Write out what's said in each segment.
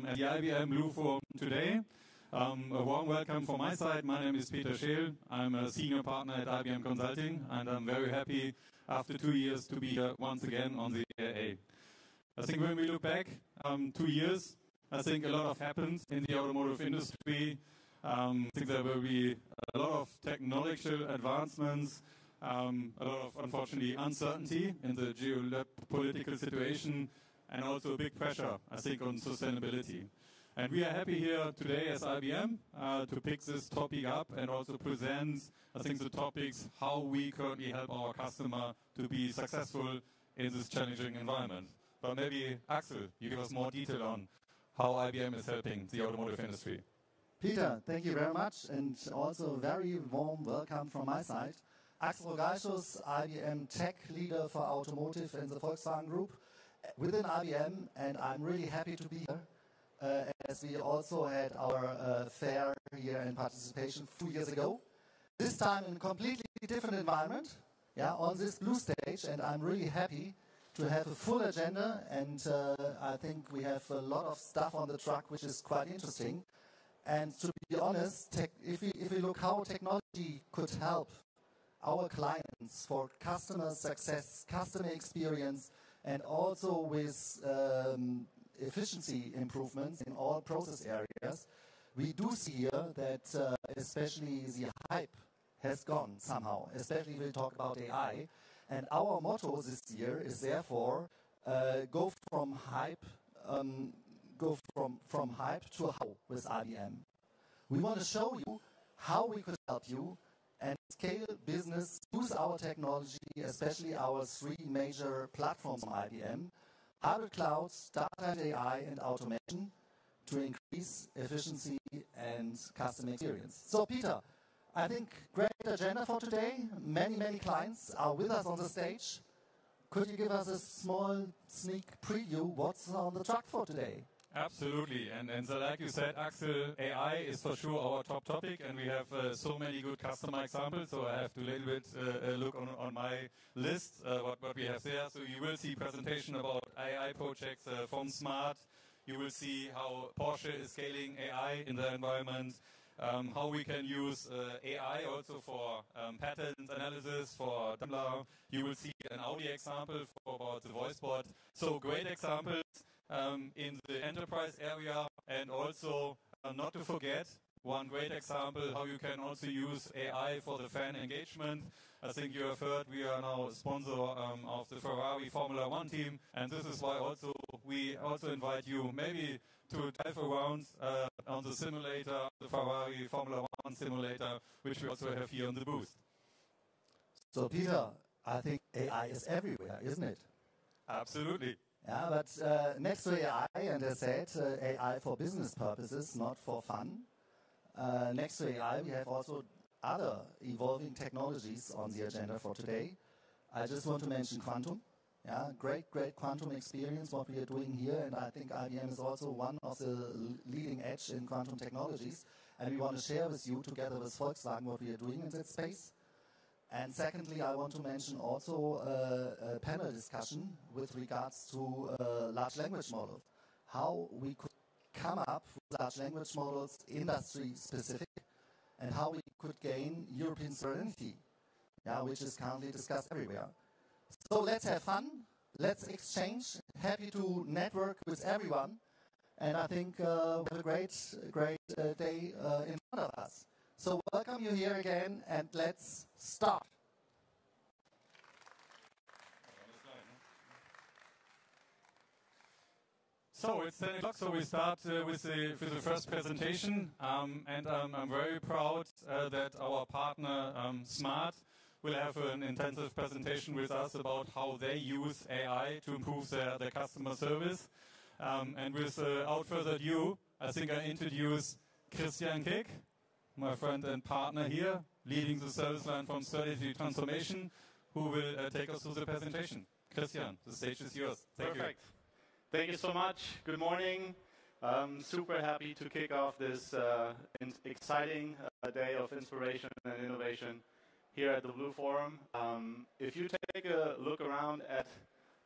at the IBM Blue Forum today. A warm welcome from my side. My name is Peter Scheel. I'm a senior partner at IBM Consulting, and I'm very happy after 2 years to be here once again on the IAA. I think when we look back 2 years, I think a lot has happened in the automotive industry. I think there will be a lot of technological advancements, a lot of, unfortunately, uncertainty in the geopolitical situation, and also a big pressure, I think, on sustainability. And we are happy here today as IBM to pick this topic up and also present, I think, the topics, how we currently help our customer to be successful in this challenging environment. But maybe, Axel, you give us more detail on how IBM is helping the automotive industry. Peter, thank you very much, and also a very warm welcome from my side. Axel Rogalschus, IBM Tech Leader for Automotive in the Volkswagen Group within IBM, and I'm really happy to be here, as we also had our fair here in participation 2 years ago. This time in a completely different environment, on this blue stage, and I'm really happy to have a full agenda, and I think we have a lot of stuff on the truck which is quite interesting. And to be honest, if we look how technology could help our clients for customer success, customer experience, and also with efficiency improvements in all process areas, we do see here that especially the hype has gone somehow, especially when we talk about AI. And our motto this year is therefore go from hype to how with IBM. We want to show you how we could help you and scale business, use our technology, especially our 3 major platforms from IBM, hybrid clouds, data and AI, and automation, to increase efficiency and customer experience. So, Peter, I think great agenda for today. Many clients are with us on the stage. Could you give us a small sneak preview what's on the truck for today? Absolutely, and so like you said, Axel, AI is for sure our top topic, and we have so many good customer examples, so I have to a little bit look on my list, what we have there. So you will see presentation about AI projects from Smart. You will see how Porsche is scaling AI in the environment, how we can use AI also for patent analysis for Daimler. You will see an Audi example about the voice bot. So great examples in the enterprise area, and also not to forget one great example how you can also use AI for the fan engagement. I think you have heard we are now a sponsor of the Ferrari Formula 1 team, and this is why also we also invite you maybe to dive around on the simulator, the Ferrari Formula 1 simulator, which we also have here on the booth. So Peter, I think AI is everywhere, isn't it? Absolutely. Yeah, but next to AI, and as I said, AI for business purposes, not for fun. Next to AI, we have also other evolving technologies on the agenda for today. I just want to mention quantum. Yeah, great quantum experience, what we are doing here, and I think IBM is also one of the leading edge in quantum technologies, and we want to share with you, together with Volkswagen, what we are doing in that space. And secondly, I want to mention also a panel discussion with regards to large language models. How we could come up with large language models, industry-specific, and how we could gain European souveranity, which is currently discussed everywhere. So let's have fun, let's exchange, happy to network with everyone, and I think we have a great day in front of us. So welcome you here again, and let's start. So it's 10 o'clock, so we start with the first presentation, and I'm very proud that our partner Smart will have an intensive presentation with us about how they use AI to improve their customer service. And without further ado, I think I introduce Christian Kick, my friend and partner here, leading the service line from SDV Transformation, who will take us through the presentation. Christian, the stage is yours. Thank you. Thank you so much. Good morning. Super happy to kick off this exciting day of inspiration and innovation here at the Blue Forum. If you take a look around at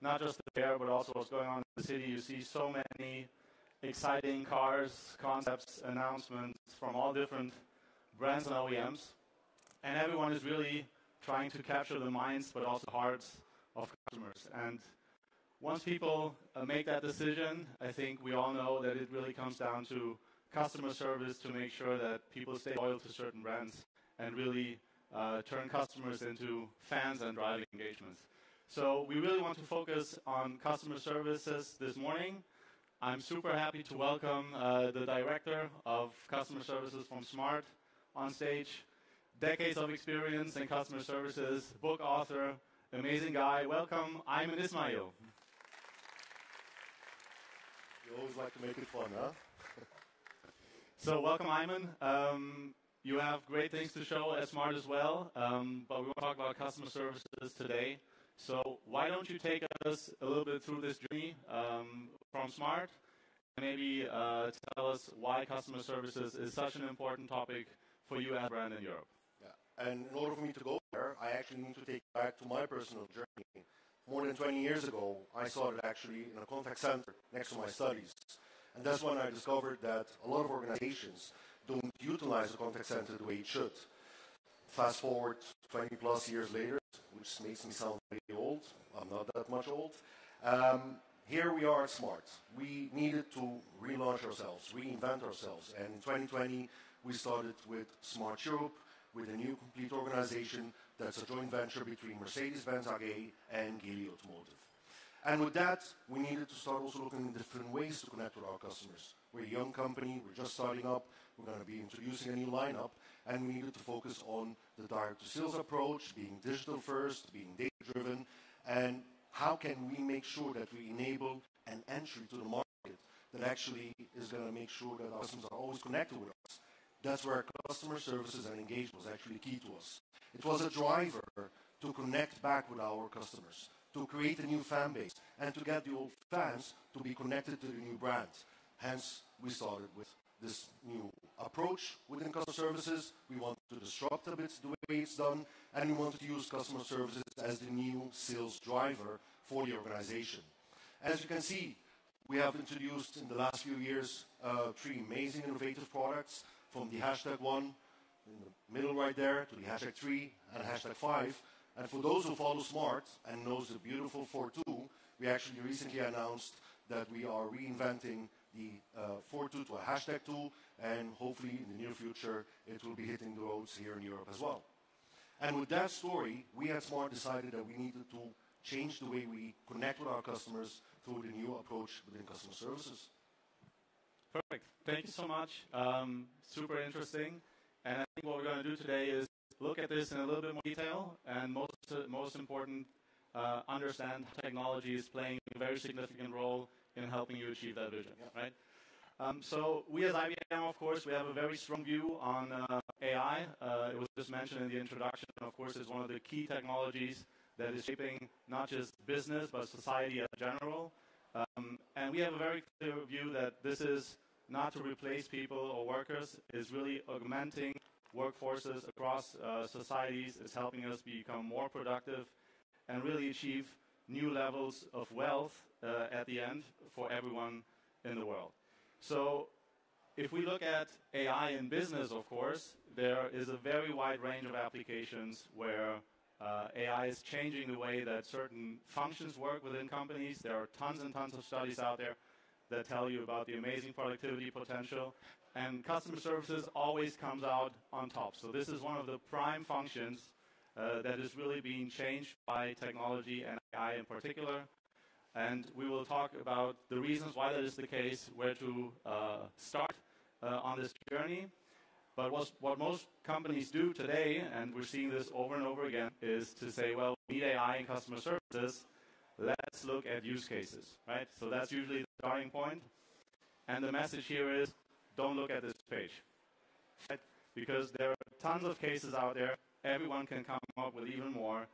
not just the fair, but also what's going on in the city, you see so many exciting cars, concepts, announcements from all different brands and OEMs. And everyone is really trying to capture the minds, but also the hearts of customers. And once people make that decision, I think we all know that it really comes down to customer service to make sure that people stay loyal to certain brands and really turn customers into fans and driving engagements. So we really want to focus on customer services this morning. I'm super happy to welcome the Director of Customer Services from Smart on stage. Decades of experience in customer services, book author, amazing guy. Welcome, Ayman Ismail. You always like to make it fun, huh? So welcome, Ayman. You have great things to show at Smart as well, but we want to talk about customer services today. So why don't you take us a little bit through this journey from Smart, and maybe tell us why customer services is such an important topic for you as a brand in Europe. Yeah. And in order for me to go there, I actually need to take you back to my personal journey. More than 20 years ago, I started actually in a contact center next to my studies. And that's when I discovered that a lot of organizations don't utilize the contact center the way it should. Fast forward 20 plus years later, which makes me sound very old. I'm not that much old. Here we are at Smart. We needed to relaunch ourselves, reinvent ourselves. And in 2020, we started with Smart Europe, with a new complete organization that's a joint venture between Mercedes-Benz AG and Geely Automotive. And with that, we needed to start also looking at different ways to connect with our customers. We're a young company, we're just starting up, we're going to be introducing a new lineup, and we needed to focus on the direct-to-sales approach, being digital first, being data-driven, and how can we make sure that we enable an entry to the market that actually is going to make sure that our customers are always connected with us. That's where customer services and engagement was actually key to us. It was a driver to connect back with our customers, to create a new fan base, and to get the old fans to be connected to the new brand. Hence, we started with this new approach within customer services. We wanted to disrupt a bit the way it's done, and we wanted to use customer services as the new sales driver for the organization. As you can see, we have introduced in the last few years 3 amazing innovative products, from the hashtag 1 in the middle right there to the hashtag 3 and hashtag 5. And for those who follow Smart and knows the beautiful 4.2, we actually recently announced that we are reinventing the 4.2 to a hashtag 2, and hopefully in the near future it will be hitting the roads here in Europe as well. And with that story, we at Smart decided that we needed to change the way we connect with our customers through the new approach within customer services. Perfect. Thank you so much. Super interesting. And I think what we're going to do today is look at this in a little bit more detail, and most important, understand how technology is playing a very significant role in helping you achieve that vision, right? So we as IBM, of course, we have a very strong view on AI. It was just mentioned in the introduction. Of course, it's one of the key technologies that is shaping not just business, but society in general. And we have a very clear view that this is not to replace people or workers. It's really augmenting workforces across societies. It's helping us become more productive and really achieve new levels of wealth at the end for everyone in the world. So if we look at AI in business, of course, there is a very wide range of applications where AI is changing the way that certain functions work within companies. There are tons and tons of studies out there that tell you about the amazing productivity potential. And customer services always comes out on top. So this is one of the prime functions that is really being changed by technology and AI in particular. And we will talk about the reasons why that is the case, where to start on this journey. But what most companies do today, and we're seeing this over and over again, is to say, well, we need AI in customer services. Let's look at use cases, right? So that's usually the starting point. And the message here is, don't look at this page, right? Because there are tons of cases out there. Everyone can come up with even more.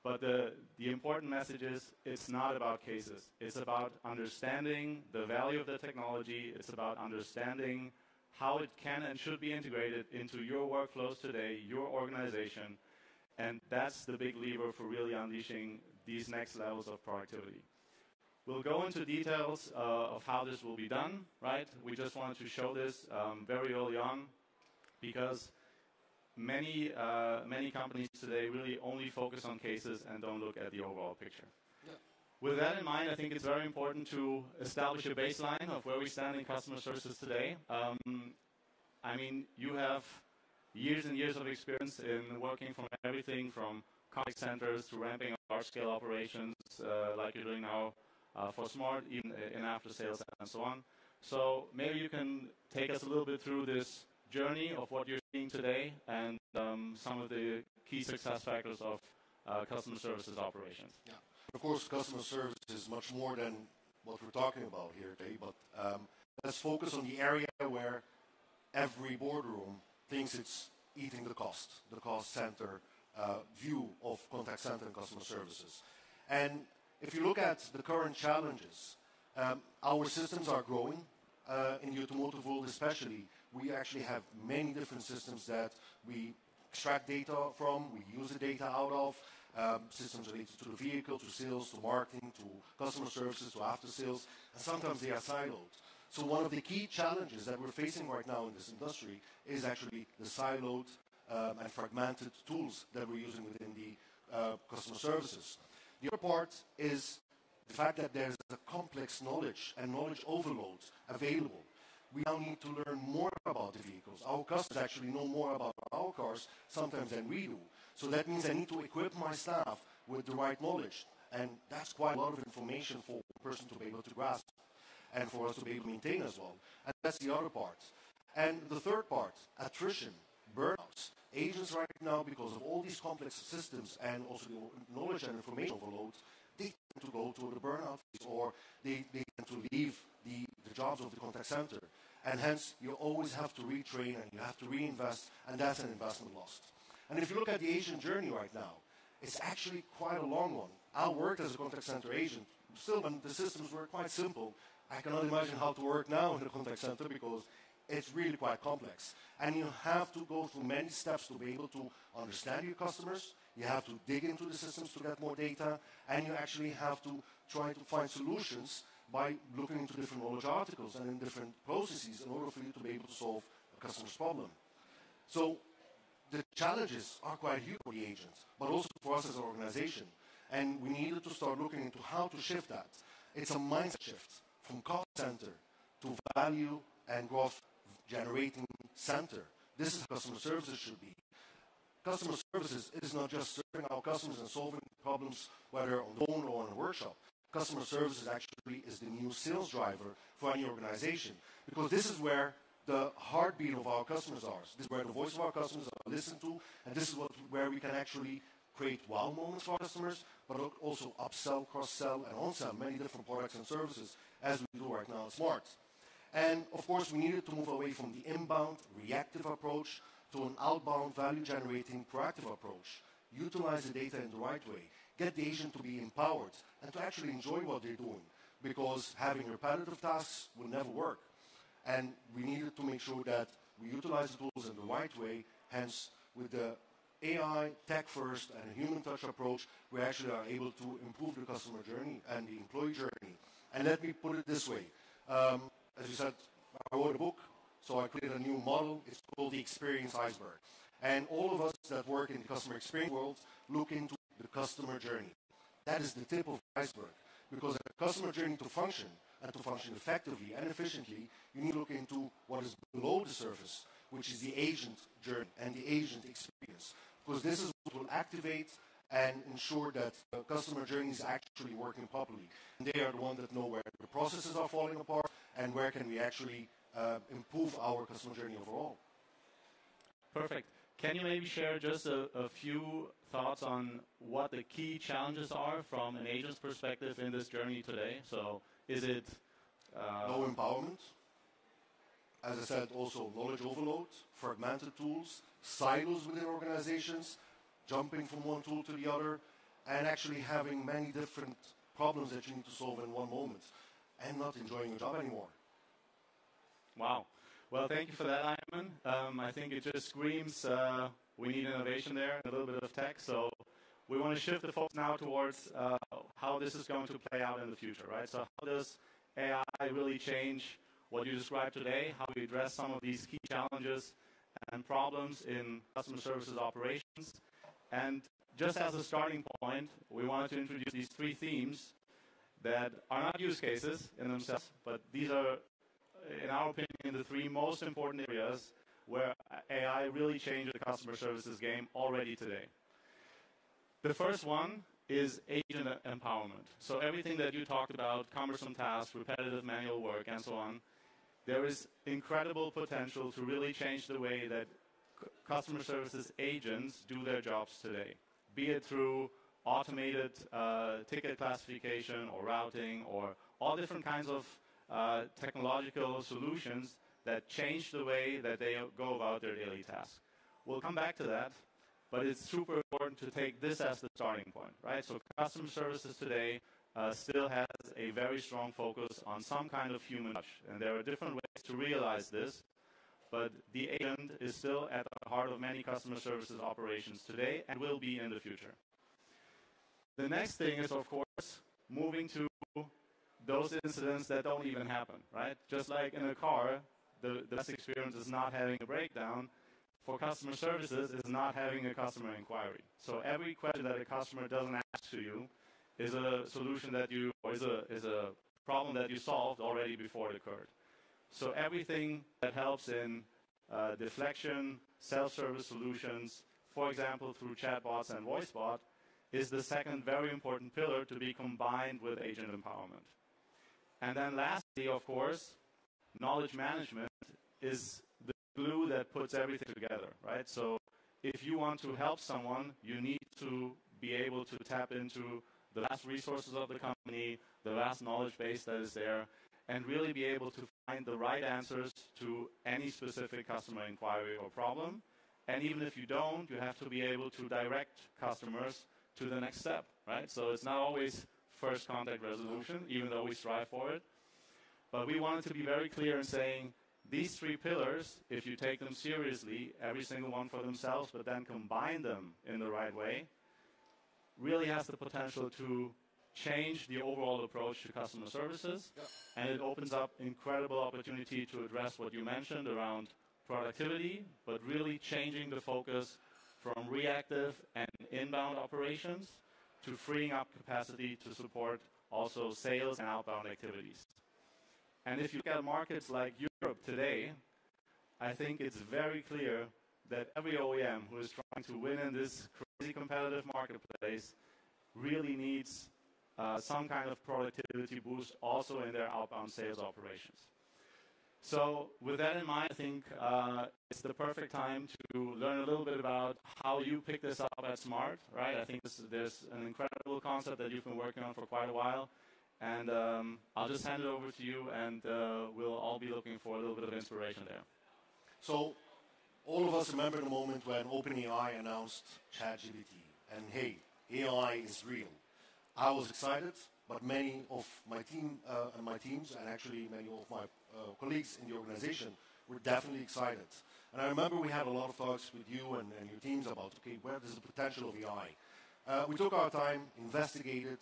But the important message is, it's not about cases. It's about understanding the value of the technology. It's about understanding how it can and should be integrated into your workflows today, your organization. And that's the big lever for really unleashing these next levels of productivity. We'll go into details of how this will be done, right? We just wanted to show this very early on because many companies today really only focus on cases and don't look at the overall picture. Yeah. With that in mind, I think it's very important to establish a baseline of where we stand in customer services today. I mean, you have years and years of experience in working from everything from contact centers to ramping up large-scale operations like you're doing now for Smart, even in after-sales and so on. So maybe you can take us a little bit through this journey of what you're seeing today and some of the key success factors of customer services operations. Yeah. Of course, customer service is much more than what we're talking about here today, but let's focus on the area where every boardroom thinks it's eating the cost center view of contact center and customer services. And if you look at the current challenges, our systems are growing. In the automotive world especially, we actually have many different systems that we extract data from, we use the data out of, systems related to the vehicle, to sales, to marketing, to customer services, to after sales, and sometimes they are siloed. So one of the key challenges that we're facing right now in this industry is actually the siloed and fragmented tools that we're using within the customer services. The other part is the fact that there's a complex knowledge and knowledge overload available. We now need to learn more about the vehicles. Our customers actually know more about our cars sometimes than we do. So that means I need to equip my staff with the right knowledge. And that's quite a lot of information for a person to be able to grasp and for us to be able to maintain as well. And that's the other part. And the third part, attrition, burnouts. Agents right now, because of all these complex systems and also the knowledge and information overload, they tend to go to the burnout phase, or they tend to leave the jobs of the contact center. And hence, you always have to retrain and you have to reinvest, and that's an investment lost. And if you look at the agent journey right now, it's actually quite a long one. I worked as a contact center agent. Still, when the systems were quite simple, I cannot imagine how to work now in the contact center because it's really quite complex. And you have to go through many steps to be able to understand your customers. You have to dig into the systems to get more data. And you actually have to try to find solutions by looking into different knowledge articles and in different processes in order for you to be able to solve a customer's problem. So the challenges are quite huge for the agents, but also for us as an organization. And we needed to start looking into how to shift that. It's a mindset shift from cost center to value and growth generating center. This is how customer services should be. Customer services is not just serving our customers and solving problems, whether on the phone or in a workshop. Customer services actually is the new sales driver for any organization, because this is where the heartbeat of our customers are. This is where the voice of our customers are listened to, and this is where we can actually create wow moments for our customers, but also upsell, cross-sell, and on-sell many different products and services as we do right now at Smart. And of course, we needed to move away from the inbound, reactive approach to an outbound, value-generating, proactive approach. Utilize the data in the right way. Get the agent to be empowered and to actually enjoy what they're doing, because having repetitive tasks will never work. And we needed to make sure that we utilize the tools in the right way. Hence, with the AI, tech-first, and a human touch approach, we actually are able to improve the customer journey and the employee journey. And let me put it this way. As you said, I wrote a book, so I created a new model. It's called the Experience Iceberg. And all of us that work in the customer experience world look into the customer journey. That is the tip of the iceberg. Because a customer journey to function, and to function effectively and efficiently, you need to look into what is below the surface, which is the agent journey and the agent experience. Because this is what will activate and ensure that the customer journey is actually working properly. And they are the ones that know where the processes are falling apart and where can we actually improve our customer journey overall. Perfect. Can you maybe share just a few thoughts on what the key challenges are from an agent's perspective in this journey today? So is it... no empowerment. As I said, also knowledge overload, fragmented tools, silos within organizations, jumping from one tool to the other, and actually having many different problems that you need to solve in one moment, and not enjoying your job anymore. Wow. Well, thank you for that, Ayman. I think it just screams we need innovation there and a little bit of tech. So we want to shift the focus now towards how this is going to play out in the future, right? So how does AI really change what you described today, how we address some of these key challenges and problems in customer services operations. And just as a starting point, we wanted to introduce these 3 themes that are not use cases in themselves, but these are, in our opinion, the 3 most important areas where AI really changes the customer services game already today. The first one is agent empowerment. So everything that you talked about, cumbersome tasks, repetitive manual work, and so on, there is incredible potential to really change the way that customer services agents do their jobs today, be it through automated ticket classification or routing or all different kinds of technological solutions that change the way that they go about their daily tasks. We'll come back to that, but it's super important to take this as the starting point, right? So customer services today still has a very strong focus on some kind of human touch, and there are different ways to realize this, but the agent is still at the heart of many customer services operations today and will be in the future. The next thing is, of course, moving to those incidents that don't even happen, right? Just like in a car, the best experience is not having a breakdown. For customer services, is not having a customer inquiry. So every question that a customer doesn't ask to you is a solution that you, or is a problem that you solved already before it occurred. So everything that helps in deflection, self-service solutions, for example, through chatbots and voicebot, is the second very important pillar to be combined with agent empowerment. And then lastly, of course, knowledge management is the glue that puts everything together, right? So if you want to help someone, you need to be able to tap into the vast resources of the company, the vast knowledge base that is there, and really be able to find the right answers to any specific customer inquiry or problem. And even if you don't, you have to be able to direct customers to the next step, right? So it's not always first contact resolution, even though we strive for it. But we wanted to be very clear in saying these 3 pillars, if you take them seriously, every single one for themselves, but then combine them in the right way, really has the potential to change the overall approach to customer services. And it opens up incredible opportunity to address what you mentioned around productivity, but really changing the focus from reactive and inbound operations to freeing up capacity to support also sales and outbound activities. And if you look at markets like Europe today, I think it's very clear that every OEM who is trying to win in this crazy competitive marketplace really needs some kind of productivity boost also in their outbound sales operations. So with that in mind, I think it's the perfect time to learn a little bit about how you pick this up at Smart, right? I think there's an incredible concept that you've been working on for quite a while. And I'll just hand it over to you, and we'll all be looking for a little bit of inspiration there. So all of us remember the moment when OpenAI announced ChatGPT. And hey, AI is real. I was excited, but many of my teams, and actually many of my colleagues in the organization were definitely excited. And I remember we had a lot of talks with you and your teams about, okay, where is the potential of AI? We took our time, investigated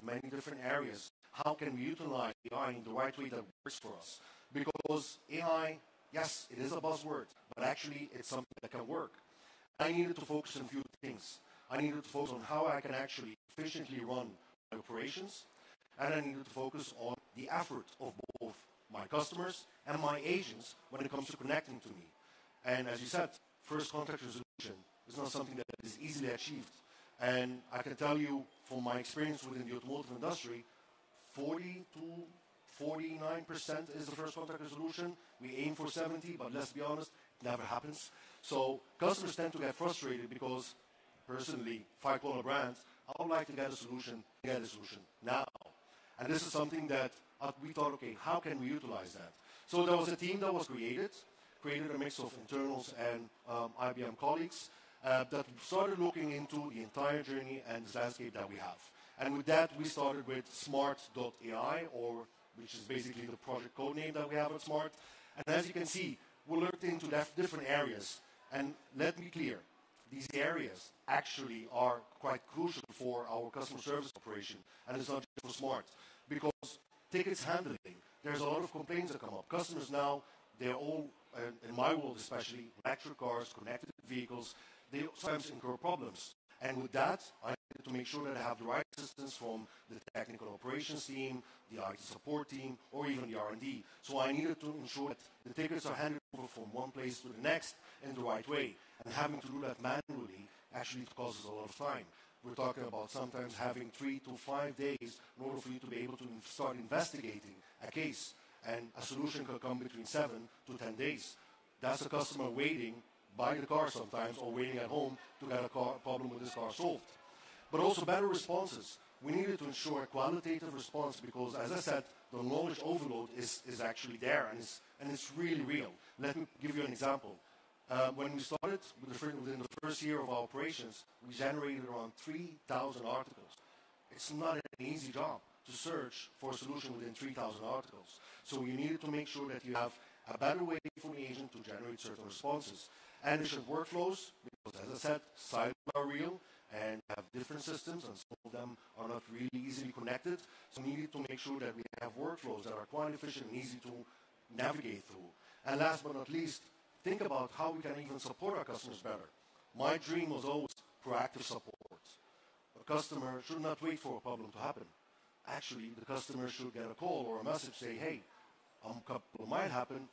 many different areas. How can we utilize AI in the right way that works for us? Because AI, yes, it is a buzzword, but actually it's something that can work. I needed to focus on a few things. I needed to focus on how I can actually efficiently run my operations, and I needed to focus on the effort of both my customers and my agents when it comes to connecting to me. And as you said, first contact resolution is not something that is easily achieved. And I can tell you from my experience within the automotive industry, 40 to 49% is the first contact resolution. We aim for 70, but let's be honest, it never happens. So customers tend to get frustrated because, personally, if I call a brand, I would like to get a solution now. And this is something that we thought, okay, how can we utilize that? So there was a team that was created a mix of internals and IBM colleagues that started looking into the entire journey and this landscape that we have. And with that, we started with smart.ai, which is basically the project code name that we have at Smart. And as you can see, we looked into different areas. And let me be clear, these areas actually are quite crucial for our customer service operation, and it's not just for smart. Because tickets handling, there's a lot of complaints that come up. Customers now, they're all, in my world especially, electric cars, connected vehicles, they sometimes incur problems. And with that, I need to make sure that I have the right assistance from the technical operations team, the IT support team, or even the R&D. So I needed to ensure that the tickets are handed over from one place to the next in the right way. And having to do that manually actually causes a lot of time. We're talking about sometimes having 3 to 5 days in order for you to be able to start investigating a case. And a solution could come between 7 to 10 days. That's a customer waiting by the car sometimes, or waiting at home to get a problem with this car solved. But also better responses. We needed to ensure a qualitative response because, as I said, the knowledge overload is actually there, and it's really real. Let me give you an example. When we started, within the first year of our operations, we generated around 3,000 articles. It's not an easy job to search for a solution within 3,000 articles. So you needed to make sure that you have a better way for the agent to generate certain responses. And efficient workflows, because as I said, silos are real and have different systems, and some of them are not really easily connected. So we needed to make sure that we have workflows that are quite efficient and easy to navigate through. And last but not least, think about how we can even support our customers better. My dream was always proactive support. A customer should not wait for a problem to happen. Actually, the customer should get a call or a message say, hey, a couple might happen.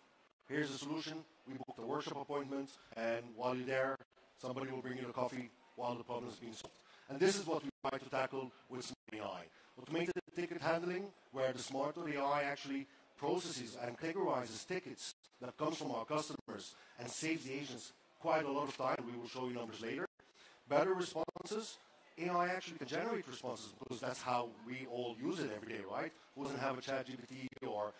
Here's the solution. We booked a workshop appointment, and while you're there, somebody will bring you the coffee while the problem is being solved. And this is what we try to tackle with Smart AI. Automated ticket handling, where the Smart AI actually processes and categorizes tickets that comes from our customers and saves the agents quite a lot of time. We will show you numbers later. Better responses. AI actually can generate responses because that's how we all use it every day, right? Who doesn't have a ChatGPT or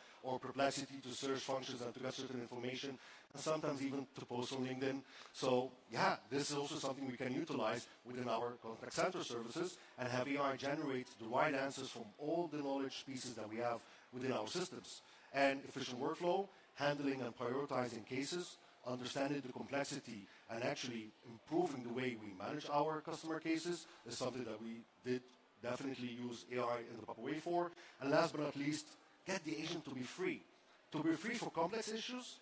Perplexity to search functions and to get certain information, and sometimes even to post on LinkedIn. So yeah, this is also something we can utilize within our contact center services and have AI generate the right answers from all the knowledge pieces that we have within our systems. And efficient workflow, handling and prioritizing cases, understanding the complexity, and actually improving the way we manage our customer cases is something that we did definitely use AI in the proper way for. And last but not least, get the agent to be free for complex issues,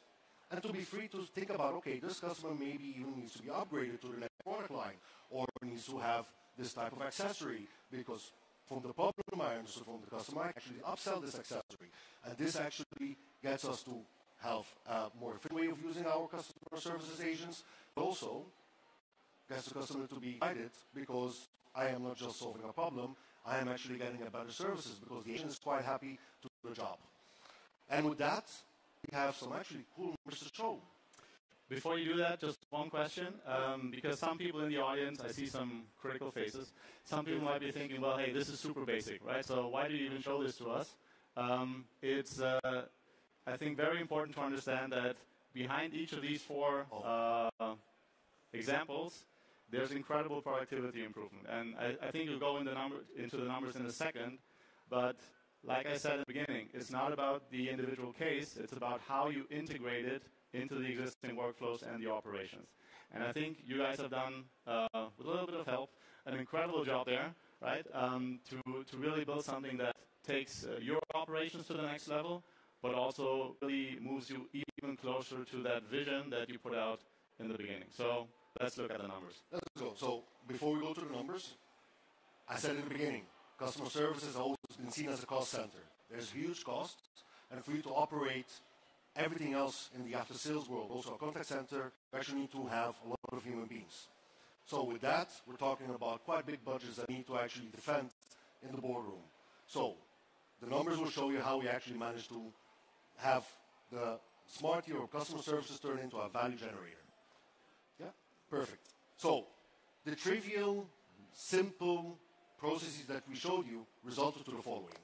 and to be free to think about, okay, this customer maybe even needs to be upgraded to the next product line, or needs to have this type of accessory, because from the problem I understood from the customer, I actually upsell this accessory. And this actually gets us to have a more efficient way of using our customer services agents, but also gets the customer to be excited because I am not just solving a problem, I am actually getting a better services because the agent is quite happy to do the job. And with that, we have some actually cool numbers to show. Before you do that, just one question, because some people in the audience, I see some critical faces. Some people might be thinking, well, hey, this is super basic, right? So why do you even show this to us? It's, I think, very important to understand that behind each of these 4 examples, there's incredible productivity improvement. And I think you'll go into the numbers in a second, but like I said at the beginning, it's not about the individual case, it's about how you integrate it into the existing workflows and the operations. And I think you guys have done, with a little bit of help, an incredible job there, right? To really build something that takes your operations to the next level, but also really moves you even closer to that vision that you put out in the beginning. So let's look at the numbers. Let's go. So before we go to the numbers, I said in the beginning, customer service has always been seen as a cost center. There's huge costs, and for you to operate everything else in the after-sales world, also a contact center, you actually need to have a lot of human beings. So with that, we're talking about quite big budgets that need to actually defend in the boardroom. So the numbers will show you how we actually managed to have the Smart Tier of customer services turn into a value generator. Yeah, perfect. So the trivial, simple processes that we showed you resulted to the following.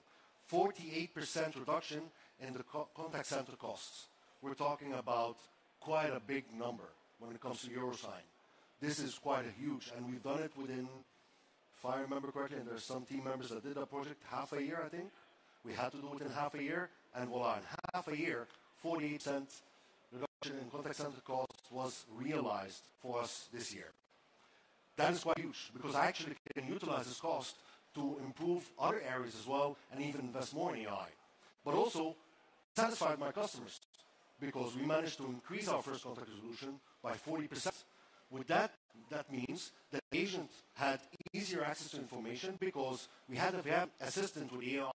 48% reduction in the contact center costs. We're talking about quite a big number when it comes to Eurosign. This is quite a huge, and we've done it within, if I remember correctly, and there's some team members that did that project half a year, I think. We had to do it in half a year, and voila, in half a year, 48% reduction in contact center costs was realized for us this year. that is quite huge, because I actually can utilize this cost to improve other areas as well and even invest more in AI. But also satisfied my customers, because we managed to increase our first contact resolution by 40%. With that, that means that the agent had easier access to information, because we had an assistant with AI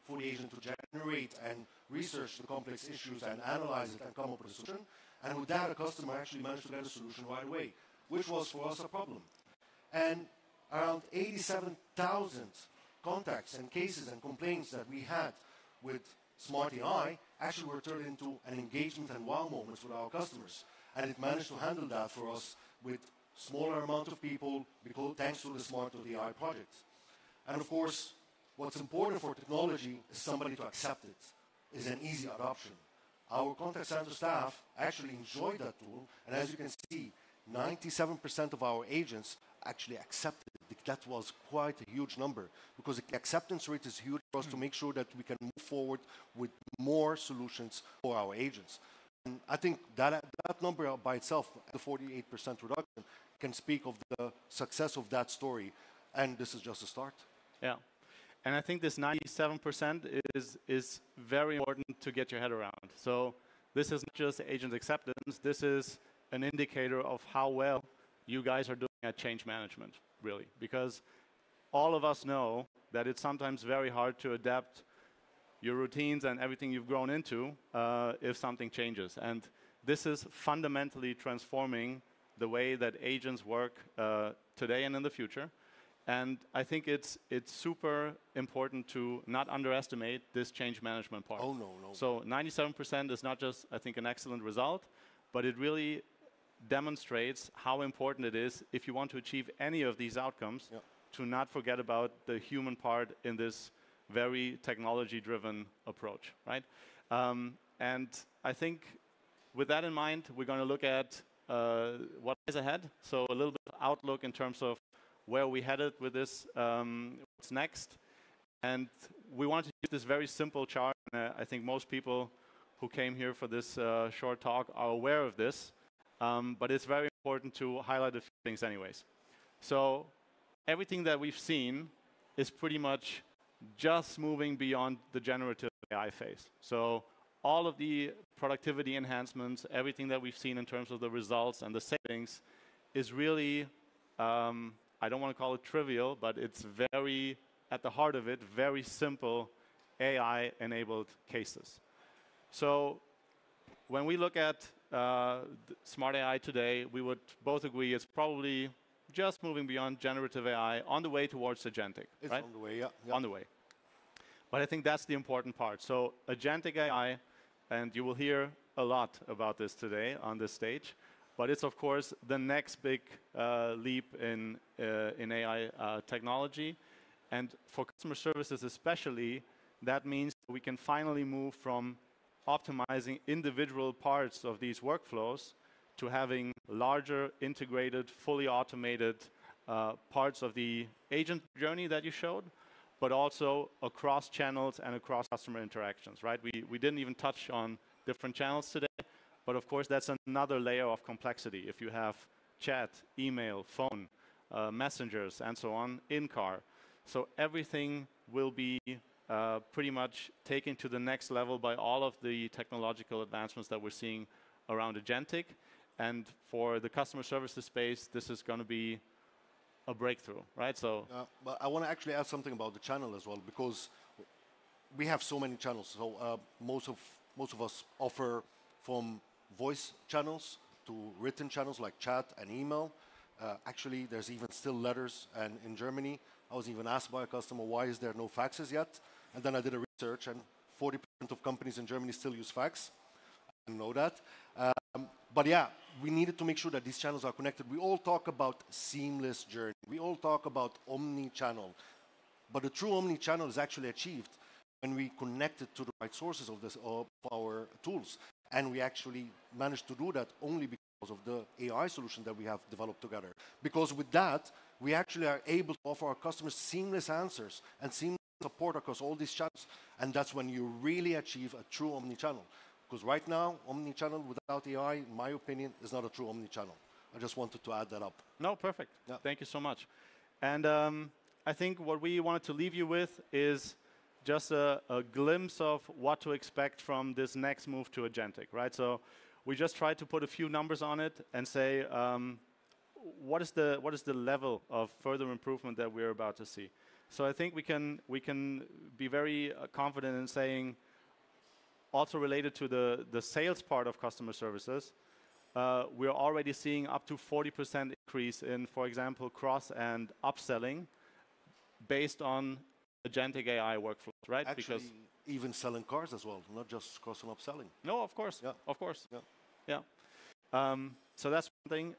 for the agent to generate and research the complex issues and analyze it and come up with a solution. And with that, a customer actually managed to get a solution right away, which was for us a problem. And around 87,000 contacts and cases and complaints that we had with Smart AI actually were turned into an engagement and wow moments with our customers. And it managed to handle that for us with smaller amount of people, because thanks to the Smart AI project. And of course, what's important for technology is somebody to accept it, is an easy adoption. Our contact center staff actually enjoyed that tool, and as you can see, 97% of our agents actually accepted it. That was quite a huge number, because the acceptance rate is huge for us to make sure that we can move forward with more solutions for our agents. And I think that number by itself, the 48% reduction, can speak of the success of that story. And this is just a start. Yeah. And I think this 97% is very important to get your head around. So this is not just agent acceptance. This is an indicator of how well you guys are doing at change management, really. Because all of us know that it's sometimes very hard to adapt your routines and everything you've grown into if something changes. And this is fundamentally transforming the way that agents work today and in the future. And I think it's super important to not underestimate this change management part. Oh, no. So 97% is not just, I think, an excellent result, but it really demonstrates how important it is, if you want to achieve any of these outcomes, to not forget about the human part in this very technology-driven approach, right? And I think with that in mind, we're going to look at what is ahead. So a little bit of outlook in terms of where we headed with this, what's next. And we wanted to use this very simple chart. I think most people who came here for this short talk are aware of this. But it's very important to highlight a few things anyways. So everything that we've seen is pretty much just moving beyond the generative AI phase. So all of the productivity enhancements, everything that we've seen in terms of the results and the savings is really, I don't want to call it trivial, but it's very, at the heart of it, very simple AI-enabled cases. So when we look at Smart AI today, we would both agree it's probably just moving beyond generative AI on the way towards agentic, it's right? On the way, yeah. On the way. But I think that's the important part. So agentic AI, and you will hear a lot about this today on this stage, but it's of course the next big leap in AI technology. And for customer services especially, that means we can finally move from optimizing individual parts of these workflows to having larger, integrated, fully automated parts of the agent journey that you showed, but also across channels and across customer interactions, right? We didn't even touch on different channels today, but of course that's another layer of complexity. If you have chat, email, phone, messengers, and so on, in-car. So everything will be pretty much taken to the next level by all of the technological advancements that we're seeing around agentic. And for the customer services space, this is going to be a breakthrough, right? So, but I want to actually add something about the channel as well, because we have so many channels. So most of us offer from voice channels to written channels like chat and email. Actually, there's even still letters. And in Germany, I was even asked by a customer, why is there no faxes yet? And then I did a research, and 40% of companies in Germany still use fax. I didn't know that. But yeah, we needed to make sure that these channels are connected. We all talk about seamless journey. We all talk about omni-channel. But the true omni-channel is actually achieved when we connect it to the right sources of our tools. And we actually managed to do that only because of the AI solution that we have developed together. Because with that, we actually are able to offer our customers seamless answers and seamless support across all these channels. And that's when you really achieve a true omni-channel. Because right now, omni-channel without AI, in my opinion, is not a true omni-channel. I just wanted to add that up. No, perfect. Yeah. Thank you so much. And I think what we wanted to leave you with is just a glimpse of what to expect from this next move to agentic, right? So we just tried to put a few numbers on it and say, what is the level of further improvement that we're about to see? So I think we can be very confident in saying, also related to the sales part of customer services, we're already seeing up to 40% increase in, for example, cross and upselling based on agentic AI workflows, right? Actually, because even selling cars as well, not just cross and upselling. No, of course. Yeah. Of course. Yeah. Yeah. So that's one thing.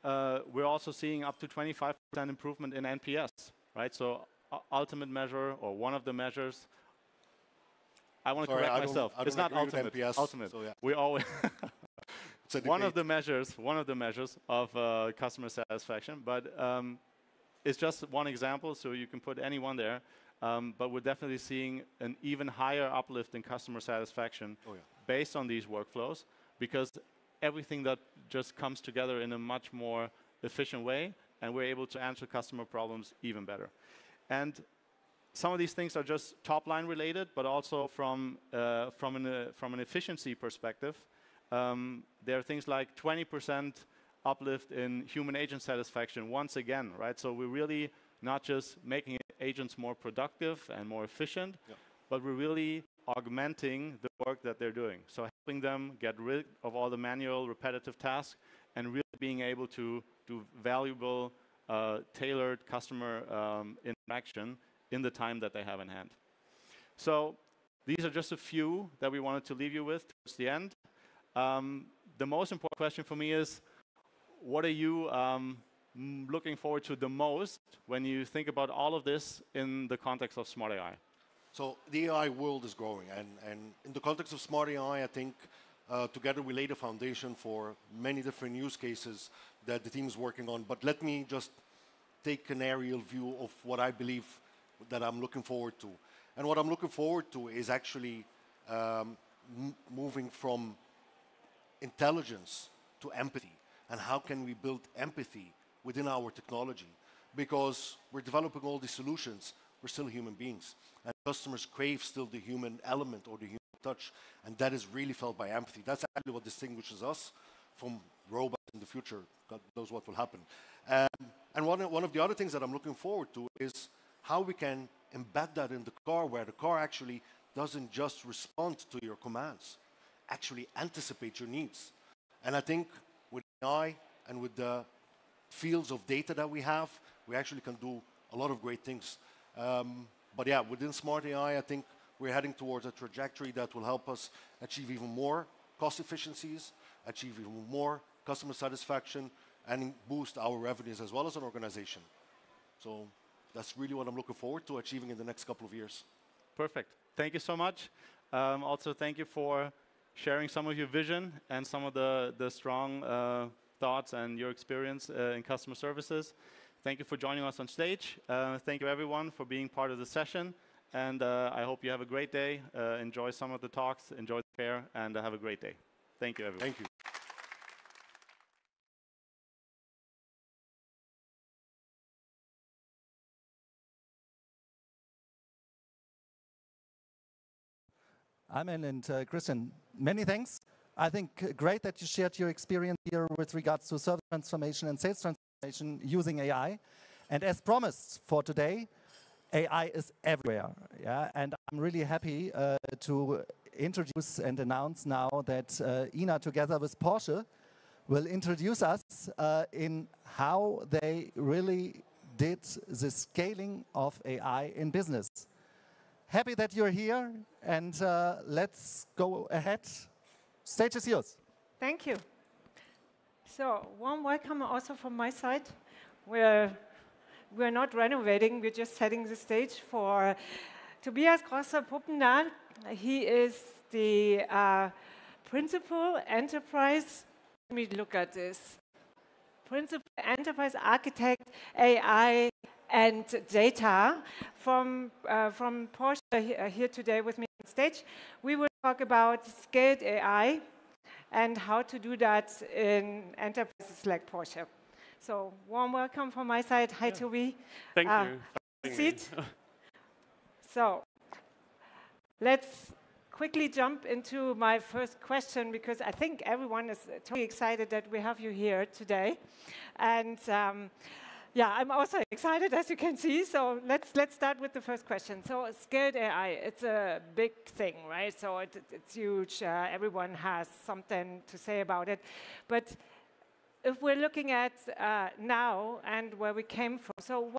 We're also seeing up to 25% improvement in NPS, right? So ultimate measure, or one of the measures. I want to correct myself. It's not ultimate. NPS, ultimate. So yeah. We always one of the measures of customer satisfaction, but it's just one example, so you can put any one there. But we're definitely seeing an even higher uplift in customer satisfaction based on these workflows, because everything that just comes together in a much more efficient way, and we're able to answer customer problems even better. And some of these things are just top-line related, but also from an efficiency perspective. There are things like 20% uplift in human agent satisfaction once again, right? So we're really not just making agents more productive and more efficient, but we're really augmenting the work that they're doing. So helping them get rid of all the manual, repetitive tasks, and really being able to do valuable, tailored customer interaction in the time that they have in hand. So these are just a few that we wanted to leave you with towards the end. The most important question for me is, what are you looking forward to the most when you think about all of this in the context of smart AI? So the AI world is growing, and in the context of smart AI, I think together we laid a foundation for many different use cases that the team is working on. But let me just take an aerial view of what I believe that I'm looking forward to. And what I'm looking forward to is actually moving from intelligence to empathy. And how can we build empathy within our technology? Because we're developing all these solutions, we're still human beings. And customers crave still the human element or the human touch. And that is really felt by empathy. That's actually what distinguishes us from robots in the future. God knows what will happen. And one of the other things that I'm looking forward to is how we can embed that in the car, where the car actually doesn't just respond to your commands, actually anticipate your needs. And I think with AI and with the fields of data that we have, we actually can do a lot of great things. But yeah, within smart AI, I think we're heading towards a trajectory that will help us achieve even more cost efficiencies, achieve even more customer satisfaction, and boost our revenues as well as an organization. So that's really what I'm looking forward to achieving in the next couple of years. Perfect. Thank you so much. Also, thank you for sharing some of your vision and some of the strong thoughts and your experience in customer services. Thank you for joining us on stage. Thank you, everyone, for being part of the session. And I hope you have a great day. Enjoy some of the talks, enjoy the fair, and have a great day. Thank you, everyone. Thank you. Amen, and Christian, many thanks. I think great that you shared your experience here with regards to service transformation and sales transformation using AI. And as promised for today, AI is everywhere. Yeah? And I'm really happy to introduce and announce now that Ina, together with Porsche, will introduce us in how they really did the scaling of AI in business. Happy that you're here, and let's go ahead. Stage is yours. Thank you. So, warm welcome also from my side. We're not renovating, we're just setting the stage for Tobias Grosser-Puppendahl. He is the Principal Enterprise, let me look at this, Principal Enterprise Architect, AI and Data from Porsche here today with me on stage. We will talk about scaled AI and how to do that in enterprises like Porsche. So warm welcome from my side. Hi, Toby. Thank you. Seat. So let's quickly jump into my first question, because I think everyone is totally excited that we have you here today. And yeah, I'm also excited, as you can see. So let's start with the first question. So scaled AI, it's a big thing, right? So it's huge. Everyone has something to say about it. But if we're looking at now and where we came from, so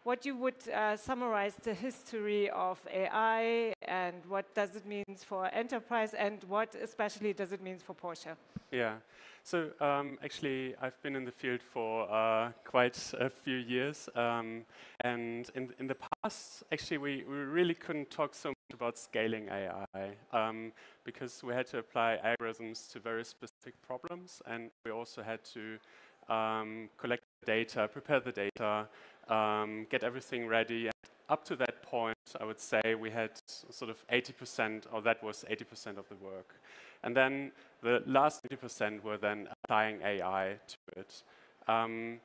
what you would summarize the history of AI, and what does it mean for enterprise, and what especially does it mean for Porsche? Yeah. So actually, I've been in the field for quite a few years, and in the past, actually, we really couldn't talk so much about scaling AI because we had to apply algorithms to very specific problems, and we also had to collect the data, prepare the data, get everything ready. And up to that point, I would say we had sort of 80%, or that was 80% of the work. And then the last 20% were then applying AI to it. And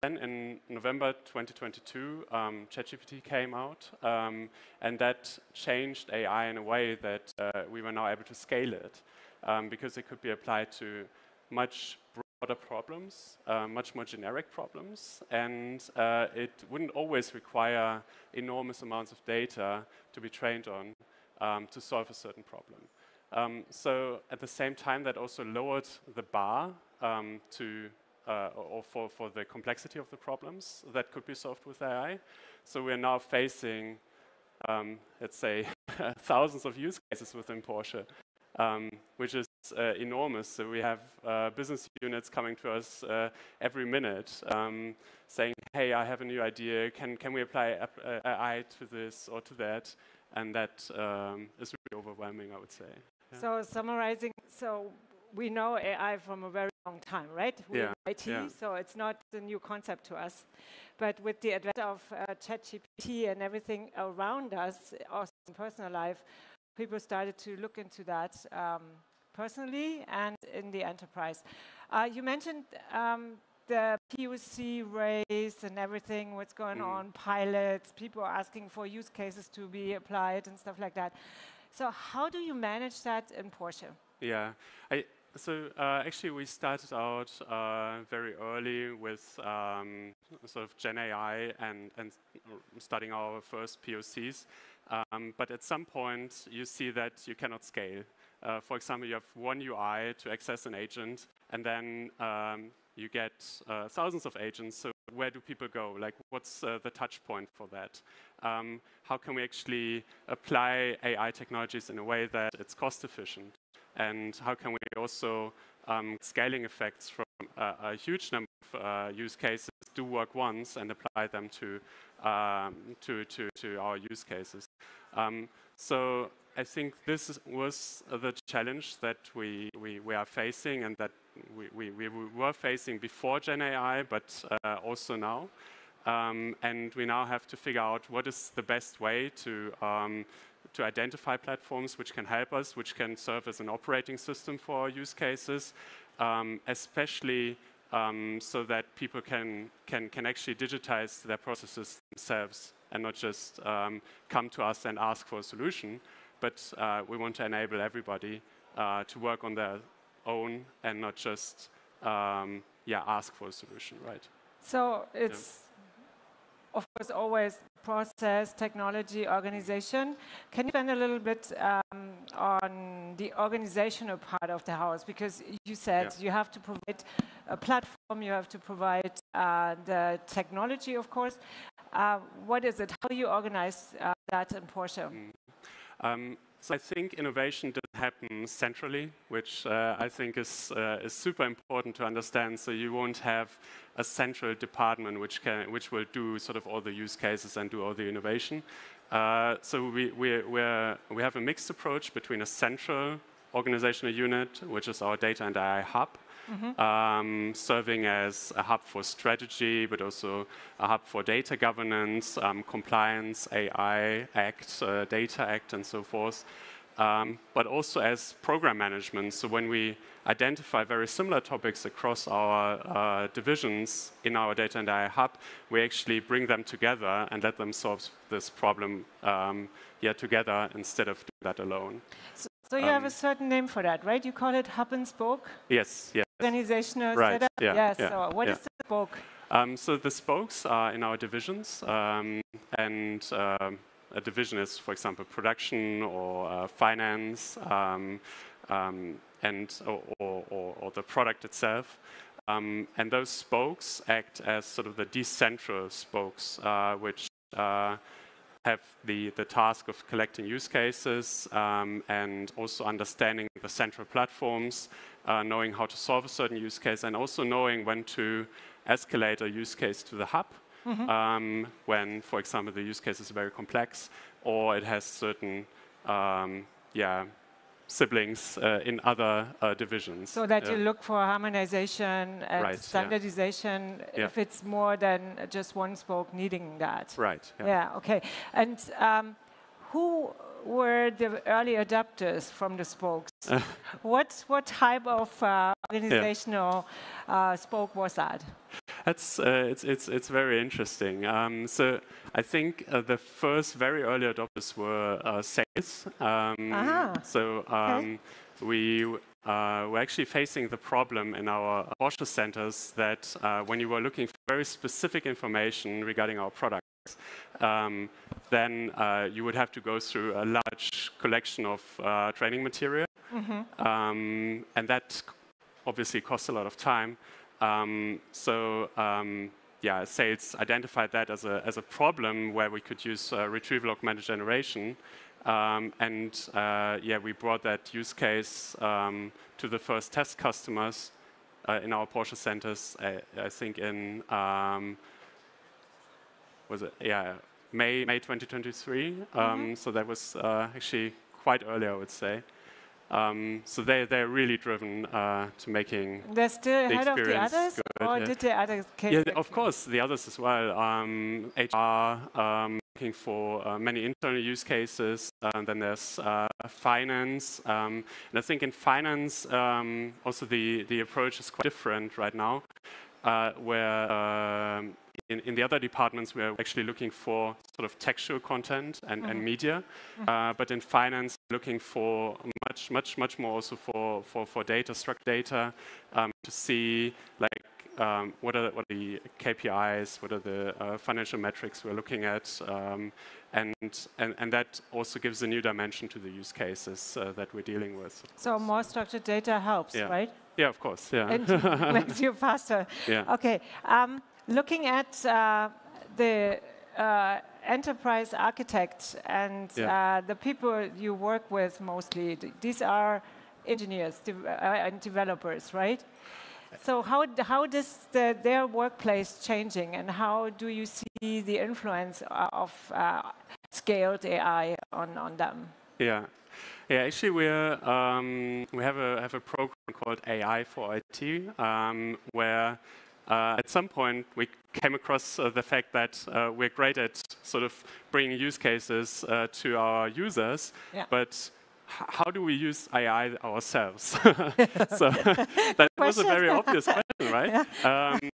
then in November 2022, ChatGPT came out, and that changed AI in a way that we were now able to scale it, because it could be applied to much broader problems, much more generic problems, and it wouldn't always require enormous amounts of data to be trained on to solve a certain problem. So at the same time, that also lowered the bar for the complexity of the problems that could be solved with AI. So we're now facing, let's say, thousands of use cases within Porsche, which is enormous. So we have business units coming to us every minute saying, hey, I have a new idea. Can we apply AI to this or to that? And that is really overwhelming, I would say. Yeah. So summarizing, so we know AI from a very long time, right? We're in IT, so it's not a new concept to us. But with the advent of ChatGPT and everything around us, also in personal life, people started to look into that personally and in the enterprise. You mentioned the POC race and everything, what's going on, pilots, people asking for use cases to be applied and stuff like that. So how do you manage that in Porsche? Yeah, so actually we started out very early with sort of GenAI and starting our first POCs. But at some point you see that you cannot scale. For example, you have one UI to access an agent, and then you get thousands of agents. So where do people go? Like, what's the touch point for that? How can we actually apply AI technologies in a way that it's cost efficient? And how can we also scaling effects from a huge number of use cases do work once and apply them to our use cases? So I think this was the challenge that we are facing, and that we were facing before GenAI, but also now. And we now have to figure out what is the best way to identify platforms which can help us, which can serve as an operating system for our use cases, especially so that people can actually digitize their processes themselves and not just come to us and ask for a solution. But we want to enable everybody to work on their own and not just ask for a solution, right? So it's, of course, always process, technology, organization. Can you spend a little bit on the organizational part of the house? Because you said you have to provide a platform, you have to provide the technology, of course. What is it? How do you organize that in Porsche? So I think innovation doesn't happen centrally, which I think is super important to understand. So you won't have a central department which will do sort of all the use cases and do all the innovation. So we have a mixed approach between a central organizational unit, which is our data and AI hub, serving as a hub for strategy, but also a hub for data governance, compliance, AI Act, Data Act, and so forth. but also as program management. So when we identify very similar topics across our divisions in our data and AI hub, we actually bring them together and let them solve this problem together instead of doing that alone. So you have a certain name for that, right? You call it hub and spoke? Yes, yes. Organizational right. setup? Yeah, yes. Yeah, So what is the spoke? So the spokes are in our divisions, and a division is, for example, production or finance, and or the product itself. And those spokes act as sort of the decentral spokes, which have the task of collecting use cases and also understanding the central platforms, knowing how to solve a certain use case, and also knowing when to escalate a use case to the hub when, for example, the use case is very complex or it has certain siblings in other divisions. So that you look for harmonization and standardization if it's more than just one spoke needing that. Right. Yeah, okay. And who were the early adopters from the spokes? What type of organizational spoke was that? It's very interesting. So I think the first very early adopters were sales. We were actually facing the problem in our Porsche centers that when you were looking for very specific information regarding our products, then you would have to go through a large collection of training material, and that obviously costs a lot of time. Sales identified that as a problem where we could use retrieval augmented generation, we brought that use case to the first test customers in our Porsche centers. I think in May 2023. So that was actually quite early, I would say. So they're really driven to making they're still ahead of the others, good, or did the others came? Yeah, of course, the others as well. HR, looking for many internal use cases. Then there's finance, and I think in finance also the approach is quite different right now, where in the other departments we're actually looking for sort of textual content and media, but in finance looking for much more also for data, structured data, to see like what are the KPIs, what are the financial metrics we're looking at, and that also gives a new dimension to the use cases that we're dealing with. So more structured data helps, right? Yeah, of course. Yeah, and makes you faster. Yeah. Okay. Looking at the enterprise architect and the people you work with mostly, these are engineers and developers, right? So how does their workplace changing, and how do you see the influence of scaled AI on them? Yeah. Yeah, actually, we have a program called AI for IT, where at some point we came across the fact that we're great at sort of bringing use cases to our users, but how do we use AI ourselves? So that was a very obvious question, right?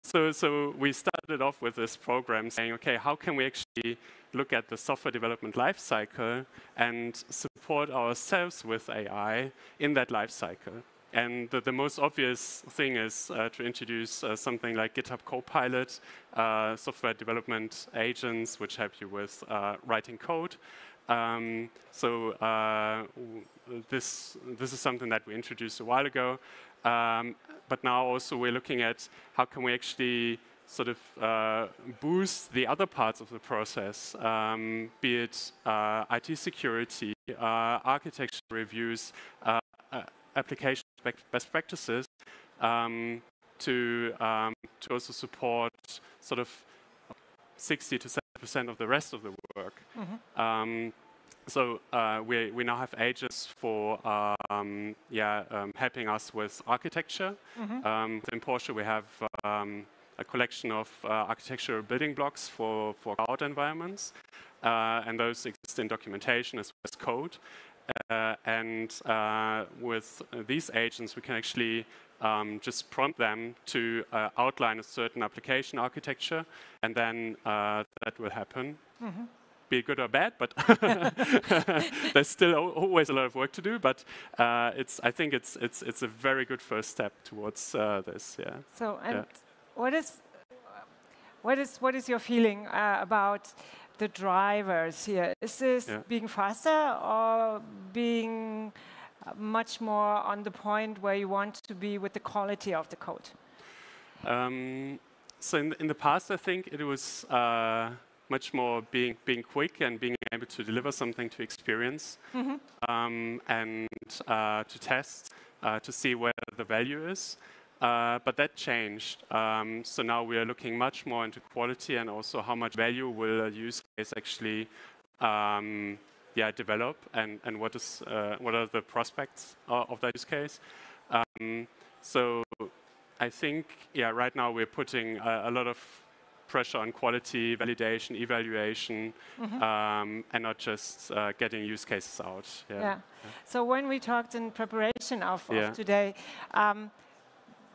So we started off with this program saying, okay, how can we actually look at the software development lifecycle and support ourselves with AI in that lifecycle? And the most obvious thing is to introduce something like GitHub Copilot, software development agents, which help you with writing code. This is something that we introduced a while ago, but now also we're looking at how can we actually sort of boost the other parts of the process, be it IT security, architecture reviews, application best practices, to also support sort of 60 to 70% of the rest of the work. So we now have agents for helping us with architecture. In Porsche we have a collection of architectural building blocks for cloud environments, and those exist in documentation as well as code. and with these agents, we can actually just prompt them to outline a certain application architecture, and then that will happen. Be good or bad, but there's still always a lot of work to do. But I think it's a very good first step towards this. Yeah. So, and what is your feeling about the drivers here? Is this being faster or being much more on the point where you want to be with the quality of the code? So in the past, I think it was much more being quick and being able to deliver something to experience and to test, to see where the value is. But that changed. So now we are looking much more into quality and also how much value will a use case actually develop, and what are the prospects of that use case. So I think, right now we're putting a lot of pressure on quality, validation, evaluation, and not just getting use cases out. So when we talked in preparation of today,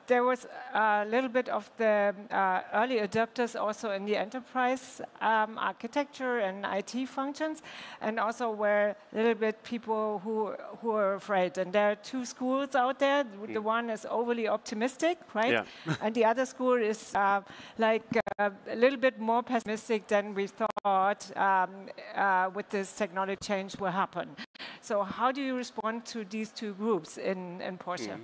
there was a little bit of the early adopters also in the enterprise architecture and IT functions, and also were a little bit people who are afraid. And there are two schools out there. The one is overly optimistic, right? And the other school is like a little bit more pessimistic than we thought with this technology change will happen. So how do you respond to these two groups in Porsche?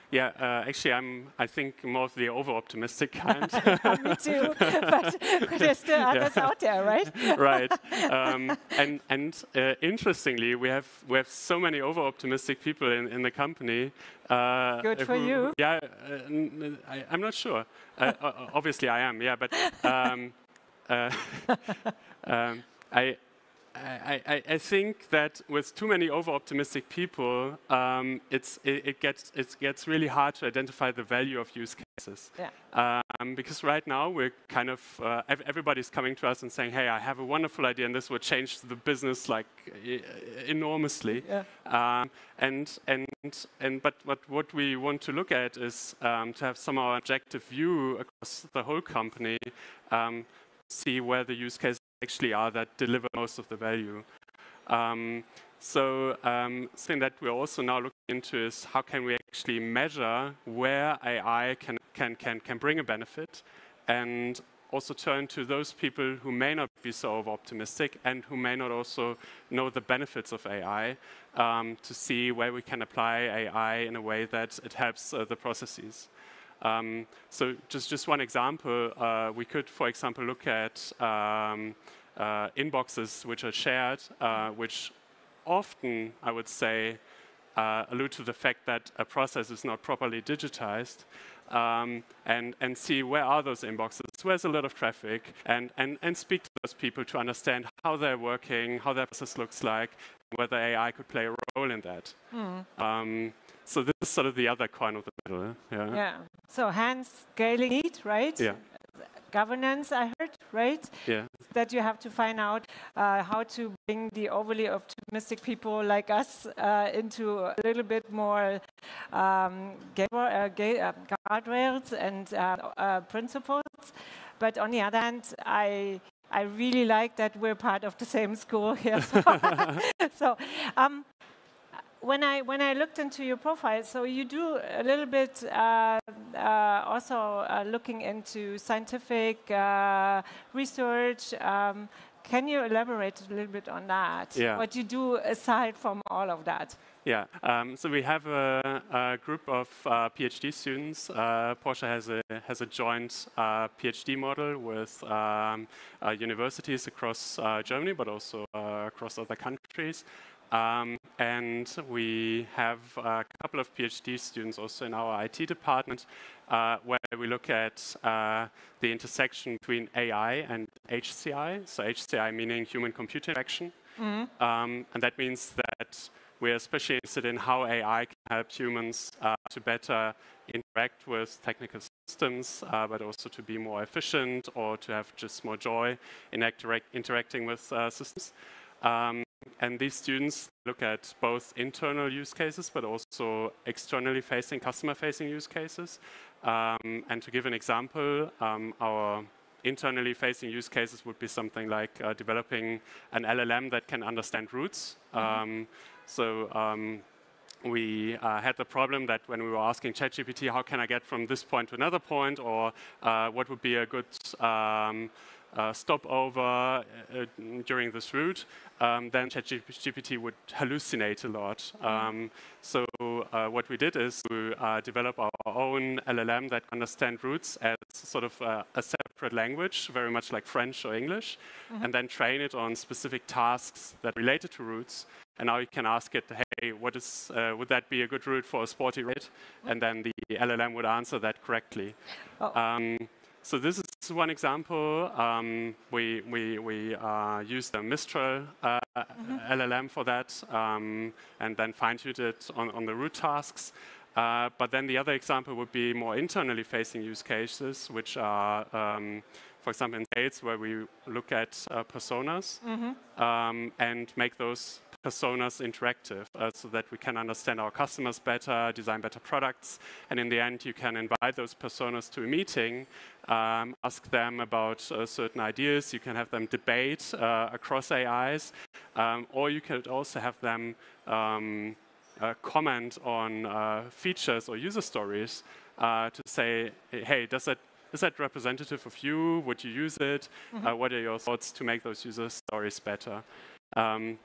Actually, I think more of the over-optimistic kind. Me too, but there's still others out there, right? Right. And interestingly, we have so many over-optimistic people in the company. Good for you. Yeah, I'm not sure. Obviously, I am. Yeah, but I think that with too many over-optimistic people, it gets really hard to identify the value of use cases. Because right now we're kind of everybody's coming to us and saying, "Hey, I have a wonderful idea, and this will change the business like enormously." But what we want to look at is to have some objective view across the whole company, see where the use cases actually are that deliver most of the value. Something that we're also now looking into is how can we actually measure where AI can bring a benefit, and also turn to those people who may not be so optimistic and who may not also know the benefits of AI, to see where we can apply AI in a way that it helps the processes. So just one example, we could, for example, look at inboxes which are shared, which often, I would say, allude to the fact that a process is not properly digitized, and see where are those inboxes, where's a lot of traffic, and speak to those people to understand how they're working, how their process looks like, whether AI could play a role in that. So this is sort of the other coin of the middle. So hence scaling need, right? Governance, I heard, right? That you have to find out how to bring the overly optimistic people like us into a little bit more guardrails and principles. But on the other hand, I really like that we're part of the same school here. So when I looked into your profile, so you do a little bit also looking into scientific research. Can you elaborate a little bit on that? What you do aside from all of that? So we have a group of PhD students. Porsche has a joint PhD model with universities across Germany, but also across other countries. And we have a couple of PhD students also in our IT department, where we look at the intersection between AI and HCI. So HCI meaning human-computer interaction. And that means that we're especially interested in how AI can help humans to better interact with technical systems, but also to be more efficient or to have just more joy in interacting with systems. And these students look at both internal use cases, but also externally facing, customer-facing use cases. And to give an example, our internally facing use cases would be something like developing an LLM that can understand routes. We had the problem that when we were asking ChatGPT, how can I get from this point to another point, or what would be a good stopover during this route, then ChatGPT would hallucinate a lot. What we did is to develop our own LLM that understands routes as sort of a separate language, very much like French or English, and then train it on specific tasks that are related to routes. And now you can ask it, hey, what is, would that be a good route for a sporty ride? And then the LLM would answer that correctly. So this is one example. We used a Mistral LLM for that, and then fine-tuned it on the route tasks. But then the other example would be more internally facing use cases, which are, for example, in sales, where we look at personas and make those personas interactive so that we can understand our customers better, design better products, and in the end you can invite those personas to a meeting, ask them about certain ideas, you can have them debate across AIs, or you could also have them comment on features or user stories to say, hey, is that representative of you? Would you use it? What are your thoughts to make those user stories better?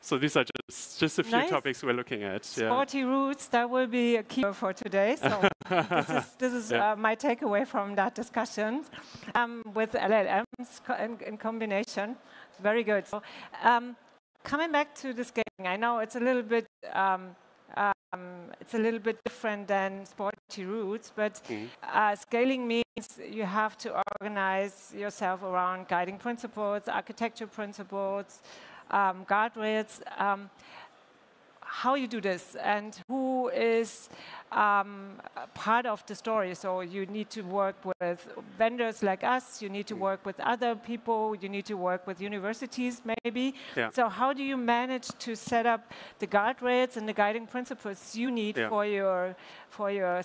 So these are just a few topics we're looking at. Sporty routes, that will be a key for today. So this is my takeaway from that discussion with LLMs in combination. Very good. So, coming back to the scaling, I know it's a little bit different than sporty routes, but scaling means you have to organize yourself around guiding principles, architecture principles, guardrails. How you do this and who is part of the story. So you need to work with vendors like us, you need to work with other people, you need to work with universities maybe. So how do you manage to set up the guardrails and the guiding principles you need for your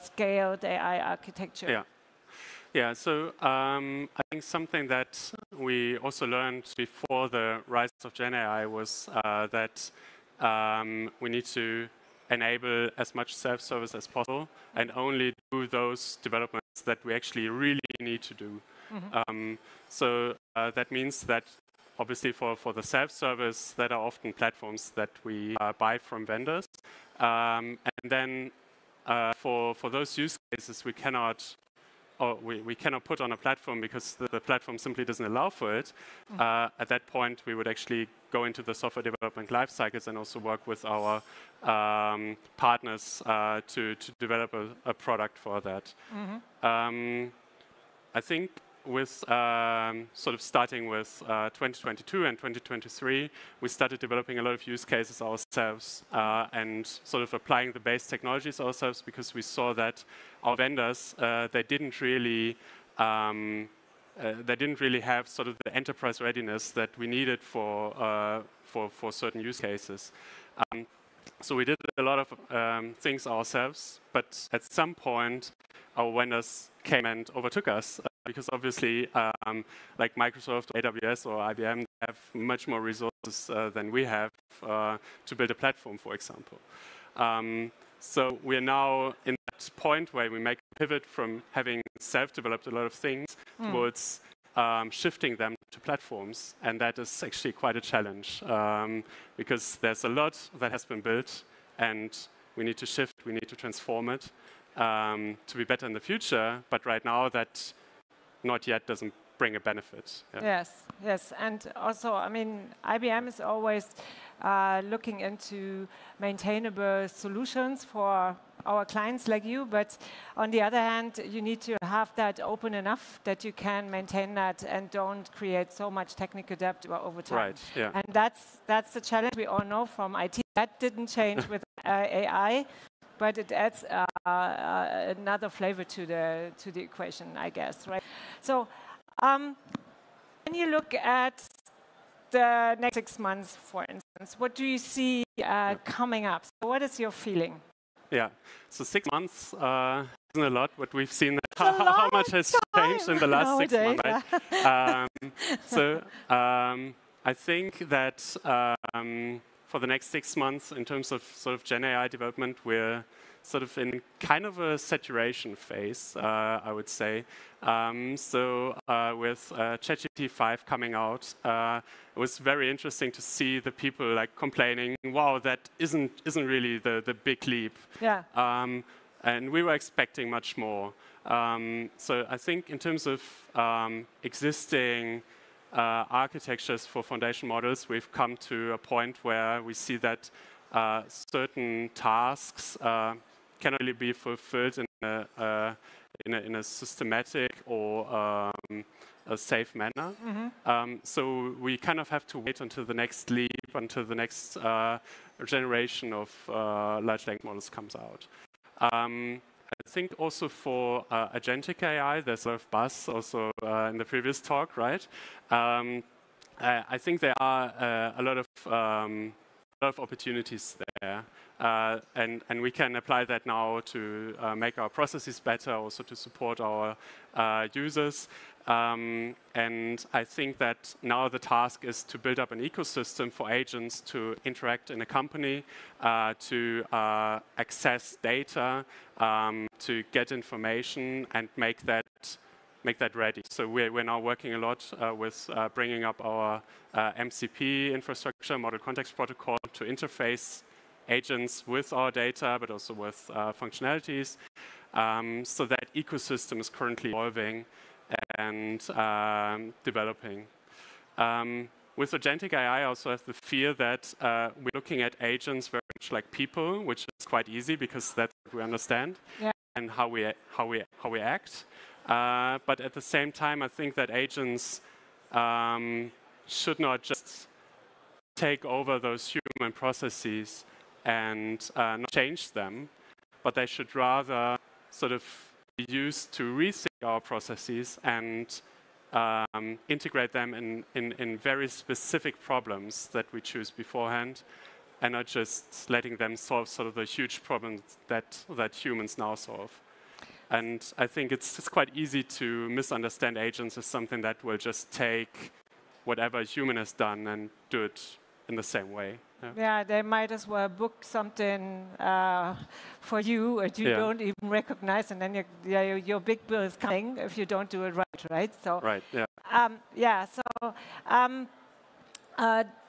scaled AI architecture? Yeah, so I think something that we also learned before the rise of GenAI was that we need to enable as much self-service as possible and only do those developments that we actually really need to do. So that means that obviously for the self-service, that are often platforms that we buy from vendors. And then for those use cases, we cannot put on a platform because the platform simply doesn't allow for it. At that point, we would actually go into the software development life cycles and also work with our partners to develop a product for that. I think with sort of starting with 2022 and 2023, we started developing a lot of use cases ourselves and sort of applying the base technologies ourselves because we saw that our vendors, they didn't really have sort of the enterprise readiness that we needed for certain use cases. So we did a lot of things ourselves, but at some point, our vendors came and overtook us because obviously, like Microsoft, or AWS, or IBM have much more resources than we have to build a platform, for example. So we are now in that point where we make a pivot from having self-developed a lot of things towards shifting them to platforms, and that is actually quite a challenge because there's a lot that has been built, and we need to shift, we need to transform it to be better in the future. But right now, that not yet doesn't bring a benefit. Yes, and also, I mean, IBM is always looking into maintainable solutions for our clients like you, but on the other hand, you need to have that open enough that you can maintain that and don't create so much technical debt over time. And that's the challenge we all know from IT. That didn't change with AI, but it adds another flavor to the equation, I guess, right? So when you look at the next 6 months, for instance, months, what do you see coming up? So what is your feeling? Yeah, so 6 months isn't a lot, but we've seen how much has changed in the last 6 months. Right? I think that for the next 6 months, in terms of sort of GenAI development, we're sort of in kind of a saturation phase, I would say. With ChatGPT 5 coming out, it was very interesting to see the people like complaining, "Wow, that isn't really the big leap." Yeah. And we were expecting much more. So I think in terms of existing architectures for foundation models, we've come to a point where we see that certain tasks cannot really be fulfilled in a systematic or a safe manner. So we kind of have to wait until the next leap, until the next generation of large language models comes out. I think also for agentic AI, there's a lot of buzz also in the previous talk, right? I think there are a lot of opportunities there. And we can apply that now to make our processes better, also to support our users. And I think that now the task is to build up an ecosystem for agents to interact in a company, to access data, to get information and make that ready. So we're now working a lot with bringing up our MCP infrastructure, Model Context Protocol, to interface agents with our data, but also with functionalities. So that ecosystem is currently evolving and developing. With agentic AI, I also have the fear that we're looking at agents very much like people, which is quite easy because that's what we understand and how we act. But at the same time, I think that agents should not just take over those human processes and not change them, but they should rather sort of be used to rethink our processes and integrate them in very specific problems that we choose beforehand, and not just letting them solve sort of the huge problems that humans now solve. And I think it's quite easy to misunderstand agents as something that will just take whatever a human has done and do it in the same way. Yeah, they might as well book something for you and you don't even recognize, and then your big bill is coming if you don't do it right? So, right, yeah. So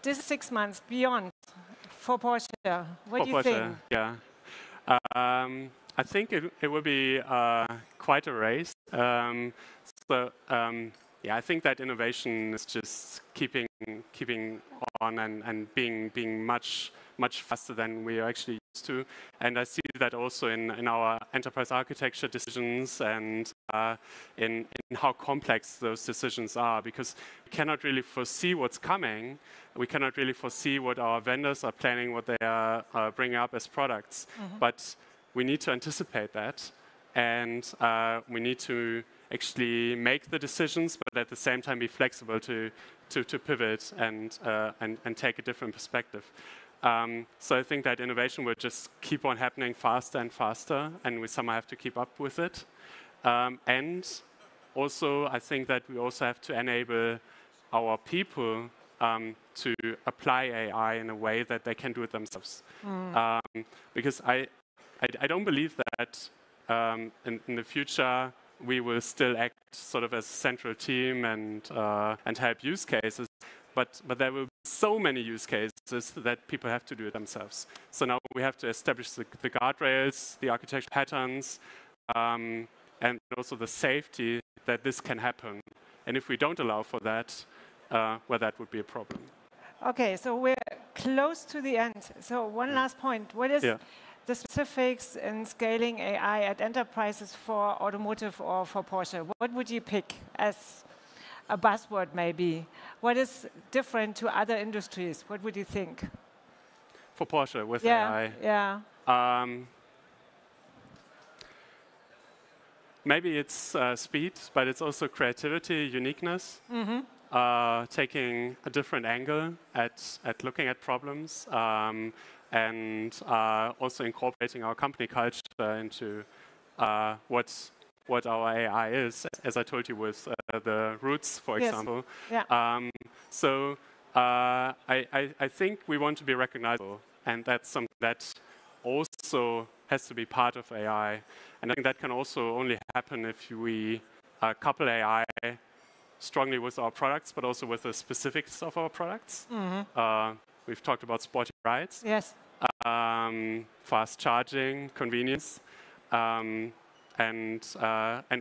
this is 6 months beyond for Porsche. What do you think? Yeah. I think it will be quite a race. Yeah, I think that innovation is just keeping on and being much faster than we are actually used to. And I see that also in our enterprise architecture decisions and in how complex those decisions are, because we cannot really foresee what's coming. We cannot really foresee what our vendors are planning, what they are bringing up as products. But we need to anticipate that, and we need to actually make the decisions, but at the same time be flexible to pivot and take a different perspective. So I think that innovation will just keep on happening faster and faster, and we somehow have to keep up with it. And also, I think that we also have to enable our people to apply AI in a way that they can do it themselves. Because I don't believe that in the future we will still act sort of as a central team and help use cases, but there will be so many use cases that people have to do it themselves. So now we have to establish the guardrails, the architecture patterns, and also the safety that this can happen. And if we don't allow for that, well, that would be a problem. Okay, so we're close to the end. So one last point. What is the specifics in scaling AI at enterprises for automotive or for Porsche? What would you pick as a buzzword maybe? What is different to other industries? What would you think? For Porsche with AI? Yeah. Maybe it's speed, but it's also creativity, uniqueness. taking a different angle at looking at problems and also incorporating our company culture into what our AI is, as I told you with the roots, for example. Yeah. So I think we want to be recognizable, and that's something that also has to be part of AI. And I think that can also only happen if we couple AI strongly with our products, but also with the specifics of our products. We've talked about sporty rides. Yes. Fast charging, convenience, and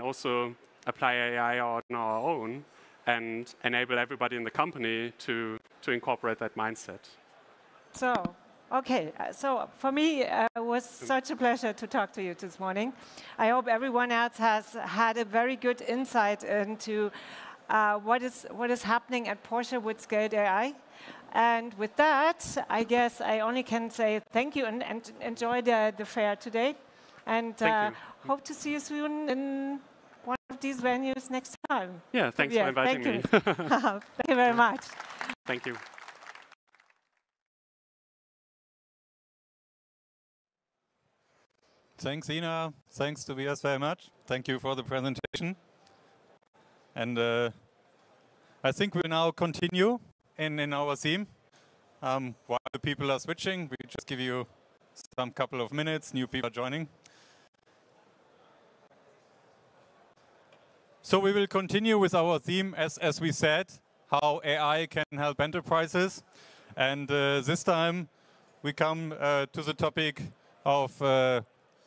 also apply AI on our own and enable everybody in the company to incorporate that mindset. So, okay. So for me, it was such a pleasure to talk to you this morning. I hope everyone else has had a very good insight into what is happening at Porsche with Scaled AI. And with that, I guess I only can say thank you and enjoy the fair today. And hope to see you soon in one of these venues next time. Yeah, thanks for inviting me. Thank you very much. Thank you. Thanks, Ina. Thanks, Tobias, very much. Thank you for the presentation. And I think we'll now continue in our theme. While the people are switching, we just give you some couple of minutes. New people are joining. So we will continue with our theme, as we said, how AI can help enterprises. And this time we come to the topic of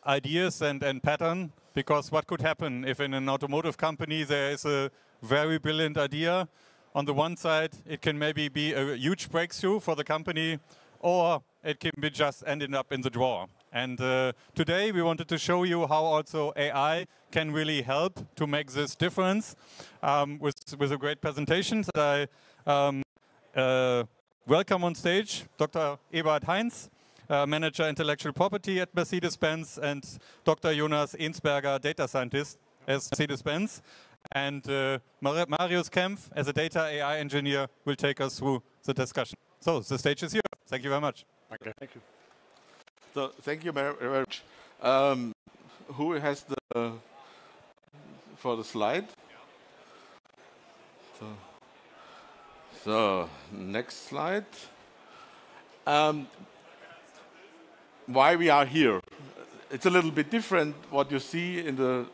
ideas and pattern, because what could happen if in an automotive company there is a very brilliant idea? On the one side, it can maybe be a huge breakthrough for the company, or it can be just ending up in the drawer. And today we wanted to show you how also AI can really help to make this difference with a great presentation. I welcome on stage Dr. Eberhard Heinz, Manager Intellectual Property at Mercedes-Benz, and Dr. Jonas Ensberger, Data Scientist at Mercedes-Benz. And Marius Kempf, as a Data AI Engineer, will take us through the discussion. So the stage is yours. Thank you very much. Okay. Thank you. So thank you very much. Who has for the slide? So next slide. Why we are here? It's a little bit different what you see in the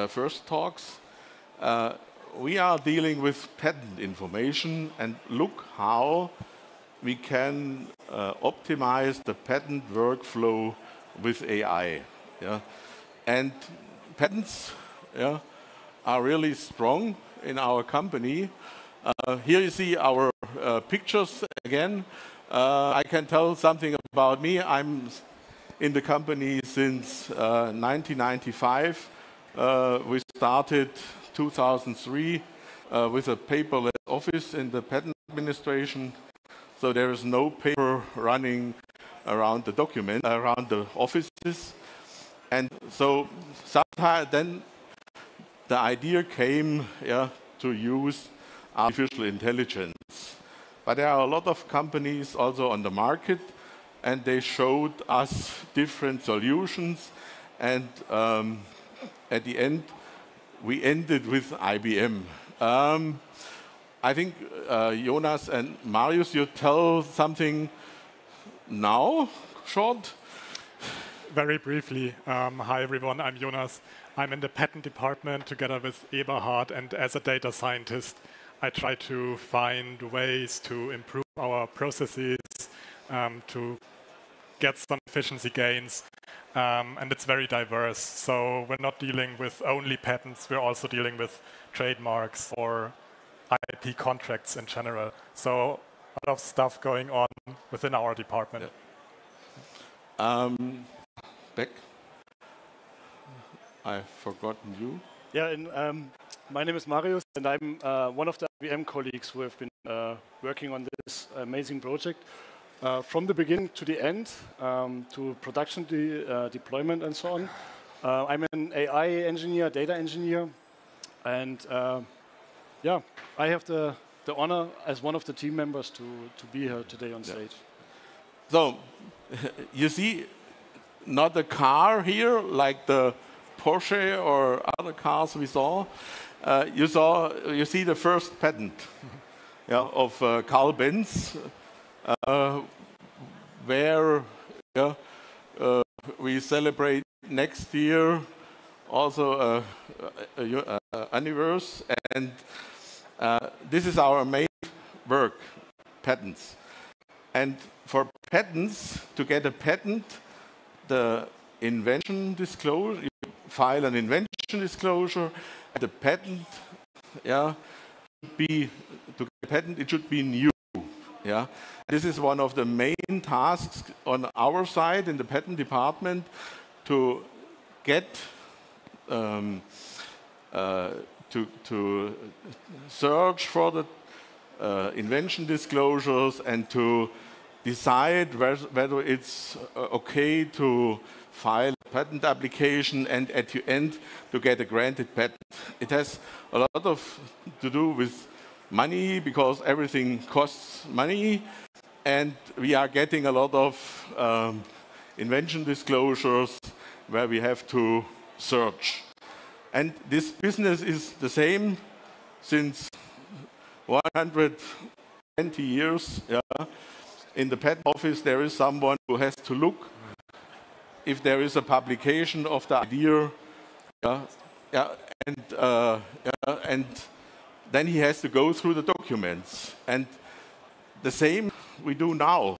first talks. We are dealing with patent information and look how we can optimize the patent workflow with AI. Yeah? And patents are really strong in our company. Here you see our pictures again. I can tell something about me. I'm in the company since 1995. We started 2003 with a paperless office in the patent administration. So there is no paper running around the document, around the offices. And so sometime then the idea came to use artificial intelligence. But there are a lot of companies also on the market, and they showed us different solutions. And at the end, we ended with IBM. I think Jonas and Marius, you tell something now, short? Very briefly. Hi, everyone. I'm Jonas. I'm in the patent department together with Eberhard, and as a data scientist, I try to find ways to improve our processes, to get some efficiency gains, and it's very diverse. So we're not dealing with only patents, we're also dealing with trademarks or IP contracts in general. So a lot of stuff going on within our department. Yeah. Beck, I've forgotten you. Yeah, and my name is Marius, and I'm one of the IBM colleagues who have been working on this amazing project from the beginning to the end, to production deployment and so on. I'm an AI engineer, data engineer, And yeah, I have the honor as one of the team members to be here today on stage. So you see, not a car here like the Porsche or other cars we saw. You see the first patent of Carl Benz, where we celebrate next year also anniversary, and this is our main work, patents. And for patents, to get a patent, the invention disclosure, you file an invention disclosure, and the patent, should be, to get a patent, it should be new. Yeah, this is one of the main tasks on our side in the patent department, to get to search for the invention disclosures and to decide whether it's okay to file a patent application and at the end to get a granted patent. It has a lot to do with money, because everything costs money, and we are getting a lot of invention disclosures where we have to search. And this business is the same since 120 years. Yeah. In the patent office, there is someone who has to look if there is a publication of the idea, and then he has to go through the documents. And the same we do now.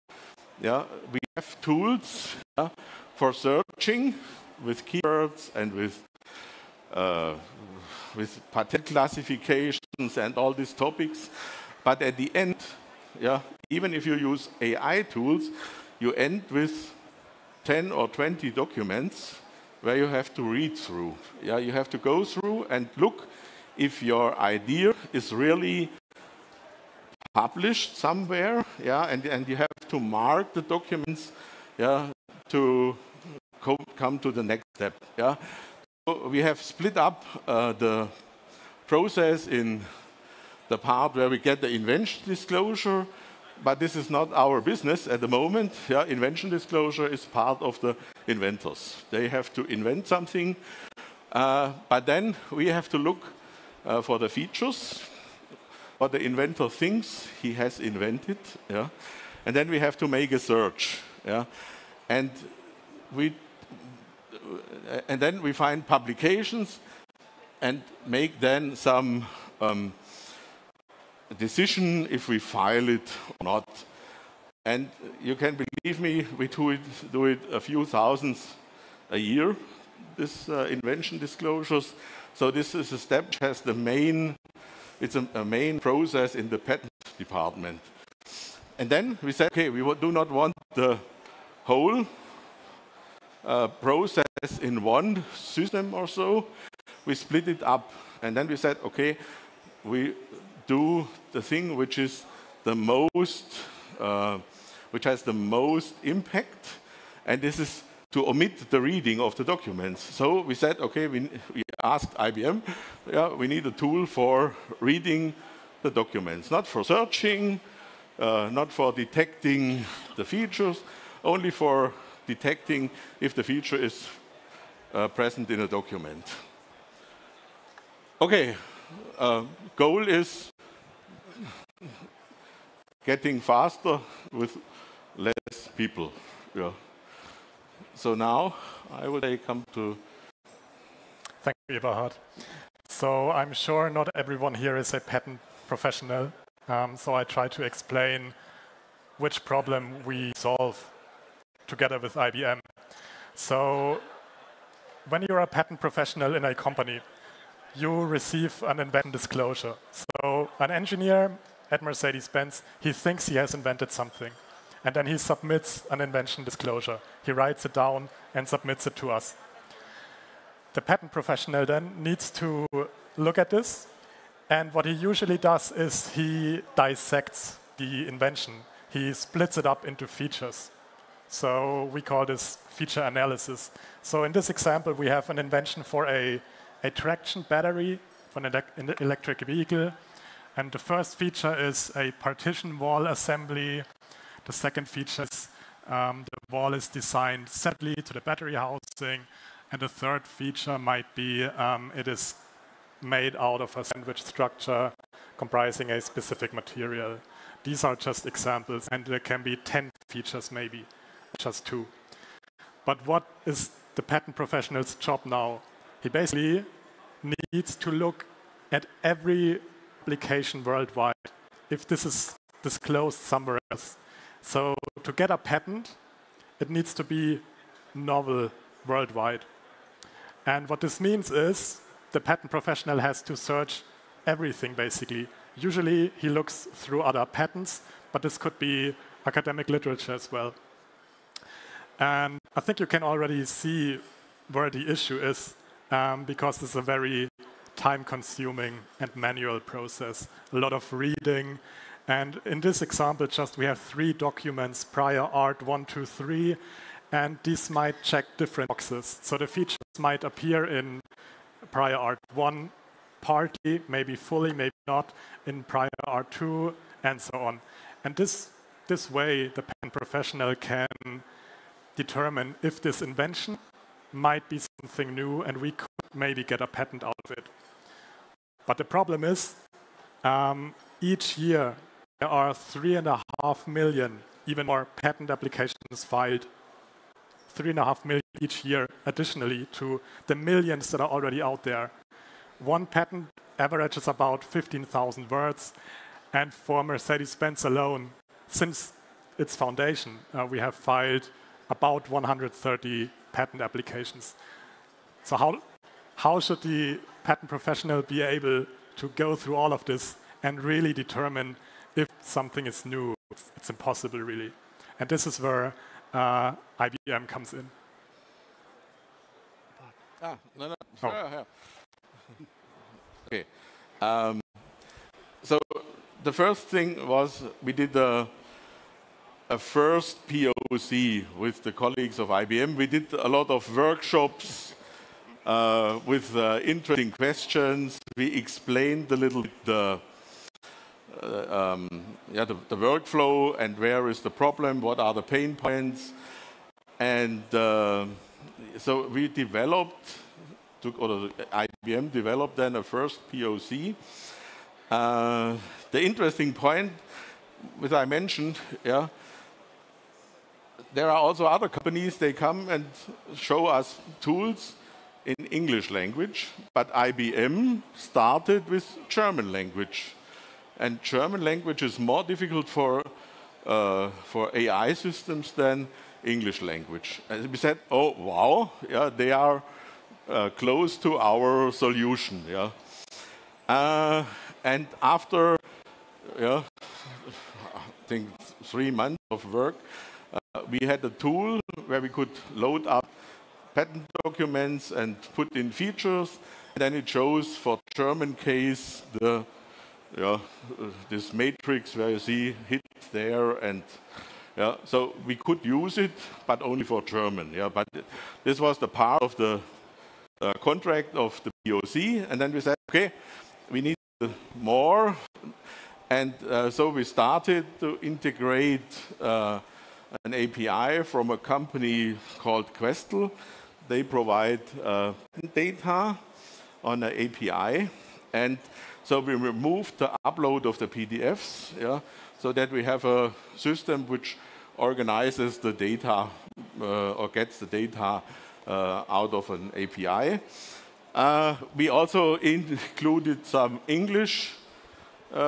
Yeah, we have tools for searching with keywords and with patent classifications and all these topics. But at the end, even if you use AI tools, you end with 10 or 20 documents where you have to read through. Yeah, you have to go through and look if your idea is really published somewhere, and you have to mark the documents, to come to the next step. Yeah, so we have split up the process in the part where we get the invention disclosure, but this is not our business at the moment. Yeah, invention disclosure is part of the inventors. They have to invent something, but then we have to look for the features, what the inventor thinks he has invented, and then we have to make a search, and then we find publications and make then some decision if we file it or not. And you can believe me, we do it a few thousands a year, this invention disclosures. So this is a step which has it's a main process in the patent department. And then we said, okay, we do not want the whole process in one system or so. We split it up, and then we said, okay, we do the thing which is the most, which has the most impact, and this is to omit the reading of the documents. So we said, okay, we asked IBM, we need a tool for reading the documents, not for searching, not for detecting the features, only for detecting if the feature is present in a document. Okay, goal is getting faster with less people. Yeah. So now I will come to... Thank you, Eberhard. So I'm sure not everyone here is a patent professional. So I try to explain which problem we solve together with IBM. So when you're a patent professional in a company, you receive an invention disclosure. So an engineer at Mercedes-Benz, he thinks he has invented something. And then he submits an invention disclosure. He writes it down and submits it to us. The patent professional then needs to look at this. And what he usually does is he dissects the invention. He splits it up into features. So we call this feature analysis. So in this example, we have an invention for a traction battery for an electric vehicle. And the first feature is a partition wall assembly. The second feature is the wall is designed separately to the battery housing. And the third feature might be it is made out of a sandwich structure comprising a specific material. These are just examples, and there can be 10 features maybe, just 2. But what is the patent professional's job now? He basically needs to look at every application worldwide, if this is disclosed somewhere else. So to get a patent, it needs to be novel worldwide. And what this means is the patent professional has to search everything, basically. Usually, he looks through other patents, but this could be academic literature as well. And I think you can already see where the issue is, because it's a very time-consuming and manual process, a lot of reading. And in this example, just we have 3 documents, prior art 1, 2, 3, and these might check different boxes. So the features might appear in prior art 1 partly, maybe fully, maybe not, in prior art 2, and so on. And this way, the patent professional can determine if this invention might be something new, and we could maybe get a patent out of it. But the problem is, each year, there are 3.5 million, even more, patent applications filed. 3.5 million each year, additionally to the millions that are already out there. One patent averages about 15,000 words, and for Mercedes-Benz alone, since its foundation, we have filed about 130 patent applications. So how should the patent professional be able to go through all of this and really determine if something is new? It's impossible, really. And this is where IBM comes in. No. Sure, yeah. Okay. So the first thing was we did a first POC with the colleagues of IBM. We did a lot of workshops with interesting questions. We explained a little bit the workflow and where is the problem, what are the pain points. And so we developed, or IBM developed then a first POC. The interesting point, which I mentioned, there are also other companies, they come and show us tools in English language, but IBM started with German language. And German language is more difficult for AI systems than English language. And we said, oh, wow, they are close to our solution. And after, I think 3 months of work, we had a tool where we could load up patent documents and put in features. And then it shows for German case this matrix where you see hits there, and so we could use it, but only for German. But this was the part of the contract of the POC, and then we said, okay, we need more, and so we started to integrate an API from a company called Questel. They provide data on an API, and so we removed the upload of the PDFs, so that we have a system which organizes the data or gets the data out of an API. We also included some English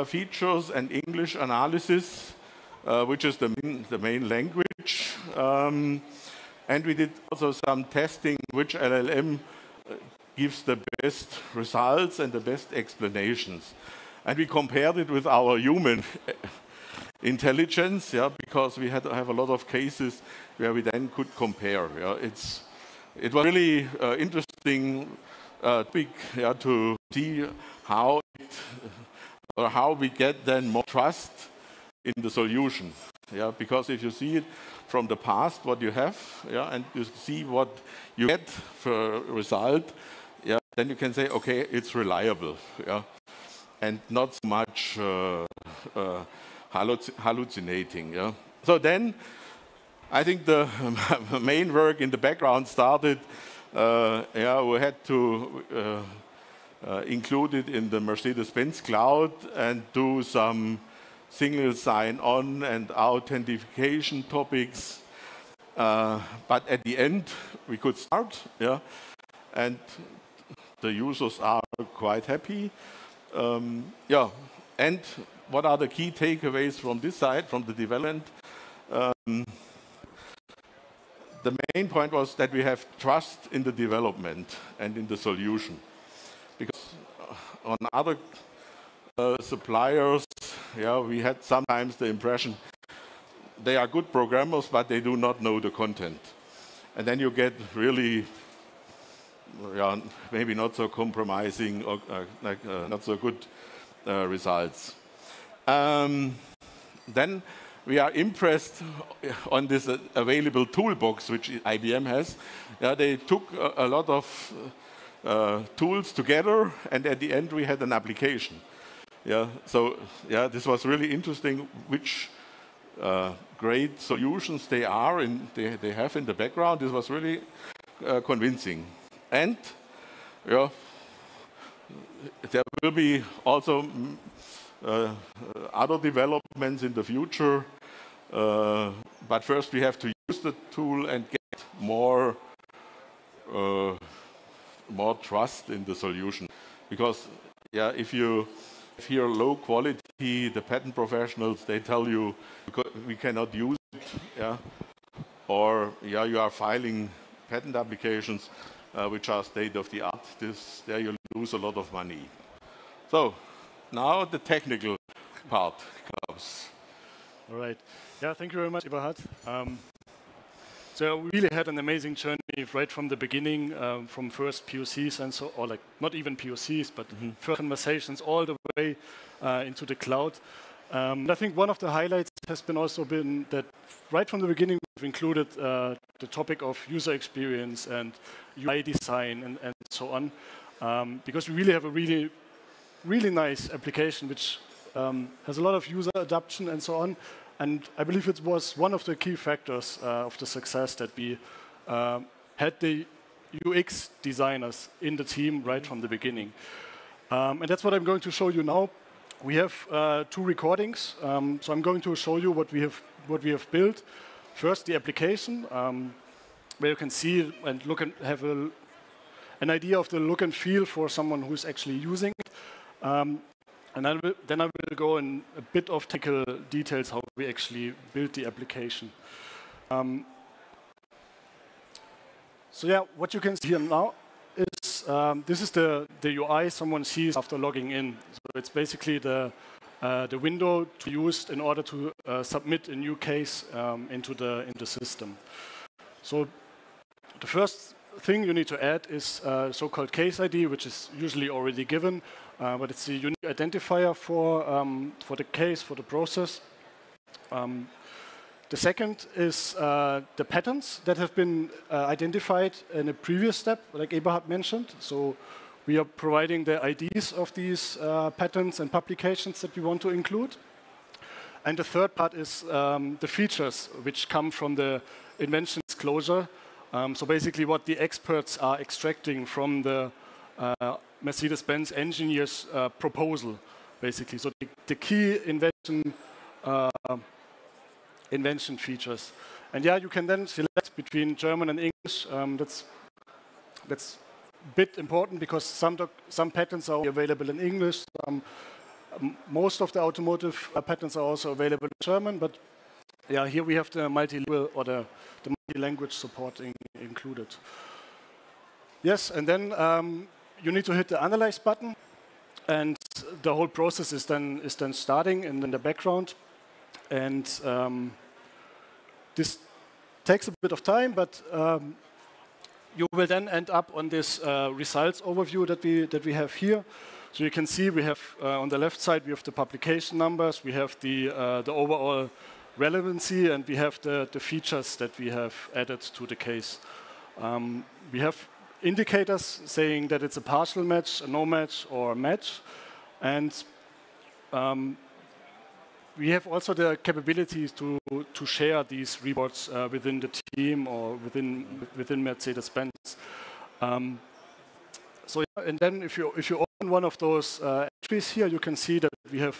features and English analysis, which is the main language. And we did also some testing which LLM gives the best results and the best explanations. And we compared it with our human intelligence, because we had to have a lot of cases where we then could compare. It was really interesting topic to see how we get then more trust in the solution. Because if you see it from the past, what you have, and you see what you get for a result, then you can say, okay, it's reliable, yeah, and not so much hallucinating. Yeah. So then, I think the main work in the background started. Yeah, we had to include it in the Mercedes-Benz cloud and do some single sign-on and authentication topics. But at the end, we could start, yeah, and the users are quite happy. Yeah, and what are the key takeaways from this side, from the development? The main point was that we have trust in the development and in the solution. Because on other suppliers, yeah, we had sometimes the impression they are good programmers, but they do not know the content. And then you get really, yeah, maybe not so compromising or not so good results. Then we are impressed on this available toolbox which IBM has. Yeah, they took a lot of tools together, and at the end we had an application. Yeah, so yeah, this was really interesting which great solutions they have in the background. This was really convincing. And yeah, there will be also other developments in the future, but first we have to use the tool and get more trust in the solution. Because yeah, if you hear low quality, the patent professionals, they tell you we cannot use it, yeah, or yeah, you are filing patent applications which are state of the art. There you lose a lot of money. So now the technical part comes. All right. Yeah, thank you very much, Eberhard. So we really had an amazing journey right from the beginning, from first POCs and so, or like not even POCs, but first conversations all the way into the cloud. And I think one of the highlights has been also been that right from the beginning we've included the topic of user experience and UI design and so on, because we really have a really nice application which has a lot of user adoption and so on. And I believe it was one of the key factors of the success that we had the UX designers in the team right from the beginning. And that's what I'm going to show you now. We have 2 recordings, so I'm going to show you what we have built. First, the application, where you can see and look and have an idea of the look and feel for someone who's actually using it. And then I will go in a bit of technical details how we actually built the application. So yeah, what you can see here now is this is the UI someone sees after logging in. So it's basically the window to use in order to submit a new case into the system. So the first thing you need to add is so-called case ID, which is usually already given, but it's a unique identifier for the case, for the process. The second is the patents that have been identified in a previous step, like Eberhard mentioned. So we are providing the IDs of these patents and publications that we want to include. And the third part is the features which come from the invention disclosure. So basically what the experts are extracting from the Mercedes-Benz engineer's proposal, basically. So the key invention features. And yeah, you can then select between German and English. That's a bit important because some patents are available in English. Most of the automotive patents are also available in German, but yeah, here we have the multi-level or the multi-language supporting included. Yes, and then you need to hit the analyze button, and the whole process is then starting in the background. And this takes a bit of time, but you will then end up on this results overview that we have here. So you can see we have on the left side we have the publication numbers, we have the overall relevancy, and we have the features that we have added to the case. We have indicators saying that it's a partial match, a no match, or a match. And we have also the capabilities to share these reports within the team or within Mercedes-Benz. And then if you open one of those entries here, you can see that we have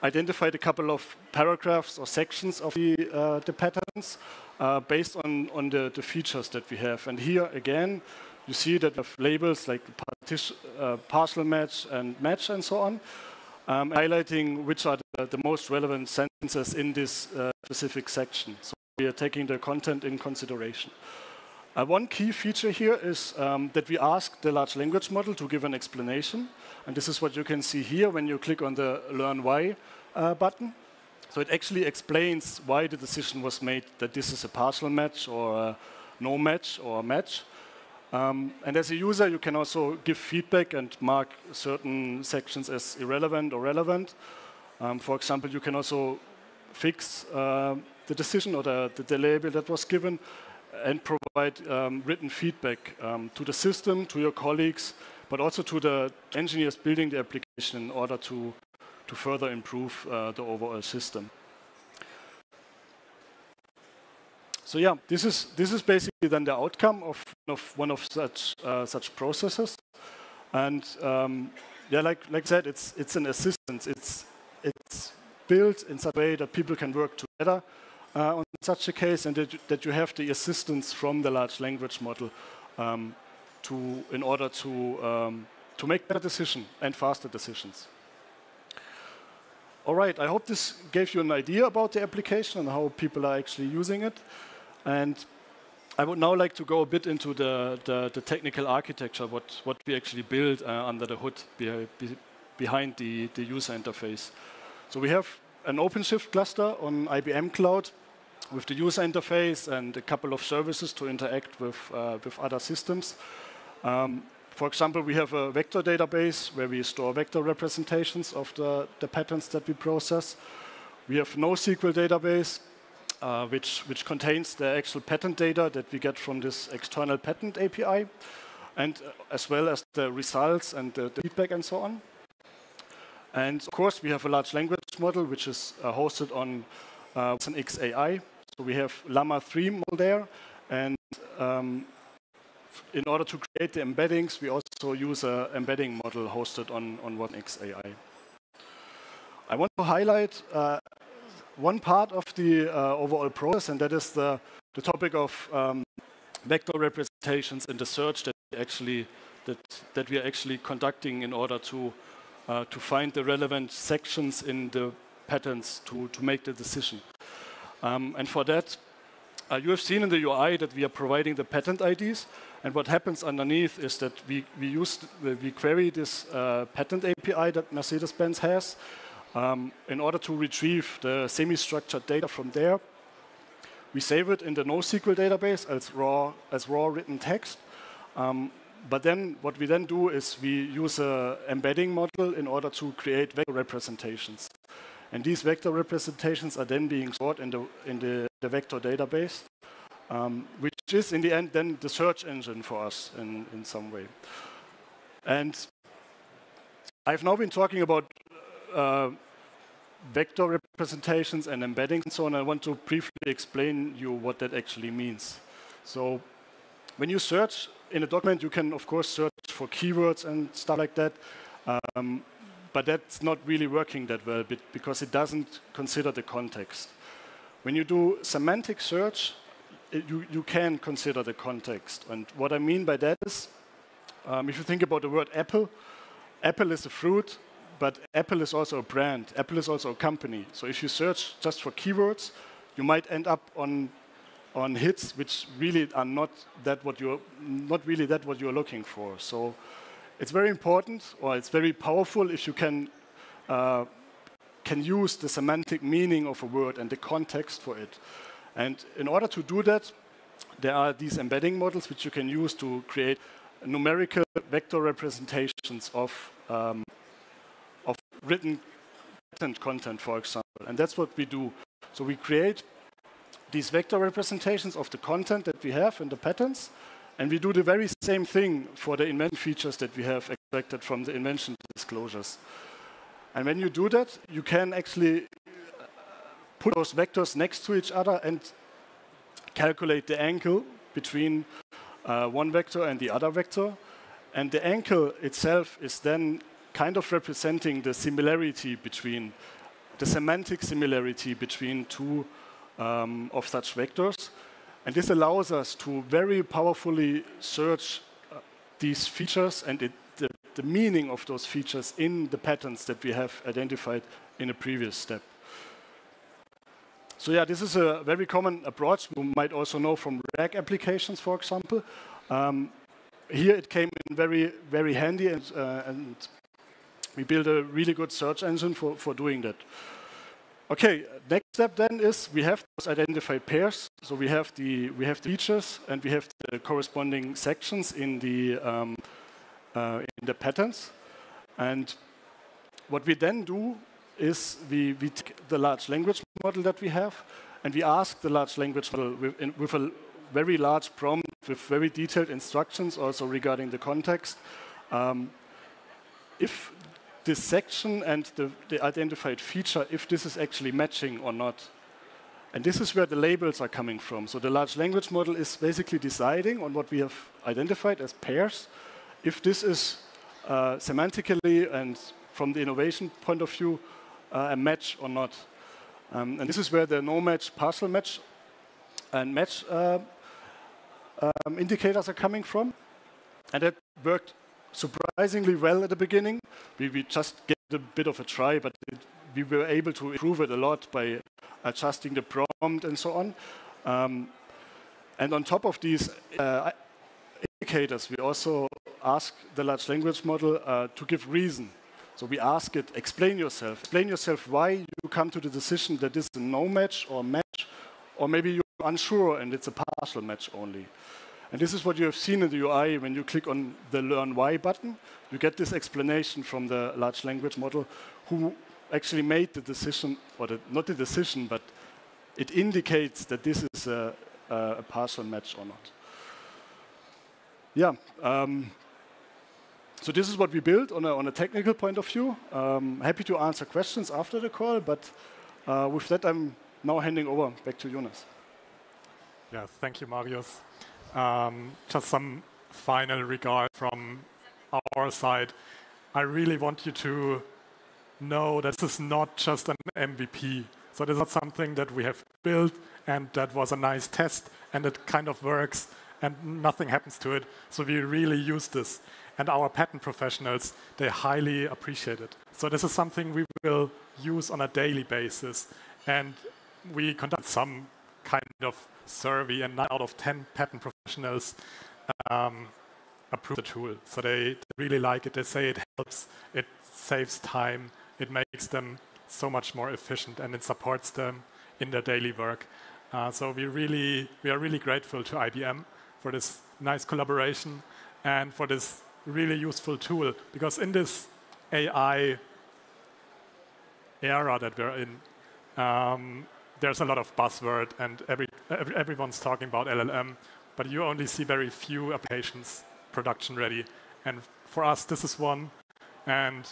identified a couple of paragraphs or sections of the patterns based on the features that we have. And here again, you see that we have labels like partial match and so on, highlighting which are the most relevant sentences in this specific section. So we are taking the content in consideration. One key feature here is that we ask the large language model to give an explanation. And this is what you can see here when you click on the Learn Why button. So it actually explains why the decision was made that this is a partial match or a no match or a match. And as a user, you can also give feedback and mark certain sections as irrelevant or relevant. For example, you can also fix the decision or the label that was given and provide written feedback to the system, to your colleagues, but also to the engineers building the application in order to further improve the overall system. So yeah, this is basically then the outcome of one of such processes. And yeah, like I said, it's an assistance. It's built in such a way that people can work together on such a case, and that you have the assistance from the large language model in order to make better decisions and faster decisions. All right, I hope this gave you an idea about the application and how people are actually using it. And I would now like to go a bit into the technical architecture, what we actually build under the hood behind the user interface. So we have an OpenShift cluster on IBM Cloud with the user interface and a couple of services to interact with other systems. For example, we have a vector database where we store vector representations of the patterns that we process. We have NoSQL database, which contains the actual patent data that we get from this external patent API, and as well as the results and the feedback and so on. And of course, we have a large language model, which is hosted on an XAI. So we have Llama 3 model there, and in order to create the embeddings, we also use an embedding model hosted on XAI. I want to highlight one part of the overall process, and that is the topic of vector representations in the search that we are actually conducting in order to find the relevant sections in the patterns to make the decision. And for that, you have seen in the UI that we are providing the patent IDs, and what happens underneath is that we query this patent API that Mercedes-Benz has in order to retrieve the semi-structured data from there. We save it in the NoSQL database as raw written text. But then what we then do is we use an embedding model in order to create vector representations. And these vector representations are then being stored in the vector database, which is in the end then the search engine for us in some way. And I've now been talking about vector representations and embeddings and so on. I want to briefly explain you what that actually means. So when you search in a document, you can of course search for keywords and stuff like that. But that's not really working that well because it doesn't consider the context. When you do semantic search, you can consider the context. And what I mean by that is, if you think about the word apple, apple is a fruit, but Apple is also a brand. Apple is also a company. So if you search just for keywords, you might end up on hits which really are not really what you're looking for. So it's very important, or it's very powerful if you can use the semantic meaning of a word and the context for it. And in order to do that, there are these embedding models which you can use to create numerical vector representations of written patent content, for example. And that's what we do. So we create these vector representations of the content that we have in the patents, And we do the very same thing for the invention features that we have extracted from the invention disclosures. And when you do that, you can actually put those vectors next to each other and calculate the angle between one vector and the other vector. And the angle itself is then kind of representing the similarity between, the semantic similarity between two of such vectors. And this allows us to very powerfully search these features and the meaning of those features in the patterns that we have identified in a previous step. So yeah, this is a very common approach. You might also know from RAG applications, for example. Here it came in very, very handy, and we built a really good search engine for doing that. Okay, next step then is we have those identified pairs. So we have the features and we have the corresponding sections in the patterns. And what we then do is we take the large language model that we have and we ask the large language model with a very large prompt with very detailed instructions also regarding the context. If this section and the identified feature, if this is actually matching or not. And this is where the labels are coming from. So the large language model is basically deciding on what we have identified as pairs, if this is semantically and from the innovation point of view a match or not. And this is where the no match, partial match, and match indicators are coming from. And that worked surprisingly well at the beginning. We just gave it a bit of a try, but we were able to improve it a lot by adjusting the prompt and so on. And on top of these indicators, we also ask the large language model to give reason. So we ask it, explain yourself why you come to the decision that this is a no match or match, or maybe you're unsure and it's a partial match only. And this is what you have seen in the UI when you click on the Learn Why button. You get this explanation from the large language model who actually made the decision, or not the decision, but it indicates that this is a partial match or not. Yeah. So this is what we built on a technical point of view. Happy to answer questions after the call, but with that, I'm now handing over back to Jonas. Yeah, thank you, Marius. Just some final regard from our side. I really want you to know that this is not just an MVP. So this is not something that we have built and that was a nice test and it kind of works and nothing happens to it. So we really use this. And our patent professionals, they highly appreciate it. So this is something we will use on a daily basis. And we conduct some kind of survey, and 9 out of 10 patent professionals approve the tool. So they really like it. They say it helps, it saves time, it makes them so much more efficient, and it supports them in their daily work. So we are really grateful to IBM for this nice collaboration and for this really useful tool, because in this AI era that we're in, there's a lot of buzzword and everyone's talking about LLM, but you only see very few applications production ready. And for us, this is one, and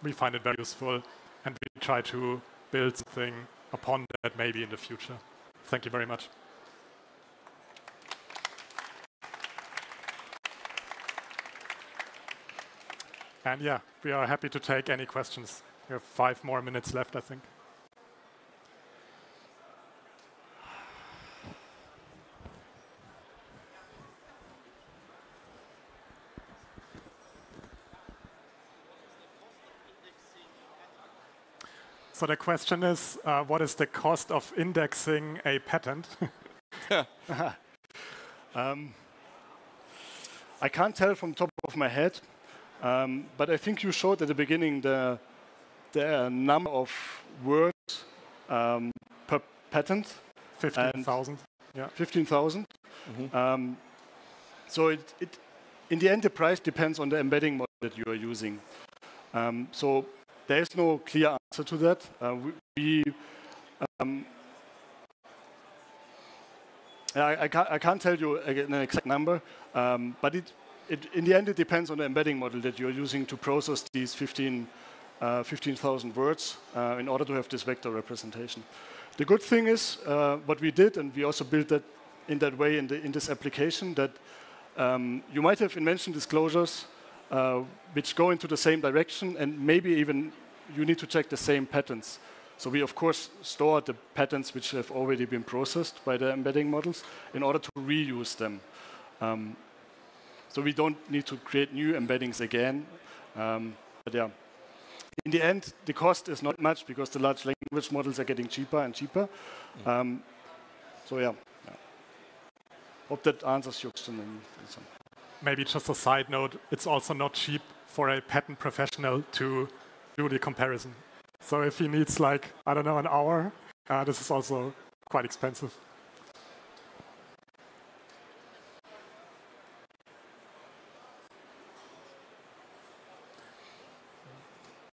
we find it very useful, and we try to build something upon that maybe in the future. Thank you very much. And yeah, we are happy to take any questions. We have 5 more minutes left, I think. So the question is, what is the cost of indexing a patent? I can't tell from top of my head, but I think you showed at the beginning the number of words per patent. 15,000. Yeah. 15,000. Mm-hmm. So in the end, the price depends on the embedding model that you are using. So there is no clear answer to that. I can't tell you an exact number, but in the end, it depends on the embedding model that you're using to process these 15,000 words in order to have this vector representation. The good thing is what we did, and we also built that in that way in this application, that you might have invention disclosures which go into the same direction, and maybe even you need to check the same patents. So we, of course, store the patents which have already been processed by the embedding models in order to reuse them. So we don't need to create new embeddings again. But yeah, in the end, the cost is not much because the large language models are getting cheaper and cheaper. So yeah. Hope that answers your question. Maybe just a side note, it's also not cheap for a patent professional to do the comparison. So if he needs, like, I don't know, an hour, this is also quite expensive.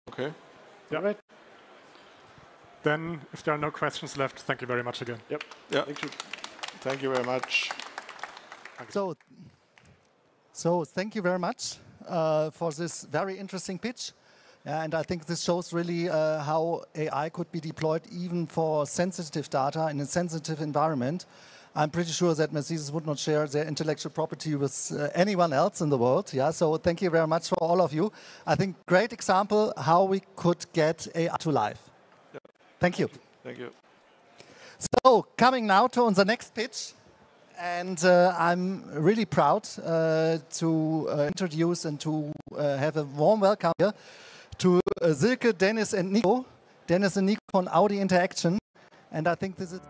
Okay. Yeah. Right. Then, if there are no questions left, thank you very much again. Yep. Yeah. Thank you. Thank you very much. So thank you very much for this very interesting pitch. And I think this shows really how AI could be deployed even for sensitive data in a sensitive environment. I'm pretty sure that Mercedes would not share their intellectual property with anyone else in the world. Yeah, so thank you very much for all of you. I think great example how we could get AI to life. Yeah. Thank you. Thank you. So coming now to the next pitch. And I'm really proud to introduce and to have a warm welcome here to Silke, Dennis and Nico. Dennis and Nico on Audi Interaction. And I think this is...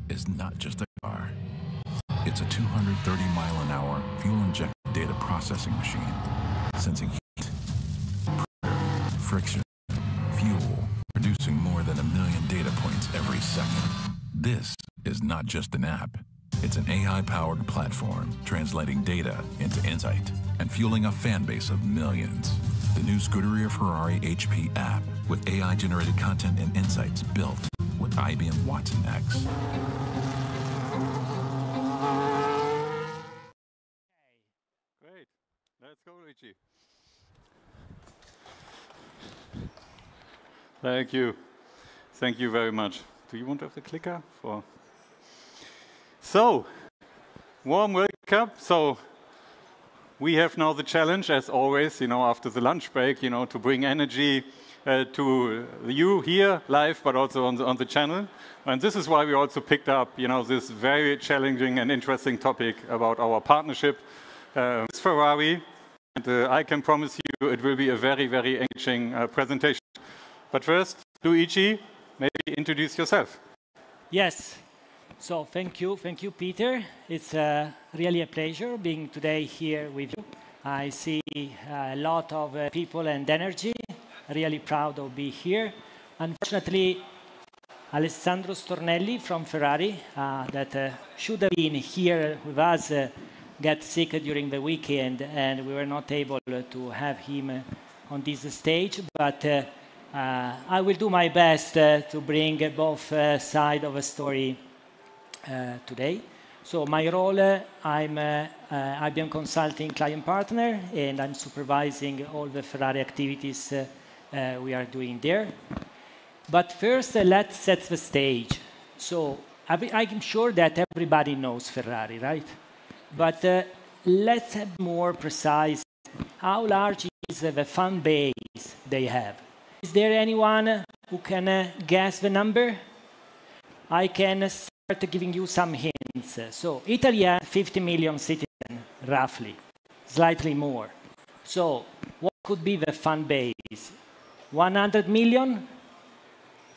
is not just a car. It's a 230-mile-an-hour fuel-injected data processing machine, sensing heat, pressure, friction, fuel, producing more than 1 million data points every second. This is not just an app. It's an AI-powered platform translating data into insight and fueling a fan base of millions. The new Scuderia Ferrari HP app with AI-generated content and insights built with IBM Watson X. Great. Let's go, Luigi. Thank you. Thank you very much. Do you want to have the clicker? So, warm welcome. So, we have now the challenge, as always, after the lunch break, to bring energy to you here live, but also on the channel. And this is why we also picked up, this very challenging and interesting topic about our partnership with Ferrari. And I can promise you it will be a very, very engaging presentation. But first, Luigi, maybe introduce yourself. Yes. So thank you, Peter. It's really a pleasure being today here with you. I see a lot of people and energy. Really proud of being here. Unfortunately, Alessandro Stornelli from Ferrari, that should have been here with us, got sick during the weekend, and we were not able to have him on this stage. But I will do my best to bring both sides of a story today. So my role, I'm IBM Consulting Client Partner, and I'm supervising all the Ferrari activities we are doing there. But first, let's set the stage. So I'm sure that everybody knows Ferrari, right? But let's have more precise. How large is the fan base they have? Is there anyone who can guess the number? I can start giving you some hints. So Italy has 50 million citizens, roughly, slightly more. So what could be the fan base? 100 million?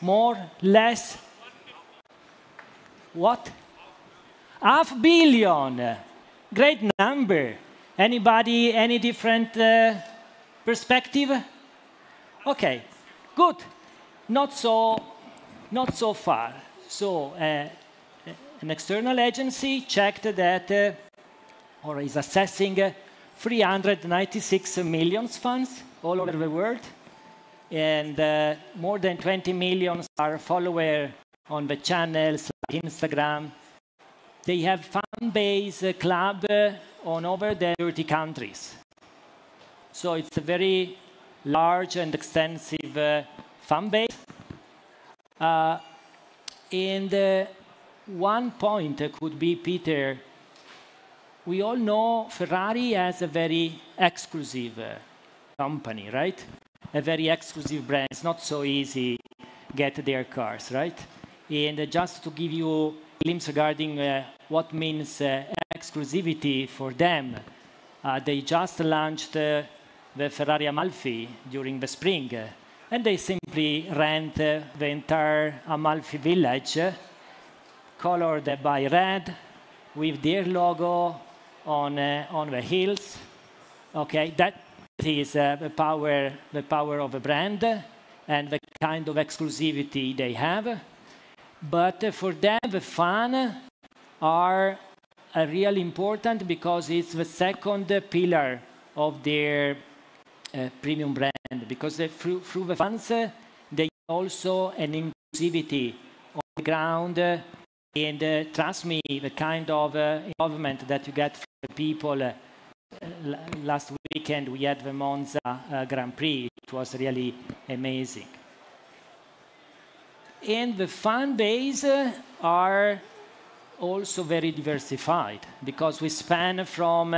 More? Less? What? 500 million. Great number. Anybody, any different perspective? Okay, good. Not so far. So an external agency checked that, or is assessing 396 million fans all over the world. And more than 20 million are followers on the channels, like Instagram. They have fan base club on over 30 countries. So it's a very large and extensive fan base. And one point could be, Peter, we all know Ferrari has a very exclusive company, right? A very exclusive brand. It's not so easy to get their cars, right? And just to give you a glimpse regarding what means exclusivity for them, they just launched the Ferrari Amalfi during the spring, and they simply rent the entire Amalfi village, colored by red, with their logo on the hills. Okay, that is the power of a brand and the kind of exclusivity they have. But for them, the fun are really important because it's the second pillar of their premium brand. Because through the fans, they also an inclusivity on the ground. And trust me, the kind of involvement that you get from the people. Last weekend we had the Monza Grand Prix. It was really amazing. And the fan base are also very diversified because we span from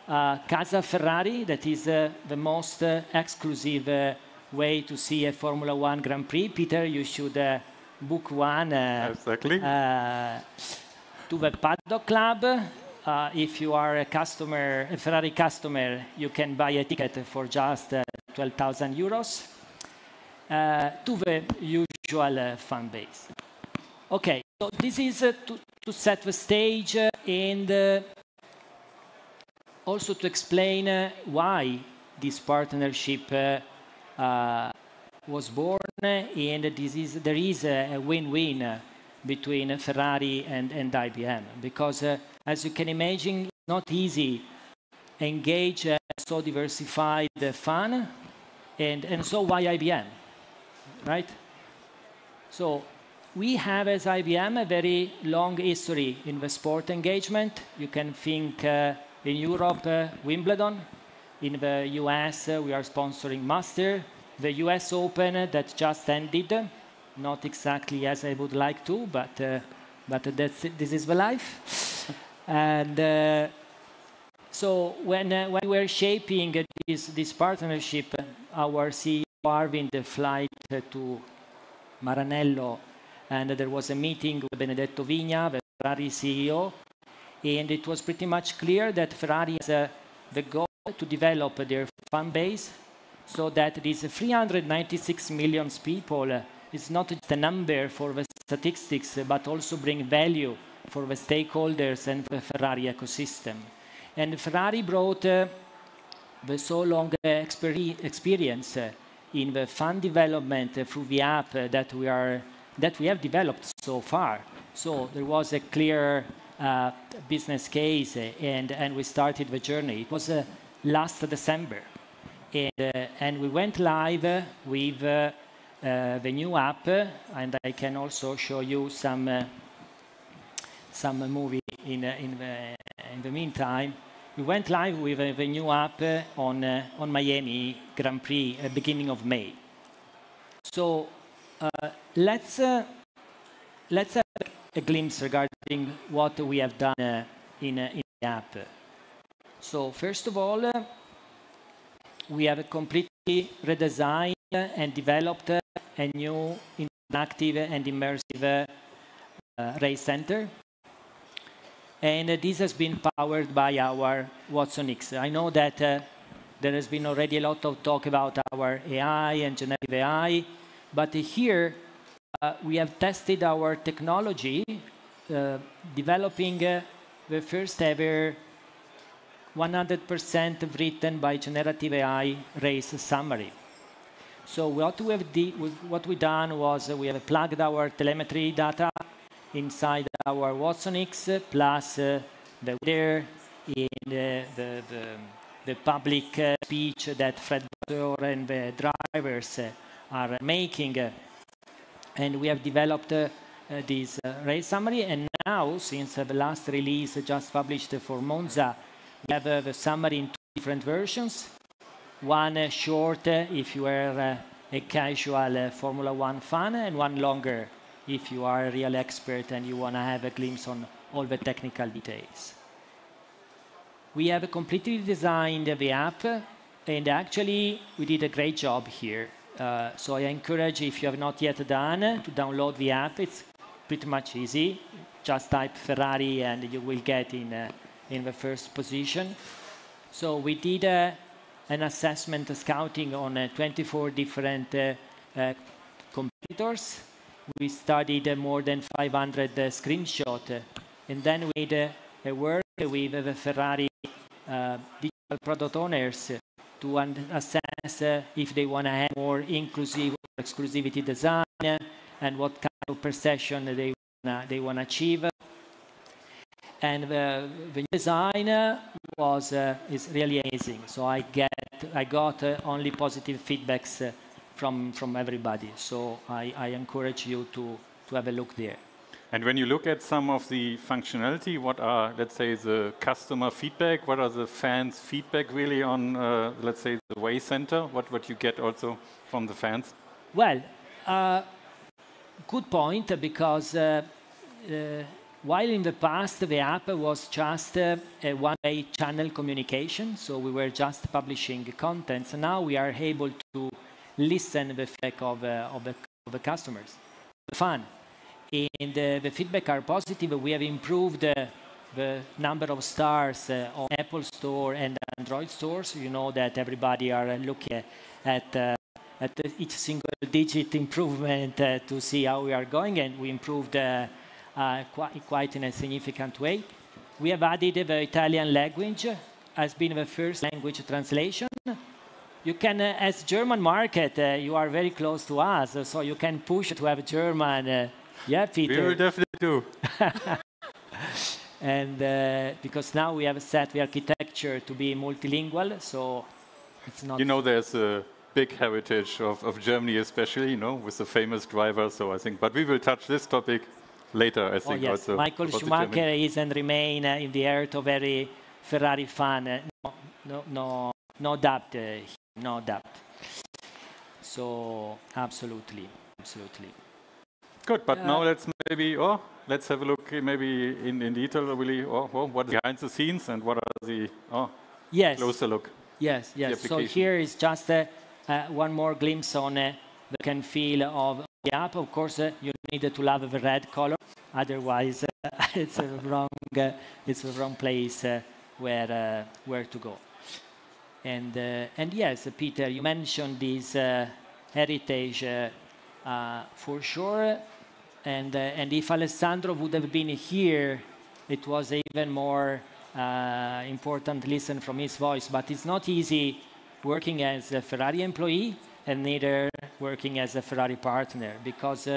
Casa Ferrari, that is the most exclusive way to see a Formula One Grand Prix. Peter, you should book one. Exactly. To the Paddock Club. If you are a Ferrari customer, you can buy a ticket for just 12,000 euros to the usual fan base. Okay, so this is to set the stage and also to explain why this partnership was born, and there is a win-win between Ferrari and IBM, because as you can imagine, it's not easy to engage so diversified fan, and so why IBM, right? So we have as IBM a very long history in the sport engagement. You can think in Europe, Wimbledon. In the US, we are sponsoring Master. The US Open that just ended, not exactly as I would like to, but this is the life. And so when we were shaping this partnership, our CEO Arvind flight to Maranello, and there was a meeting with Benedetto Vigna, the Ferrari CEO, and it was pretty much clear that Ferrari has the goal to develop their fan base, so that these 396 million people is not just a number for the statistics, but also bring value for the stakeholders and the Ferrari ecosystem. And Ferrari brought the so long experience in the fan development through the app that we have developed so far. So there was a clear business case, and we started the journey. It was last December. And we went live with the new app, and I can also show you some movie in the meantime. We went live with the new app on Miami Grand Prix at the beginning of May. So let's have a glimpse regarding what we have done in the app. So first of all, we have completely redesigned and developed a new interactive and immersive race center. And this has been powered by our Watson X. I know that there has been already a lot of talk about our AI and generative AI, but here we have tested our technology, developing the first ever 100% written by generative AI race summary. So what we done was we have plugged our telemetry data inside our Watson X, plus the weather in the public speech that Fred and the drivers are making. And we have developed this race summary. And now, since the last release just published for Monza, we have the summary in 2 different versions. One short if you are a casual Formula One fan, and one longer if you are a real expert and you want to have a glimpse on all the technical details. We have completely designed the app, and actually we did a great job here. So I encourage, if you have not yet done, to download the app. It's pretty much easy. Just type Ferrari and you will get in the first position. So we did an assessment scouting on 24 different competitors. We studied more than 500 screenshots, and then we did a work with the Ferrari digital product owners to assess if they want to have more inclusive or exclusivity design, and what kind of perception they want to achieve. And the new design is really amazing. So I got only positive feedbacks from everybody. So I encourage you to have a look there. And when you look at some of the functionality, what are, let's say, the customer feedback? What are the fans' feedback really on, let's say, the Way Center? What you get also from the fans? Well, good point, because while in the past the app was just a one-way channel communication, so we were just publishing content, so now we are able to listen the feedback of the customers, the fan. And the feedback are positive. We have improved the number of stars on Apple Store and Android stores. You know that everybody are looking at at each single digit improvement to see how we are going, and we improved quite in a significant way. We have added the Italian language as being the first language translation. You can, as German market, you are very close to us, so you can push to have German. Yeah, Peter? We will definitely do. And because now we have set the architecture to be multilingual, so it's not... You know, there's a big heritage of Germany, especially, you know, with the famous driver, so I think, but we will touch this topic later, I think. Yes. Also Michael Schumacher is and remain in the heart of every Ferrari fan. No doubt, no doubt. So, absolutely. Good, but now let's have a look maybe in detail, really, what is behind the scenes and what are the closer look. Yes. So here is just one more glimpse on the look and feel of the app. Of course, you need to love the red color, otherwise it's a wrong place where to go. And yes, Peter, you mentioned this heritage for sure. And if Alessandro would have been here, it was even more important to listen from his voice. But it's not easy working as a Ferrari employee and neither working as a Ferrari partner, because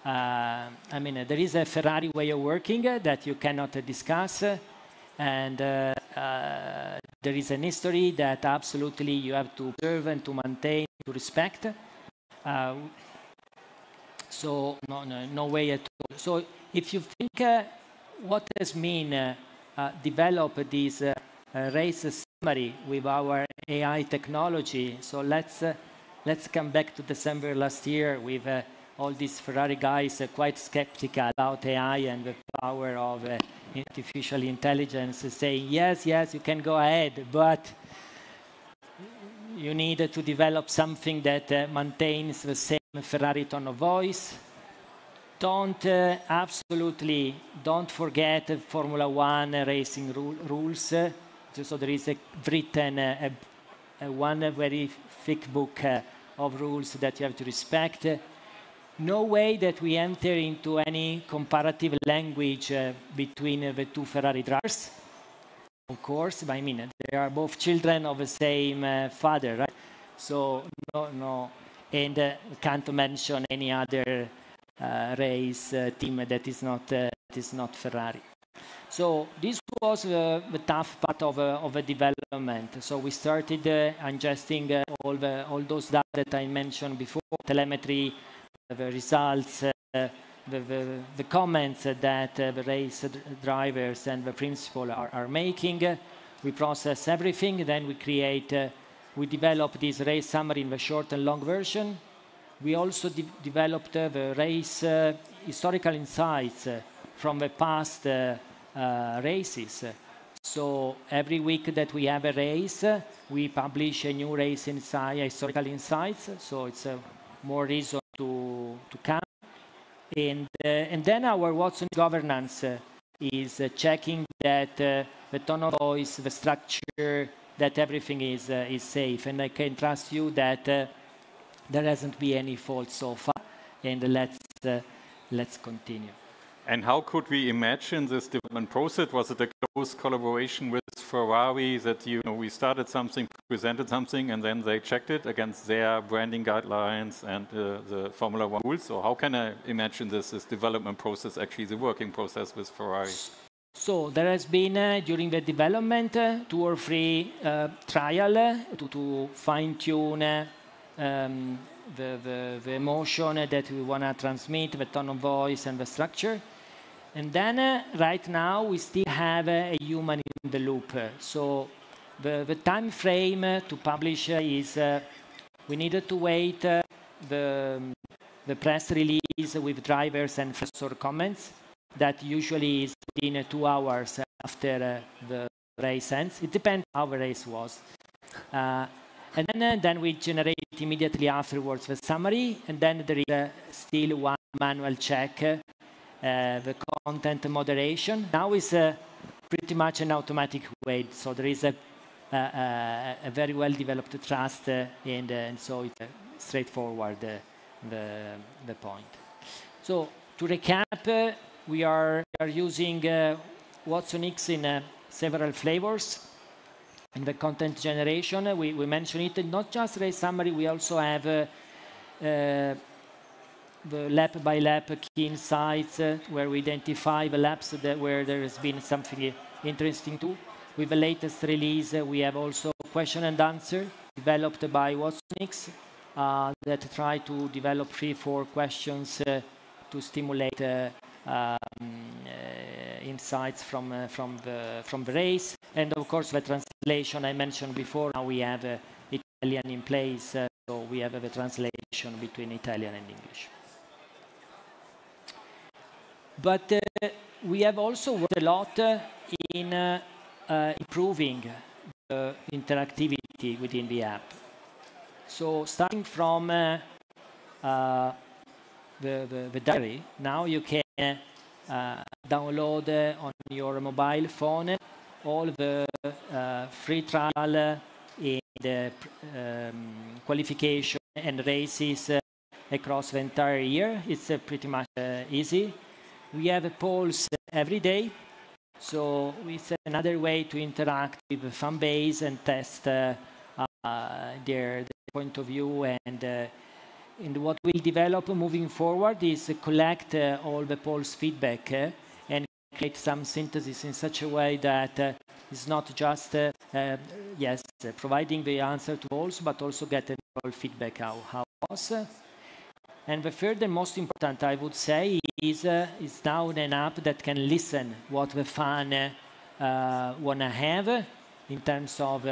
I mean, there is a Ferrari way of working that you cannot discuss, and there is an history that absolutely you have to observe and to maintain, to respect. So no way at all. So if you think what has been develop this race summary with our AI technology, so let's come back to December last year with all these Ferrari guys quite skeptical about AI and the power of artificial intelligence, saying yes, you can go ahead, but you need to develop something that maintains the same Ferrari tone of voice. Absolutely don't forget Formula One racing rules. So there is written one very thick book of rules that you have to respect. No way that we enter into any comparative language between the two Ferrari drivers. Of course, I mean, they are both children of the same father, right? So, no. And can't mention any other race team that is not Ferrari. So this was the tough part of the development. So we started ingesting all those data that I mentioned before, telemetry, the results, the comments that the race drivers and the principal are making. We process everything, then we develop this race summary in the short and long version. We also developed the race historical insights from the past races. So every week that we have a race, we publish a new race historical insights. So it's more reason to come. And then our Watson governance is checking that the tone of voice, the structure, that everything is safe. And I can trust you that there hasn't been any fault so far. And let's continue. And how could we imagine this development process? Was it a close collaboration with Ferrari that we started something, presented something, and then they checked it against their branding guidelines and the Formula One rules? Or how can I imagine this development process, actually the working process with Ferrari? So there has been, during the development, 2 or 3 trials to fine-tune the emotion that we want to transmit, the tone of voice and the structure. And then right now we still have a human in the loop. So the time frame to publish is we needed to wait the press release with drivers and professor comments. That usually is within 2 hours after the race ends. It depends how the race was. And then we generate immediately afterwards the summary, and then there is still one manual check, the content moderation. Now it's pretty much an automatic way, so there is a very well developed trust, and so straightforward the point. So to recap, we are using Watson X in several flavors. In the content generation, we mentioned it, not just race summary, we also have the lap-by-lap key insights where we identify the laps where there has been something interesting too. With the latest release, we have also question and answer developed by Watson X that try to develop 3-4 questions to stimulate insights from the race. And of course, the translation I mentioned before, now we have Italian in place, so we have the translation between Italian and English. But we have also worked a lot in improving the interactivity within the app. So starting from the diary, now you can download on your mobile phone all the free trial and qualification and races across the entire year. It's pretty much easy. We have polls every day, so it's another way to interact with the fan base and test their point of view. And what we'll develop moving forward is collect all the polls feedback and create some synthesis in such a way that it's not just providing the answer to polls, but also get a feedback how it was. And the third and most important, I would say, is now an app that can listen what the fan want to have in terms of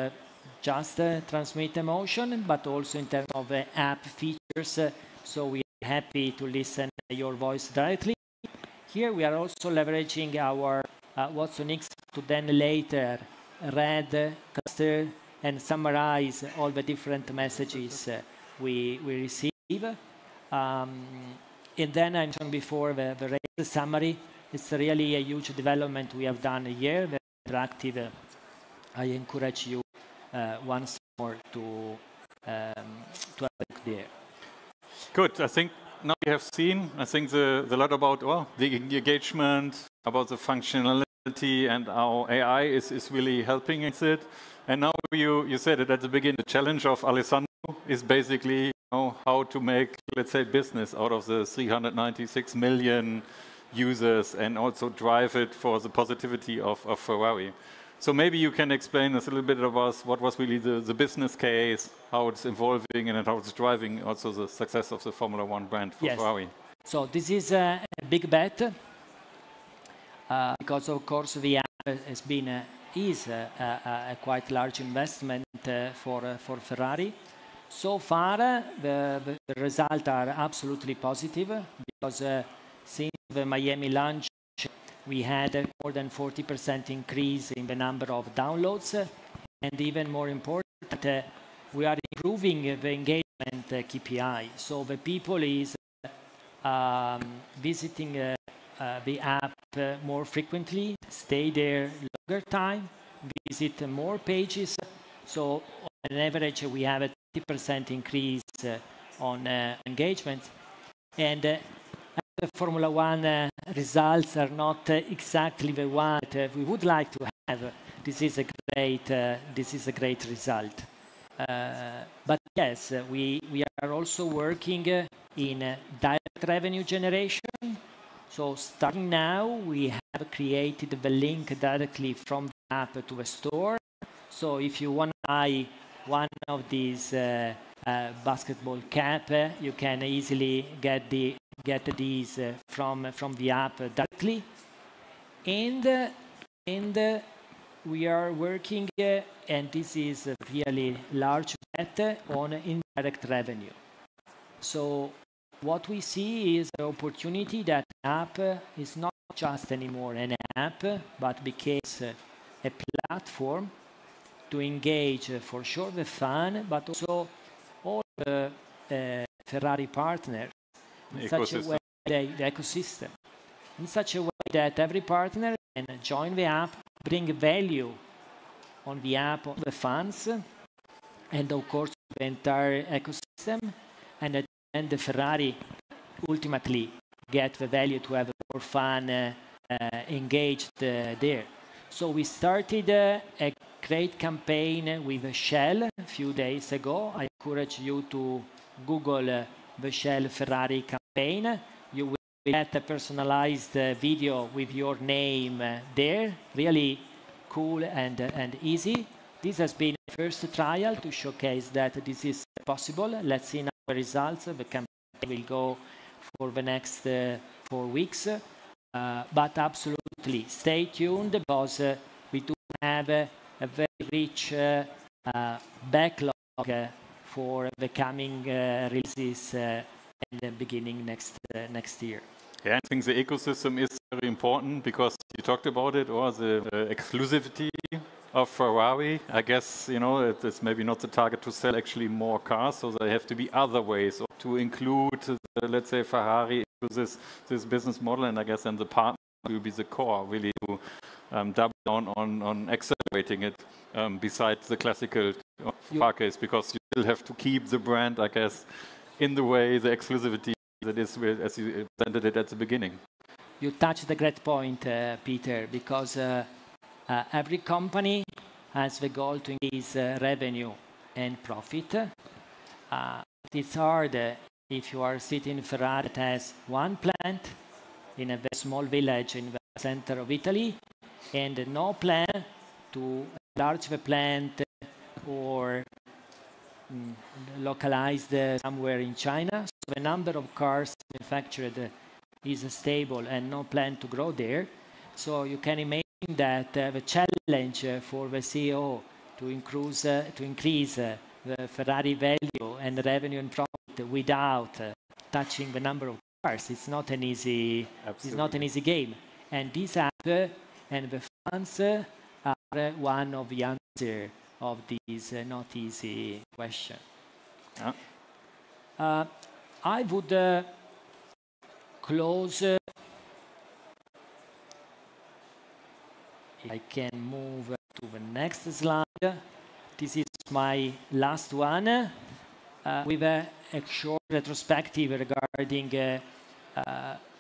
just transmit emotion, but also in terms of app features. So we are happy to listen your voice directly. Here we are also leveraging our Watson X to then later read, cluster, and summarize all the different messages we receive. And then I mentioned before the race summary. It's really a huge development we have done here, very interactive. I encourage you once more to have a look there. Good. I think now we have seen, the lot about the engagement, about the functionality, and how AI is really helping it. And now you said it at the beginning, the challenge of Alessandro is basically how to make, let's say, business out of the 396 million users and also drive it for the positivity of Ferrari. So maybe you can explain us a little bit about what was really the business case, how it's evolving and how it's driving also the success of the Formula One brand for Ferrari. So this is a big bet because of course the app has been is a quite large investment for Ferrari. So far, the results are absolutely positive because since the Miami launch, we had more than 40% increase in the number of downloads. And even more important, we are improving the engagement KPI. So the people is visiting the app more frequently, stay there longer time, visit more pages. So on average, we have a 50% increase on engagement. And the Formula One results are not exactly the one that we would like to have. This is a great result. But yes, we are also working in direct revenue generation. So starting now, we have created the link directly from the app to the store. So if you want to buy one of these basketball cap, you can easily get these from the app directly. And we are working, and this is a really large bet on indirect revenue. So what we see is an opportunity that app is not just anymore an app, but becomes a platform to engage for sure the fan, but also all the Ferrari partners in such a way, the ecosystem, in such a way that every partner can join the app, bring value on the app, on the fans, and of course the entire ecosystem. and the Ferrari ultimately get the value to have more fun, engaged there. So we started a great campaign with Shell a few days ago. I encourage you to Google the Shell Ferrari campaign. You will get a personalized video with your name there. Really cool and easy. This has been the first trial to showcase that this is possible. Let's see now the results. The campaign will go for the next 4 weeks. But absolutely, stay tuned because we do have a very rich backlog for the coming releases in the beginning next year. Yeah, I think the ecosystem is very important because you talked about it, or the exclusivity of Ferrari. I guess, you know, it's maybe not the target to sell actually more cars, so there have to be other ways to include, let's say, Ferrari into this business model, and I guess then the partner will be the core, really, to double down on accelerating it besides the classical car case, because you still have to keep the brand, I guess, in the way, the exclusivity that is, as you presented it at the beginning. You touched a great point, Peter, because every company has the goal to increase revenue and profit. It's hard if you are sitting in Ferrari that has one plant in a very small village in the center of Italy and no plan to enlarge the plant or localized somewhere in China. So the number of cars manufactured is stable and no plan to grow there. So you can imagine that the challenge for the CEO to increase the Ferrari value and revenue and profit without touching the number of cars, it's not an easy game. And this app and the funds are one of the answers of this not easy question. I would close. I can move to the next slide. This is my last one with a short retrospective regarding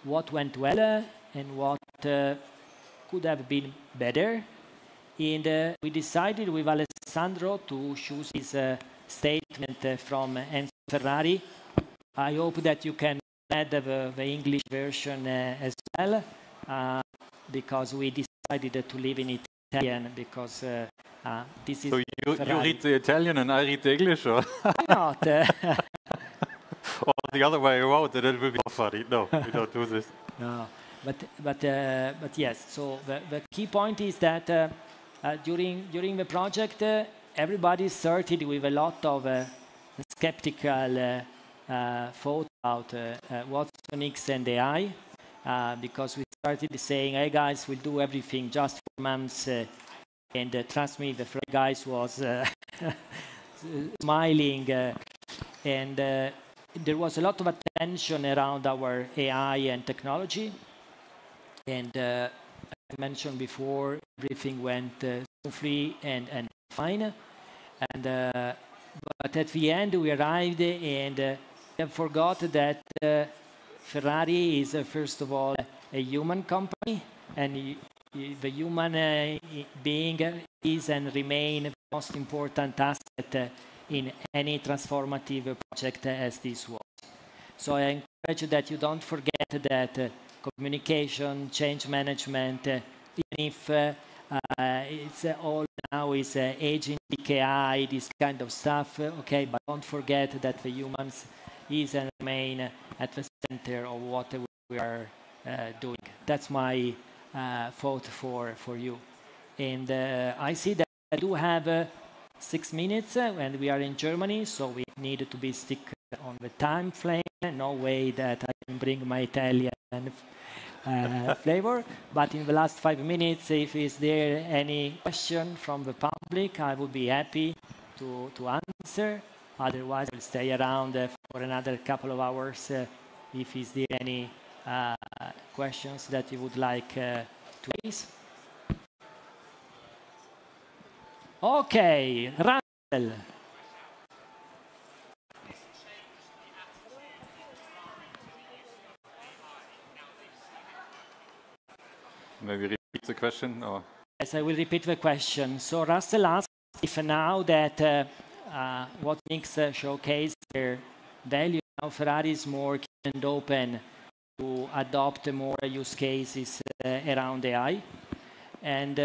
what went well and what could have been better. And we decided with Alessandro to choose his statement from Enzo Ferrari. I hope that you can read the English version as well, because we decided to live in Italian because this is. So you read the Italian and I read the English, or? Why not? Or the other way around, that it will be funny. No, we don't do this. No, but yes. So the key point is that during the project, everybody started with a lot of skeptical thought about what's Phonics and AI, because we started saying, "Hey guys, we'll do everything just 4 months," and trust me, the three guys was smiling, and there was a lot of attention around our AI and technology, and as I mentioned before, everything went smoothly and fine, and but at the end we arrived and forgot that Ferrari is first of all a human company, and the human being is and remain the most important asset in any transformative project as this was. So I encourage that you don't forget that communication, change management, even if it's all now is agentic AI, this kind of stuff, okay, but don't forget that the humans is and remain at the center of what we are doing. That's my thought for you. And I see that I do have 6 minutes and we are in Germany, so we need to be stick on the time frame. No way that I can bring my Italian flavor. But in the last 5 minutes, if is there any question from the public, I would be happy to answer. Otherwise, I'll stay around for another couple of hours if is there any questions that you would like to raise. Okay, Russell. maybe repeat the question? Or? Yes, I will repeat the question. So Russell asked if now that what makes showcase their value, now Ferrari is more keen and open to adopt more use cases around AI. And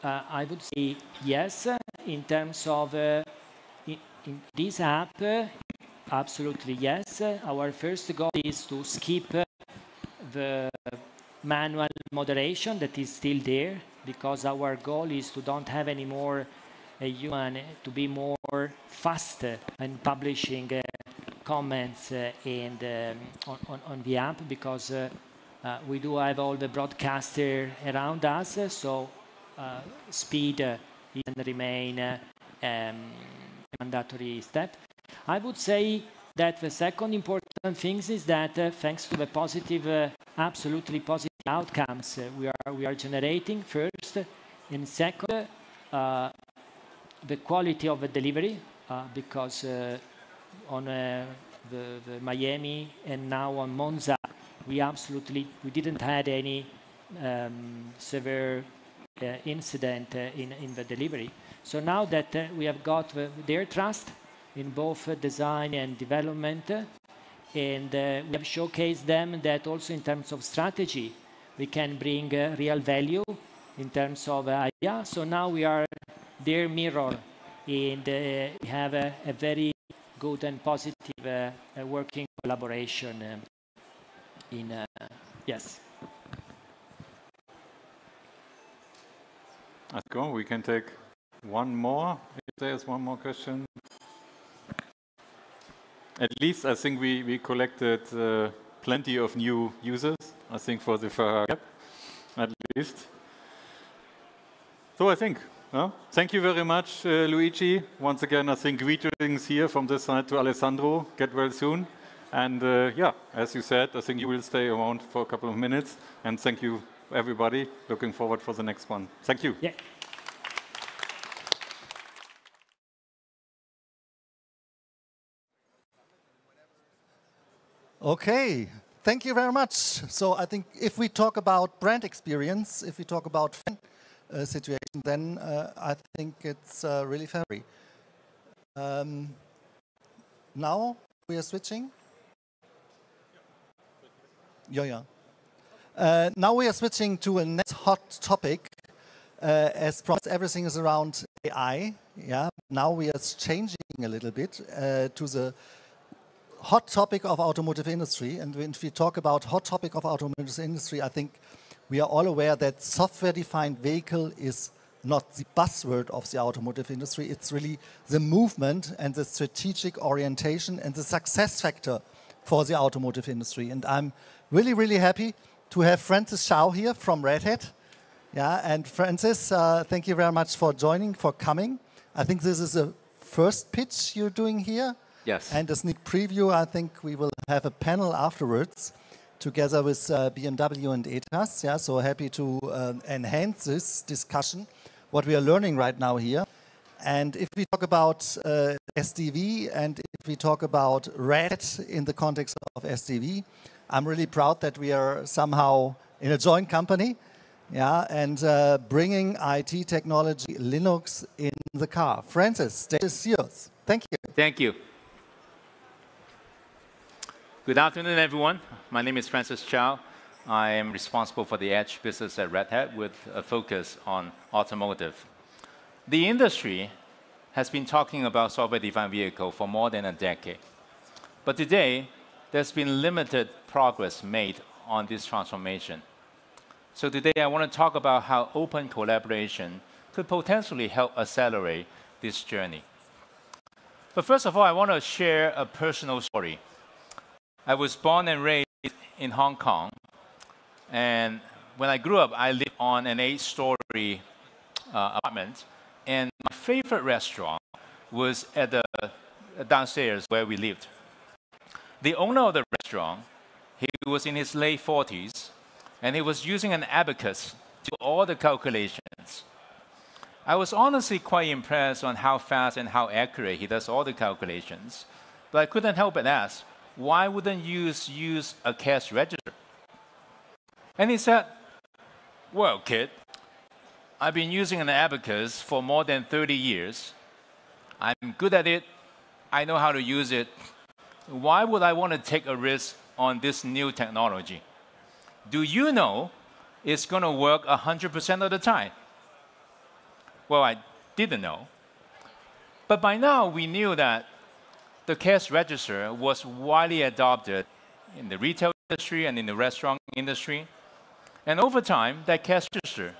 I would say yes, in terms of in this app, absolutely yes. Our first goal is to skip the manual moderation that is still there, because our goal is to don't have any more a human, to be more fast in publishing comments and on the app, because we do have all the broadcaster around us, so speed even remain a mandatory step. I would say that the second important thing is that thanks to the positive, absolutely positive outcomes we are generating first, and second, the quality of the delivery, because on the Miami and now on Monza, we didn't had any severe incident in the delivery. So now that we have got their trust in both design and development, and we have showcased them that also in terms of strategy, we can bring real value in terms of idea. So now we are their mirror, and we have a very good and positive working collaboration yes. Let's go. We can take one more. If there's one more question. At least I think we collected plenty of new users, I think, for the Ferrari app, at least. So I think, thank you very much, Luigi. Once again, I think greetings here from this side to Alessandro. Get well soon. And yeah, as you said, I think you will stay around for a couple of minutes. And thank you, everybody. Looking forward for the next one. Thank you. Yeah. Okay, thank you very much. So I think if we talk about brand experience, if we talk about fan situation, then I think it's really Ferrari. Now we are switching. Now we are switching to a next hot topic. As promised, everything is around AI. Yeah. Now we are changing a little bit to the hot topic of automotive industry. And when we talk about hot topic of automotive industry, I think we are all aware that software-defined vehicle is not the buzzword of the automotive industry. It's really the movement and the strategic orientation and the success factor for the automotive industry. And I'm really, really happy to have Francis Shao here from Red Hat. Yeah, and Francis, thank you very much for joining, for coming. I think this is the first pitch you're doing here. Yes. And a sneak preview, I think we will have a panel afterwards together with BMW and ETAS. Yeah, so happy to enhance this discussion, what we are learning right now here. And if we talk about SDV and if we talk about Red Hat in the context of SDV, I'm really proud that we are somehow in a joint company, yeah, and bringing IT technology, Linux in the car. Francis, stage is yours. Thank you. Thank you. Good afternoon, everyone. My name is Francis Chow. I am responsible for the Edge business at Red Hat with a focus on automotive. The industry has been talking about software-defined vehicle for more than a decade. But today, there's been limited progress made on this transformation. So today, I want to talk about how open collaboration could potentially help accelerate this journey. But first of all, I want to share a personal story. I was born and raised in Hong Kong. And when I grew up, I lived on an 8-story apartment. And my favorite restaurant was at the downstairs where we lived. The owner of the restaurant, he was in his late 40s, and he was using an abacus to do all the calculations. I was honestly quite impressed on how fast and how accurate he does all the calculations. But I couldn't help but ask, why wouldn't you use a cash register? And he said, well, kid, I've been using an abacus for more than 30 years. I'm good at it. I know how to use it. Why would I want to take a risk on this new technology? Do you know it's going to work 100% of the time? Well, I didn't know. But by now, we knew that the cash register was widely adopted in the retail industry and in the restaurant industry. And over time, that cash register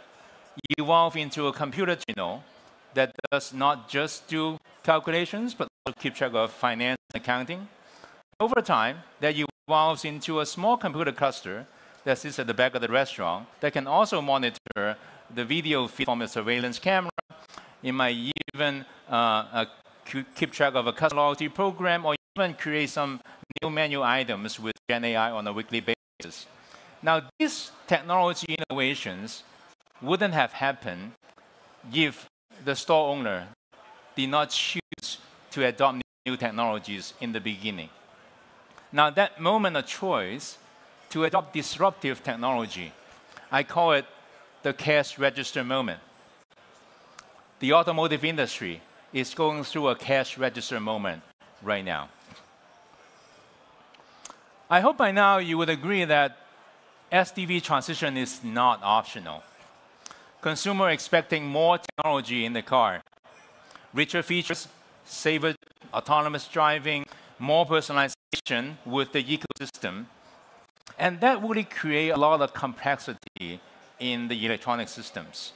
evolved into a computer terminal that does not just do calculations, but also keep track of finance and accounting. Over time, that evolves into a small computer cluster that sits at the back of the restaurant that can also monitor the video feed from a surveillance camera. It might even keep track of a customer loyalty program or even create some new menu items with GenAI on a weekly basis. Now, these technology innovations wouldn't have happened if the store owner did not choose to adopt new technologies in the beginning. Now, that moment of choice to adopt disruptive technology, I call it the cash register moment. The automotive industry is going through a cash register moment right now. I hope by now you would agree that SDV transition is not optional. Consumer expecting more technology in the car, richer features, safer autonomous driving, more personalization with the ecosystem, and that really create a lot of complexity in the electronic systems.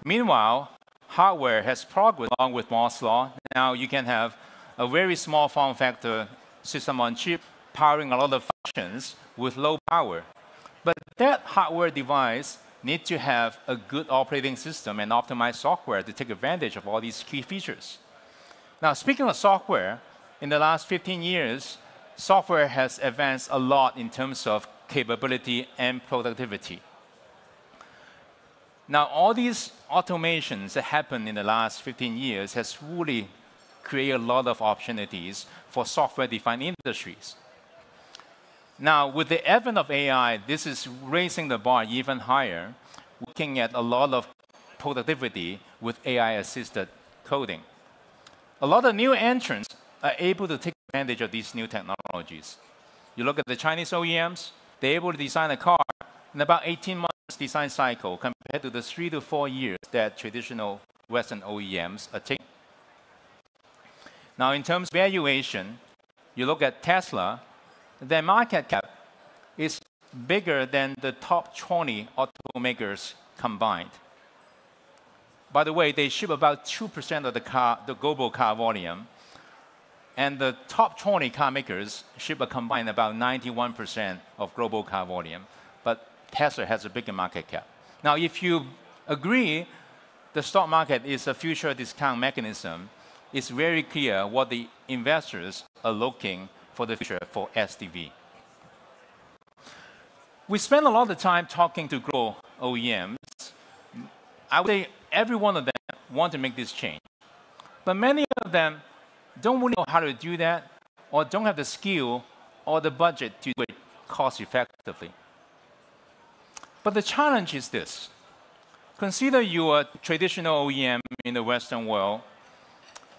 Meanwhile, hardware has progressed along with Moore's law. Now you can have a very small form factor system on chip powering a lot of functions with low power. But that hardware device needs to have a good operating system and optimized software to take advantage of all these key features. Now, speaking of software, in the last 15 years, software has advanced a lot in terms of capability and productivity. Now, all these automations that happened in the last 15 years has really created a lot of opportunities for software-defined industries. Now, with the advent of AI, this is raising the bar even higher, looking at a lot of productivity with AI-assisted coding. A lot of new entrants are able to take advantage of these new technologies. You look at the Chinese OEMs, they're able to design a car in about 18 months design cycle compared to the 3 to 4 years that traditional Western OEMs are taking. Now, in terms of valuation, you look at Tesla, their market cap is bigger than the top 20 automakers combined. By the way, they ship about 2% of the global car volume, and the top 20 car makers ship a combined about 91% of global car volume. But Tesla has a bigger market cap. Now, if you agree the stock market is a future discount mechanism, it's very clear what the investors are looking for the future for SDV. We spend a lot of time talking to global OEMs. I would say every one of them want to make this change. But many of them don't really know how to do that, or don't have the skill or the budget to do it cost effectively. But the challenge is this. Consider you're a traditional OEM in the Western world,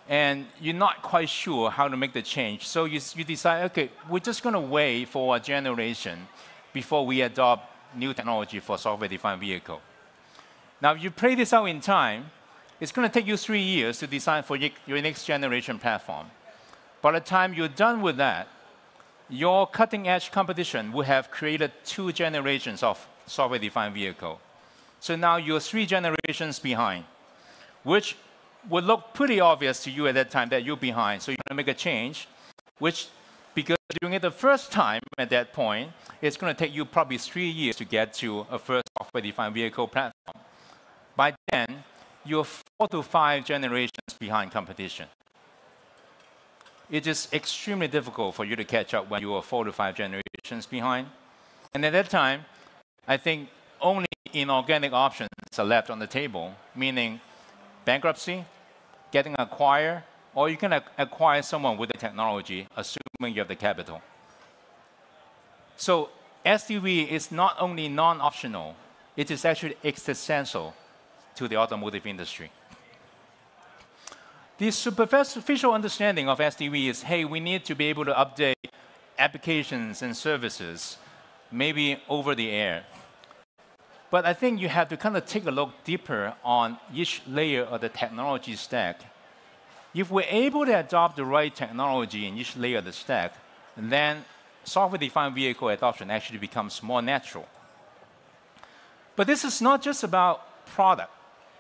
and you're not quite sure how to make the change. So you decide, okay, we're just going to wait for a generation before we adopt new technology for software-defined vehicle. Now, if you play this out in time, it's going to take you 3 years to design for your next generation platform. By the time you're done with that, your cutting-edge competition will have created 2 generations of software-defined vehicle. So now you're 3 generations behind, which would look pretty obvious to you at that time that you're behind. So you're going to make a change, which, because doing it the first time at that point, it's going to take you probably 3 years to get to a first software-defined vehicle platform. By then, you're 4 to 5 generations behind competition. It is extremely difficult for you to catch up when you are 4 to 5 generations behind. And at that time, I think only inorganic options are left on the table, meaning bankruptcy, getting acquired, or you can acquire someone with the technology, assuming you have the capital. So SDV is not only non-optional, it is actually existential to the automotive industry. The superficial understanding of SDV is, hey, we need to be able to update applications and services, maybe over the air. But I think you have to kind of take a look deeper on each layer of the technology stack. If we're able to adopt the right technology in each layer of the stack, then software-defined vehicle adoption actually becomes more natural. But this is not just about product.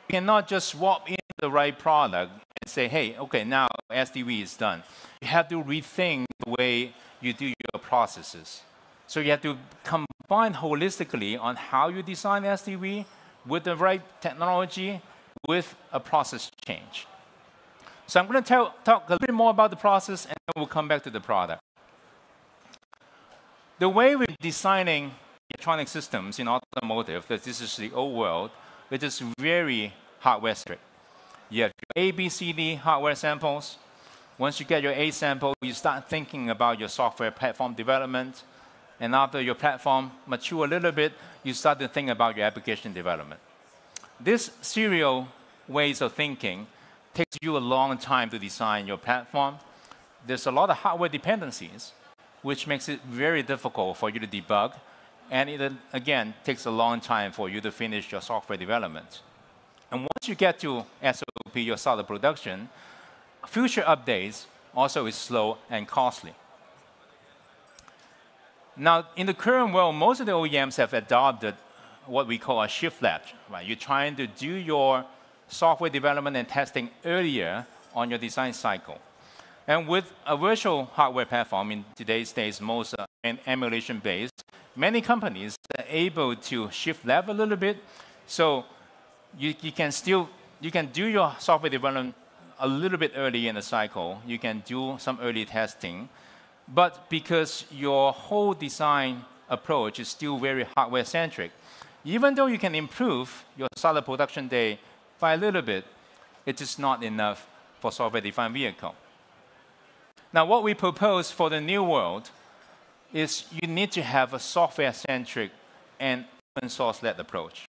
You cannot just swap in the right product and say, hey, okay, now SDV is done. You have to rethink the way you do your processes. So you have to combine holistically on how you design SDV with the right technology, with a process change. So I'm going to talk a little bit more about the process, and then we'll come back to the product. The way we're designing electronic systems in automotive, that this is the old world, it is very hardware-centric. You have your A, B, C, D hardware samples. Once you get your A sample, you start thinking about your software platform development. And after your platform mature a little bit, you start to think about your application development. This serial ways of thinking takes you a long time to design your platform. There's a lot of hardware dependencies, which makes it very difficult for you to debug. And it, again, takes a long time for you to finish your software development. And once you get to SOP, your start of production, future updates also is slow and costly. Now, in the current world, most of the OEMs have adopted what we call a shift left. Right? You're trying to do your software development and testing earlier on your design cycle. And with a virtual hardware platform, in today's days, most emulation-based, many companies are able to shift left a little bit. So you can do your software development a little bit early in the cycle. You can do some early testing. But because your whole design approach is still very hardware-centric, even though you can improve your start of production day by a little bit, it is not enough for software-defined vehicle. Now, what we propose for the new world is you need to have a software-centric and open-source-led approach.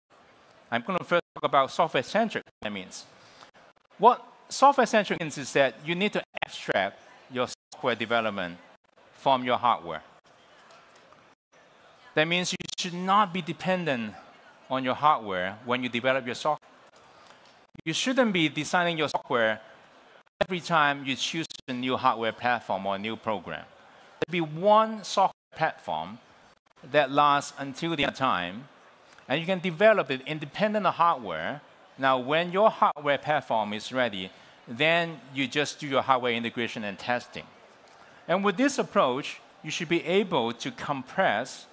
I'm going to first talk about software-centric. That means what software-centric means is that you need to abstract your software development from your hardware. That means you should not be dependent on your hardware when you develop your software. You shouldn't be designing your software every time you choose a new hardware platform or a new program. There should be one software platform that lasts until the end of time, and you can develop it independent of hardware. Now, when your hardware platform is ready, then you just do your hardware integration and testing. And with this approach, you should be able to compress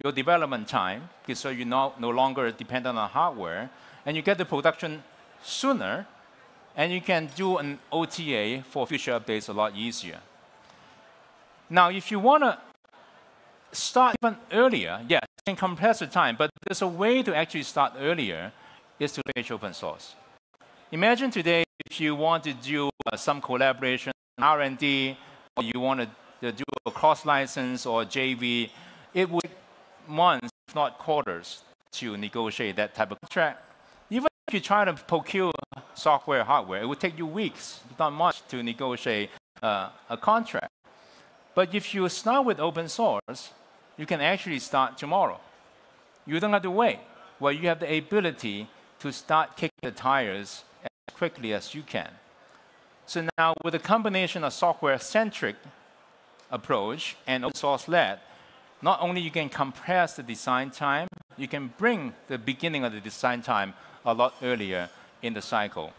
your development time, so you're no longer dependent on hardware, and you get the production sooner, and you can do an OTA for future updates a lot easier. Now, if you want to start even earlier, yes, you can compress the time, but there's a way to actually start earlier, is to leverage open source. Imagine today if you want to do some collaboration, R&D, or you want to do a cross-license or JV, it would take months, if not quarters, to negotiate that type of contract. Even if you try to procure software, hardware, it would take you weeks, not months, to negotiate a contract. But if you start with open source, you can actually start tomorrow. You don't have to wait. Well, you have the ability to start kicking the tires as quickly as you can. So now, with a combination of software-centric approach and open source-led, not only you can compress the design time, you can bring the beginning of the design time a lot earlier in the cycle.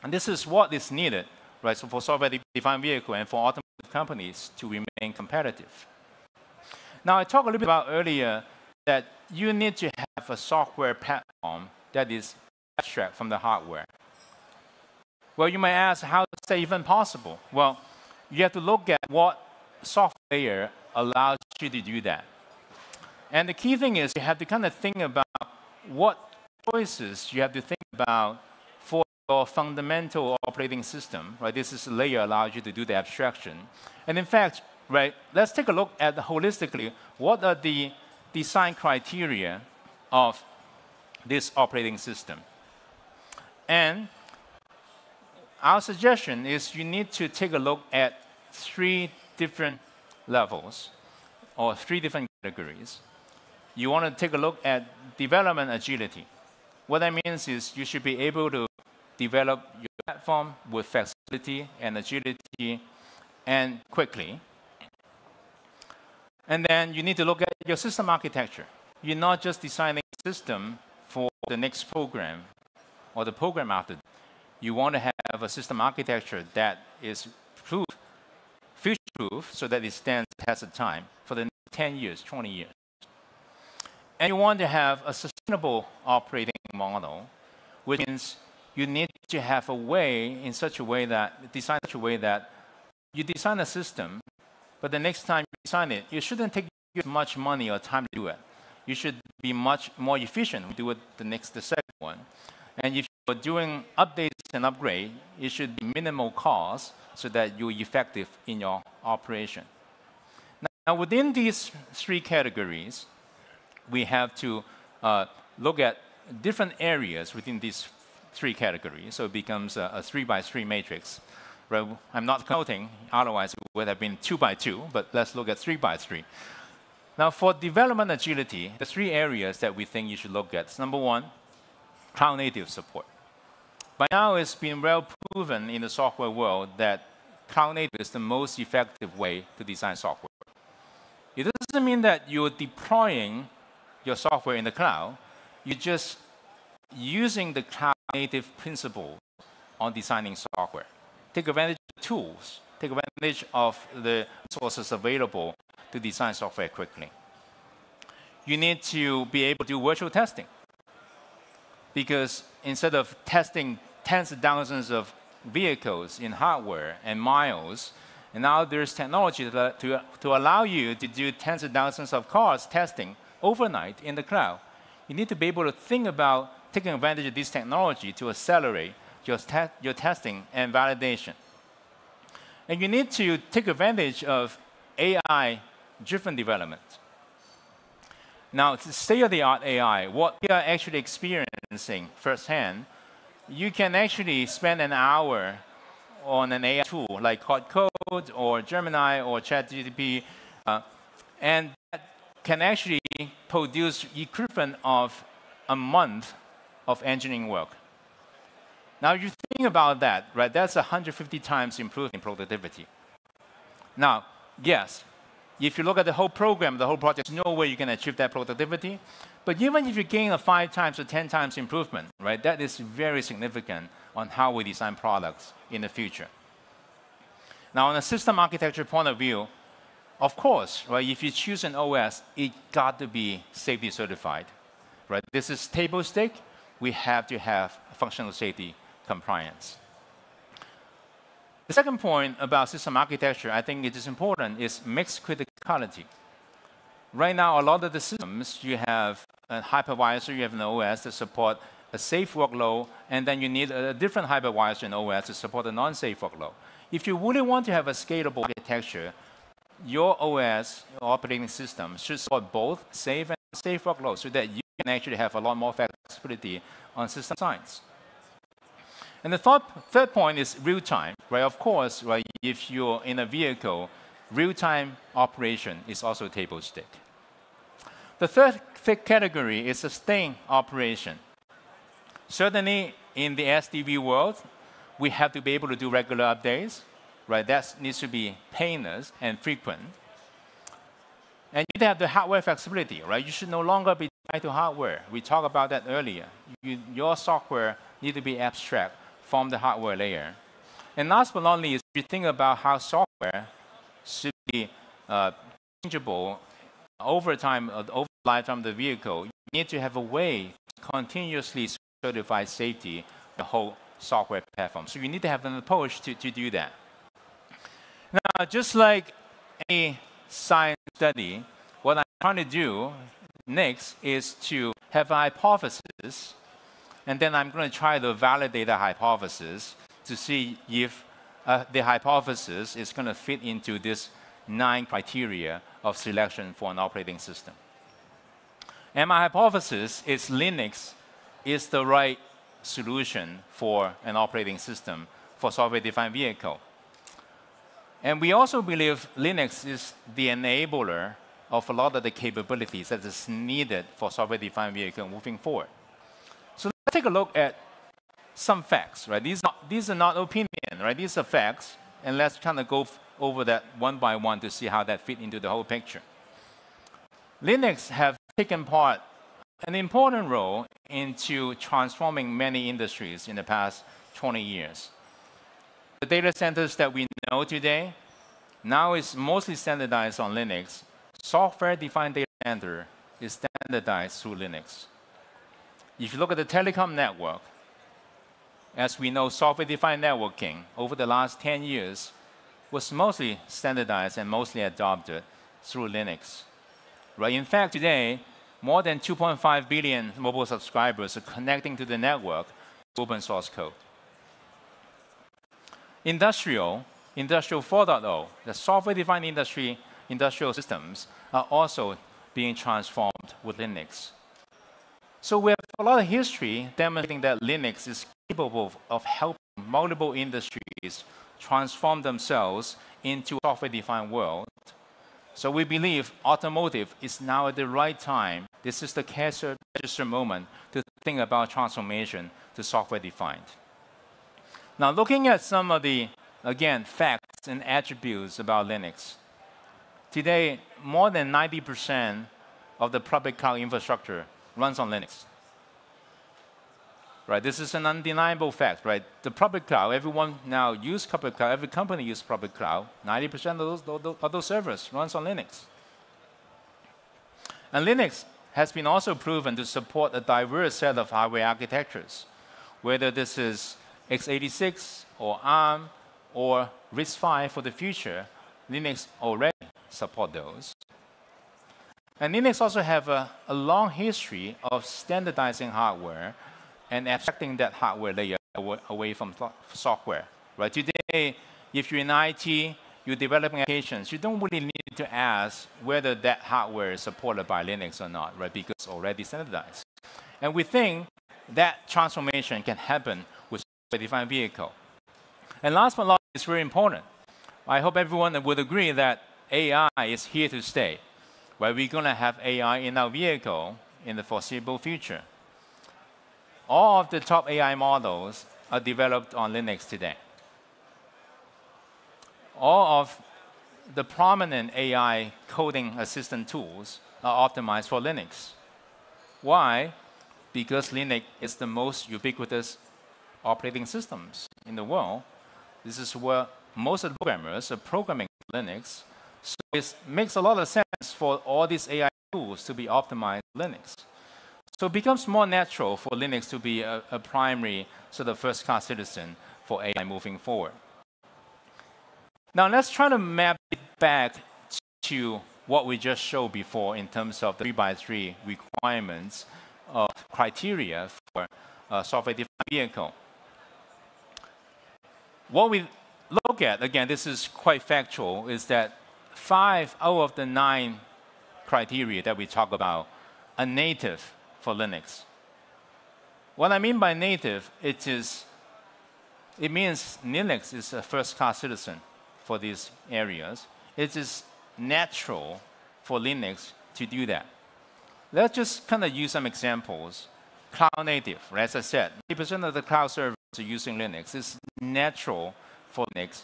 And this is what is needed, right? So for software-defined vehicle and for automotive companies to remain competitive. Now, I talked a little bit about earlier that you need to have a software platform that is abstract from the hardware. Well, you might ask, how is that even possible? Well, you have to look at what software allows you to do that. And the key thing is you have to kind of think about what choices you have to think about for your fundamental operating system. Right? This is a layer that allows you to do the abstraction. And in fact, right, let's take a look at holistically what are the design criteria of this operating system. And our suggestion is you need to take a look at 3 different levels or 3 different categories. You want to take a look at development agility. What that means is you should be able to develop your platform with flexibility and agility and quickly. And then you need to look at your system architecture. You're not just designing a system for the next program or the program after. You want to have a system architecture that is future-proof so that it stands the test of time for the next 10 years, 20 years. And you want to have a sustainable operating model, which means you need to have a way in such a way that, design such a way that you design a system, but the next time you design it, it shouldn't take you much money or time to do it. You should be much more efficient to do it the second one. And if you're doing updates and upgrade, it should be minimal cost so that you're effective in your operation. Now within these 3 categories, we have to look at different areas within these 3 categories. So it becomes a 3x3 matrix. Right? I'm not counting, otherwise it would have been 2x2, but let's look at 3x3. Now for development agility, the 3 areas that we think you should look at. Number 1, cloud native support. By now it's been well proven in the software world that cloud native is the most effective way to design software. It doesn't mean that you're deploying your software in the cloud. You're just using the cloud native principle on designing software. Take advantage of the tools. Take advantage of the resources available to design software quickly. You need to be able to do virtual testing. Because instead of testing tens of thousands of vehicles in hardware and miles, and now there's technology to allow you to do tens of thousands of cars testing overnight in the cloud. You need to be able to think about taking advantage of this technology to accelerate your testing and validation. And you need to take advantage of AI-driven development. Now, to state-of-the-art AI, what we are actually experiencing firsthand, you can actually spend an hour on an AI tool like Hot Code or Gemini or ChatGPT, and that can actually produce equivalent of a month of engineering work. Now, if you think about that, right, that's 150 times improvement in productivity. Now, yes, if you look at the whole program, the whole project, there's no way you can achieve that productivity. But even if you gain a 5 times or 10 times improvement, right, that is very significant on how we design products in the future. Now, on a system architecture point of view, of course, right, if you choose an OS, it got to be safety certified. Right? This is table stake. We have to have functional safety compliance. The second point about system architecture, I think it is important, is mixed criticality. Right now, a lot of the systems, you have a hypervisor, you have an OS to support a safe workload, and then you need a different hypervisor in OS to support a non-safe workload. If you really want to have a scalable architecture, your OS, your operating system, should support both safe and unsafe workloads so that you can actually have a lot more flexibility on system science. And the third point is real-time, right? Of course, right, if you're in a vehicle, real-time operation is also table stake. The third category is sustained operation. Certainly, in the SDV world, we have to be able to do regular updates, right? That needs to be painless and frequent. And you need to have the hardware flexibility, right? You should no longer be tied to hardware. We talked about that earlier. Your software needs to be abstract from the hardware layer. And last but not least, if you think about how software should be changeable over time, over the lifetime of the vehicle, you need to have a way to continuously certify safety the whole software platform. So you need to have an approach to do that. Now, just like any science study, what I'm trying to do next is to have a hypothesis, and then I'm going to try to validate the hypothesis to see if the hypothesis is going to fit into this 9 criteria of selection for an operating system. And my hypothesis is Linux is the right solution for an operating system for software-defined vehicle. And we also believe Linux is the enabler of a lot of the capabilities that is needed for software-defined vehicle moving forward. So let's take a look at some facts, right? These are not opinion, right? These are facts, and let's kind of go over that one by one to see how that fit into the whole picture. Linux have taken part an important role into transforming many industries in the past 20 years. The data centers that we know today now is mostly standardized on Linux. Software-defined data center is standardized through Linux. If you look at the telecom network, as we know, software-defined networking over the last 10 years was mostly standardized and mostly adopted through Linux. Right? In fact, today, more than 2.5 billion mobile subscribers are connecting to the network with open source code. Industrial 4.0, the software-defined industrial systems are also being transformed with Linux. So we have a lot of history demonstrating that Linux is capable of helping multiple industries transform themselves into a software-defined world. So we believe automotive is now at the right time. This is the cash register moment to think about transformation to software-defined. Now, looking at some of the, again, facts and attributes about Linux. Today, more than 90% of the public cloud infrastructure runs on Linux. Right? This is an undeniable fact, right? The public cloud, everyone now uses public cloud, every company uses public cloud. 90% of those servers runs on Linux. And Linux has been also proven to support a diverse set of hardware architectures, whether this is x86 or ARM or RISC-V for the future. Linux already support those. And Linux also have a long history of standardizing hardware and abstracting that hardware layer away from software. Right? Today, if you're in IT, you're developing applications, you don't really need to ask whether that hardware is supported by Linux or not, right? Because it's already standardized. And we think that transformation can happen with software-defined vehicle. And last but not least, it's very important. I hope everyone would agree that AI is here to stay. Right? We're going to have AI in our vehicle in the foreseeable future. All of the top AI models are developed on Linux today. All of the prominent AI coding assistant tools are optimized for Linux. Why? Because Linux is the most ubiquitous operating systems in the world. This is where most of the programmers are programming Linux. So it makes a lot of sense for all these AI tools to be optimized for Linux. So it becomes more natural for Linux to be a primary sort of first-class citizen for AI moving forward. Now let's try to map it back to what we just showed before in terms of the 3x3 requirements of criteria for a software-defined vehicle. What we look at, again, this is quite factual, is that 5 out of the 9 criteria that we talk about are native for Linux. What I mean by native, it means Linux is a first-class citizen for these areas. It is natural for Linux to do that. Let's just kind of use some examples. Cloud native, right? As I said, 80% of the cloud servers are using Linux. It's natural for Linux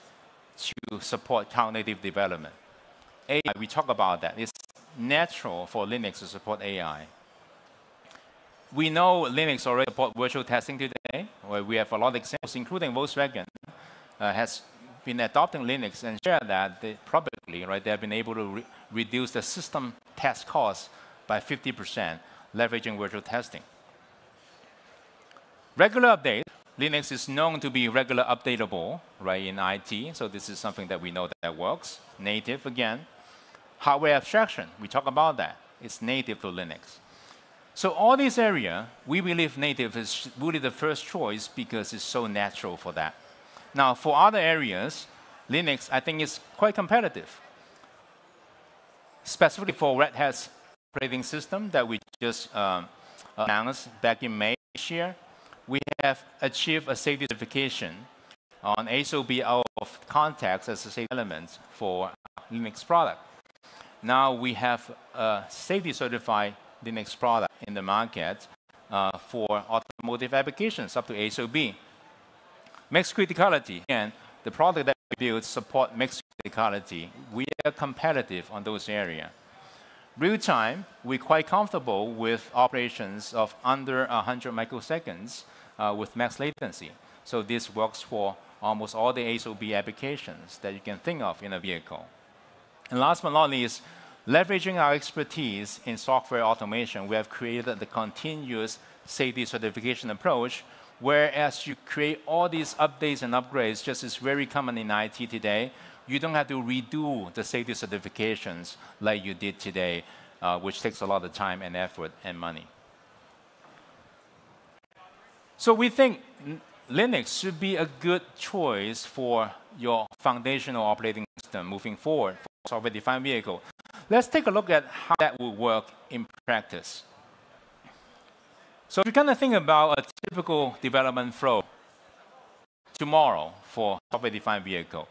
to support cloud native development. AI, we talk about that. It's natural for Linux to support AI. We know Linux already supports virtual testing today, where we have a lot of examples, including Volkswagen has been adopting Linux and share that publicly, right? They have been able to reduce the system test costs by 50%, leveraging virtual testing. Regular update. Linux is known to be regular updatable, right, in IT. So this is something that we know that works. Native, again. Hardware abstraction. We talk about that. It's native to Linux. So all these areas, we believe native is really the first choice because it's so natural for that. Now, for other areas, Linux, I think, is quite competitive. Specifically for Red Hat's operating system that we just announced back in May year, we have achieved a safety certification on ASIL-B out of context as a safety element for Linux product. Now we have a safety certified Linux product in the market for automotive applications up to ASIL-B. Mixed criticality, and the product that we build support mixed criticality. We are competitive on those areas. Real time, we're quite comfortable with operations of under 100 microseconds with max latency. So this works for almost all the ASIL-B applications that you can think of in a vehicle. And last but not least, leveraging our expertise in software automation, we have created the continuous safety certification approach, whereas you create all these updates and upgrades, just as very common in IT today, you don't have to redo the safety certifications like you did today, which takes a lot of time and effort and money. So we think Linux should be a good choice for your foundational operating system moving forward for software-defined vehicle. Let's take a look at how that will work in practice. So if you kind of think about a typical development flow tomorrow for software-defined vehicle,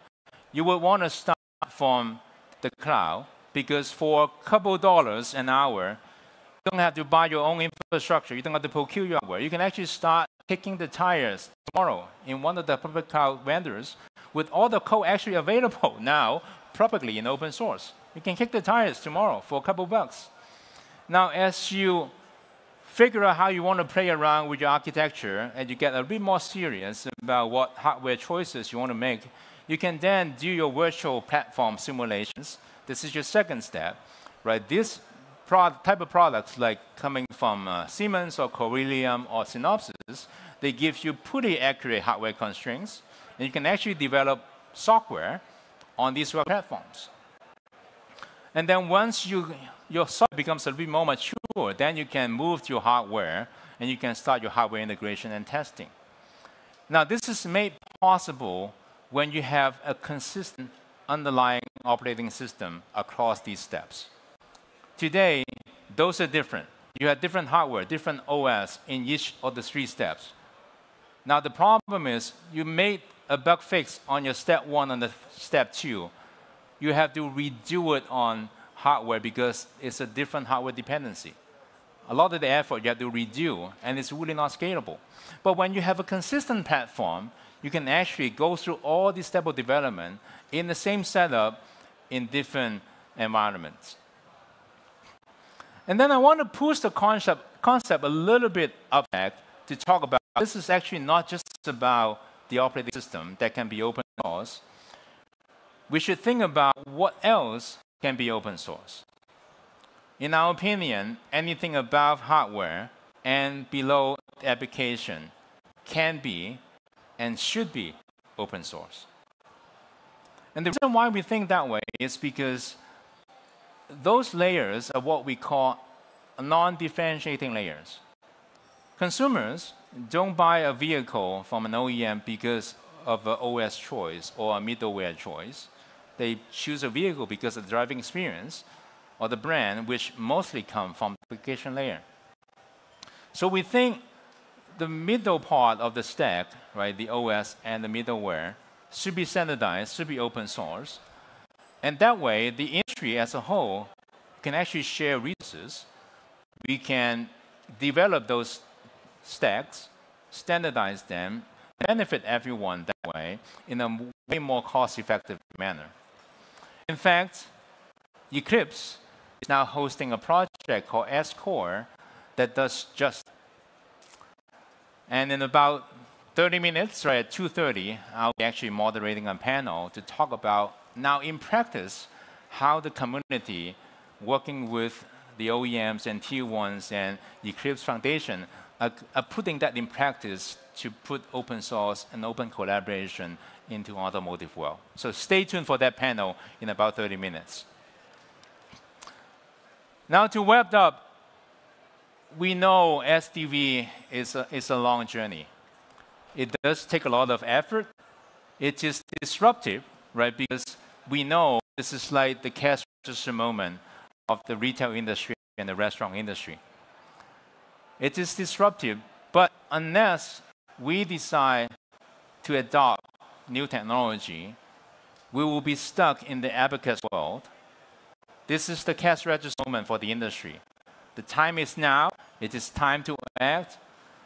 you would want to start from the cloud, because for a couple dollars an hour, you don't have to buy your own infrastructure. You don't have to procure your hardware. You can actually start kicking the tires tomorrow in one of the public cloud vendors with all the code actually available now publicly in open source. You can kick the tires tomorrow for a couple bucks. Now, as you figure out how you want to play around with your architecture and you get a bit more serious about what hardware choices you want to make, you can then do your virtual platform simulations. This is your second step, right? This type of products, like coming from Siemens or Corellium or Synopsys, they give you pretty accurate hardware constraints, and you can actually develop software on these platforms. And then once your software becomes a little bit more mature, then you can move to your hardware, and you can start your hardware integration and testing. Now, this is made possible when you have a consistent underlying operating system across these steps. Today, those are different. You have different hardware, different OS in each of the 3 steps. Now, the problem is you made a bug fix on your step 1 and the step 2. You have to redo it on hardware because it's a different hardware dependency. A lot of the effort you have to redo, and it's really not scalable. But when you have a consistent platform, you can actually go through all these steps of development in the same setup in different environments. And then I want to push the concept a little bit up back to talk about this is actually not just about the operating system that can be open source. We should think about what else can be open source. In our opinion, anything above hardware and below the application can be and should be open source. And the reason why we think that way is because those layers are what we call non-differentiating layers. Consumers don't buy a vehicle from an OEM because of an OS choice or a middleware choice. They choose a vehicle because of the driving experience or the brand, which mostly come from the application layer. So we think the middle part of the stack, right, the OS and the middleware, should be standardized, should be open source. And that way, the industry as a whole can actually share resources. We can develop those stacks, standardize them, benefit everyone that way in a way more cost-effective manner. In fact, Eclipse is now hosting a project called S-Core that does just. And in about 30 minutes, right at 2:30, I'll be actually moderating a panel to talk about now in practice how the community working with the OEMs and Tier 1s and Eclipse Foundation are putting that in practice to put open source and open collaboration into automotive world. So stay tuned for that panel in about 30 minutes. Now to wrap up, we know SDV is a long journey. It does take a lot of effort. It is disruptive, right? Because we know this is like the cash register moment of the retail industry and the restaurant industry. It is disruptive, But unless we decide to adopt new technology, we will be stuck in the abacus world. This is the cash register moment for the industry. The time is now. It is time to act.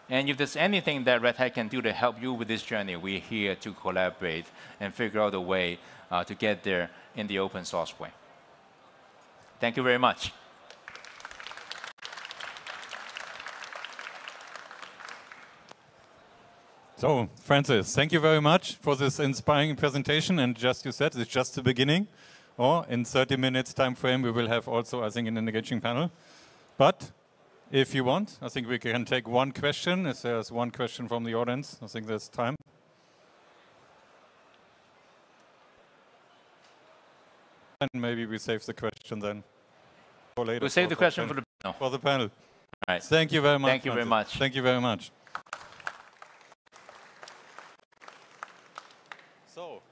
And if there's anything that Red Hat can do to help you with this journey, we're here to collaborate and figure out a way to get there in the open source way. Thank you very much. So, Francis, thank you very much for this inspiring presentation. And just you said, it's just the beginning. Or in 30 minutes time frame, we will have also, I think, an engaging panel. But if you want, I think we can take one question. If there's one question from the audience, I think there's time. And maybe we save the question then for later. We'll save the question for the panel. For the panel. All right. Thank you very much. Thank you very much. Thank you very much. So.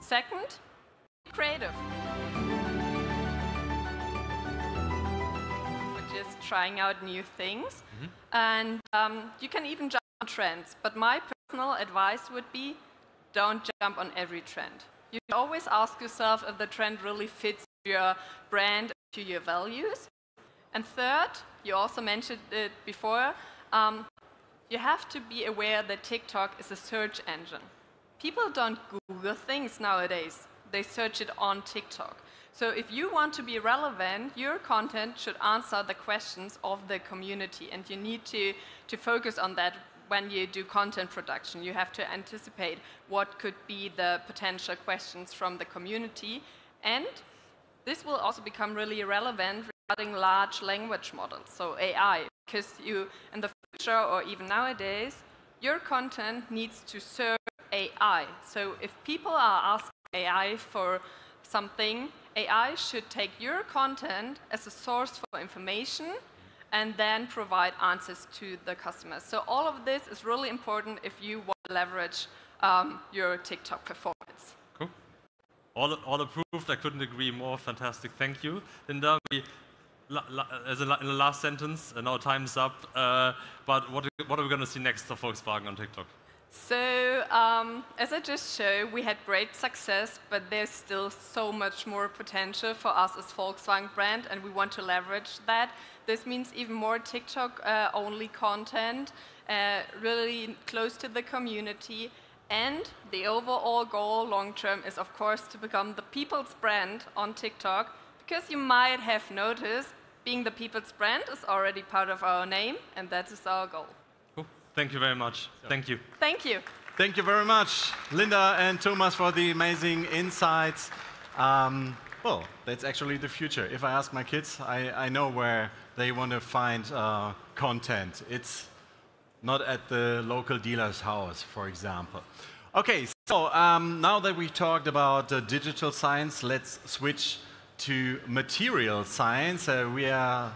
Second, creative. We're just trying out new things. And you can even jump on trends. But my personal advice would be, don't jump on every trend. You should always ask yourself if the trend really fits your brand, to your values. And third, you also mentioned it before, you have to be aware that TikTok is a search engine. People don't Google things nowadays. They search it on TikTok. So if you want to be relevant, your content should answer the questions of the community. And you need to focus on that when you do content production. You have to anticipate what could be the potential questions from the community. And this will also become really relevant regarding large language models, so AI. Because you, in the future or even nowadays, your content needs to serve AI. So if people are asking AI for something, AI should take your content as a source for information and then provide answers to the customers. So all of this is really important if you want to leverage your TikTok performance. Cool. All approved. I couldn't agree more. Fantastic. Thank you. Linda, we in the last sentence, and now time's up, but what are we going to see next for Volkswagen on TikTok? So, as I just showed, we had great success, but there's still so much more potential for us as Volkswagen brand, and we want to leverage that. This means even more TikTok-only content, really close to the community, and the overall goal long-term is, of course, to become the people's brand on TikTok, because you might have noticed, being the people's brand is already part of our name, and that is our goal. Cool. Thank you very much. Thank you. Thank you. Thank you very much, Linda and Thomas, for the amazing insights. Well, that's actually the future. If I ask my kids, I know where they want to find content. It's not at the local dealer's house, for example. Okay, so now that we talked about digital science, let's switch to material science. We are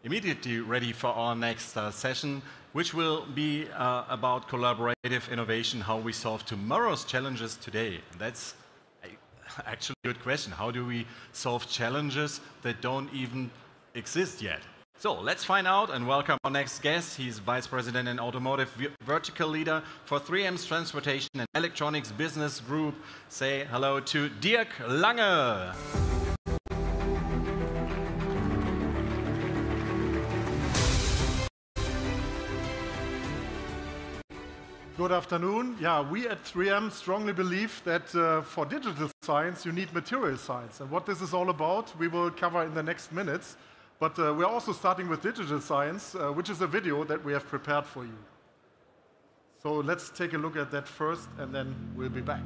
immediately ready for our next session, which will be about collaborative innovation, how we solve tomorrow's challenges today. That's actually a good question. How do we solve challenges that don't even exist yet? So let's find out and welcome our next guest. He's Vice President and Automotive Vertical Leader for 3M's Transportation and Electronics Business Group. Say hello to Dirk Lange. Good afternoon. Yeah, we at 3M strongly believe that for digital science, you need material science. And what this is all about, we will cover in the next minutes. But we're also starting with digital science, which is a video that we have prepared for you. So let's take a look at that first, and then we'll be back.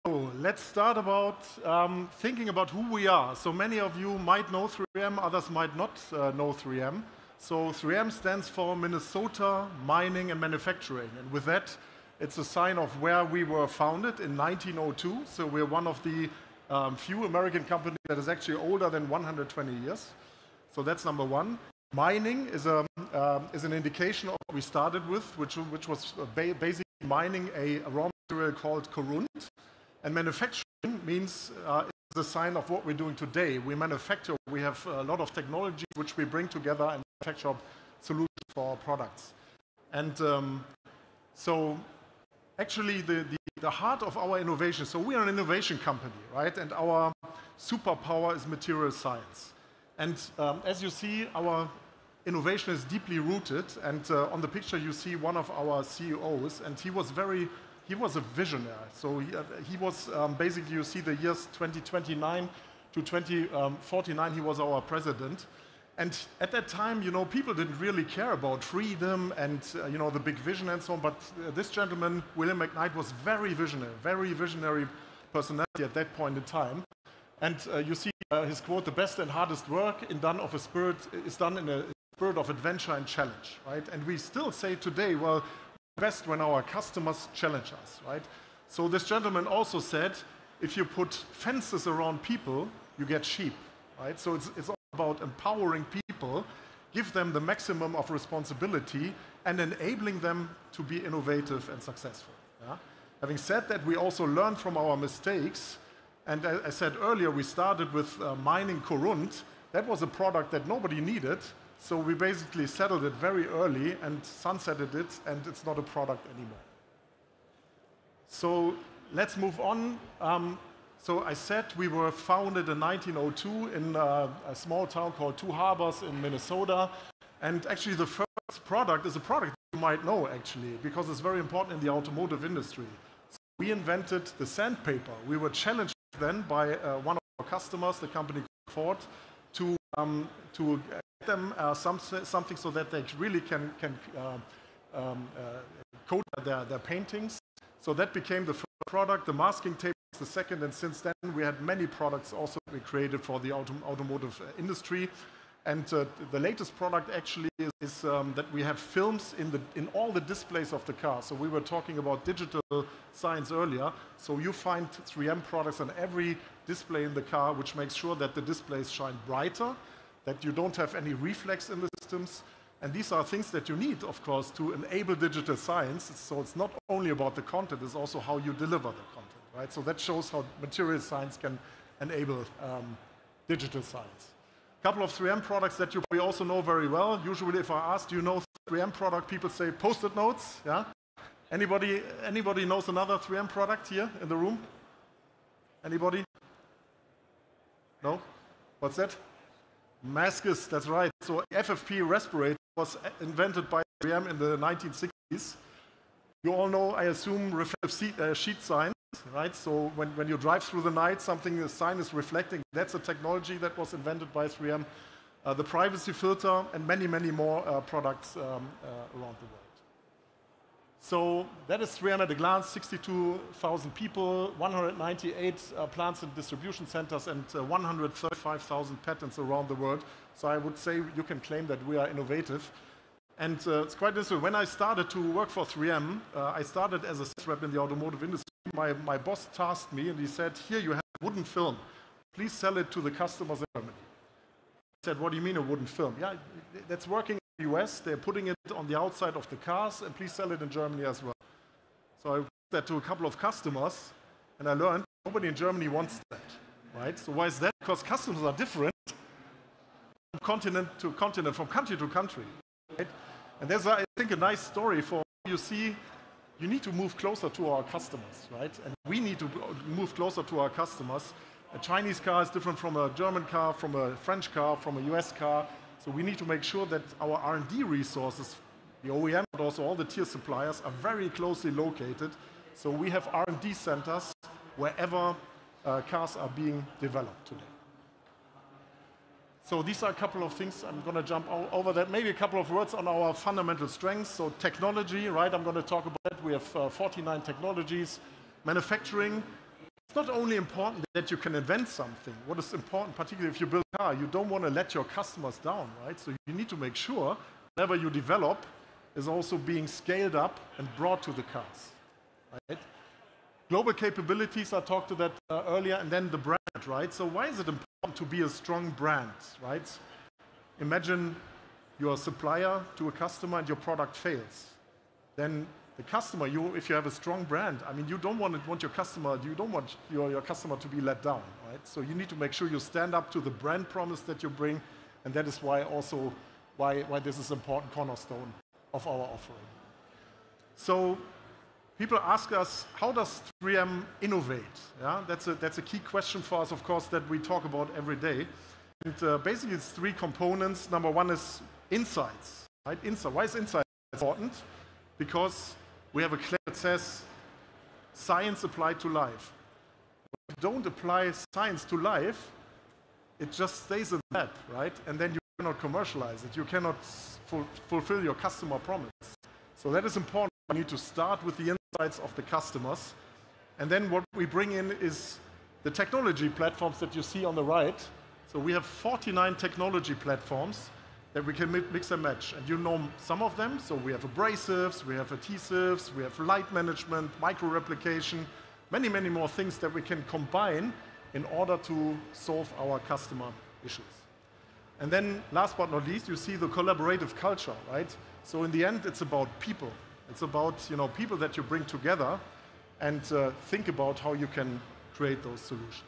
So let's start about thinking about who we are. So many of you might know 3M, others might not know 3M. So 3M stands for Minnesota Mining and Manufacturing. And with that, it's a sign of where we were founded in 1902. So we're one of the few American companies that is actually older than 120 years. So that's number one. Mining is an indication of what we started with, which was basically mining a raw material called corund. And manufacturing means it's a sign of what we're doing today. We manufacture, we have a lot of technology which we bring together and manufacture solutions for our products. And so actually the heart of our innovation, so we are an innovation company, right? And our superpower is material science. And as you see, our innovation is deeply rooted. And on the picture, you see one of our CEOs, and he was a visionary. So he was basically, you see the years 2029 to 2049, he was our president. And at that time, you know, people didn't really care about freedom and, you know, the big vision and so on. But this gentleman, William McKnight, was very visionary personality at that point in time. And you see his quote, "The best and hardest work is done in a spirit of adventure and challenge," right? And we still say today, well, best when our customers challenge us, right? So this gentleman also said, if you put fences around people, you get sheep, right? So it's all about empowering people, give them the maximum of responsibility, and enabling them to be innovative and successful. Yeah? Having said that, we also learn from our mistakes. And as I said earlier, we started with mining Corunt. That was a product that nobody needed. So we basically settled it very early and sunsetted it, and it's not a product anymore. So let's move on. So I said we were founded in 1902 in a small town called Two Harbors in Minnesota. And actually the first product is a product you might know, actually, because it's very important in the automotive industry. So we invented the sandpaper. We were challenged then by one of our customers, the company Ford, to get them something so that they really can coat their paintings. So that became the first product. The masking tape was the second, and since then we had many products also we created for the automotive industry. And the latest product actually is that we have films in all the displays of the car. So we were talking about digital science earlier. So you find 3M products on every display in the car, which makes sure that the displays shine brighter, that you don't have any reflex in the systems. And these are things that you need, of course, to enable digital science. So it's not only about the content, it's also how you deliver the content, right? So that shows how material science can enable digital science. A couple of 3M products that you probably also know very well. Usually if I ask, do you know 3M product, people say Post-it notes, yeah? Anybody knows another 3M product here in the room? Anybody? No? What's that? Masks, that's right. So FFP respirator was invented by 3M in the 1960s. You all know, I assume, reflective sheet signs, right? So when you drive through the night, a sign is reflecting. That's a technology that was invented by 3M. The privacy filter and many, many more products around the world. So that is 3M at a glance, 62,000 people, 198 plants and distribution centers, and 135,000 patents around the world. So I would say you can claim that we are innovative. And it's quite interesting. When I started to work for 3M, I started as a sales rep in the automotive industry. My boss tasked me, and he said, here you have wooden film. Please sell it to the customers in Germany. I said, what do you mean a wooden film? Yeah, that's working in the US. They're putting it on the outside of the cars, and please sell it in Germany as well. So I put that to a couple of customers, and I learned nobody in Germany wants that, right? So why is that? Because customers are different from continent to continent, from country to country, right? And there's, I think, a nice story for you see. You need to move closer to our customers, right? And we need to move closer to our customers. A Chinese car is different from a German car, from a French car, from a US car. So we need to make sure that our R&D resources, the OEM, but also all the tier suppliers, are very closely located. So we have R&D centers wherever cars are being developed today. So these are a couple of things. I'm going to jump over that. Maybe a couple of words on our fundamental strengths. So technology, right? I'm going to talk about it. We have 49 technologies. Manufacturing. It's not only important that you can invent something. What is important, particularly if you build a car, you don't want to let your customers down, right? So you need to make sure whatever you develop is also being scaled up and brought to the cars, right? Global capabilities, I talked to that earlier, and then the brand, right? So why is it important to be a strong brand, right? Imagine you're a supplier to a customer and your product fails. Then the customer, if you have a strong brand, I mean, you don't want your customer to be let down, right? So you need to make sure you stand up to the brand promise that you bring, and that is why also why this is an important cornerstone of our offering. So people ask us, how does 3M innovate? Yeah, that's a key question for us, of course, that we talk about every day. And basically, it's three components. Number one is insights, right? Why is insight important? Because we have a claim that says science applied to life. If you don't apply science to life, it just stays in the lab, right? And then you cannot commercialize it. You cannot fulfill your customer promise. So that is important. We need to start with the insights of the customers. And then what we bring in is the technology platforms that you see on the right. So we have 49 technology platforms that we can mix and match. And you know some of them. So we have abrasives, we have adhesives, we have light management, micro-replication, many, many more things that we can combine in order to solve our customer issues. And then last but not least, you see the collaborative culture, right? So in the end, it's about people. It's about people that you bring together and think about how you can create those solutions.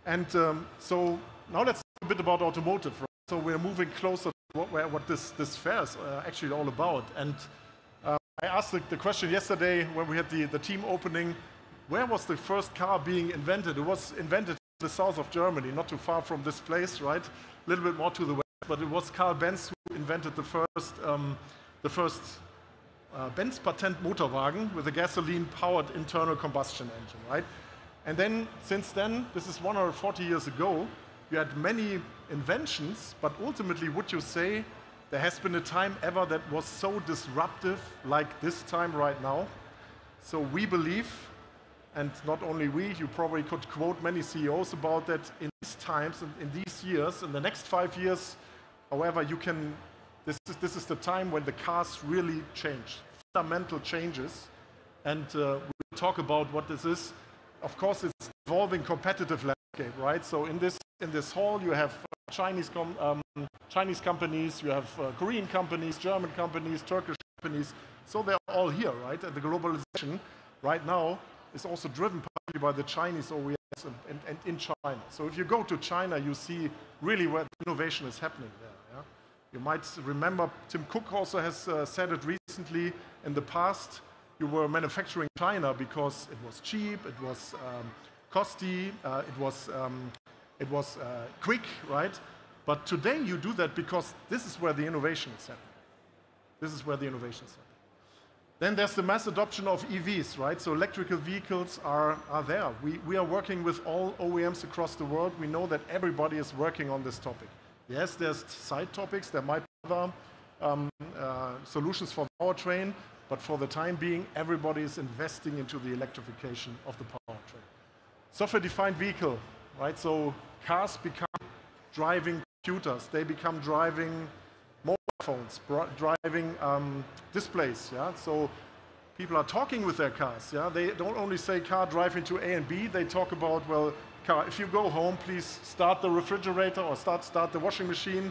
And so now let's talk a bit about automotive. Right? So we're moving closer to what this fair is actually all about. And I asked the question yesterday when we had the team opening, where was the first car being invented? It was invented in the south of Germany, not too far from this place, right? A little bit more to the west, but it was Carl Benz who invented the first Benz patent Motorwagen with a gasoline-powered internal combustion engine, right? And then, since then, this is 140 years ago, you had many inventions, but ultimately, would you say there has been a time ever that was so disruptive like this time right now? So we believe, and not only we, you probably could quote many CEOs about that in these times, in these years, in the next 5 years, however, this is the time when the cars really change, fundamental changes, and we'll talk about what this is. Of course, it's evolving competitive landscape, right? So in this hall, you have Chinese companies, you have Korean companies, German companies, Turkish companies. So they're all here, right? And the globalization right now is also driven partly by the Chinese OEMs and in China. So if you go to China, you see really where the innovation is happening there. Yeah? You might remember Tim Cook also has said it recently. In the past, you were manufacturing China because it was cheap, it was costly, it was quick, right? But today you do that because this is where the innovation is happening. This is where the innovation is happening. Then there's the mass adoption of EVs, right? So electrical vehicles are there. We are working with all OEMs across the world. We know that everybody is working on this topic. Yes, there's side topics. There might be other solutions for the powertrain. But for the time being, everybody is investing into the electrification of the powertrain. Software-defined vehicle, right? So cars become driving computers. They become driving mobile phones, driving displays. Yeah. So people are talking with their cars. Yeah. They don't only say car drive into A and B. They talk about, well, car, if you go home, please start the refrigerator or start the washing machine.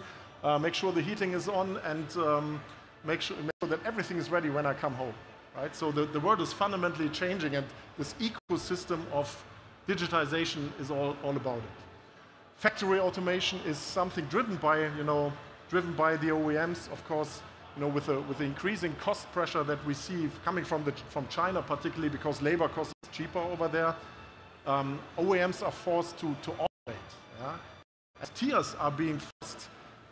Make sure the heating is on and make sure that everything is ready when I come home, right? So the world is fundamentally changing, and this ecosystem of digitization is all about it. Factory automation is something driven by the OEMs, of course, with the increasing cost pressure that we see coming from China, particularly because labor cost is cheaper over there. OEMs are forced to automate. Yeah? As tiers are being forced,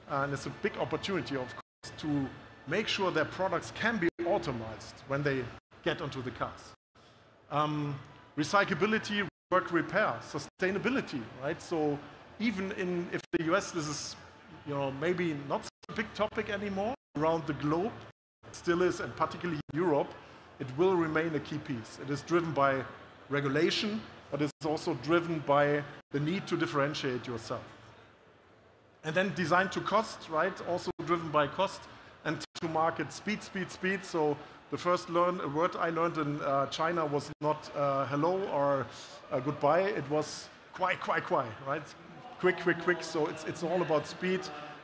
and it's a big opportunity, of course, to make sure their products can be automized when they get onto the cars. Recyclability, work repair, sustainability, right? So even if the US, this is maybe not such a big topic anymore, around the globe, it still is, and particularly Europe, it will remain a key piece. It is driven by regulation, but it's also driven by the need to differentiate yourself. And then design to cost, right? Also driven by cost. And to market, speed. So the first word I learned in China was not hello or goodbye. It was kwai, right? Quick. So it's all about speed.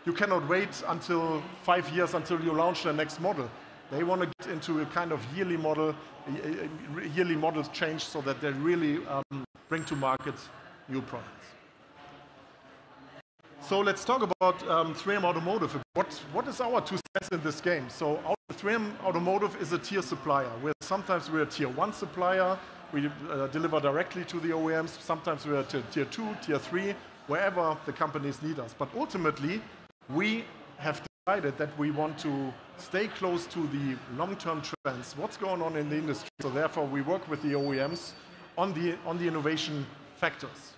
You cannot wait until 5 years until you launch the next model. They want to get into a kind of yearly model change so that they really bring to market new products. So let's talk about 3M Automotive. What is our 2 cents in this game? So 3M Automotive is a tier supplier. Sometimes we're a tier 1 supplier. We deliver directly to the OEMs. Sometimes we're tier 2, tier 3, wherever the companies need us. But ultimately, we have decided that we want to stay close to the long-term trends, what's going on in the industry. So therefore, we work with the OEMs on the innovation factors.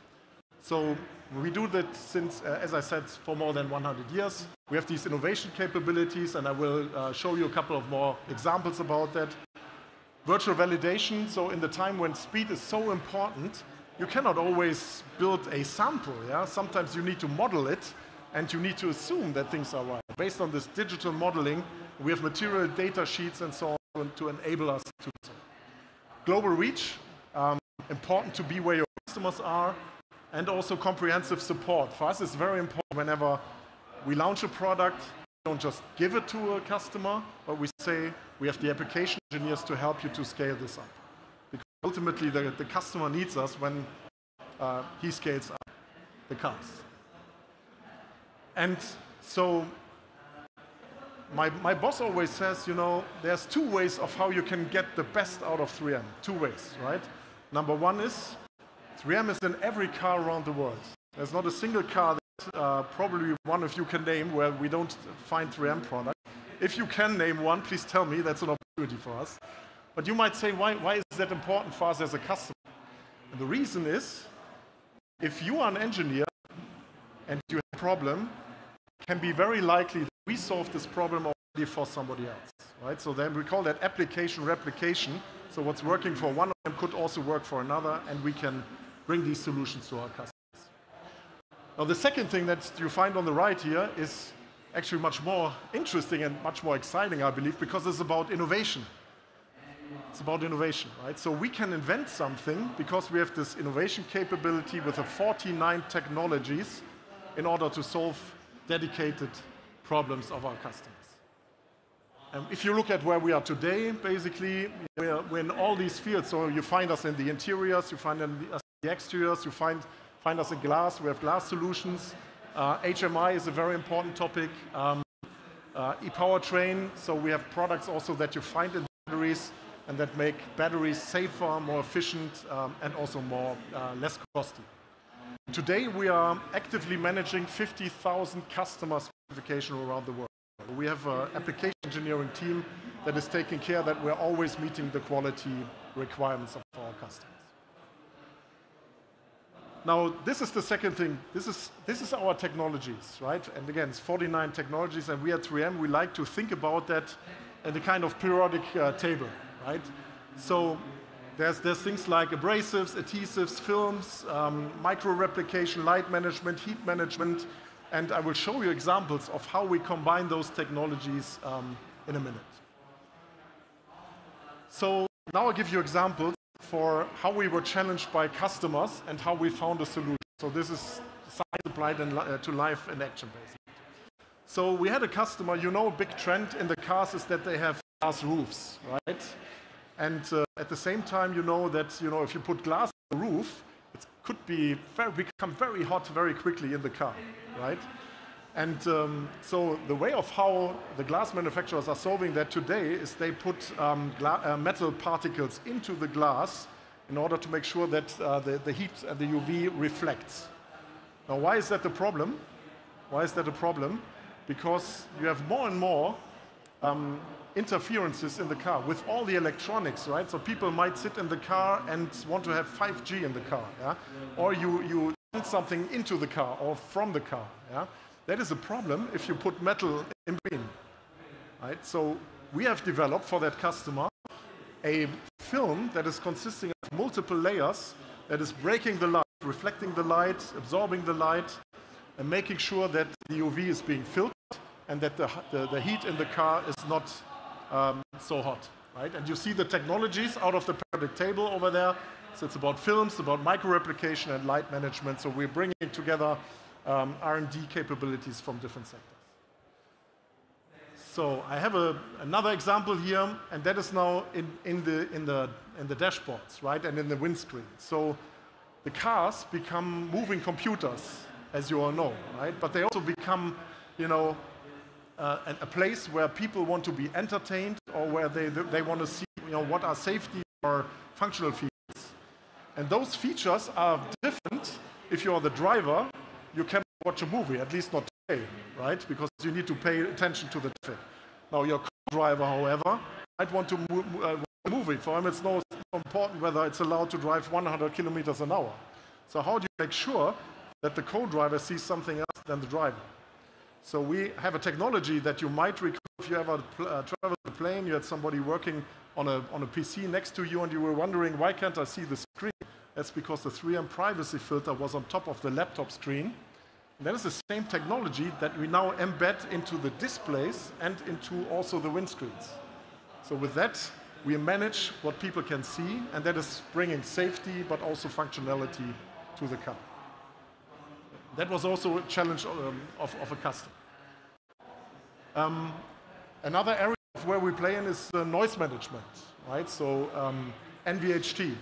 So we do that since, as I said, for more than 100 years. We have these innovation capabilities, and I will show you a couple of more examples about that. Virtual validation, so in the time when speed is so important, you cannot always build a sample. Yeah? Sometimes you need to model it, and you need to assume that things are right. Based on this digital modeling, we have material data sheets and so on to enable us to do so. Global reach, important to be where your customers are, and also comprehensive support. For us, it's very important whenever we launch a product, we don't just give it to a customer, but we say we have the application engineers to help you to scale this up. Because ultimately, the customer needs us when he scales up the cars. And so my boss always says, you know, there's two ways of how you can get the best out of 3M. Two ways, right? Number one is 3M is in every car around the world. There's not a single car that probably one of you can name where we don't find 3M product. If you can name one, please tell me. That's an opportunity for us. But you might say, why is that important for us as a customer? And the reason is, if you are an engineer and you have a problem, it can be very likely that we solve this problem already for somebody else, right? So then we call that application replication. So what's working for one of them could also work for another, and we can bring these solutions to our customers. Now, the second thing that you find on the right here is actually much more interesting and much more exciting, I believe, because it's about innovation. It's about innovation, right? So we can invent something because we have this innovation capability with the 49 technologies in order to solve dedicated problems of our customers. If you look at where we are today, basically, we're in all these fields. So you find us in the interiors, you find us in the exteriors, you find us in glass. We have glass solutions. HMI is a very important topic. E-powertrain, so we have products also that you find in batteries and that make batteries safer, more efficient, and also less costly. Today, we are actively managing 50,000 customer specifications around the world. We have an application engineering team that is taking care that we're always meeting the quality requirements of our customers. Now, this is the second thing. This is our technologies, right? And again, it's 49 technologies, and we at 3M, we like to think about that in a kind of periodic table, right? So there's things like abrasives, adhesives, films, micro-replication, light management, heat management, and I will show you examples of how we combine those technologies in a minute. So now I'll give you examples for how we were challenged by customers and how we found a solution. So this is science applied to life in action, basically. So we had a customer, you know, a big trend in the cars is that they have glass roofs, right? And at the same time, you know that if you put glass on the roof, it could become very hot very quickly in the car, right? And so the way of how the glass manufacturers are solving that today is they put metal particles into the glass in order to make sure that the heat and the UV reflects. Now, why is that a problem? Why is that a problem? Because you have more and more interferences in the car with all the electronics, right? So people might sit in the car and want to have 5G in the car, yeah? Or you send something into the car or from the car, yeah? That is a problem if you put metal in between, right? So we have developed for that customer a film that is consisting of multiple layers that is breaking the light, reflecting the light, absorbing the light, and making sure that the UV is being filtered and that the heat in the car is not so hot, right? And you see the technologies out of the periodic table over there. So it's about films, about micro-replication and light management. So we're bringing together R&D capabilities from different sectors. So I have another example here, and that is now in the dashboards, right, and in the windscreen. So the cars become moving computers, as you all know, right? But they also become, a place where people want to be entertained or where they want to see, what are safety or functional features. And those features are different if you are the driver. You cannot watch a movie, at least not today, right? Because you need to pay attention to the traffic. Now, your co-driver, however, might want to watch a movie. For him, it's not important whether it's allowed to drive 100 kilometers an hour. So how do you make sure that the co-driver sees something else than the driver? So we have a technology that you might recall if you ever traveled a plane, you had somebody working on a PC next to you, and you were wondering, why can't I see the screen? That's because the 3M privacy filter was on top of the laptop screen. And that is the same technology that we now embed into the displays and into also the windscreens. So with that, we manage what people can see, and that is bringing safety but also functionality to the car. That was also a challenge of a customer. Another area where we play in is noise management, right? So NVHT.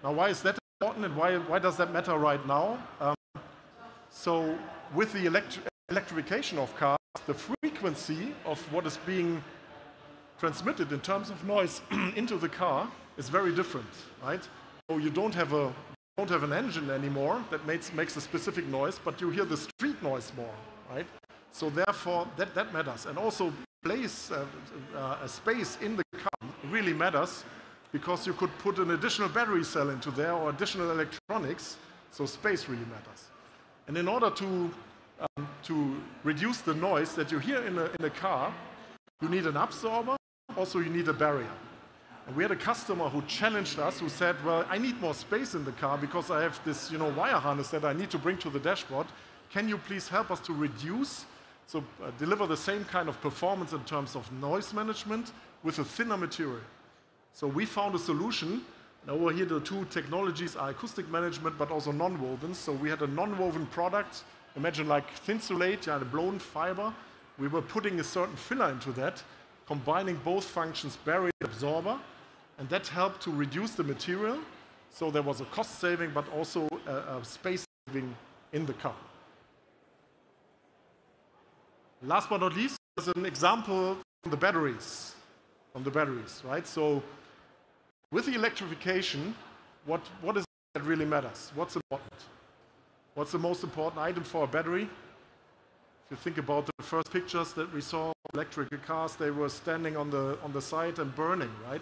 Now, why is that important, and why does that matter right now? So with the electrification of cars, the frequency of what is being transmitted in terms of noise into the car is very different, right? So you don't have an engine anymore that makes a specific noise, but you hear the street noise more, right? So therefore, that matters. And also, a space in the car really matters, because you could put an additional battery cell into there or additional electronics, so space really matters. And in order to reduce the noise that you hear in a car, you need an absorber, also you need a barrier. And we had a customer who challenged us, who said, well, I need more space in the car because I have this wire harness that I need to bring to the dashboard. Can you please help us to reduce, deliver the same kind of performance in terms of noise management with a thinner material? So we found a solution. Now over here, the two technologies are acoustic management, but also non-woven. So we had a non-woven product. Imagine like Thinsulate, the blown fiber. We were putting a certain filler into that, combining both functions, barrier and absorber, and that helped to reduce the material. So there was a cost saving, but also a space saving in the car. Last but not least, there's an example from the batteries. Right? So with the electrification, what is it that really matters? What's important? What's the most important item for a battery? If you think about the first pictures that we saw, electrical cars, they were standing on the side and burning, right?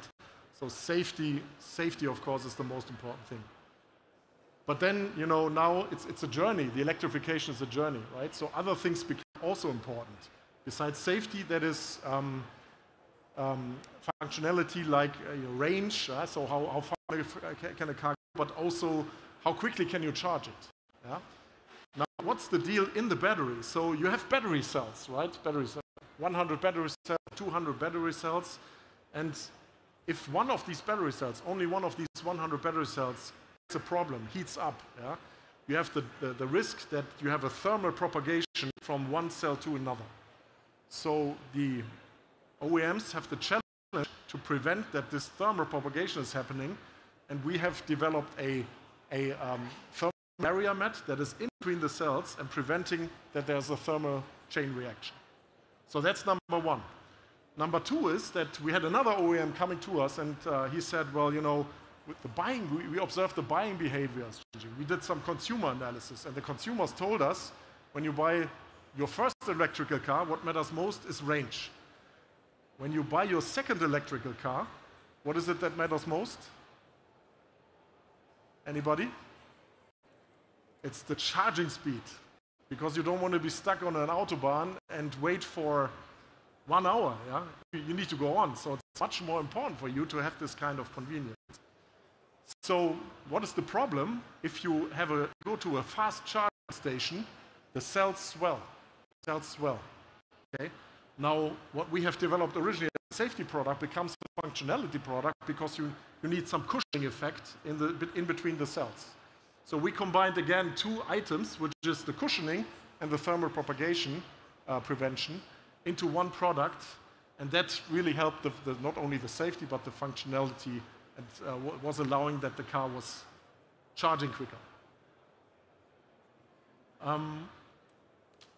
So safety, of course, is the most important thing. But then, now it's a journey. The electrification is a journey, right? So other things become also important. Besides safety, that is functionality like range, so how far can a car go, but also how quickly can you charge it. Yeah? Now, what's the deal in the battery? So you have battery cells, right? 100 battery cells, 200 battery cells, and if one of these battery cells, only one of these 100 battery cells, it's a problem, heats up, yeah? You have the risk that you have a thermal propagation from one cell to another. So the OEMs have the challenge to prevent that this thermal propagation is happening, and we have developed a thermal barrier mat that is in between the cells and preventing that there's a thermal chain reaction. So that's number one. Number two is that we had another OEM coming to us, and he said, well, with the buying, we observed the buying behaviors changing. We did some consumer analysis, and the consumers told us, when you buy your first electrical car, what matters most is range. When you buy your second electrical car, what is it that matters most? Anybody? It's the charging speed, because you don't want to be stuck on an Autobahn and wait for 1 hour. Yeah? You need to go on, so it's much more important for you to have this kind of convenience. So what is the problem? If you go to a fast charging station, the cells swell. Okay? Now, what we have developed originally as a safety product becomes a functionality product, because you need some cushioning effect in between the cells. So we combined again two items, which is the cushioning and the thermal propagation prevention, into one product, and that really helped not only the safety but the functionality, and was allowing that the car was charging quicker.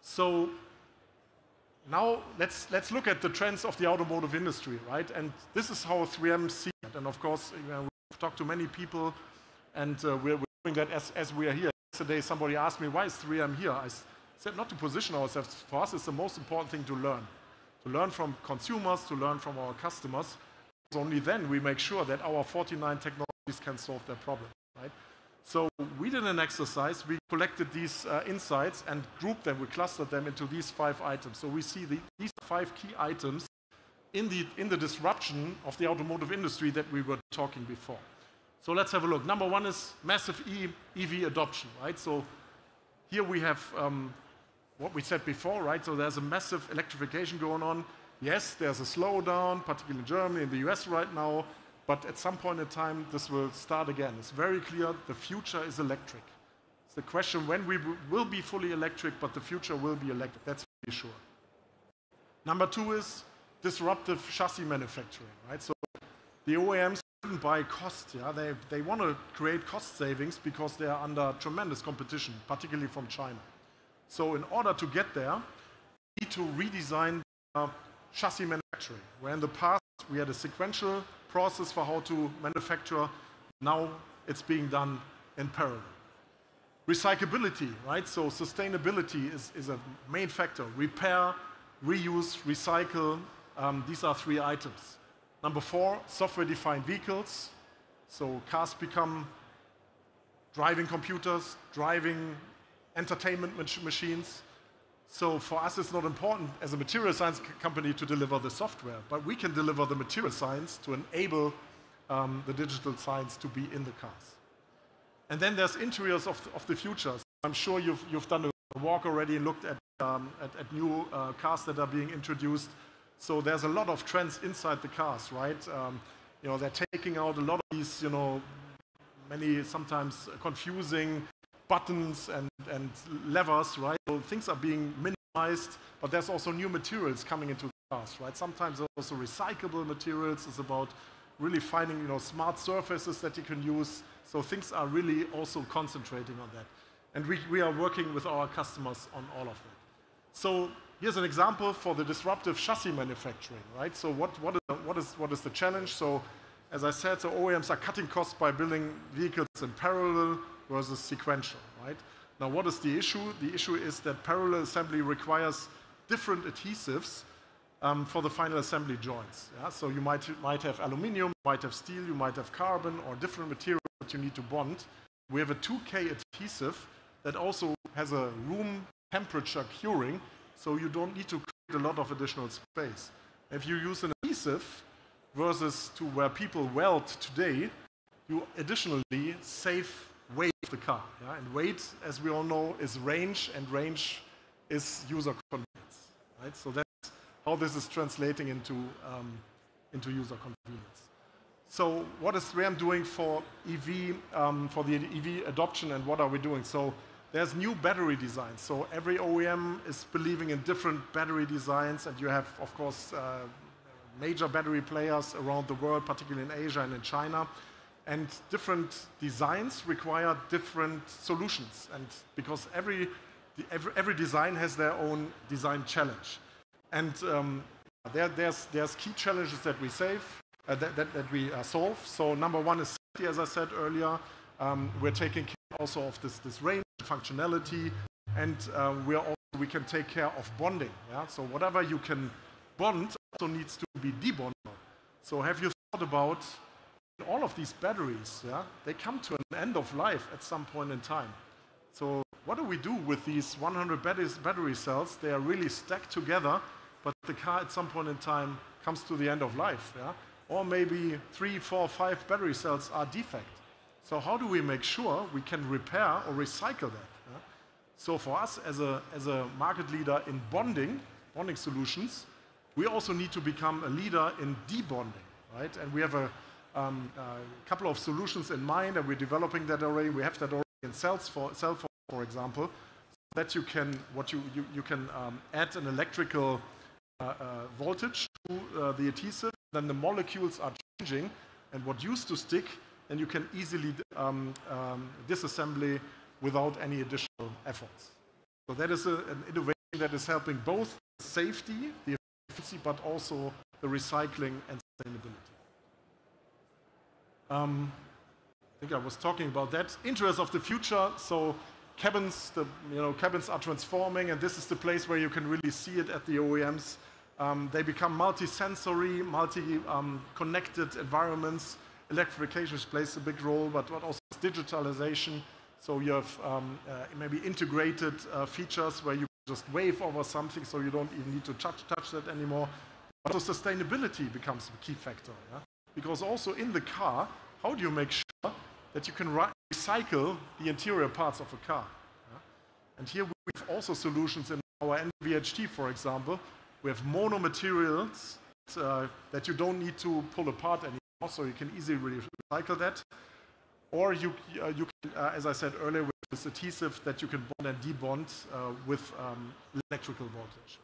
So now let's look at the trends of the automotive industry, right? And this is how 3M sees it. And of course, we've talked to many people, and we're doing that as we are here. Yesterday, somebody asked me, why is 3M here? I said, not to position ourselves. For us, it's the most important thing to learn. To learn from consumers, to learn from our customers. Only then we make sure that our 49 technologies can solve their problem, right? So we did an exercise. We collected these insights and grouped them. We clustered them into these 5 items. So we see these 5 key items in the disruption of the automotive industry that we were talking before. So let's have a look. Number one is massive EV adoption, right? So here we have what we said before, right? So there's a massive electrification going on. Yes, there's a slowdown, particularly in Germany, in the US right now, but at some point in time, this will start again. It's very clear the future is electric. It's the question when we will be fully electric, but the future will be electric. That's pretty sure. Number two is disruptive chassis manufacturing, right? So the OEMs driven by cost, yeah, they want to create cost savings because they are under tremendous competition, particularly from China. So in order to get there, we need to redesign chassis manufacturing, where in the past we had a sequential process for how to manufacture. Now it's being done in parallel. Recyclability, right? So sustainability is a main factor. Repair, reuse, recycle, these are three items. Number four, software-defined vehicles. So cars become driving computers, driving entertainment machines. So for us, it's not important as a material science company to deliver the software, but we can deliver the material science to enable the digital science to be in the cars. And then there's interiors of the future. So I'm sure you've done a walk already and looked at new cars that are being introduced. So there's a lot of trends inside the cars, right? You know, they're taking out a lot of these, you know, many sometimes confusing buttons and levers, right? So things are being minimized, but there's also new materials coming into the cars, right? Sometimes also recyclable materials. It's about really finding, you know, smart surfaces that you can use. So things are really also concentrating on that. And we are working with our customers on all of that. So here's an example for the disruptive chassis manufacturing, right? So what is the challenge? So as I said, so OEMs are cutting costs by building vehicles in parallel versus sequential, right? Now, what is the issue? The issue is that parallel assembly requires different adhesives for the final assembly joints. Yeah? So you might have aluminum, you might have steel, you might have carbon, or different materials that you need to bond. We have a 2K adhesive that also has a room temperature curing, so you don't need to create a lot of additional space. If you use an adhesive versus to where people weld today, you additionally save weight of the car. Yeah? And weight, as we all know, is range, and range is user convenience. Right? So that's how this is translating into user convenience. So what is 3M doing for EV, for the EV adoption, and what are we doing? So there's new battery designs. So every OEM is believing in different battery designs, and you have, of course, major battery players around the world, particularly in Asia and in China. And different designs require different solutions, and because every design has their own design challenge. And there's key challenges that we solve. So number one is safety, as I said earlier. We're taking care also of this range, functionality, and we can take care of bonding. Yeah? So whatever you can bond also needs to be debondable. So have you thought about all of these batteries? Yeah, they come to an end of life at some point in time. So what do we do with these 100 battery cells? They are really stacked together, but the car at some point in time comes to the end of life. Yeah? Or maybe 3, 4, 5 battery cells are defect. So how do we make sure we can repair or recycle that? Yeah? So for us as a market leader in bonding solutions, we also need to become a leader in debonding, right? And we have a couple of solutions in mind, and we're developing that already. We have that already in cell phone, for example, so that you can add an electrical voltage to the adhesive. Then the molecules are changing, and what used to stick, and you can easily disassembly without any additional efforts. So that is an innovation that is helping both safety, the efficiency, but also the recycling and sustainability. I think I was talking about that. Interest of the future. So cabins are transforming, and this is the place where you can really see it at the OEMs. They become multi-sensory, multi-connected environments. Electrification plays a big role, but also digitalization. So you have maybe integrated features where you just wave over something, so you don't even need to touch that anymore. But also sustainability becomes a key factor. Yeah? Because also in the car, how do you make sure that you can recycle the interior parts of a car. And here we have also solutions in our NVHT, for example. We have mono-materials that you don't need to pull apart anymore, so you can easily recycle that. Or you can, as I said earlier, with this adhesive that you can bond and debond with electrical voltage.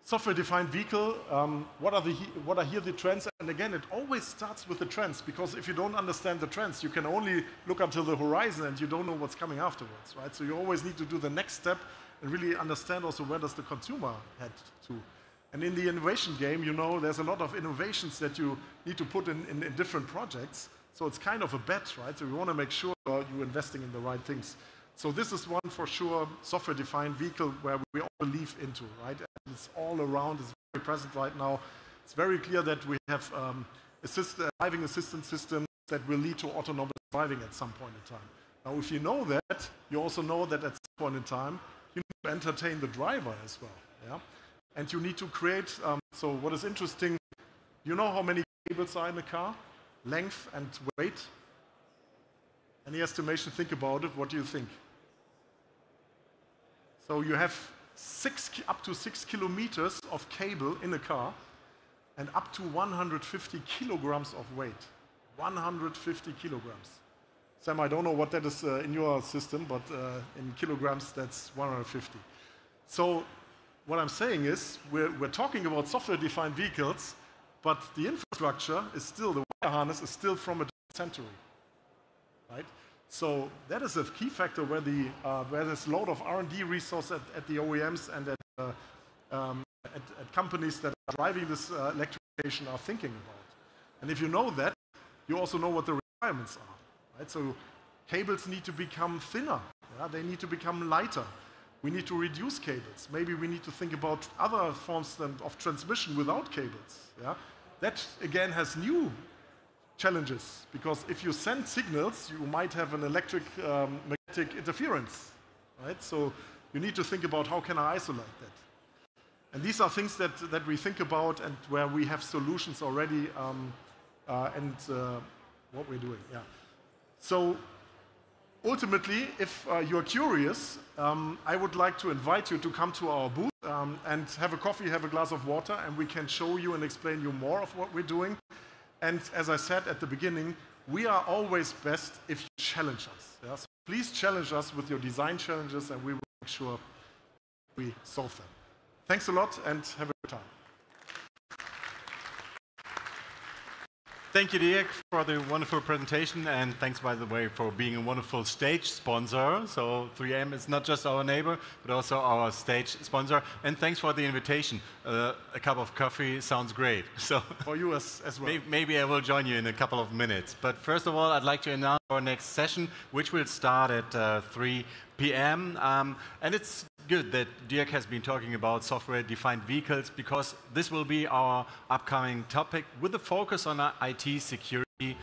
Software-defined vehicle, what are here the trends? And again, it always starts with the trends, because if you don't understand the trends, you can only look until the horizon and you don't know what's coming afterwards, right? So you always need to do the next step and really understand also where does the consumer head to. And in the innovation game, you know, there's a lot of innovations that you need to put in different projects. So it's kind of a bet, right? So you want to make sure you're investing in the right things. So this is one for sure, software-defined vehicle where we all believe into, right? And it's all around, it's very present right now. It's very clear that we have driving assistance systems that will lead to autonomous driving at some point in time. Now, if you know that, you also know that at some point in time, you need to entertain the driver as well, yeah? And you need to create, so what is interesting, you know how many cables are in a car? Length and weight? Any estimation? Think about it. What do you think? So you have up to 6 kilometers of cable in a car and up to 150 kilograms of weight. 150 kilograms. Sam, I don't know what that is in your system, but in kilograms, that's 150. So what I'm saying is we're talking about software-defined vehicles, but the infrastructure is still, the wire harness is still from a different century, right? So that is a key factor where there's a lot of R&D resource at the OEMs and at companies that are driving this electrification are thinking about. And if you know that, you also know what the requirements are, right? So cables need to become thinner, yeah? They need to become lighter. We need to reduce cables. Maybe we need to think about other forms of transmission without cables, yeah? That, again, has new challenges, because if you send signals, you might have an electric magnetic interference, right? So you need to think about how can I isolate that. And these are things that we think about and where we have solutions already and what we're doing, yeah. So ultimately, if you're curious, I would like to invite you to come to our booth and have a coffee, have a glass of water, and we can show you and explain you more of what we're doing. And as I said at the beginning, we are always best if you challenge us. Yeah? So please challenge us with your design challenges, and we will make sure we solve them. Thanks a lot, and have a good time. Thank you, Dirk, for the wonderful presentation, and thanks, by the way, for being a wonderful stage sponsor. So 3M is not just our neighbor, but also our stage sponsor. And thanks for the invitation. A cup of coffee sounds great. So for you as well. Maybe I will join you in a couple of minutes. But first of all, I'd like to announce our next session, which will start at 3 p.m. And it's good that Dirk has been talking about software-defined vehicles, because this will be our upcoming topic with a focus on IT security.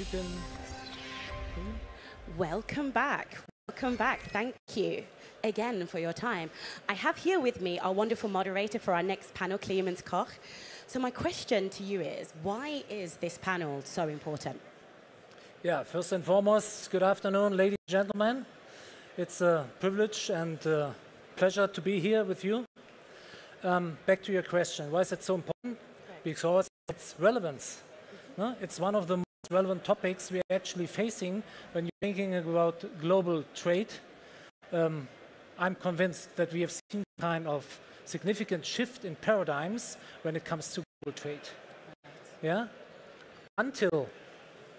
you can... Welcome back. Welcome back. Thank you again for your time. I have here with me our wonderful moderator for our next panel, Clemens Koch. So my question to you is, why is this panel so important? Yeah, first and foremost, good afternoon, ladies and gentlemen. It's a privilege and a pleasure to be here with you. Back to your question, why is it so important? Because it's relevance. No? It's one of the most relevant topics we're actually facing when you're thinking about global trade. I'm convinced that we have seen a kind of significant shift in paradigms when it comes to global trade. Yeah? Until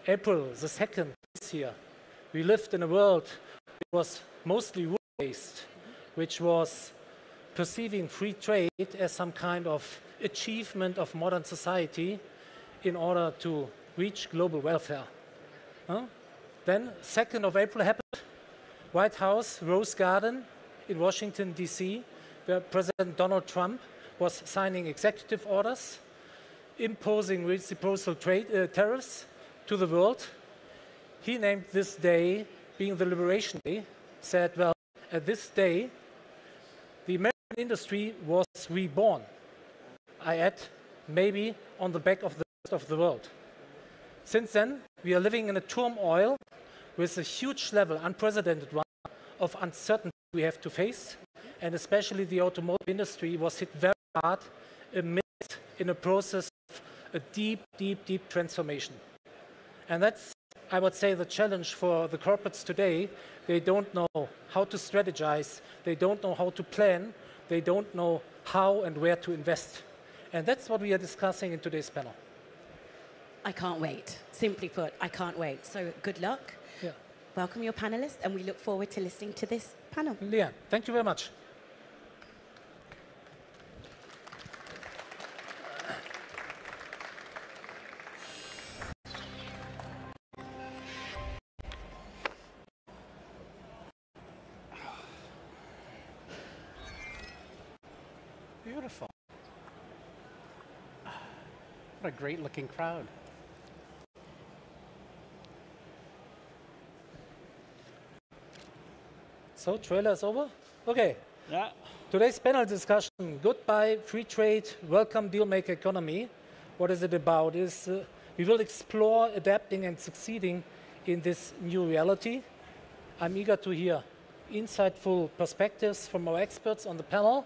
April the 2nd this year, we lived in a world that was mostly rule-based, which was perceiving free trade as some kind of achievement of modern society in order to reach global welfare. Then 2nd of April happened, White House, Rose Garden in Washington, D.C., where President Donald Trump was signing executive orders, imposing reciprocal trade tariffs to the world. He named this day being the Liberation Day, said, well, at this day, the American industry was reborn. I add, maybe on the back of the rest of the world. Since then, we are living in a turmoil with a huge level, unprecedented one, of uncertainty we have to face, and especially the automotive industry was hit very hard amidst in a process of a deep, deep, deep transformation. And that's, I would say, the challenge for the corporates today. They don't know how to strategize, they don't know how to plan, they don't know how and where to invest. And that's what we are discussing in today's panel. I can't wait. Simply put, I can't wait. So good luck. Yeah. Welcome your panelists, and we look forward to listening to this panel. Leanne, thank you very much. Beautiful. What a great looking crowd. So, trailer is over? Okay. Yeah. Today's panel discussion, Goodbye Free Trade, Welcome Dealmaker Economy. What is it about? We will explore adapting and succeeding in this new reality. I'm eager to hear insightful perspectives from our experts on the panel.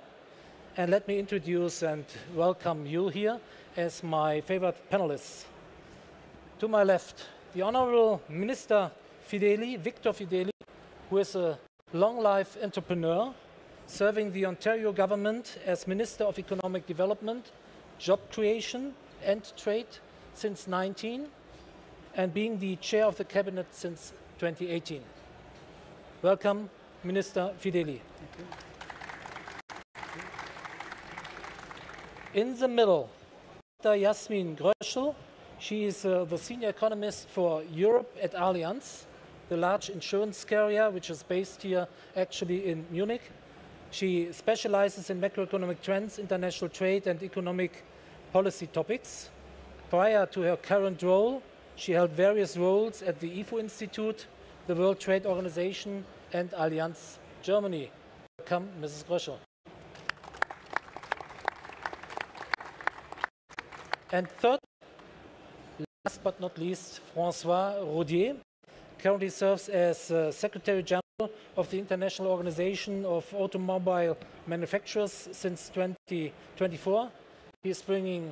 And let me introduce and welcome you here as my favorite panelists. To my left, the Honorable Minister Fideli, Victor Fideli, who is a long-life entrepreneur, serving the Ontario government as Minister of Economic Development, Job Creation and Trade since 2019, and being the Chair of the Cabinet since 2018. Welcome, Minister Fideli. Thank you. In the middle, Dr. Jasmin Gröschel. She is the Senior Economist for Europe at Allianz, the large insurance carrier, which is based here actually in Munich. She specializes in macroeconomic trends, international trade, and economic policy topics. Prior to her current role, she held various roles at the IFO Institute, the World Trade Organization, and Allianz Germany. Welcome, Mrs. Gröschel. And third, last but not least, François Rodier, currently serves as Secretary General of the International Organization of Automobile Manufacturers since 2024. He is bringing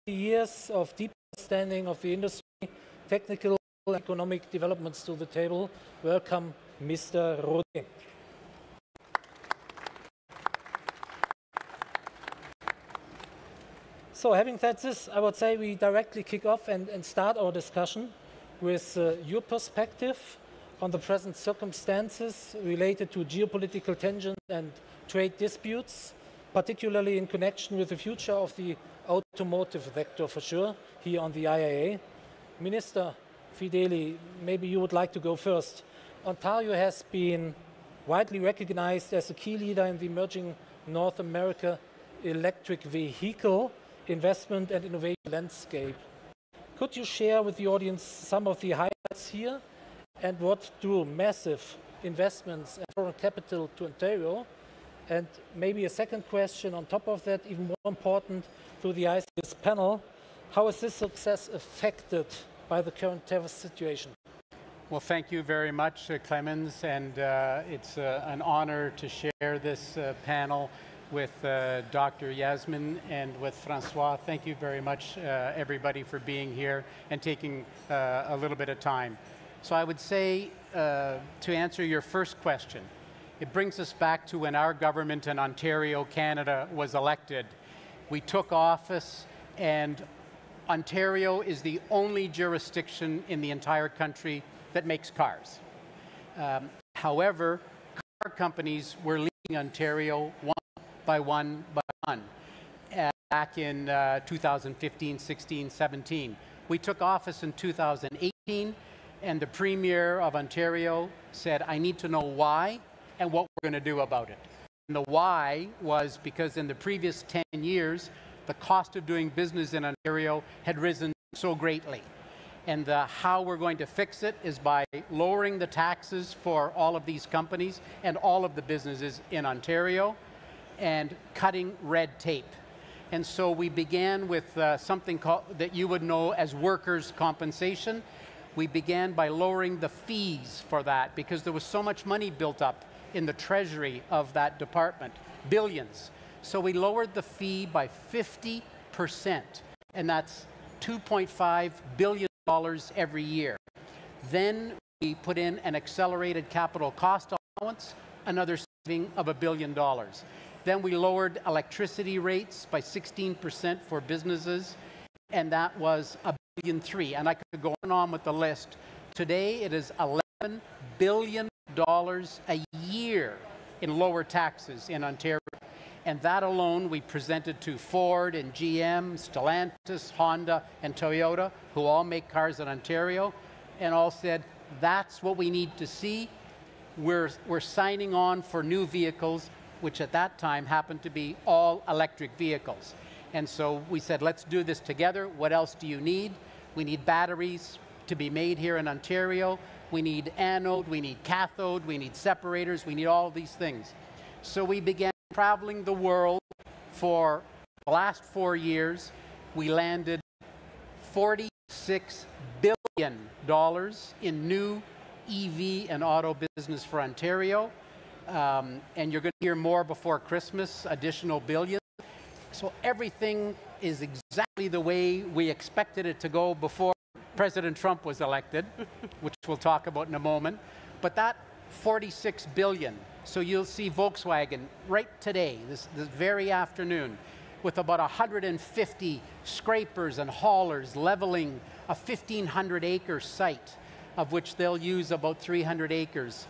50 years of deep understanding of the industry, technical and economic developments to the table. Welcome, Mr. Rodier. So having said this, I would say we directly kick off and start our discussion with your perspective on the present circumstances related to geopolitical tensions and trade disputes, particularly in connection with the future of the automotive vector for sure, here on the IAA. Minister Fideli, maybe you would like to go first. Ontario has been widely recognized as a key leader in the emerging North America electric vehicle investment and innovation landscape. Could you share with the audience some of the highlights here, and what drew massive investments and foreign capital to Ontario? And maybe a second question on top of that, even more important, through the eyes of this panel, how is this success affected by the current tariff situation? Well, thank you very much, Clemens, and it's an honor to share this panel with Dr. Yasmin and with Francois. Thank you very much, everybody, for being here and taking a little bit of time. So I would say, to answer your first question, it brings us back to when our government in Ontario, Canada, was elected. We took office, and Ontario is the only jurisdiction in the entire country that makes cars. However, car companies were leaving Ontario one by one by one back in 2015, 16, 17. We took office in 2018, and the Premier of Ontario said, I need to know why and what we're going to do about it. And the why was because in the previous 10 years, the cost of doing business in Ontario had risen so greatly. And how we're going to fix it is by lowering the taxes for all of these companies and all of the businesses in Ontario and cutting red tape. And so we began with something that you would know as workers' compensation. We began by lowering the fees for that because there was so much money built up in the treasury of that department, billions. So we lowered the fee by 50%, and that's $2.5 billion every year. Then we put in an accelerated capital cost allowance, another saving of $1 billion. Then we lowered electricity rates by 16% for businesses, and that was $1.3 billion. And I could go on with the list. Today it is $11 billion a year in lower taxes in Ontario. And that alone we presented to Ford and GM, Stellantis, Honda, and Toyota, who all make cars in Ontario, and all said, that's what we need to see. We're signing on for new vehicles, which at that time happened to be all electric vehicles. And so we said, let's do this together. What else do you need? We need batteries to be made here in Ontario. We need anode, we need cathode, we need separators, we need all of these things. So we began traveling the world for the last 4 years. We landed $46 billion in new EV and auto business for Ontario. And you're going to hear more before Christmas, additional billions. So everything is exactly the way we expected it to go before President Trump was elected, which we'll talk about in a moment. But that 46 billion, so you'll see Volkswagen right today, this very afternoon, with about 150 scrapers and haulers leveling a 1,500-acre site, of which they'll use about 300 acres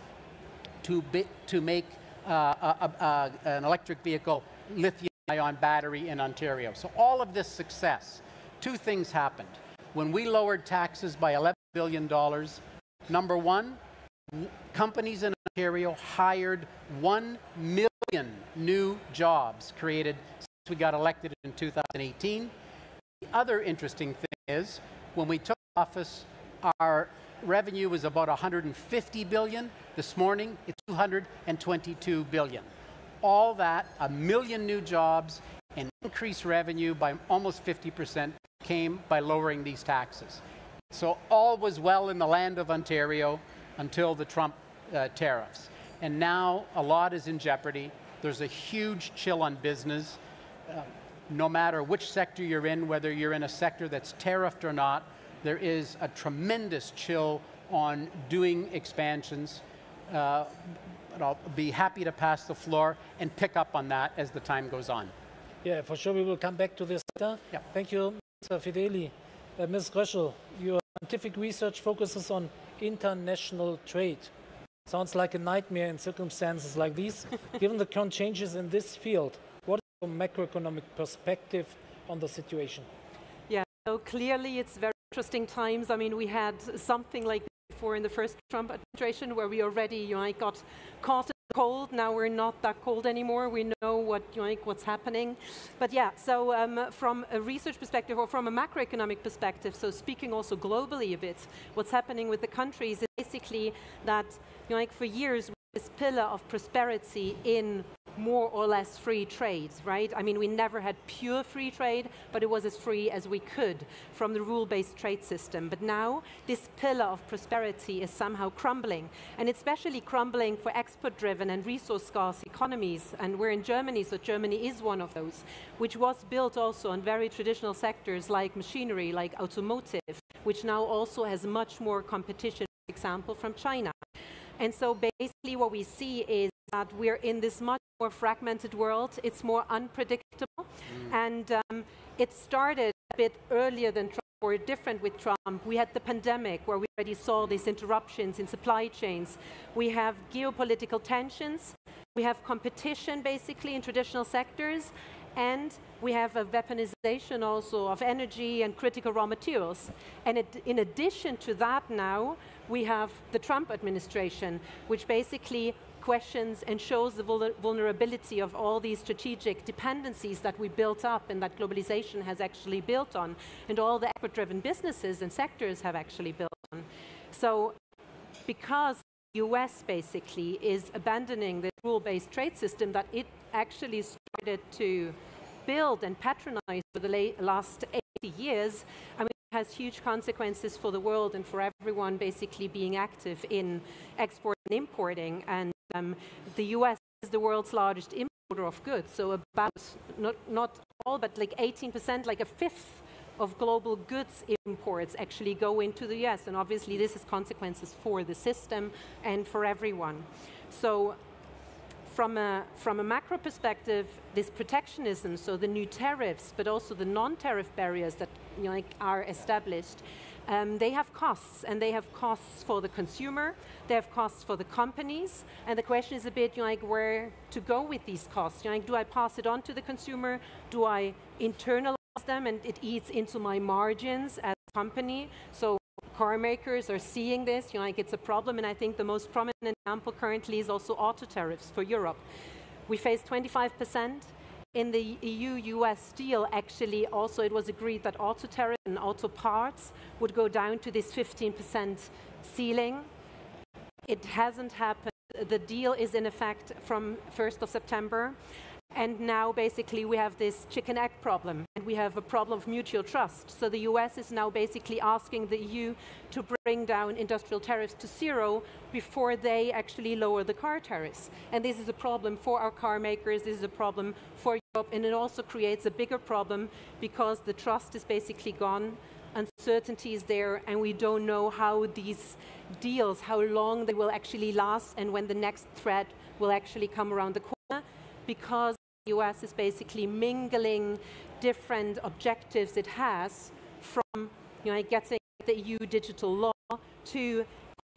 to make an electric vehicle lithium-ion battery in Ontario. So all of this success, two things happened. When we lowered taxes by $11 billion, number one, companies in Ontario hired 1 million new jobs created since we got elected in 2018. The other interesting thing is, when we took office, our revenue was about $150 billion. This morning, it's $222 billion. All that, 1 million new jobs, and increased revenue by almost 50% came by lowering these taxes. So all was well in the land of Ontario until the Trump tariffs. And now a lot is in jeopardy. There's a huge chill on business. No matter which sector you're in, whether you're in a sector that's tariffed or not, there is a tremendous chill on doing expansions. But I'll be happy to pass the floor and pick up on that as the time goes on. Yeah, for sure we will come back to this later. Yeah. Thank you, Mr. Fideli. Ms. Röschel, your scientific research focuses on international trade. Sounds like a nightmare in circumstances like these. Given the current changes in this field, what is your macroeconomic perspective on the situation? Yeah, so clearly it's very interesting times. I mean, we had something like this before in the first Trump administration where we already got caught in cold. Now we're not that cold anymore. We know what's happening. But yeah, so from a research perspective or from a macroeconomic perspective, so speaking also globally a bit, what's happening with the countries is basically that for years this pillar of prosperity in more or less free trade, right? I mean, we never had pure free trade, but it was as free as we could from the rule-based trade system. But now, this pillar of prosperity is somehow crumbling, and especially crumbling for export-driven and resource-scarce economies. And we're in Germany, so Germany is one of those, which was built also on very traditional sectors like machinery, like automotive, which now also has much more competition, for example, from China. And so basically what we see is that we're in this much more fragmented world. It's more unpredictable. And it started a bit earlier than Trump, or different with Trump. We had the pandemic where we already saw these interruptions in supply chains. We have geopolitical tensions. We have competition basically in traditional sectors. And we have a weaponization also of energy and critical raw materials. And in addition to that now, we have the Trump administration, which basically questions and shows the vulnerability of all these strategic dependencies that we built up and that globalization has actually built on, and all the export-driven businesses and sectors have actually built on. So because the US basically is abandoning the rule-based trade system that it actually started to build and patronize for the last 80 years, I mean, it has huge consequences for the world and for everyone basically being active in export and importing. And the US is the world's largest importer of goods, so about, not all, but like 18%, like a fifth of global goods imports actually go into the US, and obviously this has consequences for the system and for everyone. So from a macro perspective, this protectionism, so the new tariffs, but also the non-tariff barriers that are established, they have costs, and they have costs for the consumer, they have costs for the companies, and the question is a bit where to go with these costs. Do I pass it on to the consumer? Do I internalize them and it eats into my margins as a company? So car makers are seeing this, it's a problem, and I think the most prominent example currently is also auto tariffs for Europe. We face 25%. In the EU-US deal, actually, also it was agreed that auto tariffs and auto parts would go down to this 15% ceiling. It hasn't happened. The deal is in effect from 1st of September. And now, basically, we have this chicken-egg problem, and we have a problem of mutual trust. So the US is now basically asking the EU to bring down industrial tariffs to zero before they actually lower the car tariffs. And this is a problem for our car makers, this is a problem for Europe, and it also creates a bigger problem because the trust is basically gone, uncertainty is there, and we don't know how these deals, how long they will actually last, and when the next threat will actually come around the corner, because the US is basically mingling different objectives it has, from getting the EU digital law to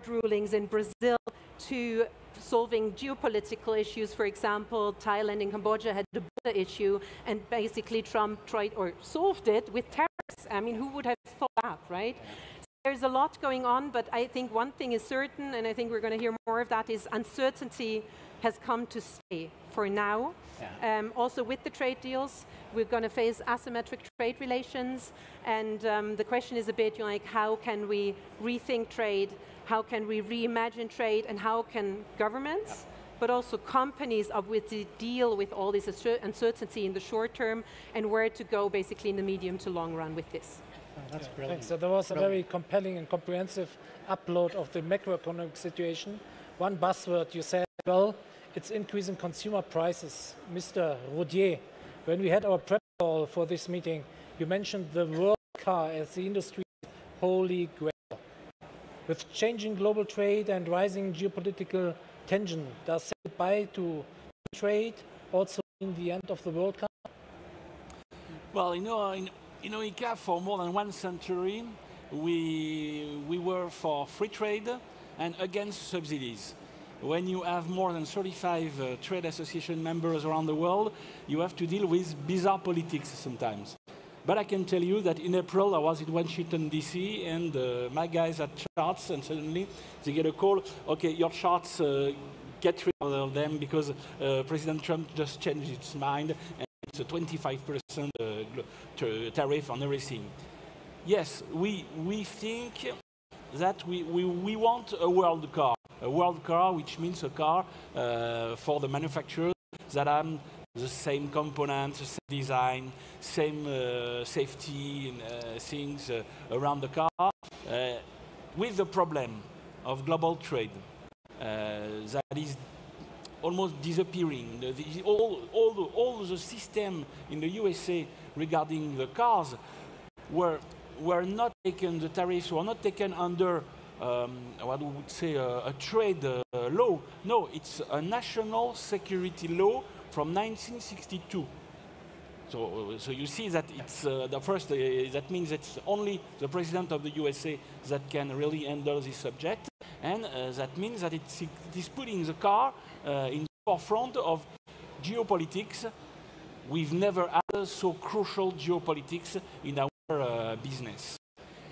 rulings in Brazil to solving geopolitical issues. For example, Thailand and Cambodia had the border issue, and basically Trump tried or solved it with tariffs. I mean, who would have thought that, right? So there's a lot going on, but I think one thing is certain, and I think we're going to hear more of that, is uncertainty has come to stay for now. Yeah. Also with the trade deals, we're going to face asymmetric trade relations, and the question is a bit how can we rethink trade, how can we reimagine trade, and how can governments, but also companies obviously deal with all this uncertainty in the short term, and where to go basically in the medium to long run with this. That's brilliant. Thanks. So there was a very compelling and comprehensive upload of the macroeconomic situation. One buzzword you said, well, it's increasing consumer prices. Mr. Rodier, when we had our prep call for this meeting, you mentioned the world car as the industry's holy grail. With changing global trade and rising geopolitical tension, does say goodbye to trade also in the end of the world car? Well, in ICA for more than 1 century, we were for free trade and against subsidies. When you have more than 35 trade association members around the world, you have to deal with bizarre politics sometimes. But I can tell you that in April I was in Washington, DC, and my guys had charts, and suddenly they get a call, okay, your charts get rid of them because President Trump just changed his mind and it's a 25% tariff on everything. Yes, we think that we want a world car, which means a car for the manufacturers that have the same components, the same design, same safety things around the car, with the problem of global trade that is almost disappearing. All the system in the USA regarding the cars were not taken, the tariffs were not taken under what we would say a trade law. No, it's a national security law from 1962. So you see that it's the first, that means it's only the president of the USA that can really handle this subject. And that means that it is putting the car in the forefront of geopolitics. We've never had so crucial geopolitics in our business.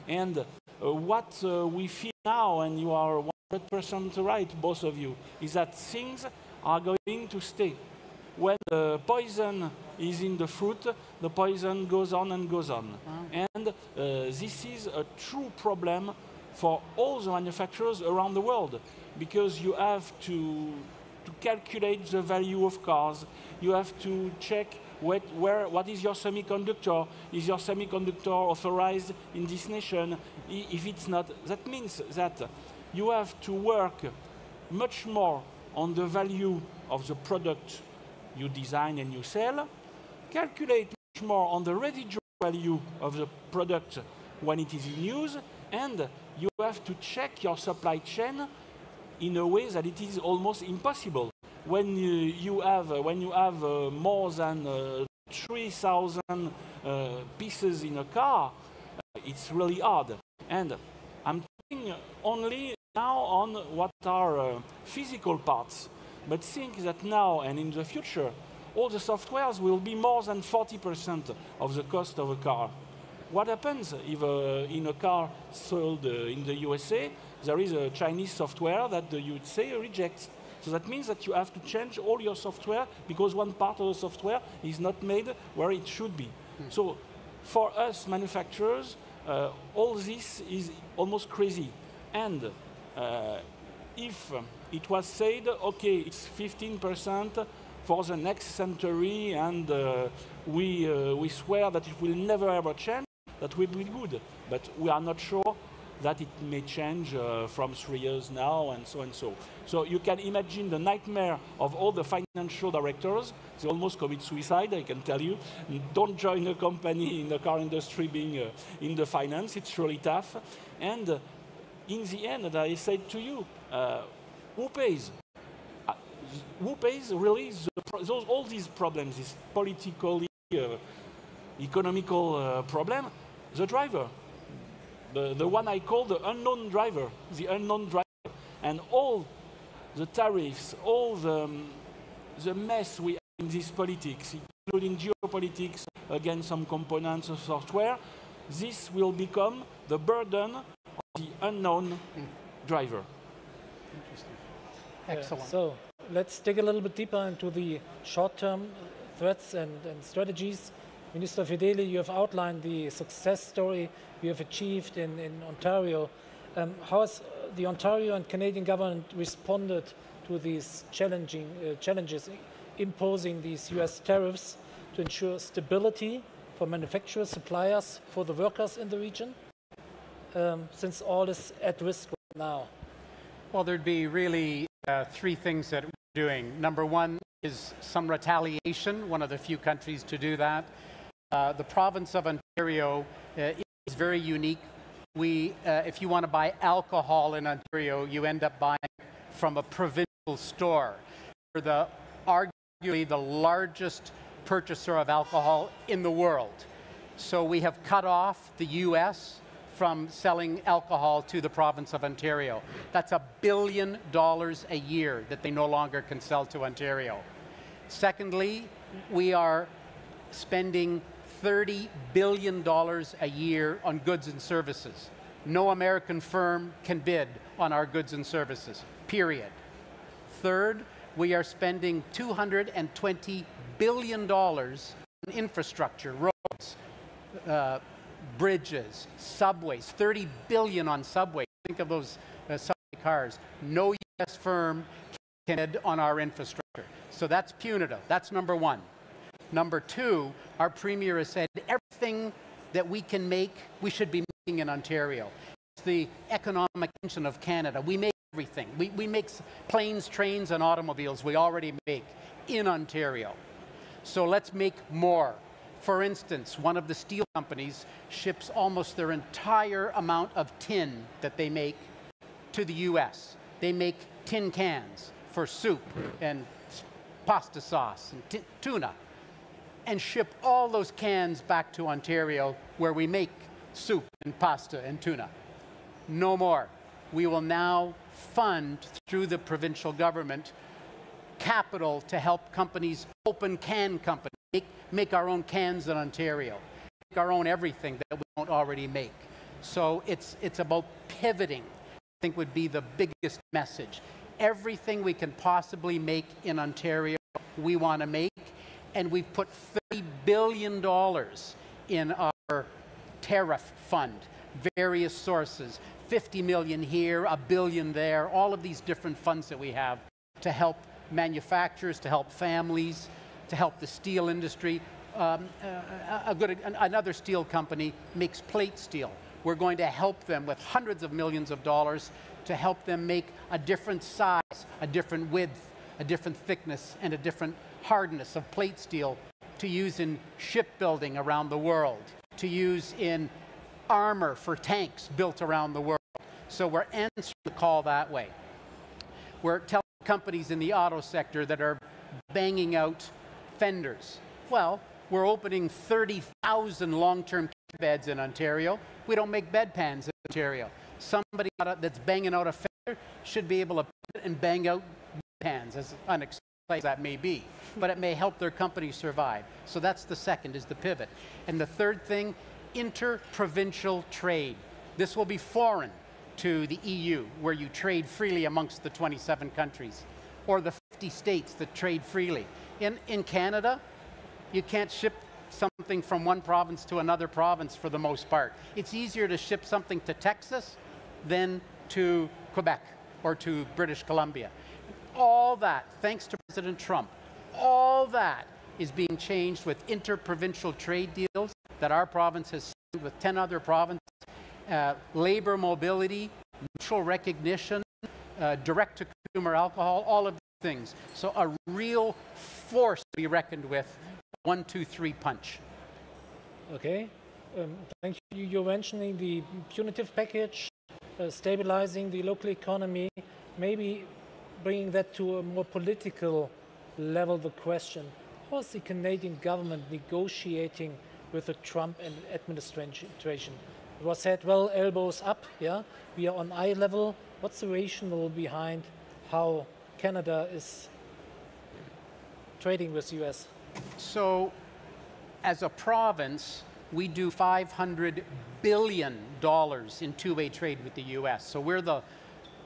And what we feel now, and you are 100% right, both of you, is that things are going to stay. When the poison is in the fruit, the poison goes on and goes on. Wow. And this is a true problem for all the manufacturers around the world, because you have to calculate the value of cars. You have to check what is your semiconductor. Is your semiconductor authorized in this nation? If it's not, that means that you have to work much more on the value of the product you design and you sell, calculate much more on the residual value of the product when it is in use, and you have to check your supply chain in a way that it is almost impossible. When you have more than 3,000 pieces in a car, it's really hard. And I'm talking only now on what are physical parts, but think that now and in the future, all the softwares will be more than 40% of the cost of a car. What happens if in a car sold in the USA, there is a Chinese software that the USA rejects? So that means that you have to change all your software because one part of the software is not made where it should be. So for us manufacturers, all this is almost crazy. And if it was said, okay, it's 15% for the next century, and we swear that it will never ever change, that will be good. But we are not sure that it may change from 3 years now, and so and so. So you can imagine the nightmare of all the financial directors. They almost commit suicide, I can tell you. Don't join a company in the car industry being in the finance. It's really tough. And in the end, as I said to you, who pays? Who pays really all these problems, this political, economical problem? The driver. The one I call the unknown driver, and all the tariffs, all the mess we have in this politics, including geopolitics against some components of software, this will become the burden of the unknown driver. Interesting. Excellent. So let's dig a little bit deeper into the short-term threats and strategies. Minister Fedeli, you have outlined the success story you have achieved in Ontario. How has the Ontario and Canadian government responded to these challenges imposing these US tariffs to ensure stability for manufacturers, suppliers, for the workers in the region, since all is at risk right now? Well, there'd be really three things that we're doing. Number one is some retaliation, one of the few countries to do that. The province of Ontario is very unique. If you want to buy alcohol in Ontario, you end up buying from a provincial store. We're arguably the largest purchaser of alcohol in the world. So we have cut off the US from selling alcohol to the province of Ontario. That's $1 billion a year that they no longer can sell to Ontario. Secondly, we are spending $30 billion a year on goods and services. No American firm can bid on our goods and services, period. Third, we are spending $220 billion in infrastructure, roads, bridges, subways, 30 billion on subways. Think of those subway cars. No US firm can bid on our infrastructure. So that's punitive. That's number one. Number two, our premier has said everything that we can make, we should be making in Ontario. It's the economic engine of Canada. We make everything. We make planes, trains, and automobiles we already make in Ontario. So let's make more. For instance, one of the steel companies ships almost their entire amount of tin that they make to the US. They make tin cans for soup and pasta sauce and tuna, and ship all those cans back to Ontario where we make soup and pasta and tuna. No more. We will now fund through the provincial government capital to help companies, open can companies, make our own cans in Ontario, make our own everything that we don't already make. So it's about pivoting, I think would be the biggest message. Everything we can possibly make in Ontario, we want to make, and we've put $30 billion in our tariff fund, various sources, 50 million here, $1 billion there, all of these different funds that we have to help manufacturers, to help families, to help the steel industry. Another steel company makes plate steel. We're going to help them with hundreds of millions of dollars to help them make a different size, a different width, a different thickness, and a different hardness of plate steel to use in shipbuilding around the world, to use in armor for tanks built around the world. So we're answering the call that way. We're telling companies in the auto sector that are banging out fenders. Well, we're opening 30,000 long-term beds in Ontario. We don't make bedpans in Ontario. Somebody that's banging out a fender should be able to pivot and bang out bedpans, as unexpected as that may be. But it may help their company survive. So that's the second, is the pivot. And the third thing, inter-provincial trade. This will be foreign to the EU, where you trade freely amongst the 27 countries, or the 50 states that trade freely. In Canada, you can't ship something from one province to another province for the most part. It's easier to ship something to Texas than to Quebec or to British Columbia. All that, thanks to President Trump, all that is being changed with inter-provincial trade deals that our province has signed with 10 other provinces. Labor mobility, mutual recognition, direct-to-consumer alcohol, all of these things. So a real force to be reckoned with, 1, 2, 3 punch. Okay, thank you. You're mentioning the punitive package, stabilizing the local economy, maybe bringing that to a more political level, the question, how is the Canadian government negotiating with the Trump administration? It was said, well, elbows up, yeah, we are on eye level. What's the rationale behind how Canada is trading with the US? So, as a province, we do $500 billion in two-way trade with the US. So we're the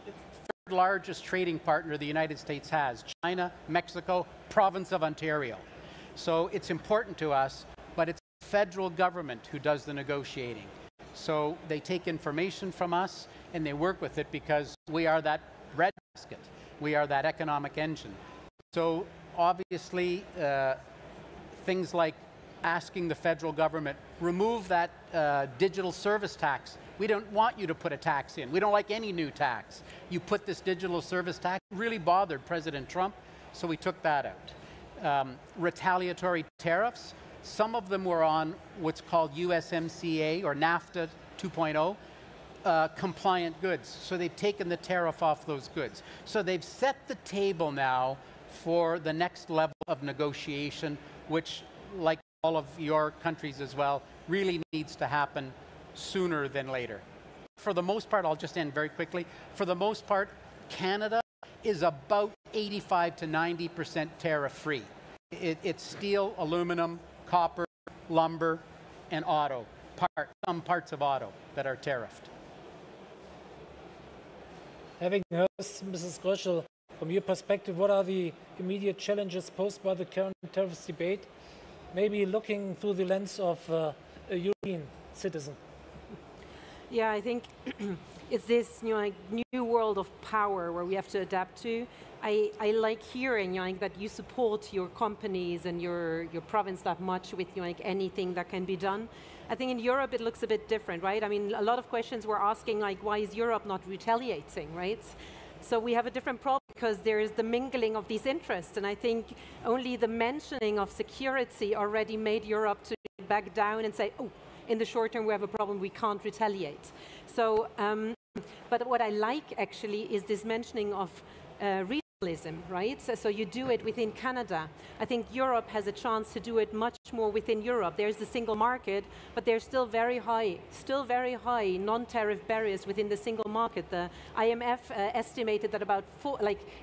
third largest trading partner the United States has. China, Mexico, province of Ontario. So it's important to us, but it's the federal government who does the negotiating. So they take information from us and they work with it because we are that breadbasket. We are that economic engine. So obviously, things like asking the federal government, remove that digital service tax. We don't want you to put a tax in. We don't like any new tax. You put this digital service tax, really bothered President Trump, so we took that out. Retaliatory tariffs. Some of them were on what's called USMCA or NAFTA 2.0 compliant goods. So they've taken the tariff off those goods. So they've set the table now for the next level of negotiation, which, like all of your countries as well, really needs to happen sooner than later. For the most part, I'll just end very quickly. For the most part, Canada is about 85 to 90% tariff-free. It's steel, aluminum, copper, lumber, and auto, some parts of auto that are tariffed. Having heard Mrs. Gröschel From your perspective, what are the immediate challenges posed by the current tariffs debate? Maybe looking through the lens of a European citizen. Yeah, I think it's this new world of power where we have to adapt to. I like hearing that you support your companies and your province that much with anything that can be done. I think in Europe it looks a bit different, right? I mean, a lot of questions we're asking, like, why is Europe not retaliating, right? So we have a different problem because there is the mingling of these interests, and I think only the mentioning of security already made Europe to back down and say, oh, in the short term we have a problem, we can't retaliate. So, but what I like actually is this mentioning of regionalism, right? So you do it within Canada. I think Europe has a chance to do it much more within Europe. There's the single market, but there's still very high non-tariff barriers within the single market. The IMF estimated that about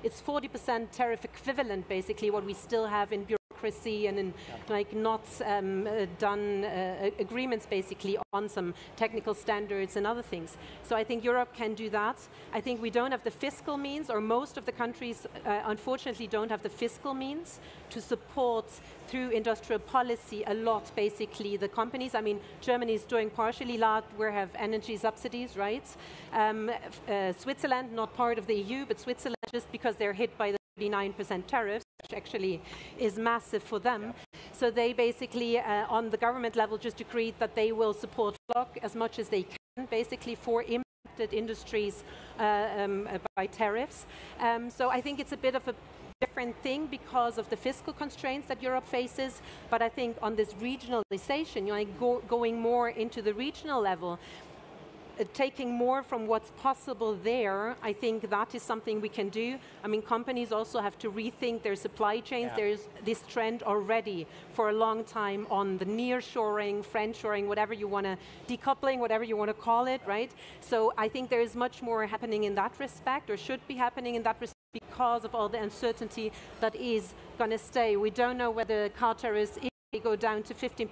it's 40% tariff equivalent, basically, what we still have in bureaucracy and in not done agreements basically on some technical standards and other things. So I think Europe can do that. I think we don't have the fiscal means, or most of the countries unfortunately don't have the fiscal means to support through industrial policy a lot basically the companies. I mean, Germany is doing partially that. We have energy subsidies, right? Switzerland, not part of the EU, but Switzerland, just because they're hit by the 39% tariffs, which actually is massive for them. So they basically, on the government level, just agreed that they will support FLOC as much as they can, basically for impacted industries by tariffs. So I think it's a bit of a different thing because of the fiscal constraints that Europe faces, but I think on this regionalization, going more into the regional level, taking more from what's possible there, I think that is something we can do. I mean, companies also have to rethink their supply chains. Yeah. There's this trend already for a long time on the nearshoring, friendshoring, whatever you want to, decoupling, whatever you want to call it, right? So I think there is much more happening in that respect, or should be happening in that respect, because of all the uncertainty that is going to stay. We don't know whether car tariffs, if they go down to 15%,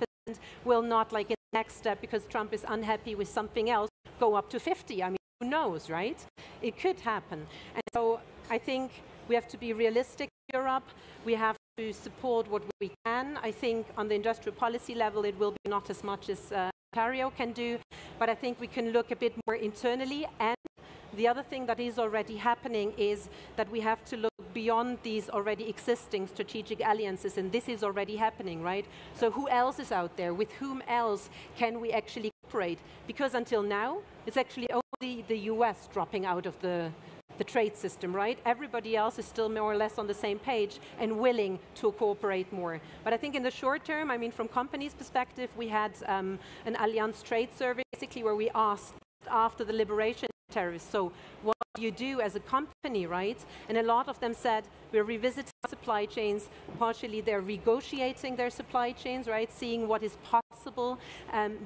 will not, like in the next step, because Trump is unhappy with something else, go up to 50. I mean, who knows, right? It could happen. And so I think we have to be realistic in Europe. We have to support what we can. I think on the industrial policy level, it will be not as much as Ontario can do, but I think we can look a bit more internally. And the other thing that is already happening is that we have to look beyond these already existing strategic alliances, and this is already happening, right? So who else is out there? With whom else can we actually cooperate? Because until now, it's actually only the US dropping out of the trade system, right? Everybody else is still more or less on the same page and willing to cooperate more. But I think in the short term, I mean, from companies' perspective, we had an Allianz trade survey, basically, where we asked after the liberation tariffs, so what do you do as a company, right? And a lot of them said, we're revisiting supply chains, partially they're negotiating their supply chains, right? Seeing what is possible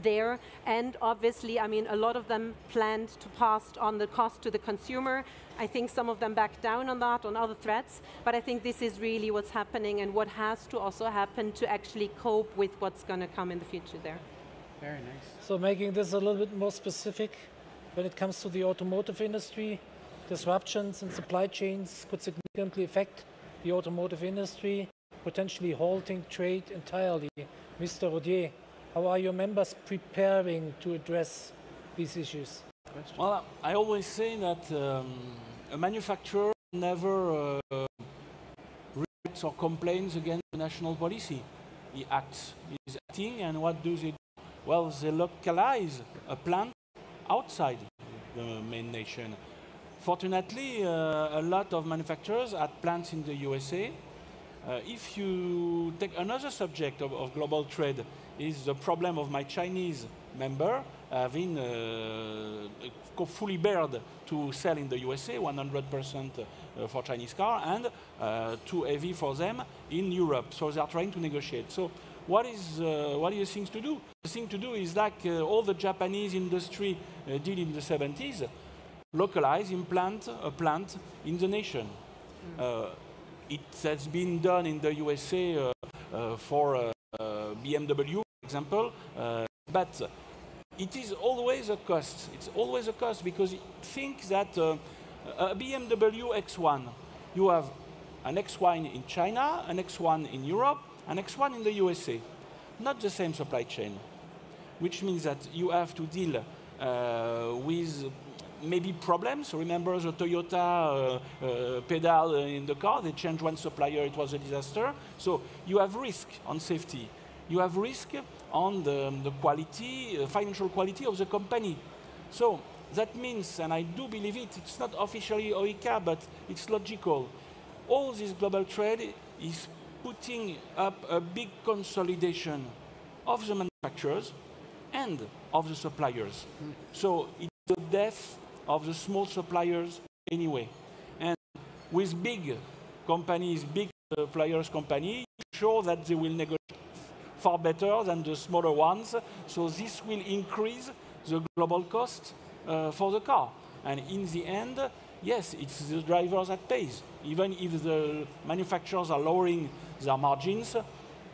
there. And obviously, I mean, a lot of them planned to pass on the cost to the consumer. I think some of them backed down on that, on other threats, but I think this is really what's happening and what has to also happen to actually cope with what's going to come in the future there. Very nice. So making this a little bit more specific, when it comes to the automotive industry, disruptions in supply chains could significantly affect the automotive industry, potentially halting trade entirely. Mr. Rodier, how are your members preparing to address these issues? Well, I always say that a manufacturer never reacts or complains against the national policy. He acts. He's acting, and what do they do? Well, they localize a plant outside the main nation. Fortunately, a lot of manufacturers had plants in the USA. If you take another subject of global trade, is the problem of my Chinese member having fully bared to sell in the USA, 100% for Chinese car, and too heavy for them in Europe. So they are trying to negotiate. So what is the thing to do? The thing to do is like all the Japanese industry did in the 70s, localize, implant a plant in the nation. It has been done in the USA for BMW, for example, but it is always a cost. It's always a cost because think that a BMW X1 You have an X1 in China, an X1 in Europe, an X1 in the USA. Not the same supply chain, which means that you have to deal with maybe problems. Remember the Toyota pedal in the car, they changed one supplier, it was a disaster. So you have risk on safety. You have risk on the quality, financial quality of the company. So that means, and I do believe it, it's not officially OICA, but it's logical. All this global trade is putting up a big consolidation of the manufacturers and of the suppliers. So it's the death of the small suppliers anyway. And with big companies, big suppliers company, sure that they will negotiate far better than the smaller ones. So this will increase the global cost for the car. And in the end, yes, it's the drivers that pays. Even if the manufacturers are lowering their margins,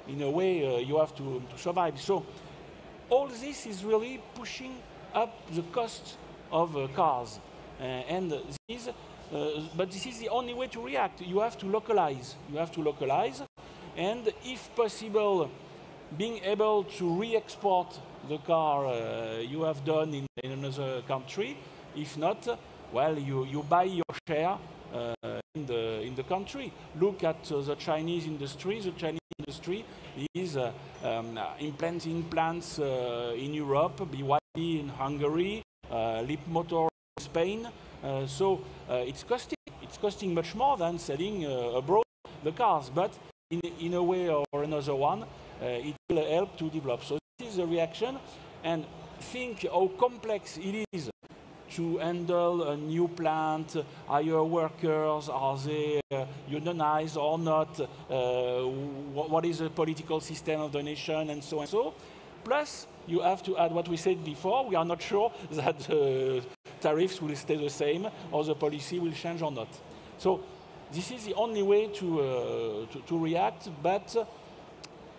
in a way you have to survive. So all this is really pushing up the cost of cars. But this is the only way to react. You have to localize. You have to localize. And if possible, being able to re-export the car you have done in another country. If not, well, you buy your share in the country. Look at the Chinese industry. The Chinese industry is implanting plants in Europe, BYD in Hungary, Leapmotor in Spain. So it's costing much more than selling abroad the cars. But in a way or another one, it will help to develop. So this is the reaction. And think how complex it is to handle a new plant, hire workers, are they unionized or not, what is the political system of the nation, and so and so. Plus, you have to add what we said before, we are not sure that tariffs will stay the same or the policy will change or not. So this is the only way to react, but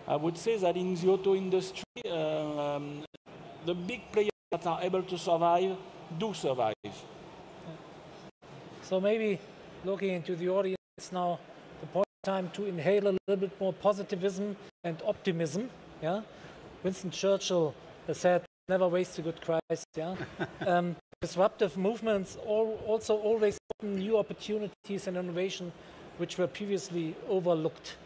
I would say that in the auto industry, the big players that are able to survive do survive. So maybe looking into the audience now, the point time to inhale a little bit more positivism and optimism. Yeah, Winston Churchill said, "Never waste a good crisis." Yeah, disruptive movements also always open new opportunities and innovation, which were previously overlooked.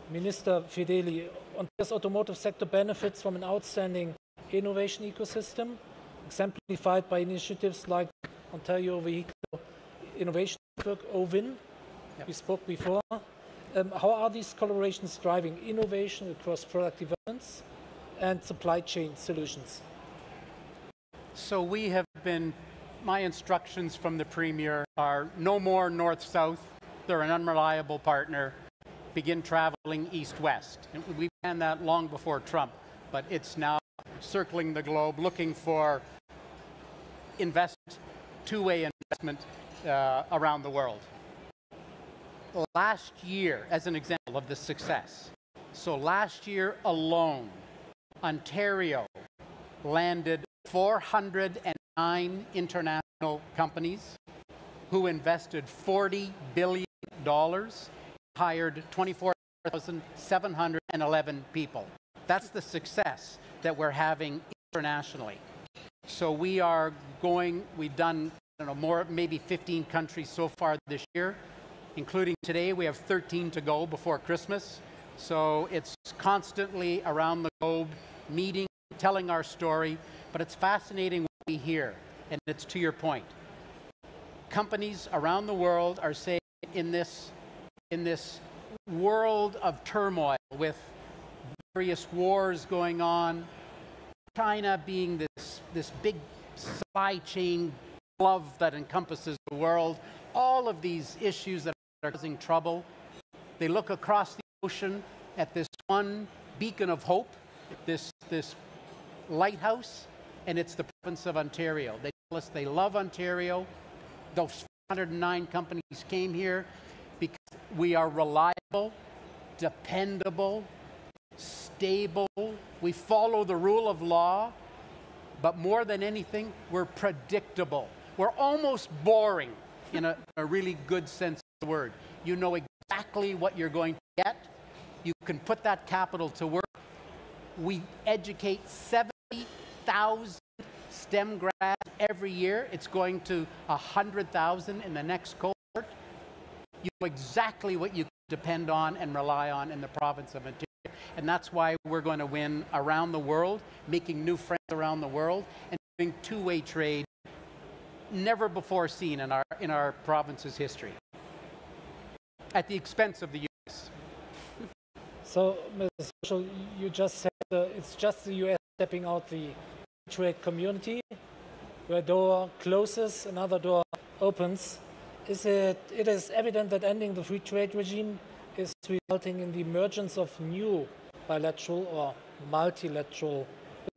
Minister Fedeli, Ontario's automotive sector benefits from an outstanding innovation ecosystem, exemplified by initiatives like Ontario Vehicle Innovation Network, OVIN. Yep. We spoke before. How are these collaborations driving innovation across product developments and supply chain solutions? So we have been, my instructions from the Premier are no more north-south. They're an unreliable partner. Begin traveling east-west. We began that long before Trump, but it's now circling the globe, looking for investment, two-way investment around the world. Last year, as an example of the success, so last year alone, Ontario landed 409 international companies who invested $40 billion, hired 24,711 people. That's the success that we're having internationally. So we are going, we've done, I don't know, more, maybe 15 countries so far this year, including today. We have 13 to go before Christmas. So it's constantly around the globe, meeting, telling our story, but it's fascinating what we hear, and it's to your point. Companies around the world are saying in this world of turmoil with various wars going on, China being this big supply chain glove that encompasses the world, all of these issues that are causing trouble, they look across the ocean at this one beacon of hope, this lighthouse, and it's the province of Ontario. They tell us they love Ontario. Those 409 companies came here because we are reliable, dependable, stable. We follow the rule of law, but more than anything, we're predictable. We're almost boring in a really good sense the word. You know exactly what you're going to get. You can put that capital to work. We educate 70,000 STEM grads every year. It's going to 100,000 in the next cohort. You know exactly what you can depend on and rely on in the province of Ontario. And that's why we're going to win around the world, making new friends around the world, and doing two-way trade never before seen in our province's history, at the expense of the US. So, Mr. Social, you just said it's just the US stepping out the trade community, where a door closes, another door opens. It is evident that ending the free trade regime is resulting in the emergence of new bilateral or multilateral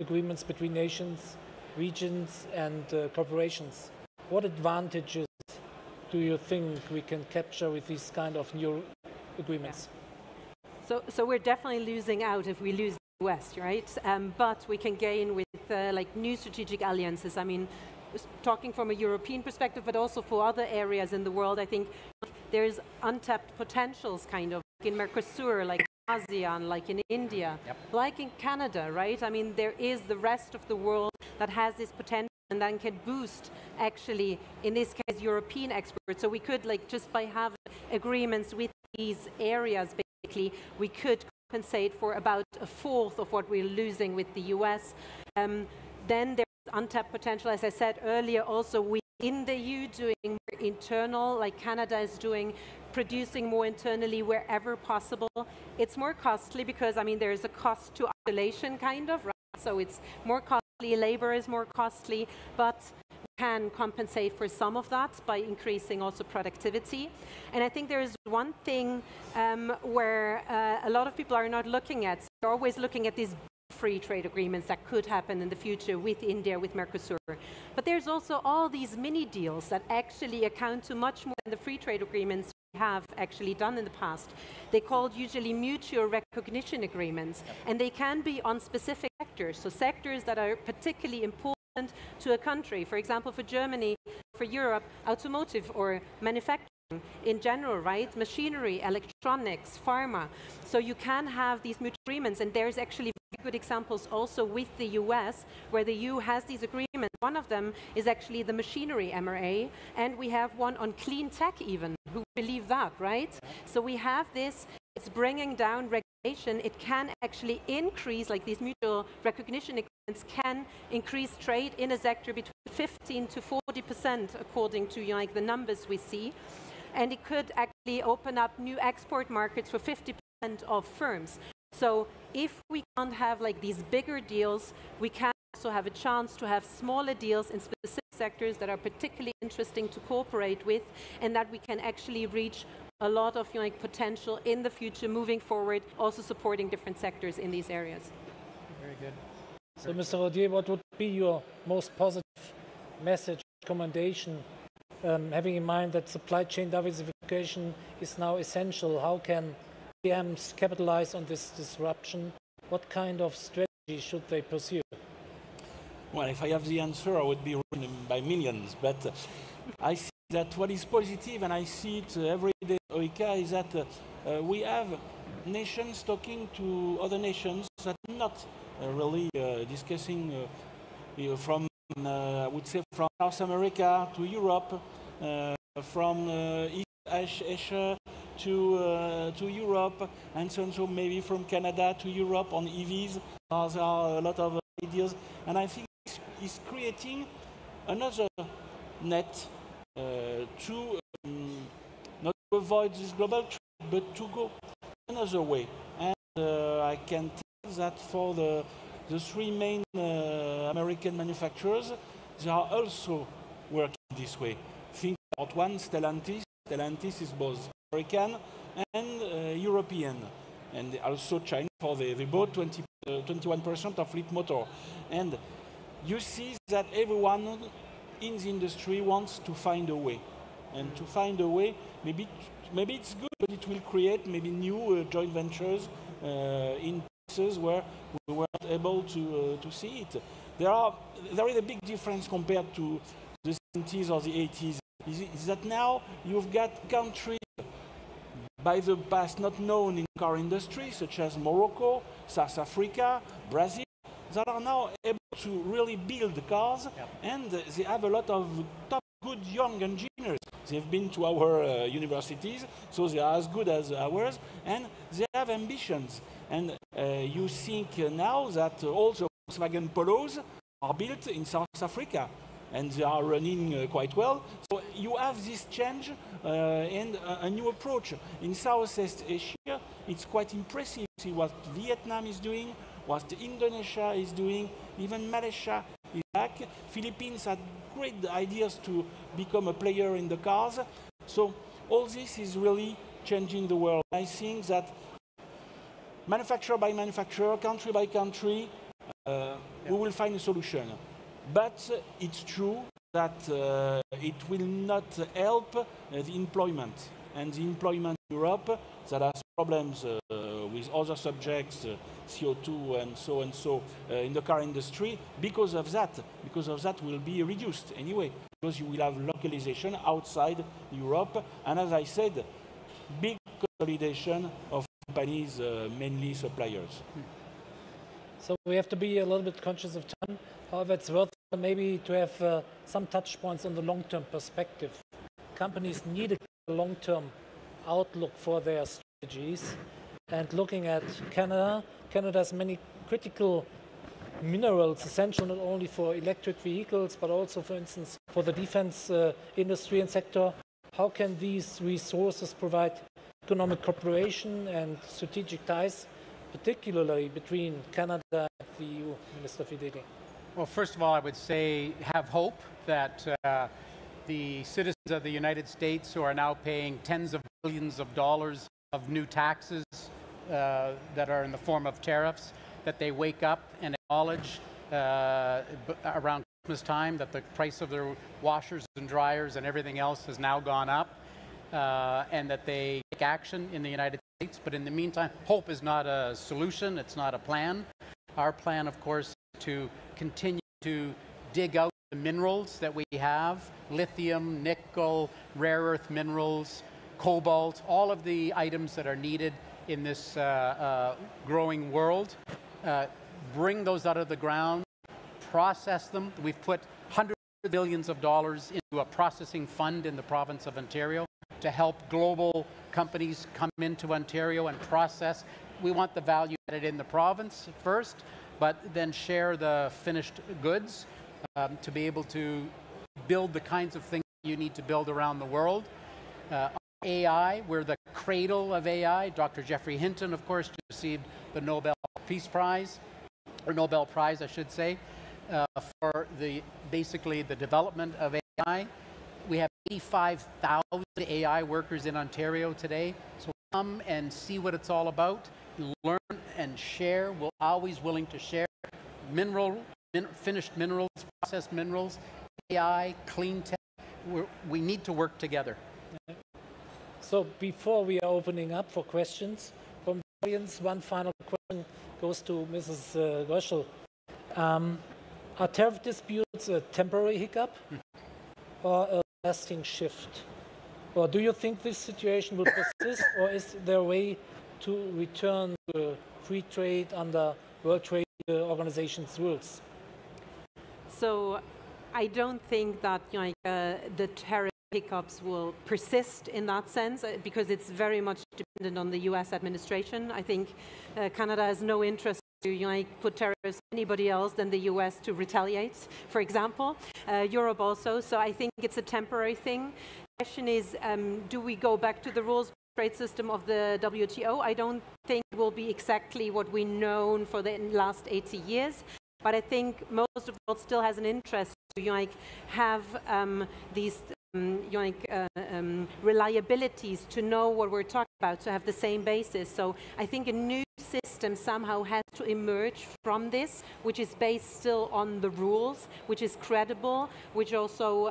agreements between nations, regions, and corporations. What advantages do you think we can capture with these kind of new agreements? Yeah. So we're definitely losing out if we lose the West, right? But we can gain with like new strategic alliances. I mean, talking from a European perspective, but also for other areas in the world, I think there's untapped potentials kind of like in Mercosur, like ASEAN, like in India, like in Canada, right? I mean, there is the rest of the world that has this potential and then can boost, actually, in this case, European exports. So we could, like, just by having agreements with these areas, basically, we could compensate for about a fourth of what we're losing with the US. Then there's untapped potential, as I said earlier, also within the EU doing more internal, like Canada is doing, producing more internally wherever possible. It's more costly because, I mean, there's a cost to isolation, kind of, right? So it's more costly, labor is more costly, but we can compensate for some of that by increasing also productivity. And I think there is one thing where a lot of people are not looking at. So they're always looking at these free trade agreements that could happen in the future with India, with Mercosur. But there's also all these mini deals that actually account to much more than the free trade agreements we have actually done in the past. They're called usually mutual recognition agreements, and they can be on specific sectors. So sectors that are particularly important to a country. For example, for Germany, for Europe, automotive or manufacturing in general, right? Machinery, electronics, pharma. So you can have these mutual agreements, and there's actually very good examples also with the US, where the EU has these agreements. One of them is actually the machinery MRA, and we have one on clean tech even. Who believe that, right? So we have this, it's bringing down regulation. It can actually increase, like these mutual recognition agreements can increase trade in a sector between 15 to 40%, according to like the numbers we see. And it could actually open up new export markets for 50% of firms. So if we can't have like these bigger deals, we can also have a chance to have smaller deals in specific sectors that are particularly interesting to cooperate with, and that we can actually reach a lot of like potential in the future moving forward, also supporting different sectors in these areas. Very good. So Mr. Rodier, what would be your most positive message, recommendation, having in mind that supply chain diversification is now essential? How can OEMs capitalize on this disruption? What kind of strategy should they pursue? Well, if I have the answer, I would be ruined by millions. But I see that what is positive, and I see it every day at OICA, is that we have nations talking to other nations that are not really discussing from, I would say, from North America to Europe, from East Asia to Europe, and so on. So maybe from Canada to Europe on EVs. There are a lot of ideas, and I think it's creating another net to not to avoid this global trade, but to go another way. And I can tell that for the three main American manufacturers, they are also working this way. Think about one, Stellantis. Stellantis is both American and European, and also China. For they bought 21% of Leapmotor. And you see that everyone in the industry wants to find a way. And to find a way, maybe it's good, but it will create maybe new joint ventures in places where we weren't able to see it. There is a big difference compared to the 70s or the 80s, is that now you've got countries by the past not known in car industry, such as Morocco, South Africa, Brazil, that are now able to really build cars, and they have a lot of top good young engineers. They've been to our universities, so they are as good as ours, and they have ambitions. And you think now that all the Volkswagen Polos are built in South Africa, and they are running quite well. So you have this change and a new approach. In Southeast Asia, it's quite impressive to see what Vietnam is doing, what Indonesia is doing, even Malaysia is back. Philippines had great ideas to become a player in the cars. So all this is really changing the world. I think that manufacturer by manufacturer, country by country, we will find a solution. But it's true that it will not help the employment. And the employment in Europe that has problems with other subjects, CO2 and so in the car industry, because of that will be reduced anyway, because you will have localization outside Europe. And as I said, big consolidation of companies, mainly suppliers. So we have to be a little bit conscious of time. However, it's worth maybe to have some touch points on the long-term perspective. Companies need a long-term outlook for their strategies. And looking at Canada, Canada has many critical minerals essential not only for electric vehicles, but also, for instance, for the defense industry and sector. How can these resources provide economic cooperation and strategic ties, particularly between Canada and the EU, Minister Fideli? Well, first of all, I would say have hope that the citizens of the United States who are now paying tens of billions of dollars of new taxes that are in the form of tariffs, that they wake up and acknowledge around Christmas time that the price of their washers and dryers and everything else has now gone up, and that they take action in the United States. But in the meantime, hope is not a solution, it's not a plan. Our plan, of course, is to continue to dig out the minerals that we have, lithium, nickel, rare earth minerals, cobalt, all of the items that are needed in this growing world. Bring those out of the ground, process them. We've put hundreds of billions of dollars into a processing fund in the province of Ontario to help global companies come into Ontario and process. We want the value added in the province first, but then share the finished goods to be able to build the kinds of things you need to build around the world. AI, we're the cradle of AI. Dr. Jeffrey Hinton, of course, received the Nobel Peace Prize, or Nobel Prize, I should say, for basically the development of AI. We have 85,000 AI workers in Ontario today. So come and see what it's all about, learn and share. We're always willing to share finished minerals, processed minerals, AI, clean tech. We need to work together. So before we are opening up for questions from the audience, one final question goes to Mrs. Göschel. Are tariff disputes a temporary hiccup or a lasting shift? Or do you think this situation will persist, or is there a way to return to free trade under World Trade Organization's rules? So I don't think that the tariff hiccups will persist in that sense, because it's very much dependent on the US administration. I think Canada has no interest to put tariffs on anybody else than the US to retaliate, for example. Europe also. So I think it's a temporary thing. The question is, do we go back to the rules trade system of the WTO? I don't think it will be exactly what we known for the last 80 years. But I think most of the world still has an interest to have these reliabilities, to know what we're talking about, to have the same basis. So I think a new system somehow has to emerge from this, which is based still on the rules, which is credible, which also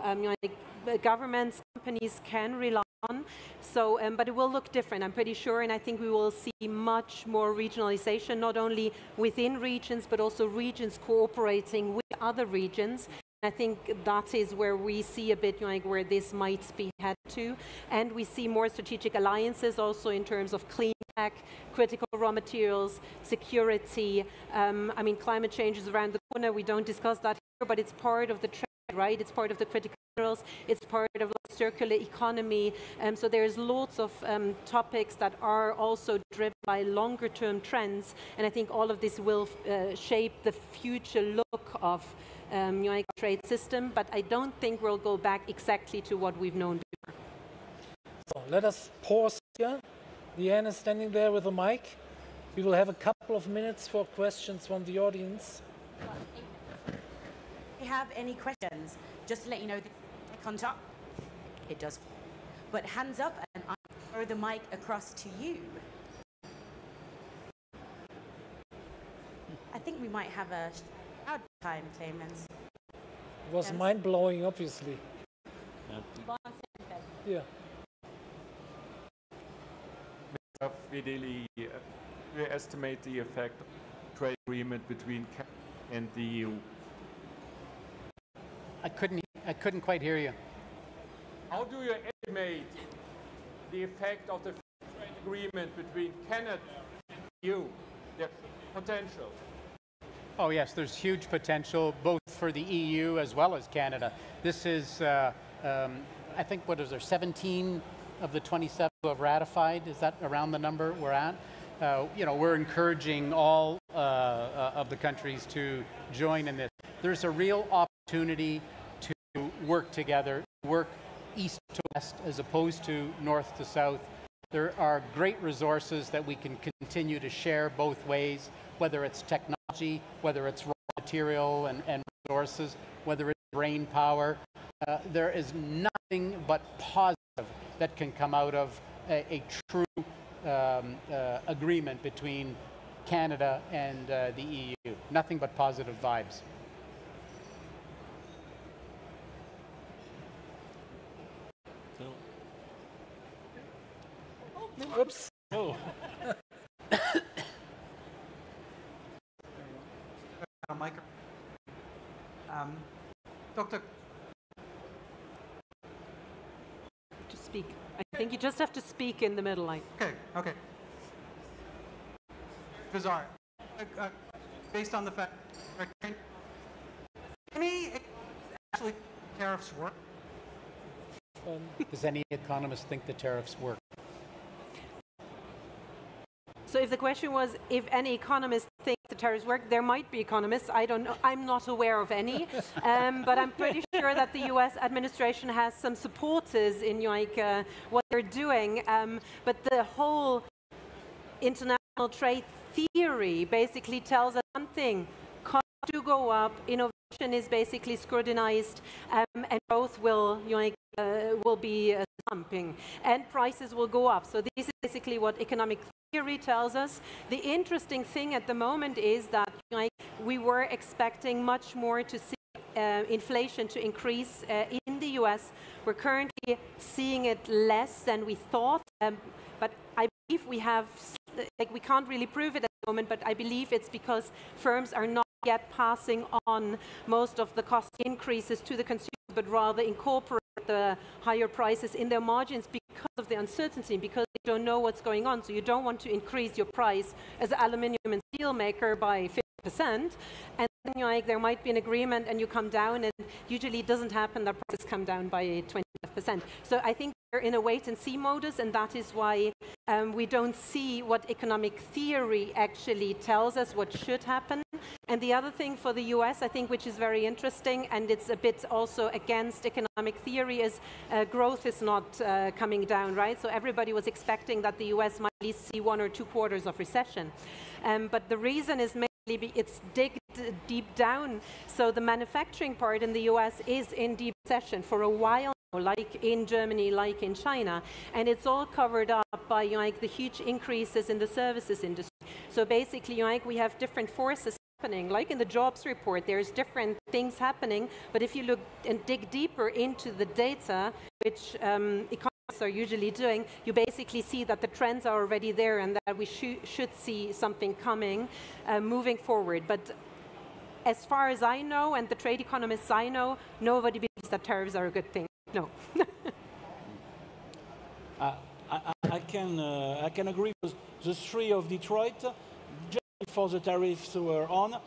governments, companies can rely on. So, but it will look different, I'm pretty sure, and I think we will see much more regionalization, not only within regions, but also regions cooperating with other regions. I think that is where we see a bit like where this might be headed to. And we see more strategic alliances also in terms of clean tech, critical raw materials, security. I mean, climate change is around the corner. We don't discuss that here, but it's part of the trend, right? It's part of the critical minerals. It's part of the circular economy. So there's lots of topics that are also driven by longer-term trends. And I think all of this will shape the future look of trade system, but I don't think we'll go back exactly to what we've known before. So let us pause here. Leanne is standing there with a mic. We will have a couple of minutes for questions from the audience. If you have any questions, just to let you know, click on top. It does. But hands up, and I throw the mic across to you. I think we might have a time, Clemens. It was mind-blowing, obviously. Yeah. We estimate the effect of the trade agreement between Canada and the EU. I couldn't quite hear you. How do you estimate the effect of the trade agreement between Canada and the EU? The potential. Oh yes, there's huge potential both for the EU as well as Canada. This is, I think, what is there, 17 of the 27 who have ratified? Is that around the number we're at? We're encouraging all of the countries to join in this. There's a real opportunity to work together, work east to west as opposed to north to south. There are great resources that we can continue to share both ways, whether it's technology, whether it's raw material and resources, whether it's brain power. There is nothing but positive that can come out of a true agreement between Canada and the EU. Nothing but positive vibes. Oops. Oh. Doctor. To speak. I think you just have to speak in the middle line. Okay. Bizarre. Based on the fact, any actually tariffs work? Does any economist think the tariffs work? So if the question was if any economists think the tariffs work, there might be economists. I don't know. I'm not aware of any. But I'm pretty sure that the US administration has some supporters in what they're doing. But the whole international trade theory basically tells us one thing. Costs do go up, innovation is basically scrutinized, and growth will be slumping, and prices will go up. So this is basically what economic theory tells us. The interesting thing at the moment is that we were expecting much more to see inflation to increase in the US. We're currently seeing it less than we thought, but I believe we have, we can't really prove it at the moment, but I believe it's because firms are not yet passing on most of the cost increases to the consumer, but rather incorporate the higher prices in their margins because of the uncertainty, because they don't know what's going on. So you don't want to increase your price as an aluminium and steel maker by 50%, and then there might be an agreement and you come down, and usually it doesn't happen that prices come down by 25%. So I think we're in a wait-and-see modus, and that is why we don't see what economic theory actually tells us what should happen. And the other thing for the US, I think, which is very interesting, and it's a bit also against economic theory, is growth is not coming down, right? So everybody was expecting that the US might at least see 1 or 2 quarters of recession. But the reason is mainly it's deep down. So the manufacturing part in the US is in deep recession for a while, like in Germany, like in China, and it's all covered up by the huge increases in the services industry. So basically, we have different forces happening. Like in the jobs report, there's different things happening, but if you look and dig deeper into the data, which economists are usually doing, you basically see that the trends are already there and that we should see something coming moving forward. But as far as I know, and the trade economists I know, nobody believes that tariffs are a good thing. No. I can agree with the three of Detroit. Just before the tariffs were on,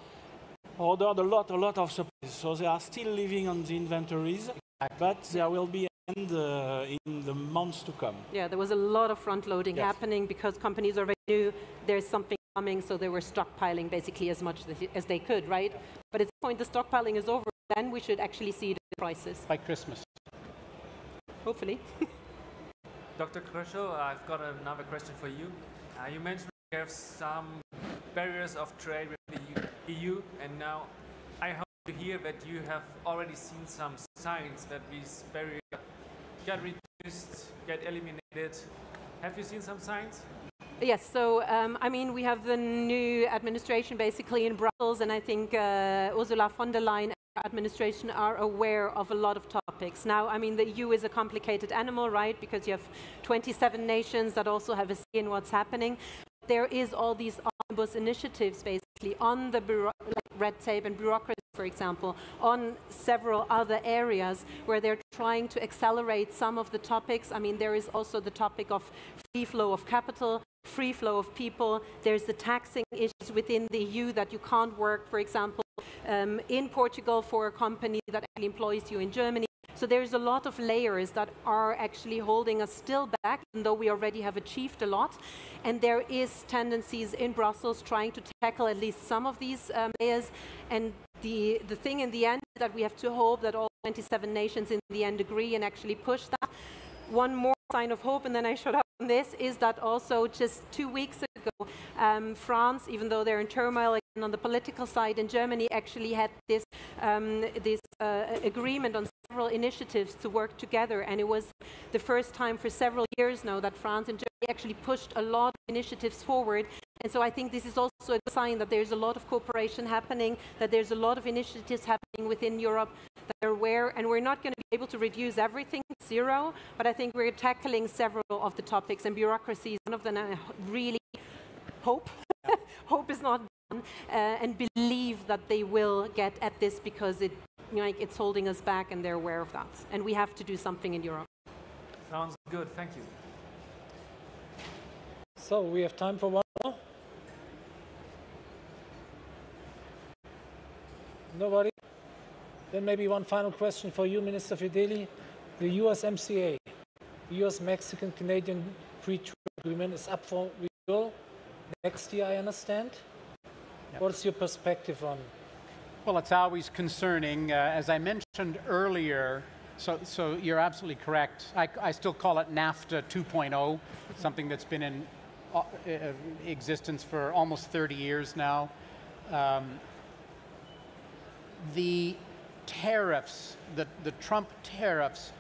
ordered a lot of supplies. So they are still living on the inventories, but there will be an end in the months to come. Yeah, there was a lot of front loading happening because companies already knew there's something coming, so they were stockpiling basically as much as they could, right? But at this point, the stockpiling is over. Then we should actually see the prices. By Christmas. Hopefully. Dr. Kröschel, I've got another question for you. You mentioned we have some barriers of trade with the EU, and now I hope to hear that you have already seen some signs that these barriers get reduced, get eliminated. Have you seen some signs? Yes, so I mean, we have the new administration basically in Brussels, and I think Ursula von der Leyen and her administration are aware of a lot of topics. Now, I mean, the EU is a complicated animal, right? Because you have 27 nations that also have a say in what's happening. There is all these omnibus initiatives basically on the like red tape and bureaucracy, for example, on several other areas where they're trying to accelerate some of the topics. I mean, there is also the topic of free flow of capital, free flow of people. There's the taxing issues within the EU that you can't work, for example, in Portugal for a company that actually employs you in Germany. So there's a lot of layers that are actually holding us still back, even though we already have achieved a lot. And there is tendencies in Brussels trying to tackle at least some of these layers. And the thing in the end is that we have to hope that all 27 nations in the end agree and actually push that. One more sign of hope, and then I shut up on this, is that also just 2 weeks ago, France, even though they're in turmoil again on the political side, in Germany actually had this agreement on several initiatives to work together, and it was the first time for several years now that France and Germany actually pushed a lot of initiatives forward. And so I think this is also a sign that there's a lot of cooperation happening, that there's a lot of initiatives happening within Europe that are aware, and we're not going to be able to reduce everything to zero, but I think we're tackling several of the topics, and bureaucracy is one of them. I really hope, hope is not done, and believe that they will get at this because it, you know, it's holding us back, and they're aware of that. And we have to do something in Europe. Sounds good, thank you. So we have time for one more. Nobody? Then maybe one final question for you, Minister Fedeli. The USMCA, US-Mexican-Canadian Free Trade Agreement, is up for renewal next year, I understand. Yep. What's your perspective on? Well, it's always concerning. As I mentioned earlier, so you're absolutely correct. I still call it NAFTA 2.0, something that's been in existence for almost 30 years now. The tariffs, the Trump tariffs,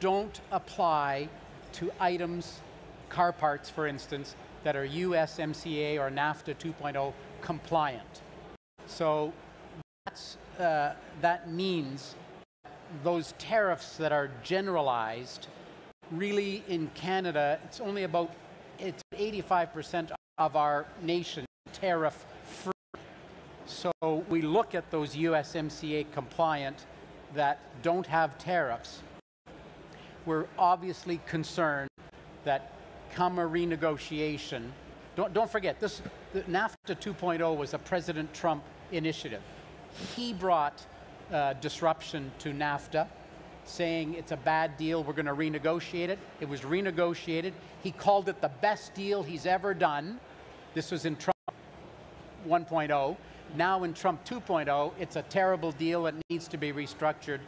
don't apply to items, car parts, for instance, that are USMCA or NAFTA 2.0 compliant. So that means those tariffs that are generalized, really in Canada, it's only about 85% of our nation tariff free. So we look at those USMCA compliant that don't have tariffs. We're obviously concerned that come a renegotiation, don't forget, the NAFTA 2.0 was a President Trump initiative. He brought disruption to NAFTA, saying it's a bad deal, we're going to renegotiate it. It was renegotiated. He called it the best deal he's ever done. This was in Trump 1.0. Now in Trump 2.0, it's a terrible deal that needs to be restructured.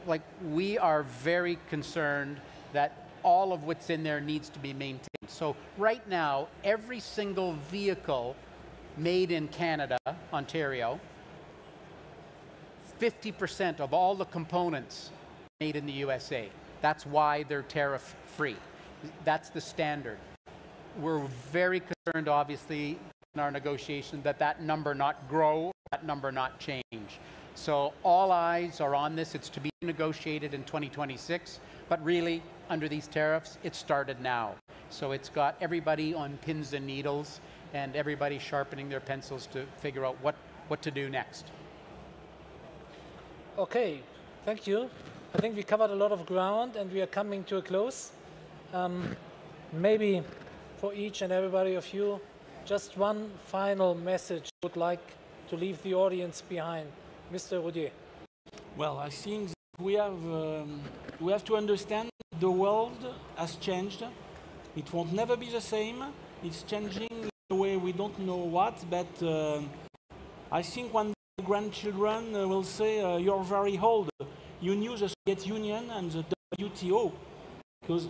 Like, we are very concerned that all of what's in there needs to be maintained. So right now, every single vehicle made in Canada, Ontario, 50% of all the components made in the USA. That's why they're tariff free. That's the standard. We're very concerned, obviously, in our negotiation that number not grow, that number not change. So all eyes are on this. It's to be negotiated in 2026, but really, under these tariffs, it started now. So it's got everybody on pins and needles and everybody sharpening their pencils to figure out what to do next. Okay, thank you. I think we covered a lot of ground and we are coming to a close. Maybe for each and everybody of you, just one final message I would like to leave the audience behind. Mr. Rodier. Well, I think we have to understand the world has changed. It won't never be the same. It's changing in a way we don't know what, but I think one day grandchildren will say, you're very old. You knew the Soviet Union and the WTO, because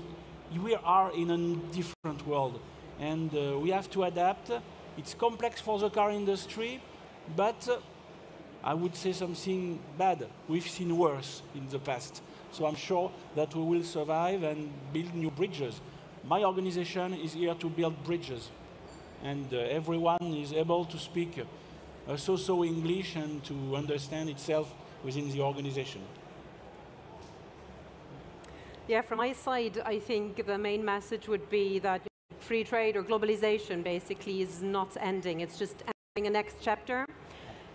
we are in a different world. And we have to adapt. It's complex for the car industry, but I would say something bad. We've seen worse in the past. So I'm sure that we will survive and build new bridges. My organization is here to build bridges. And everyone is able to speak so-so English and to understand itself within the organization. Yeah, from my side, I think the main message would be that free trade or globalization basically is not ending. It's just entering a next chapter.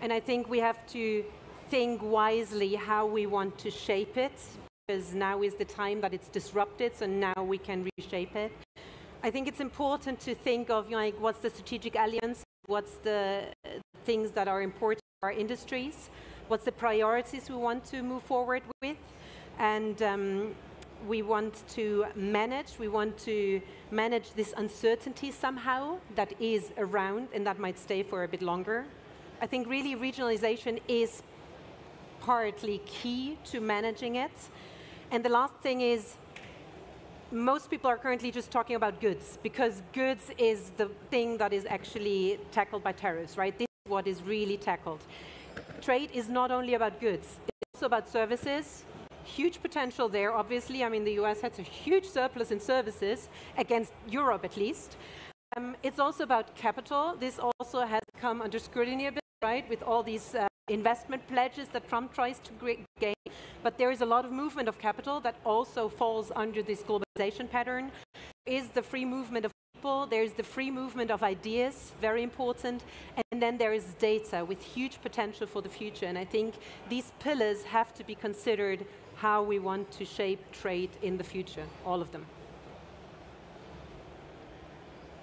And I think we have to think wisely how we want to shape it, because now is the time that it's disrupted, so now we can reshape it. I think it's important to think of, like, what's the strategic alliance, what's the things that are important for our industries, what's the priorities we want to move forward with, and we want to manage this uncertainty somehow that is around and that might stay for a bit longer. I think really regionalization is partly key to managing it. And the last thing is, most people are currently just talking about goods, because goods is the thing that is actually tackled by tariffs, right? This is what is really tackled. Trade is not only about goods, it's also about services. Huge potential there, obviously. I mean, the US has a huge surplus in services, against Europe at least. It's also about capital. This also has come under scrutiny a bit, right, with all these investment pledges that Trump tries to gain. But there is a lot of movement of capital that also falls under this globalization pattern. There is the free movement of people, there's the free movement of ideas, very important, and then there is data with huge potential for the future. And I think these pillars have to be considered how we want to shape trade in the future, all of them.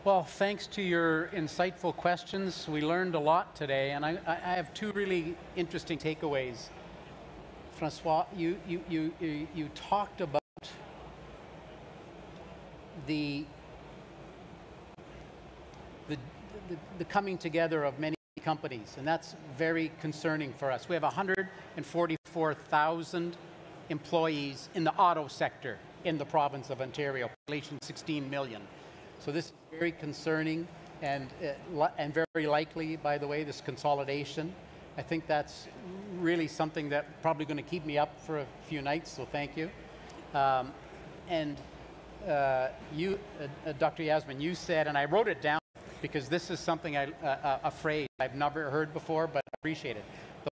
Well, thanks to your insightful questions, we learned a lot today, and I have two really interesting takeaways. Francois, you talked about the coming together of many companies, and that's very concerning for us. We have 144,000 employees in the auto sector in the province of Ontario, population 16 million. So this is very concerning and very likely, by the way, this consolidation. I think that's really something that's probably going to keep me up for a few nights, so thank you. You, Dr. Yasmin, you said, and I wrote it down because this is something a phrase I've never heard before, but I appreciate it.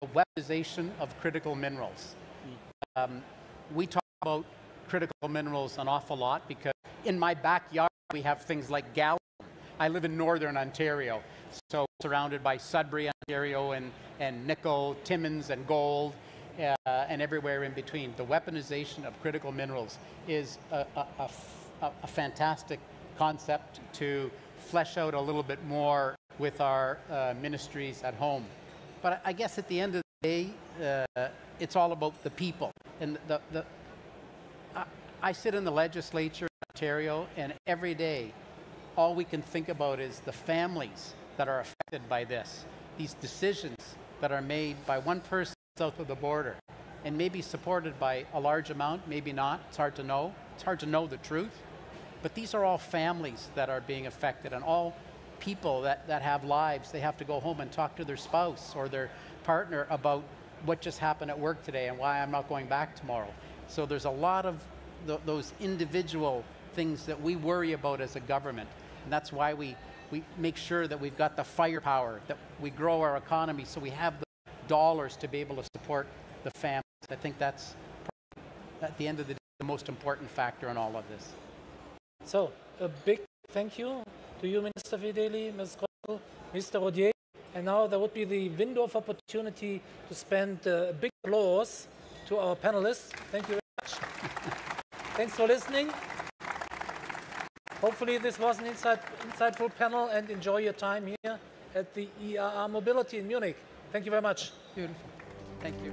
The weaponization of critical minerals. We talk about critical minerals an awful lot because in my backyard, we have things like gallium. I live in northern Ontario, so surrounded by Sudbury, Ontario, and nickel, Timmins, and gold, and everywhere in between. The weaponization of critical minerals is a fantastic concept to flesh out a little bit more with our ministries at home. But I guess at the end of the day, it's all about the people. And I sit in the legislature in Ontario, and every day, all we can think about is the families that are affected by this. These decisions that are made by one person south of the border, and maybe supported by a large amount, maybe not. It's hard to know. It's hard to know the truth. But these are all families that are being affected, and all people that have lives. They have to go home and talk to their spouse or their partner about what just happened at work today and why I'm not going back tomorrow. So there's a lot of those individual things that we worry about as a government. And that's why we make sure that we've got the firepower, that we grow our economy so we have the dollars to be able to support the families. I think that's, at the end of the day, the most important factor in all of this. So, a big thank you to you, Minister Fedeli, Ms. Kröschel, Mr. Rodier. And now there would be the window of opportunity to spend a big applause to our panelists. Thank you very much. Thanks for listening. Hopefully this was an insightful panel, and enjoy your time here at the IAA Mobility in Munich. Thank you very much. Beautiful. Thank you.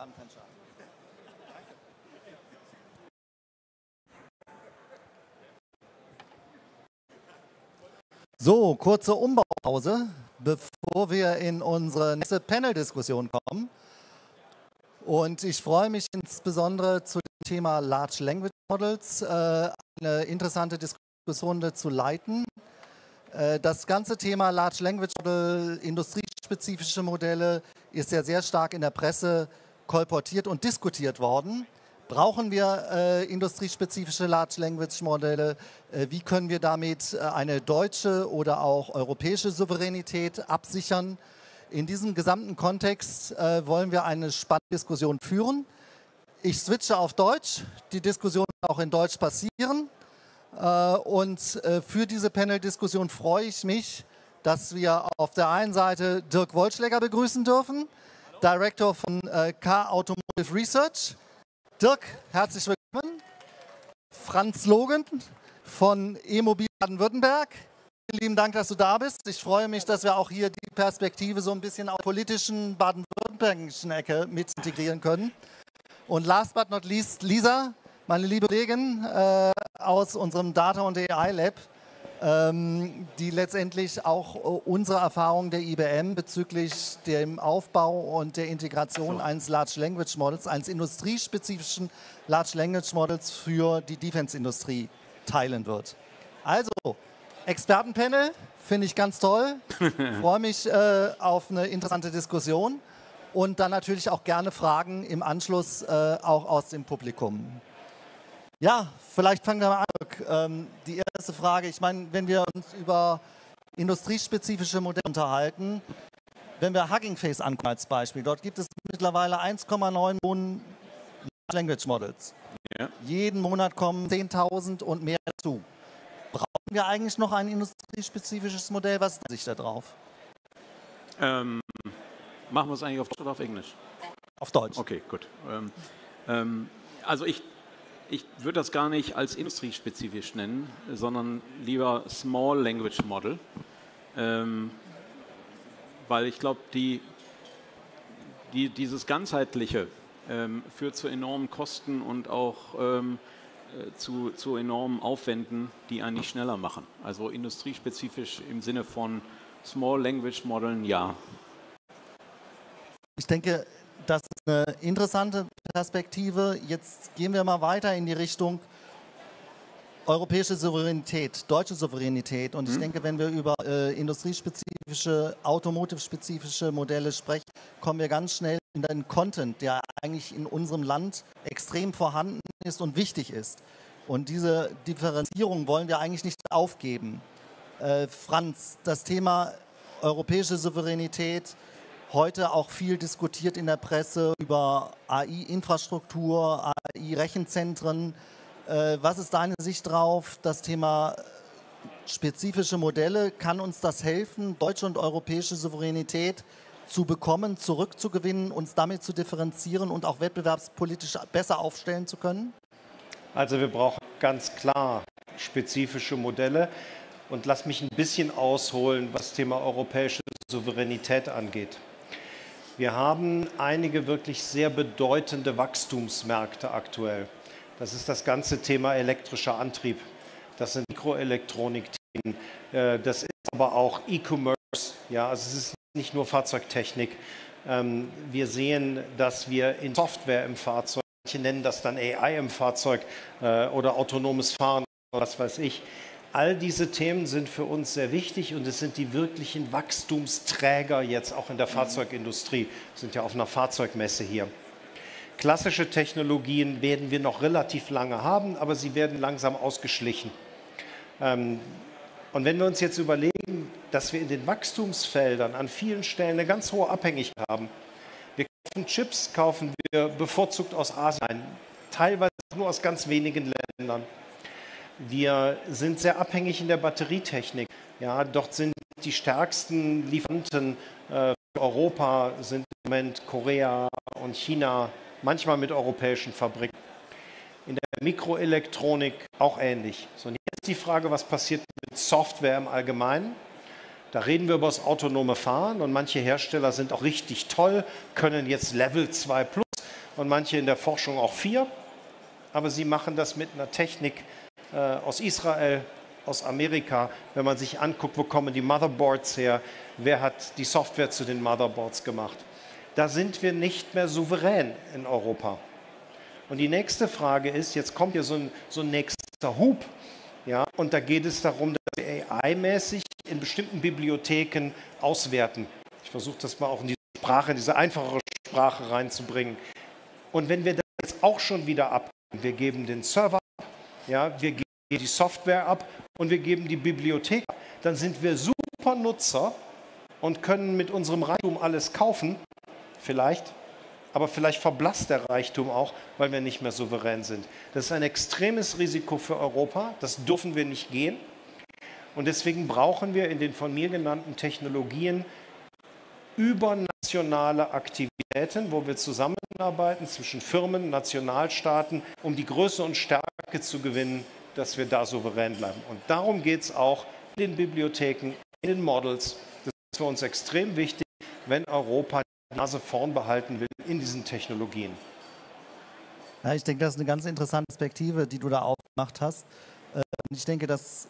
haben keinen Schaden. So, kurze Umbaupause, bevor wir in unsere nächste Panel-Diskussion kommen. Und ich freue mich insbesondere zu dem Thema Large Language Models eine interessante Diskussionsrunde zu leiten. Das ganze Thema Large Language Model, industriespezifische Modelle, ist ja sehr stark in der Presse kolportiert und diskutiert worden. Brauchen wir industriespezifische Large Language Modelle? Wie können wir damit eine deutsche oder auch europäische Souveränität absichern? In diesem gesamten Kontext wollen wir eine spannende Diskussion führen. Ich switche auf Deutsch. Die Diskussion wird auch in Deutsch passieren. Und für diese Panel-Diskussion freue ich mich, dass wir auf der einen Seite Dirk Wollschläger begrüßen dürfen, Director von Automotive Research. Dirk, herzlich willkommen. Franz Logan von E-Mobility Baden-Württemberg. Vielen lieben Dank, dass du da bist. Ich freue mich, dass wir auch hier die Perspektive so ein bisschen auf der politischen baden-württembergischen Ecke mit integrieren können. Und last but not least, Lisa, meine liebe Kollegin aus unserem Data- und AI-Lab, die letztendlich auch unsere Erfahrung der IBM bezüglich dem Aufbau und der Integration eines Large Language Models, eines industriespezifischen Large Language Models für die Defense-Industrie teilen wird. Also, Expertenpanel, finde ich ganz toll. Freue mich auf eine interessante Diskussion und dann natürlich auch gerne Fragen im Anschluss auch aus dem Publikum. Ja, vielleicht fangen wir mal an. Die erste Frage, ich meine, wenn wir uns über industriespezifische Modelle unterhalten, wenn wir Hugging Face angucken als Beispiel, dort gibt es mittlerweile 1,9 Millionen Language Models. Ja. Jeden Monat kommen 10.000 und mehr dazu. Brauchen wir eigentlich noch ein industriespezifisches Modell? Was ist sich da drauf? Machen wir es eigentlich auf Deutsch oder auf Englisch? Auf Deutsch. Okay, gut. Also ich würde das gar nicht als industriespezifisch nennen, sondern lieber Small Language Model, weil ich glaube, dieses ganzheitliche führt zu enormen Kosten und auch zu enormen Aufwänden, die einen nicht schneller machen. Also industriespezifisch im Sinne von Small Language Modeln, ja. Ich denke, das ist eine interessante Perspektive. Jetzt gehen wir mal weiter in die Richtung europäische Souveränität, deutsche Souveränität. Und ich denke, wenn wir über industriespezifische, automotive-spezifische Modelle sprechen, kommen wir ganz schnell in den Content, der eigentlich in unserem Land extrem vorhanden ist und wichtig ist. Und diese Differenzierung wollen wir eigentlich nicht aufgeben. Franz, das Thema europäische Souveränität, heute auch viel diskutiert in der Presse über AI-Infrastruktur, AI-Rechenzentren. Was ist deine Sicht drauf? Das Thema spezifische Modelle, kann uns das helfen, deutsche und europäische Souveränität zu bekommen, zurückzugewinnen, uns damit zu differenzieren und auch wettbewerbspolitisch besser aufstellen zu können? Also wir brauchen ganz klar spezifische Modelle. Und lass mich ein bisschen ausholen, was das Thema europäische Souveränität angeht. Wir haben einige wirklich sehr bedeutende Wachstumsmärkte aktuell. Das ist das ganze Thema elektrischer Antrieb. Das sind Mikroelektronik-Themen. Das ist aber auch E-Commerce. Ja, also es ist nicht nur Fahrzeugtechnik. Wir sehen, dass wir in Software im Fahrzeug, manche nennen das dann AI im Fahrzeug oder autonomes Fahren oder was weiß ich. All diese Themen sind für uns sehr wichtig und es sind die wirklichen Wachstumsträger jetzt auch in der Fahrzeugindustrie. Wir sind ja auf einer Fahrzeugmesse hier. Klassische Technologien werden wir noch relativ lange haben, aber sie werden langsam ausgeschlichen. Und wenn wir uns jetzt überlegen, dass wir in den Wachstumsfeldern an vielen Stellen eine ganz hohe Abhängigkeit haben. Wir kaufen Chips, kaufen wir bevorzugt aus Asien, teilweise nur aus ganz wenigen Ländern. Wir sind sehr abhängig in der Batterietechnik. Ja, dort sind die stärksten Lieferanten für Europa sind im Moment Korea und China, manchmal mit europäischen Fabriken. In der Mikroelektronik auch ähnlich. So, und jetzt die Frage, was passiert mit Software im Allgemeinen? Da reden wir über das autonome Fahren und manche Hersteller sind auch richtig toll, können jetzt Level 2 Plus und manche in der Forschung auch 4. Aber sie machen das mit einer Technik aus Israel, aus Amerika. Wenn man sich anguckt, wo kommen die Motherboards her, wer hat die Software zu den Motherboards gemacht. Da sind wir nicht mehr souverän in Europa. Und die nächste Frage ist, jetzt kommt hier so ein nächster Hub, ja, und da geht es darum, dass wir AI-mäßig in bestimmten Bibliotheken auswerten. Ich versuche das mal auch in diese Sprache, in diese einfachere Sprache reinzubringen. Und wenn wir das jetzt auch schon wieder abgeben, wir geben den Server ab, ja, wir geben die Software ab und wir geben die Bibliothek ab, dann sind wir super Nutzer und können mit unserem Reichtum alles kaufen, vielleicht, aber vielleicht verblasst der Reichtum auch, weil wir nicht mehr souverän sind. Das ist ein extremes Risiko für Europa, das dürfen wir nicht gehen. Und deswegen brauchen wir in den von mir genannten Technologien übernationale Aktivitäten, wo wir zusammenarbeiten zwischen Firmen, Nationalstaaten, um die Größe und Stärke zu gewinnen, dass wir da souverän bleiben. Und darum geht es auch in den Bibliotheken, in den Models. Das ist für uns extrem wichtig, wenn Europa die Nase vorn behalten will in diesen Technologien. Ja, ich denke, das ist eine ganz interessante Perspektive, die du da aufgemacht hast. Ich denke, das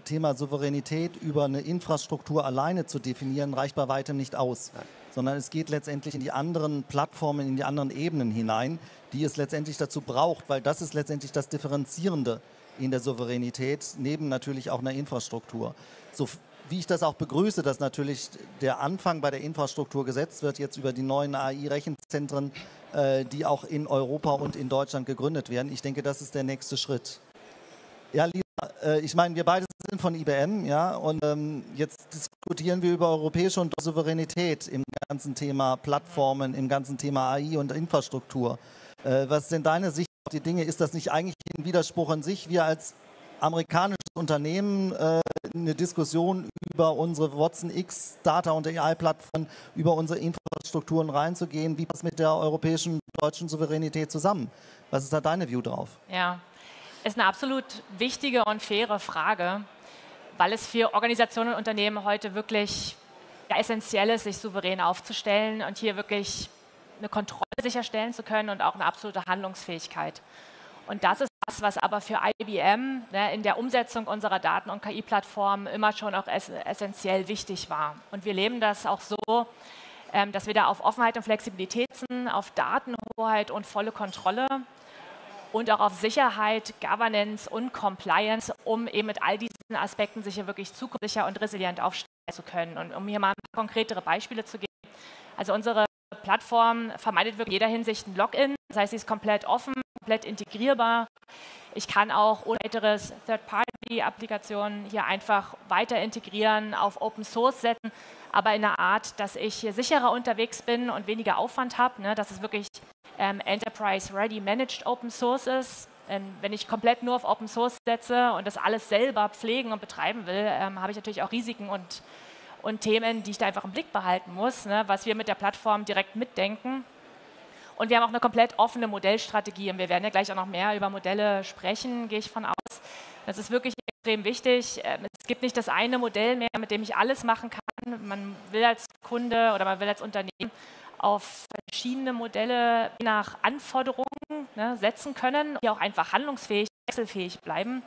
Thema Souveränität über eine Infrastruktur alleine zu definieren, reicht bei weitem nicht aus. Nein. Sondern es geht letztendlich in die anderen Plattformen, in die anderen Ebenen hinein, die es letztendlich dazu braucht, weil das ist letztendlich das Differenzierende in der Souveränität, neben natürlich auch einer Infrastruktur. So wie ich das auch begrüße, dass natürlich der Anfang bei der Infrastruktur gesetzt wird, jetzt über die neuen AI-Rechenzentren, die auch in Europa und in Deutschland gegründet werden. Ich denke, das ist der nächste Schritt. Ja, Lisa, ich meine, wir beide sind von IBM, ja, und jetzt diskutieren wir über europäische und Souveränität im ganzen Thema Plattformen, im ganzen Thema AI und Infrastruktur. Was ist denn deine Sicht auf die Dinge? Ist das nicht eigentlich ein Widerspruch an sich? Wir als amerikanisches Unternehmen eine Diskussion über unsere Watson X Data- und AI-Plattformen, über unsere Infrastrukturen reinzugehen. Wie passt mit der europäischen und deutschen Souveränität zusammen? Was ist da deine View drauf? Ja, ist eine absolut wichtige und faire Frage, weil es für Organisationen und Unternehmen heute wirklich essentiell ist, sich souverän aufzustellen und hier wirklich eine Kontrolle sicherstellen zu können und auch eine absolute Handlungsfähigkeit. Und das ist das, was aber für IBM in der Umsetzung unserer Daten- und KI-Plattformen immer schon auch essentiell wichtig war. Und wir leben das auch so, dass wir da auf Offenheit und Flexibilität sind, auf Datenhoheit und volle Kontrolle und auch auf Sicherheit, Governance und Compliance, um eben mit all diesen Aspekten sich hier wirklich zukunftssicher und resilient aufstellen zu können. Und um hier mal ein paar konkretere Beispiele zu geben. Also unsere Plattform vermeidet wirklich in jeder Hinsicht ein Login. Das heißt, sie ist komplett offen, komplett integrierbar. Ich kann auch ohne weiteres Third-Party-Applikationen hier einfach weiter integrieren, auf Open Source setzen, aber in einer Art, dass ich hier sicherer unterwegs bin und weniger Aufwand habe, ne, dass es wirklich Enterprise-Ready Managed Open Source ist. Wenn ich komplett nur auf Open Source setze und das alles selber pflegen und betreiben will, habe ich natürlich auch Risiken und Themen, die ich da einfach im Blick behalten muss, ne, was wir mit der Plattform direkt mitdenken. Und wir haben auch eine komplett offene Modellstrategie und wir werden ja gleich auch noch mehr über Modelle sprechen, gehe ich von aus. Das ist wirklich extrem wichtig. Es gibt nicht das eine Modell mehr, mit dem ich alles machen kann. Man will als Kunde oder man will als Unternehmen auf verschiedene Modelle nach Anforderungen setzen können, die auch einfach handlungsfähig, wechselfähig bleiben.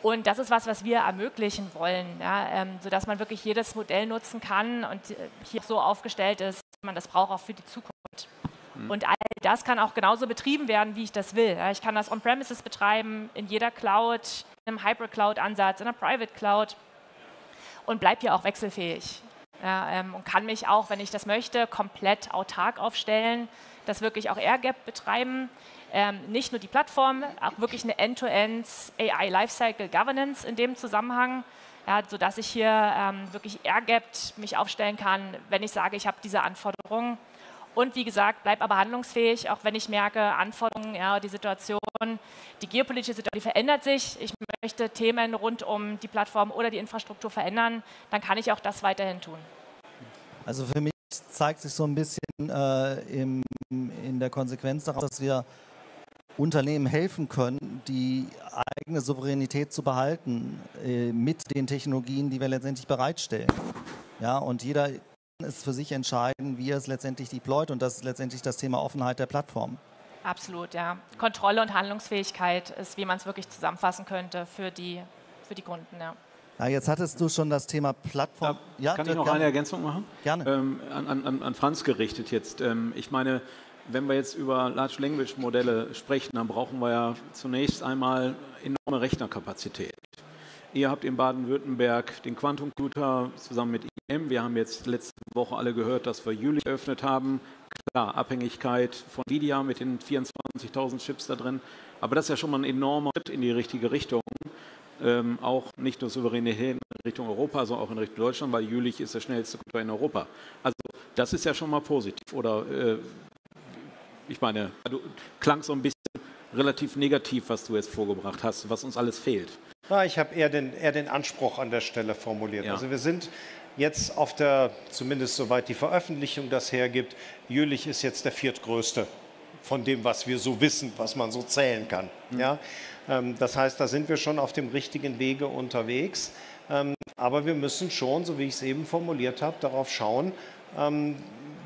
Und das ist was wir ermöglichen wollen, ja, sodass man wirklich jedes Modell nutzen kann und hier so aufgestellt ist, dass man das braucht auch für die Zukunft. Und all das kann auch genauso betrieben werden, wie ich das will. Ja, ich kann das on-premises betreiben, in jeder Cloud, in einem Hybrid-Cloud-Ansatz, in einer Private Cloud und bleibe hier auch wechselfähig. Ja, und kann mich auch, wenn ich das möchte, komplett autark aufstellen, das wirklich auch Air-Gap betreiben. Nicht nur die Plattform, auch wirklich eine End-to-End AI Lifecycle Governance in dem Zusammenhang, ja, sodass ich hier wirklich Air-Gapped mich aufstellen kann, wenn ich sage, ich habe diese Anforderungen. Und wie gesagt, bleibe aber handlungsfähig, auch wenn ich merke, Anforderungen, ja, die Situation, die geopolitische Situation, die verändert sich. Ich möchte Themen rund um die Plattform oder die Infrastruktur verändern, dann kann ich auch das weiterhin tun. Also für mich zeigt sich so ein bisschen in der Konsequenz daraus, dass wir Unternehmen helfen können, die eigene Souveränität zu behalten mit den Technologien, die wir letztendlich bereitstellen. Ja, und jeder es für sich entscheiden, wie er es letztendlich deployt, und das ist letztendlich das Thema Offenheit der Plattform. Absolut, ja. Kontrolle und Handlungsfähigkeit ist, wie man es wirklich zusammenfassen könnte für die Kunden, ja. Ja, jetzt hattest du schon das Thema Plattform. Ja, kann ich noch eine Ergänzung machen? Gerne. An Franz gerichtet jetzt. Ich meine, wenn wir jetzt über Large Language Modelle sprechen, dann brauchen wir ja zunächst einmal enorme Rechnerkapazität. Ihr habt in Baden-Württemberg den Quantum Computer zusammen mit IBM. Wir haben jetzt letzte Woche alle gehört, dass wir Jülich eröffnet haben. Klar, Abhängigkeit von Nvidia mit den 24.000 Chips da drin. Aber das ist ja schon mal ein enormer Schritt in die richtige Richtung. Auch nicht nur Souveränität in Richtung Europa, sondern auch in Richtung Deutschland, weil Jülich ist der schnellste Computer in Europa. Also das ist ja schon mal positiv. Oder ich meine, du klang so ein bisschen relativ negativ, was du jetzt vorgebracht hast, was uns alles fehlt. Na, ich habe eher den Anspruch an der Stelle formuliert. Ja. Also wir sind jetzt auf der, zumindest soweit die Veröffentlichung das hergibt, Jülich ist jetzt der viertgrößte von dem, was wir so wissen, was man so zählen kann. Ja? Das heißt, da sind wir schon auf dem richtigen Wege unterwegs. Aber wir müssen schon, so wie ich es eben formuliert habe, darauf schauen,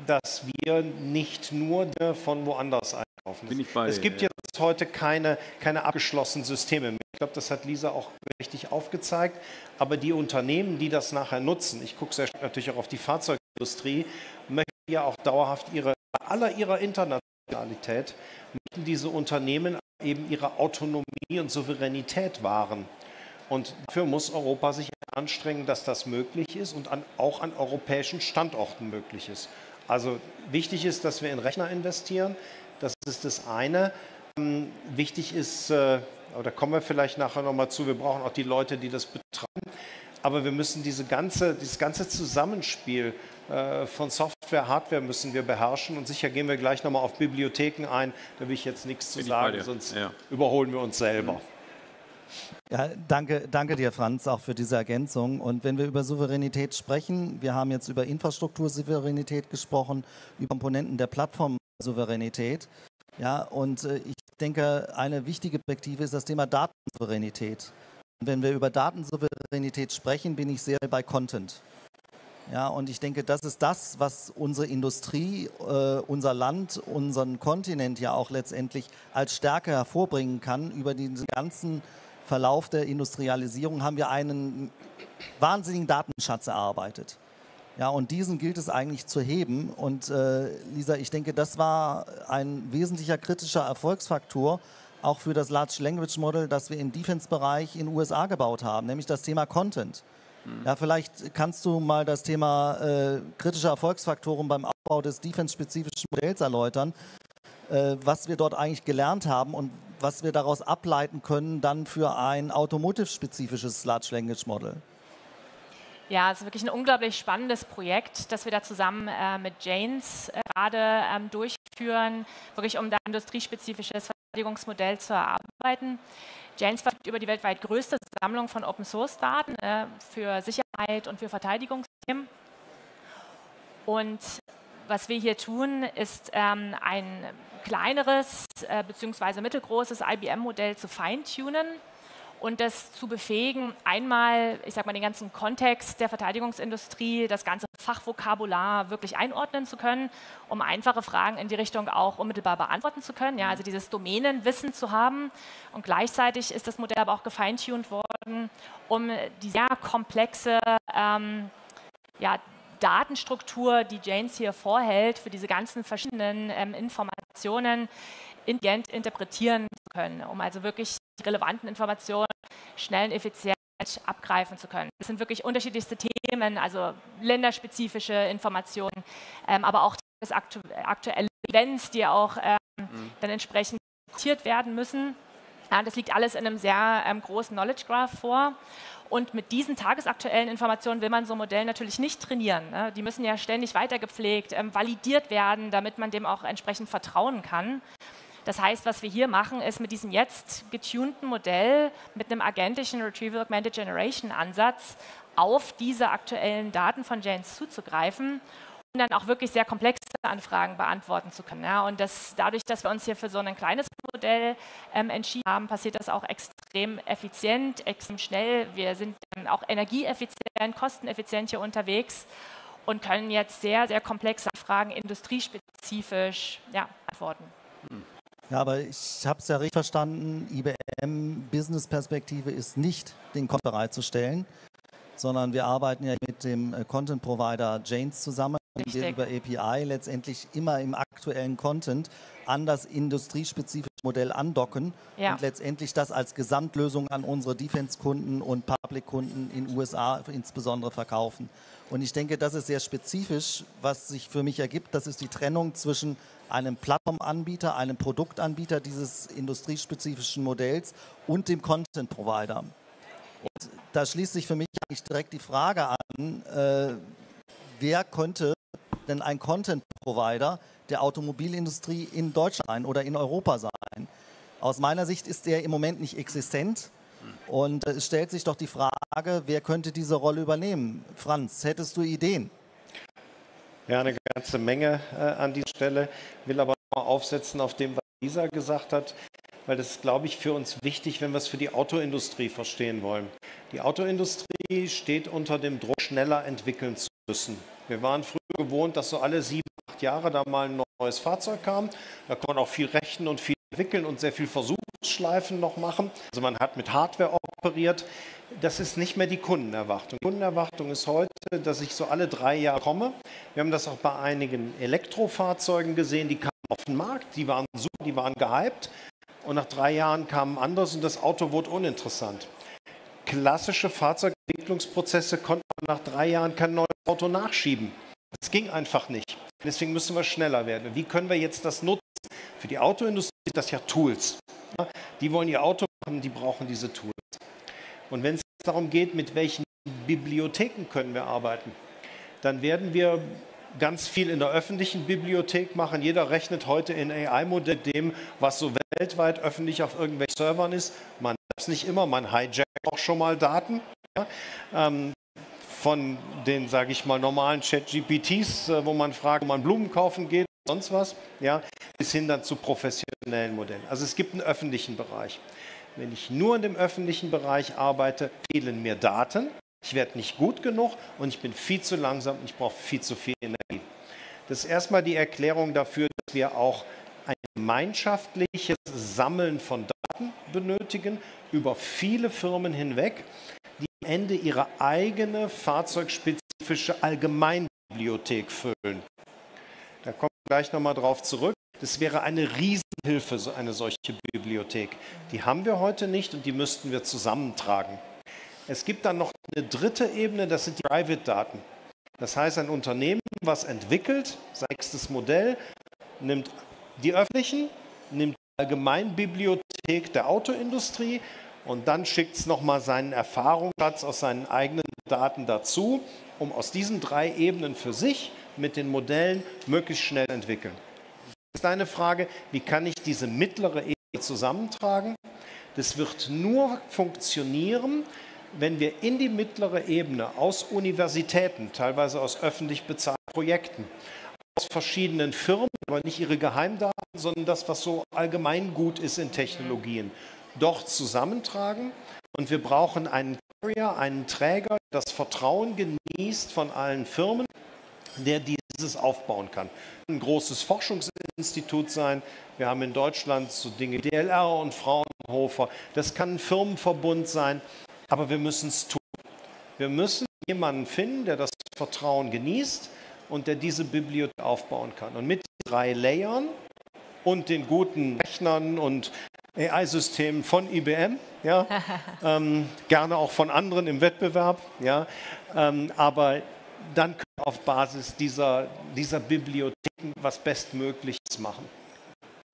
dass wir nicht nur von woanders einkaufen. Es gibt jetzt heute keine abgeschlossenen Systeme mehr. Ich glaube, das hat Lisa auch richtig aufgezeigt. Aber die Unternehmen, die das nachher nutzen, ich gucke sehr stark natürlich auch auf die Fahrzeugindustrie, möchten ja auch dauerhaft aller ihrer Internationalität, möchten diese Unternehmen eben ihre Autonomie und Souveränität wahren. Und dafür muss Europa sich anstrengen, dass das möglich ist und auch an europäischen Standorten möglich ist. Also wichtig ist, dass wir in Rechner investieren. Das ist das eine. Wichtig ist, aber da kommen wir vielleicht nachher nochmal zu, wir brauchen auch die Leute, die das betreiben. Aber wir müssen dieses ganze Zusammenspiel von Software, Hardware müssen wir beherrschen. Und sicher gehen wir gleich nochmal auf Bibliotheken ein. Da will ich jetzt nichts zu sagen, sonst überholen wir uns selber. Ja, danke dir, Franz, auch für diese Ergänzung. Und wenn wir über Souveränität sprechen, wir haben jetzt über Infrastruktursouveränität gesprochen, über Komponenten der Plattformsouveränität. Ja, und ich denke, eine wichtige Perspektive ist das Thema Datensouveränität. Und wenn wir über Datensouveränität sprechen, bin ich sehr bei Content. Ja, und ich denke, das ist das, was unsere Industrie, unser Land, unseren Kontinent ja auch letztendlich als Stärke hervorbringen kann. Über diesen ganzen Verlauf der Industrialisierung haben wir einen wahnsinnigen Datenschatz erarbeitet. Ja, und diesen gilt es eigentlich zu heben. Und Lisa, ich denke, das war ein wesentlicher kritischer Erfolgsfaktor, auch für das Large Language Model, das wir im Defense-Bereich in den USA gebaut haben, nämlich das Thema Content. Ja, vielleicht kannst du mal das Thema kritische Erfolgsfaktoren beim Aufbau des defense-spezifischen Modells erläutern, was wir dort eigentlich gelernt haben und was wir daraus ableiten können dann für ein Automotive-spezifisches Large Language Model. Ja, es ist wirklich ein unglaublich spannendes Projekt, das wir da zusammen mit Janes gerade durchführen, wirklich um da ein industriespezifisches Verteidigungsmodell zu erarbeiten. Janes verfügt über die weltweit größte Sammlung von Open-Source-Daten für Sicherheit und für Verteidigungsthemen. Und was wir hier tun, ist ein kleineres bzw. mittelgroßes IBM-Modell zu feintunen und das zu befähigen, einmal, ich sag mal, den ganzen Kontext der Verteidigungsindustrie, das ganze Fachvokabular wirklich einordnen zu können, um einfache Fragen in die Richtung auch unmittelbar beantworten zu können, ja, also dieses Domänenwissen zu haben. Und gleichzeitig ist das Modell aber auch gefeintuned worden, um die sehr komplexe Datenstruktur, die Janes hier vorhält, für diese ganzen verschiedenen Informationen intelligent interpretieren zu können, um also wirklich die relevanten Informationen schnell und effizient abgreifen zu können. Das sind wirklich unterschiedlichste Themen, also länderspezifische Informationen, aber auch das aktuelle Events, die auch dann entsprechend diskutiert werden müssen. Ja, das liegt alles in einem sehr großen Knowledge Graph vor. Und mit diesen tagesaktuellen Informationen will man so ein Modell natürlich nicht trainieren. Ne? Die müssen ja ständig weitergepflegt, validiert werden, damit man dem auch entsprechend vertrauen kann. Das heißt, was wir hier machen, ist mit diesem jetzt getunten Modell, mit einem agentischen Retrieval-Augmented Generation-Ansatz auf diese aktuellen Daten von Janes zuzugreifen und dann auch wirklich sehr komplexe Anfragen beantworten zu können. Ja? Und dadurch, dass wir uns hier für so ein kleines Modell entschieden haben, passiert das auch extrem effizient, extrem schnell. Wir sind auch energieeffizient, kosteneffizient hier unterwegs. und können jetzt sehr, sehr komplexe Fragen industriespezifisch antworten. Ja, aber ich habe es ja richtig verstanden, IBM-Business-Perspektive ist nicht, den Content bereitzustellen, sondern wir arbeiten ja mit dem Content-Provider Janes zusammen, den wir über API letztendlich immer im aktuellen Content an das industriespezifische Modell andocken und letztendlich das als Gesamtlösung an unsere Defense-Kunden und Public-Kunden in den USA insbesondere verkaufen. Und ich denke, das ist sehr spezifisch, was sich für mich ergibt. Das ist die Trennung zwischen einem Plattformanbieter, einem Produktanbieter dieses industriespezifischen Modells und dem Content-Provider. Und da schließt sich für mich eigentlich direkt die Frage an, wer könnte denn ein Content-Provider der Automobilindustrie in Deutschland sein oder in Europa sein? Aus meiner Sicht ist der im Moment nicht existent. Und es stellt sich doch die Frage, wer könnte diese Rolle übernehmen? Franz, hättest du Ideen? Ja, eine ganze Menge an dieser Stelle. Will aber noch mal aufsetzen auf dem, was Lisa gesagt hat, weil das ist, glaube ich, für uns wichtig, wenn wir es für die Autoindustrie verstehen wollen. Die Autoindustrie steht unter dem Druck, schneller entwickeln zu müssen. Wir waren früher gewohnt, dass so alle 7, 8 Jahre da mal ein neues Fahrzeug kam. Da kann man auch viel rechnen und viel entwickeln und sehr viel Versuchsschleifen noch machen. Also man hat mit Hardware operiert. Das ist nicht mehr die Kundenerwartung. Die Kundenerwartung ist heute, dass ich so alle 3 Jahre komme. Wir haben das auch bei einigen Elektrofahrzeugen gesehen, die kamen auf den Markt, die waren super, die waren gehypt. Und nach 3 Jahren kamen anders und das Auto wurde uninteressant. Klassische Fahrzeugentwicklungsprozesse konnte man nach 3 Jahren kein neues Auto nachschieben. Das ging einfach nicht. Deswegen müssen wir schneller werden. Wie können wir jetzt das nutzen? Für die Autoindustrie sind das ja Tools. Die wollen ihr Auto machen, die brauchen diese Tools. Und wenn es darum geht, mit welchen Bibliotheken können wir arbeiten, dann werden wir ganz viel in der öffentlichen Bibliothek machen. Jeder rechnet heute in AI-Modell dem, was so weltweit öffentlich auf irgendwelchen Servern ist. Man darf es nicht immer, man hijackt auch schon mal Daten. Ja? Von den, sage ich mal, normalen Chat-GPTs, wo man fragt, wo man Blumen kaufen geht, sonst was, ja, bis hin dann zu professionellen Modellen. Also es gibt einen öffentlichen Bereich. Wenn ich nur in dem öffentlichen Bereich arbeite, fehlen mir Daten. Ich werde nicht gut genug und ich bin viel zu langsam und ich brauche viel zu viel Energie. Das ist erstmal die Erklärung dafür, dass wir auch ein gemeinschaftliches Sammeln von Daten benötigen, über viele Firmen hinweg, die am Ende ihre eigene fahrzeugspezifische Allgemeinbibliothek füllen. Da kommen wir gleich nochmal drauf zurück. Das wäre eine Riesenhilfe, so eine solche Bibliothek. Die haben wir heute nicht und die müssten wir zusammentragen. Es gibt dann noch eine dritte Ebene, das sind die Private-Daten. Das heißt, ein Unternehmen, was entwickelt, sechstes Modell, nimmt die öffentlichen, nimmt die Allgemeinbibliothek der Autoindustrie und dann schickt es nochmal seinen Erfahrungsschatz aus seinen eigenen Daten dazu, um aus diesen 3 Ebenen für sich mit den Modellen möglichst schnell entwickeln. Das ist eine Frage, wie kann ich diese mittlere Ebene zusammentragen? Das wird nur funktionieren, wenn wir in die mittlere Ebene aus Universitäten, teilweise aus öffentlich bezahlten Projekten, aus verschiedenen Firmen, aber nicht ihre Geheimdaten, sondern das, was so allgemeingut ist in Technologien, dort zusammentragen. Und wir brauchen einen Carrier, einen Träger, der das Vertrauen genießt von allen Firmen, der dieses aufbauen kann. Ein großes Forschungsinstitut sein. Wir haben in Deutschland so Dinge wie DLR und Fraunhofer. Das kann ein Firmenverbund sein. Aber wir müssen es tun. Wir müssen jemanden finden, der das Vertrauen genießt und der diese Bibliothek aufbauen kann. Und mit den 3 Layern und den guten Rechnern und AI-Systemen von IBM, ja, gerne auch von anderen im Wettbewerb, ja, aber dann können wir auf Basis dieser Bibliotheken was Bestmögliches machen.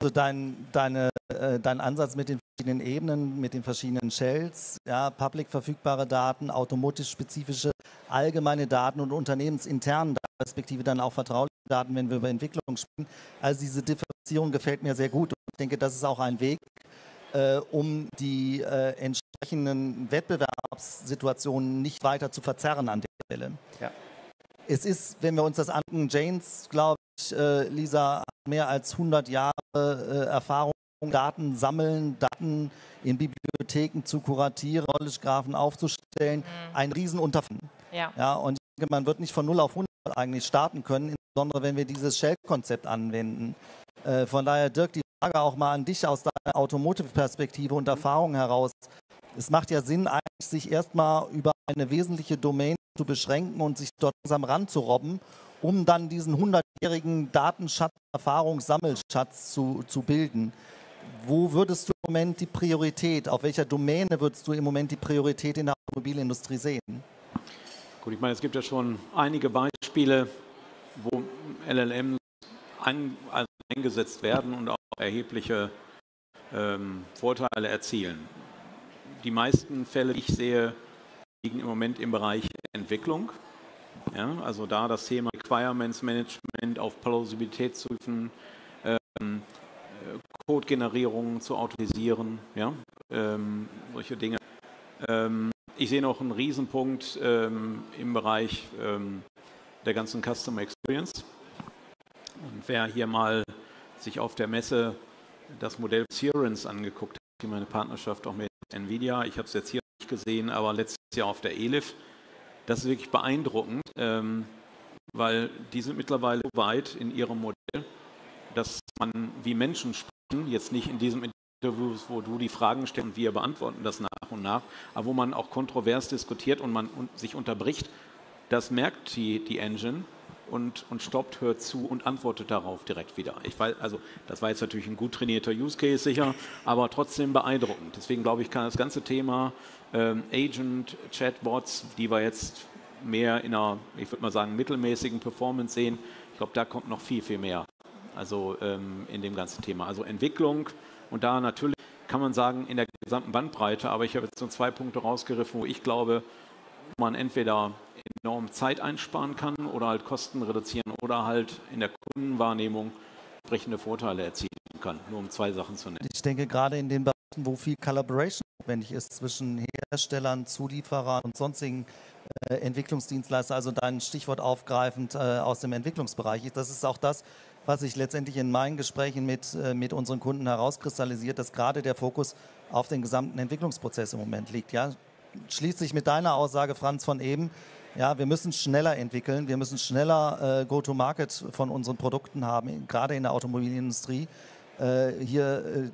Also dein Ansatz mit den verschiedenen Ebenen, mit den verschiedenen Shells, ja, public verfügbare Daten, automotive-spezifische allgemeine Daten und unternehmensinternen Daten, respektive dann auch vertrauliche Daten, wenn wir über Entwicklung sprechen. Also diese Differenzierung gefällt mir sehr gut. Und ich denke, das ist auch ein Weg, um die entsprechenden Wettbewerbssituationen nicht weiter zu verzerren an der Stelle. Ja. Es ist, wenn wir uns das angucken, Janes, glaube ich, Lisa, hat mehr als 100 Jahre Erfahrung, Daten sammeln, Daten in Bibliotheken zu kuratieren, Knowledge-Graphen aufzustellen. Ein Riesenunterfangen. Ja. Ja, und ich denke, man wird nicht von 0 auf 100 eigentlich starten können, insbesondere wenn wir dieses Shell-Konzept anwenden. Von daher, Dirk, die Frage auch mal an dich aus deiner Automotive-Perspektive und Erfahrung heraus. Es macht ja Sinn, eigentlich sich erstmal über eine wesentliche Domain zu beschränken und sich dort langsam ranzurobben, um dann diesen 100-jährigen Datenschatz, Erfahrungssammelschatz zu bilden. Wo würdest du im Moment die Priorität, auf welcher Domäne würdest du im Moment die Priorität in der Automobilindustrie sehen? Gut, ich meine, es gibt ja schon einige Beispiele, wo LLMs eingesetzt werden und auch erhebliche Vorteile erzielen. Die meisten Fälle, die ich sehe, liegen im Moment im Bereich Entwicklung. Ja, also da das Thema Requirements Management auf Plausibilität zu prüfen, Codegenerierung zu automatisieren, ja, solche Dinge. Ich sehe noch einen Riesenpunkt im Bereich der ganzen Customer Experience. Und wer hier mal sich auf der Messe das Modell Souveranity angeguckt hat, hier meine Partnerschaft auch mit Nvidia, ich habe es jetzt hier nicht gesehen, aber letztes Jahr auf der ELIF, das ist wirklich beeindruckend, weil die sind mittlerweile so weit in ihrem Modell, dass man wie Menschen sprechen, jetzt nicht in diesem Interview, wo du die Fragen stellst und wir beantworten das nach und nach, aber wo man auch kontrovers diskutiert und man sich unterbricht, das merkt die Engine und stoppt, hört zu und antwortet darauf direkt wieder. Ich weiß, also das war jetzt natürlich ein gut trainierter Use Case sicher, aber trotzdem beeindruckend. Deswegen glaube ich, kann das ganze Thema Agent, Chatbots, die wir jetzt mehr in einer, ich würde mal sagen, mittelmäßigen Performance sehen, ich glaube, da kommt noch viel, viel mehr. Also in dem ganzen Thema. Also Entwicklung und da natürlich kann man sagen, in der gesamten Bandbreite, aber ich habe jetzt so 2 Punkte rausgegriffen, wo ich glaube, man entweder enorm Zeit einsparen kann oder halt Kosten reduzieren oder halt in der Kundenwahrnehmung entsprechende Vorteile erzielen kann, nur um 2 Sachen zu nennen. Ich denke, gerade in den Bereichen, wo viel Collaboration notwendig ist zwischen Herstellern, Zulieferern und sonstigen Entwicklungsdienstleister, also dein Stichwort aufgreifend aus dem Entwicklungsbereich. Das ist auch das, was sich letztendlich in meinen Gesprächen mit unseren Kunden herauskristallisiert, dass gerade der Fokus auf den gesamten Entwicklungsprozess im Moment liegt. Ja? Schließt sich mit deiner Aussage, Franz, von eben, ja, wir müssen schneller entwickeln, wir müssen schneller Go-to-Market von unseren Produkten haben, gerade in der Automobilindustrie. Hier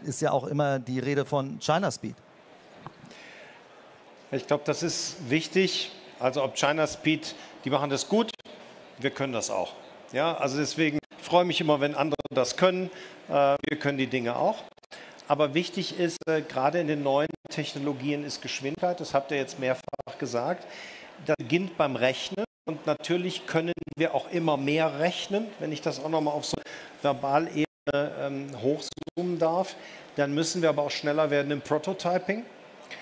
ist ja auch immer die Rede von China Speed. Ich glaube, das ist wichtig. Also ob China Speed, die machen das gut, wir können das auch. Ja, also deswegen freue ich mich immer, wenn andere das können. Wir können die Dinge auch. Aber wichtig ist, gerade in den neuen Technologien ist Geschwindigkeit. Das habt ihr jetzt mehrfach gesagt. Das beginnt beim Rechnen. Und natürlich können wir auch immer mehr rechnen. Wenn ich das auch nochmal auf so Verbalebene hochzoomen darf, dann müssen wir aber auch schneller werden im Prototyping.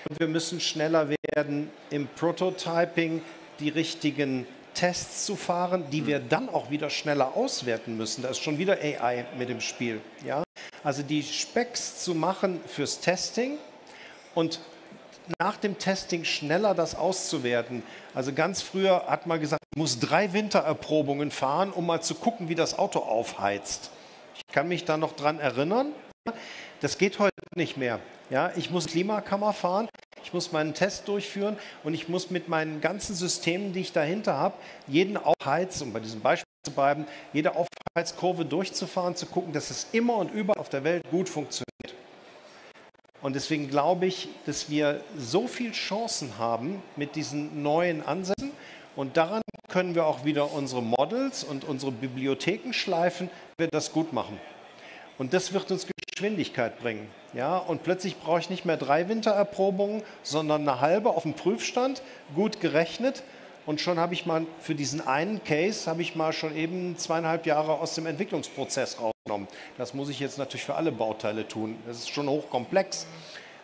Und wir müssen schneller werden im Prototyping, die richtigen Tests zu fahren, die wir dann auch wieder schneller auswerten müssen. Da ist schon wieder AI mit im Spiel. Ja? Also die Specs zu machen fürs Testing und nach dem Testing schneller das auszuwerten. Also ganz früher hat man gesagt, ich muss 3 Wintererprobungen fahren, um mal zu gucken, wie das Auto aufheizt. Ich kann mich da noch dran erinnern. Das geht heute nicht mehr. Ja, ich muss Klimakammer fahren, ich muss meinen Test durchführen und ich muss mit meinen ganzen Systemen, die ich dahinter habe, jeden Aufheiz, um bei diesem Beispiel zu bleiben, jede Aufheizkurve durchzufahren, zu gucken, dass es immer und überall auf der Welt gut funktioniert. Und deswegen glaube ich, dass wir so viele Chancen haben mit diesen neuen Ansätzen und daran können wir auch wieder unsere Models und unsere Bibliotheken schleifen, wenn wir das gut machen. Und das wird uns Geschwindigkeit bringen. Ja? Und plötzlich brauche ich nicht mehr 3 Wintererprobungen, sondern eine halbe auf dem Prüfstand, gut gerechnet. Und schon habe ich mal für diesen einen Case, habe ich mal schon eben 2,5 Jahre aus dem Entwicklungsprozess rausgenommen. Das muss ich jetzt natürlich für alle Bauteile tun. Das ist schon hochkomplex.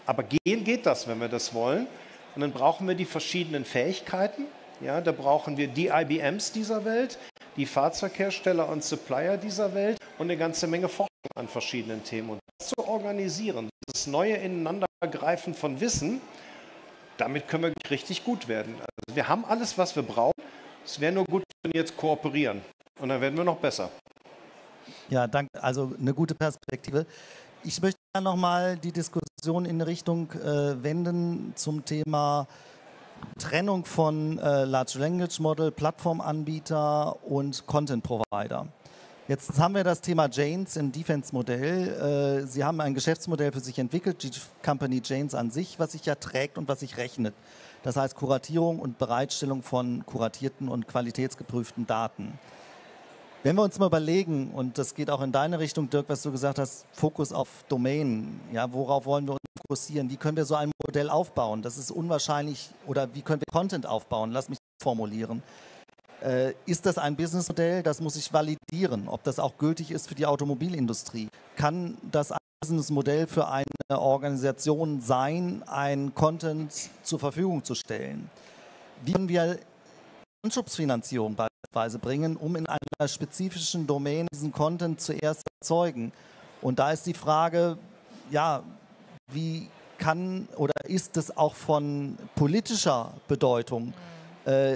Aber gehen geht das, wenn wir das wollen. Und dann brauchen wir die verschiedenen Fähigkeiten. Ja, da brauchen wir die IBMs dieser Welt, die Fahrzeughersteller und Supplier dieser Welt und eine ganze Menge Forschung an verschiedenen Themen. Und das zu organisieren, das neue Ineinandergreifen von Wissen, damit können wir richtig gut werden. Also wir haben alles, was wir brauchen. Es wäre nur gut, wenn wir jetzt kooperieren. Und dann werden wir noch besser. Ja, danke. Also eine gute Perspektive. Ich möchte noch mal die Diskussion in Richtung wenden zum Thema Trennung von Large Language Model, Plattformanbieter und Content Provider. Jetzt haben wir das Thema Janes im Defense-Modell. Sie haben ein Geschäftsmodell für sich entwickelt, die Company Janes an sich, was sich ja trägt und was sich rechnet. Das heißt Kuratierung und Bereitstellung von kuratierten und qualitätsgeprüften Daten. Wenn wir uns mal überlegen, und das geht auch in deine Richtung, Dirk, was du gesagt hast, Fokus auf Domain, ja, worauf wollen wir uns fokussieren? Wie können wir so ein Modell aufbauen? Das ist unwahrscheinlich, oder wie können wir Content aufbauen? Lass mich formulieren. Ist das ein Businessmodell? Das muss ich validieren, ob das auch gültig ist für die Automobilindustrie. Kann das ein Businessmodell für eine Organisation sein, ein Content zur Verfügung zu stellen? Wie können wir Anschubsfinanzierung beispielsweise bringen, um in einer spezifischen Domain diesen Content zuerst zu erzeugen? Und da ist die Frage, ja, wie kann oder ist es auch von politischer Bedeutung,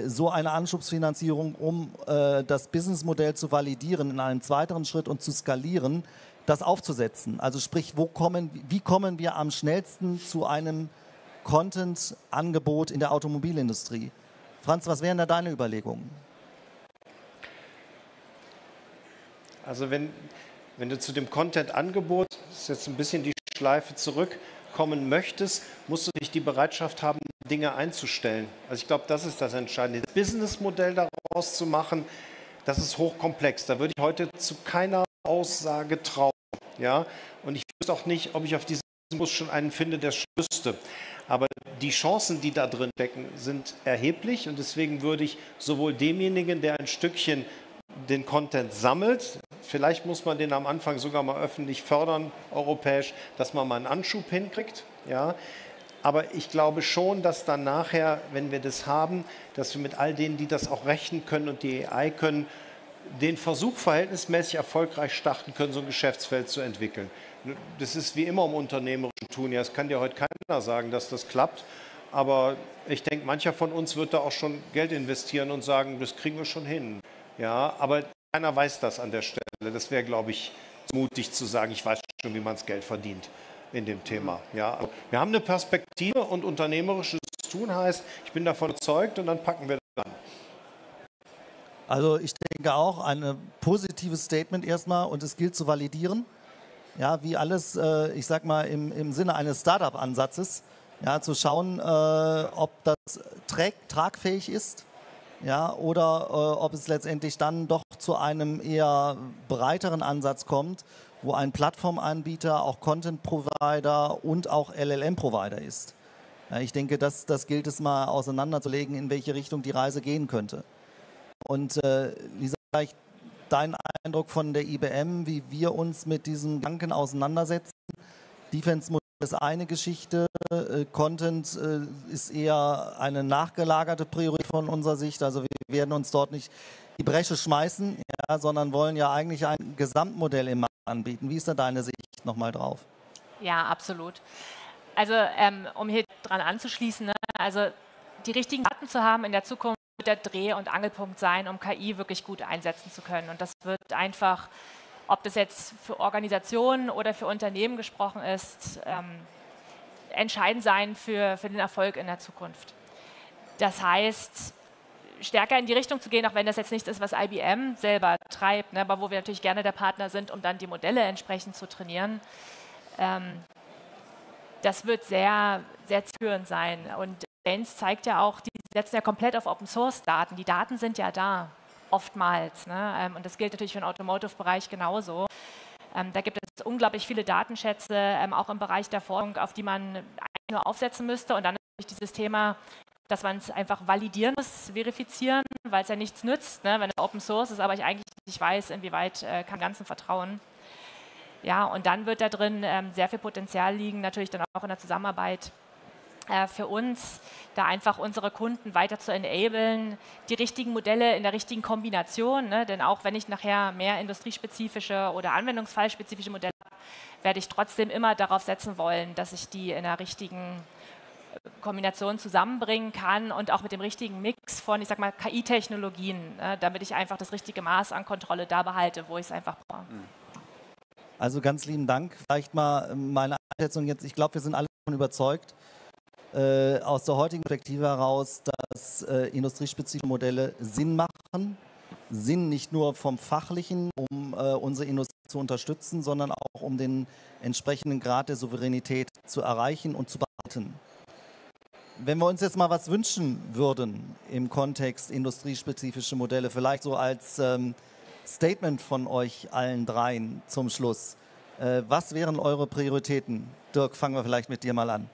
so eine Anschubsfinanzierung, um das Businessmodell zu validieren in einem zweiten Schritt und zu skalieren, das aufzusetzen? Also sprich, wie kommen wir am schnellsten zu einem Content-Angebot in der Automobilindustrie? Franz, was wären da deine Überlegungen? Also wenn du zu dem Content-Angebot, das ist jetzt ein bisschen die Schleife zurückkommen möchtest, musst du nicht die Bereitschaft haben, Dinge einzustellen. Also ich glaube, das ist das Entscheidende. Das Businessmodell daraus zu machen, das ist hochkomplex. Da würde ich heute zu keiner Aussage trauen. Ja? Und ich wüsste auch nicht, ob ich auf diesem Bus schon einen finde, der wüsste. Aber die Chancen, die da drin stecken, sind erheblich. Und deswegen würde ich sowohl demjenigen, der ein Stückchen den Content sammelt, vielleicht muss man den am Anfang sogar mal öffentlich fördern, europäisch, dass man mal einen Anschub hinkriegt. Ja? Aber ich glaube schon, dass dann nachher, wenn wir das haben, dass wir mit all denen, die das auch rechnen können und die AI können, den Versuch verhältnismäßig erfolgreich starten können, so ein Geschäftsfeld zu entwickeln. Das ist wie immer im unternehmerischen Tun. Ja, es kann dir heute keiner sagen, dass das klappt. Aber ich denke, mancher von uns wird da auch schon Geld investieren und sagen, das kriegen wir schon hin. Ja, aber keiner weiß das an der Stelle. Das wäre, glaube ich, mutig zu sagen, ich weiß schon, wie man das Geld verdient in dem Thema. Ja, wir haben eine Perspektive und unternehmerisches Tun heißt, ich bin davon überzeugt und dann packen wir das an. Also ich denke auch, ein positives Statement erstmal und es gilt zu validieren. Ja, wie alles, ich sag mal, im Sinne eines Startup-Ansatzes, ja, zu schauen, ob das tragfähig ist, ja, oder ob es letztendlich dann doch zu einem eher breiteren Ansatz kommt, wo ein Plattformanbieter, auch Content-Provider und auch LLM-Provider ist. Ja, ich denke, das gilt es mal auseinanderzulegen, in welche Richtung die Reise gehen könnte. Und Lisa, vielleicht dein Eindruck von der IBM, wie wir uns mit diesen Gedanken auseinandersetzen. Defense-Modell ist eine Geschichte, Content ist eher eine nachgelagerte Priorität von unserer Sicht. Also wir werden uns dort nicht die Bresche schmeißen, ja, sondern wollen ja eigentlich ein Gesamtmodell im Markt anbieten. Wie ist da deine Sicht nochmal drauf? Ja, absolut. Also um hier dran anzuschließen, ne, also die richtigen Daten zu haben in der Zukunft wird der Dreh- und Angelpunkt sein, um KI wirklich gut einsetzen zu können. Und das wird einfach, ob das jetzt für Organisationen oder für Unternehmen gesprochen ist, entscheidend sein für den Erfolg in der Zukunft. Das heißt, stärker in die Richtung zu gehen, auch wenn das jetzt nicht ist, was IBM selber treibt, ne, aber wo wir natürlich gerne der Partner sind, um dann die Modelle entsprechend zu trainieren. Das wird sehr, sehr zielführend sein. Und Janes zeigt ja auch, die setzen ja komplett auf Open-Source-Daten. Die Daten sind ja da, oftmals. Ne? Und das gilt natürlich für den Automotive-Bereich genauso. Da gibt es unglaublich viele Datenschätze, auch im Bereich der Forschung, auf die man eigentlich nur aufsetzen müsste. Und dann ist dieses Thema, dass man es einfach validieren muss, verifizieren, weil es ja nichts nützt, ne? Wenn es Open Source ist, aber ich eigentlich nicht weiß, inwieweit kann Ganzen vertrauen. Ja, und dann wird da drin sehr viel Potenzial liegen, natürlich dann auch in der Zusammenarbeit für uns, da einfach unsere Kunden weiter zu enablen, die richtigen Modelle in der richtigen Kombination, ne? Denn auch wenn ich nachher mehr industriespezifische oder anwendungsfallspezifische Modelle habe, werde ich trotzdem immer darauf setzen wollen, dass ich die in der richtigen Kombination zusammenbringen kann und auch mit dem richtigen Mix von, ich sag mal, KI-Technologien, ne? Damit ich einfach das richtige Maß an Kontrolle da behalte, wo ich es einfach brauche. Also ganz lieben Dank. Vielleicht mal meine Einschätzung jetzt. Ich glaube, wir sind alle davon überzeugt, aus der heutigen Perspektive heraus, dass industriespezifische Modelle Sinn machen. Sinn nicht nur vom Fachlichen, um unsere Industrie zu unterstützen, sondern auch um den entsprechenden Grad der Souveränität zu erreichen und zu behalten. Wenn wir uns jetzt mal was wünschen würden im Kontext industriespezifische Modelle, vielleicht so als Statement von euch allen dreien zum Schluss. Was wären eure Prioritäten? Dirk, fangen wir vielleicht mit dir mal an.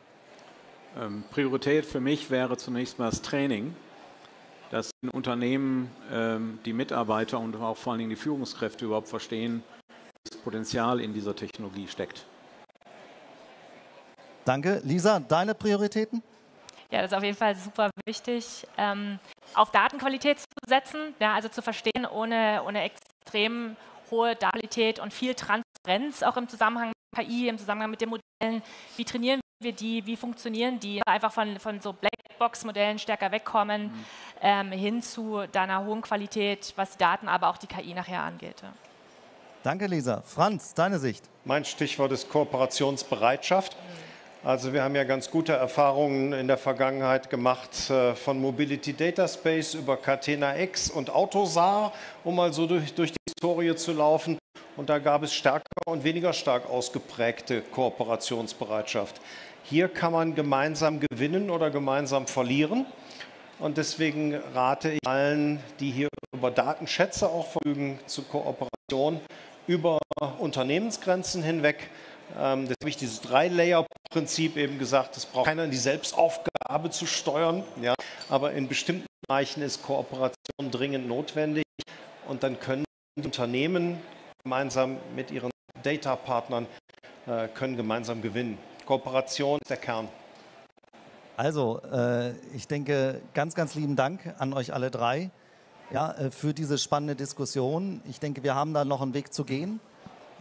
Priorität für mich wäre zunächst mal das Training, dass in Unternehmen die Mitarbeiter und auch vor allen Dingen die Führungskräfte überhaupt verstehen, das Potenzial in dieser Technologie steckt. Danke. Lisa, deine Prioritäten? Ja, das ist auf jeden Fall super wichtig, auf Datenqualität zu setzen, ja, also zu verstehen, ohne extrem hohe Datenqualität und viel Transparenz, auch im Zusammenhang mit KI, im Zusammenhang mit den Modellen. Wie trainieren wir die, wie funktionieren die? Einfach von so Blackbox-Modellen stärker wegkommen, hin zu einer hohen Qualität, was die Daten, aber auch die KI nachher angeht. Ja. Danke, Lisa. Franz, deine Sicht? Mein Stichwort ist Kooperationsbereitschaft. Also wir haben ja ganz gute Erfahrungen in der Vergangenheit gemacht von Mobility Data Space über Catena X und Autosar, um mal so durch die Historie zu laufen. Und da gab es stärker und weniger stark ausgeprägte Kooperationsbereitschaft. Hier kann man gemeinsam gewinnen oder gemeinsam verlieren. Und deswegen rate ich allen, die hier über Datenschätze auch verfügen, zur Kooperation über Unternehmensgrenzen hinweg. Das habe ich dieses 3-Layer-Prinzip eben gesagt, es braucht keiner die Selbstaufgabe zu steuern, ja, aber in bestimmten Bereichen ist Kooperation dringend notwendig und dann können die Unternehmen gemeinsam mit ihren Data-Partnern können gemeinsam gewinnen. Kooperation ist der Kern. Also, ich denke, ganz, ganz lieben Dank an euch alle drei, ja, für diese spannende Diskussion. Ich denke, wir haben da noch einen Weg zu gehen.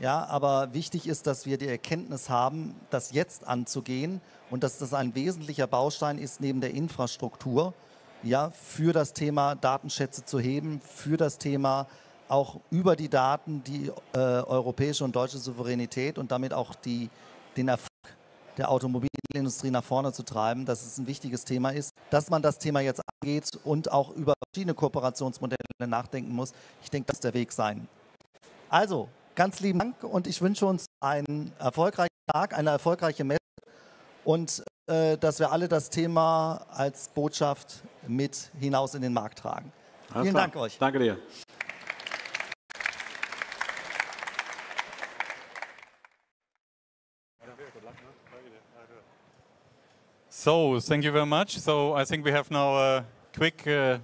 Ja, aber wichtig ist, dass wir die Erkenntnis haben, das jetzt anzugehen und dass das ein wesentlicher Baustein ist neben der Infrastruktur, ja, für das Thema Datenschätze zu heben, für das Thema auch über die Daten die europäische und deutsche Souveränität und damit auch den Erfolg der Automobilindustrie nach vorne zu treiben, dass es ein wichtiges Thema ist, dass man das Thema jetzt angeht und auch über verschiedene Kooperationsmodelle nachdenken muss. Ich denke, das ist der Weg sein. Also, ganz lieben Dank und ich wünsche uns einen erfolgreichen Tag, eine erfolgreiche Messe und dass wir alle das Thema als Botschaft mit hinaus in den Markt tragen. Vielen Dank euch. Danke dir. So, thank you very much. So, I think we have now a quick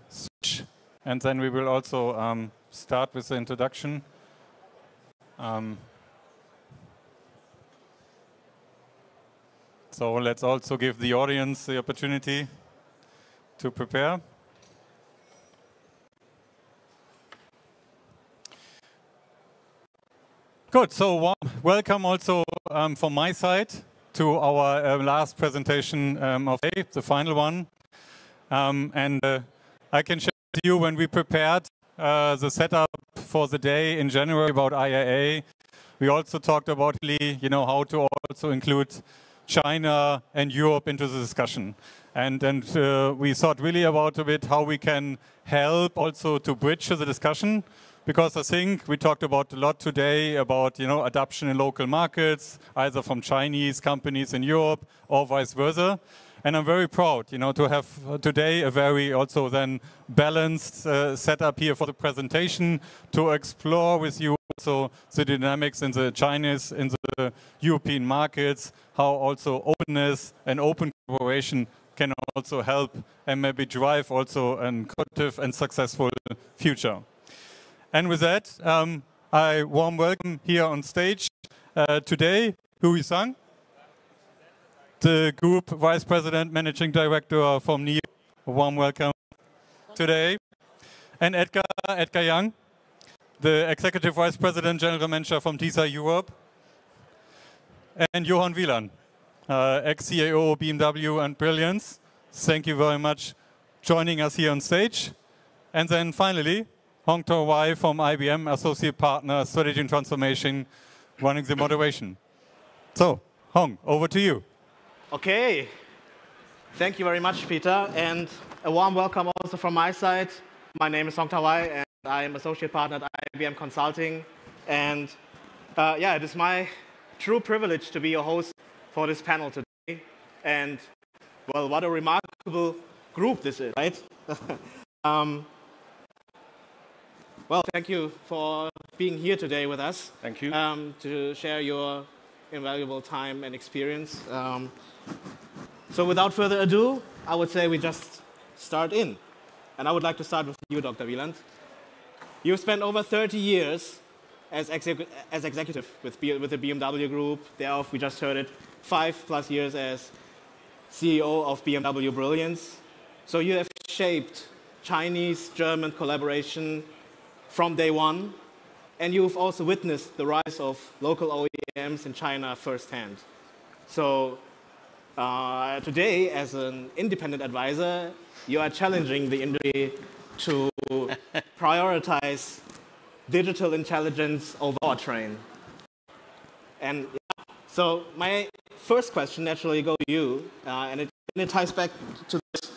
switch and then we will also start with the introduction. So let's also give the audience the opportunity to prepare. Good, so welcome also from my side to our last presentation of the day, the final one. I can share with you when we prepared the setup for the day in January about IAA. We also talked about, how to also include China and Europe into the discussion. And we thought really about a bit how we can help also to bridge the discussion, because I think we talked about a lot today about, adoption in local markets, either from Chinese companies in Europe or vice versa. And I'm very proud, to have today a very also then balanced setup here for the presentation to explore with you also the dynamics in the Chinese, in the European markets, how also openness and open cooperation can also help and maybe drive also a constructive and successful future. And with that, I warm welcome here on stage today Hui Sang, the Group Vice President, Managing Director from NIO. A warm welcome today. And Edgar Young, the Executive Vice President, General Manager from TISA Europe. And Johan Wieland, ex-CAO, BMW and Brilliance. Thank you very much joining us here on stage. And then finally, Hong To Wai from IBM, Associate Partner, Strategy and Transformation, running the moderation. So, Hong, over to you. Okay. Thank you very much, Peter, and a warm welcome also from my side. My name is Song Tawai, and I am associate partner at IBM Consulting. And yeah, it is my true privilege to be your host for this panel today. And well, what a remarkable group this is, right? Well, thank you for being here today with us. Thank you. To share your invaluable time and experience. So without further ado, I would say we just start in. And I would like to start with you, Dr. Wieland. You've spent over 30 years as executive with the BMW Group. Thereof, we just heard it, 5+ years as CEO of BMW Brilliance. So you have shaped Chinese-German collaboration from day one, and you've also witnessed the rise of local OEMs in China firsthand. So today, as an independent advisor, you are challenging the industry to prioritize digital intelligence over powertrain. And yeah, so my first question naturally goes to you, and it ties back to this.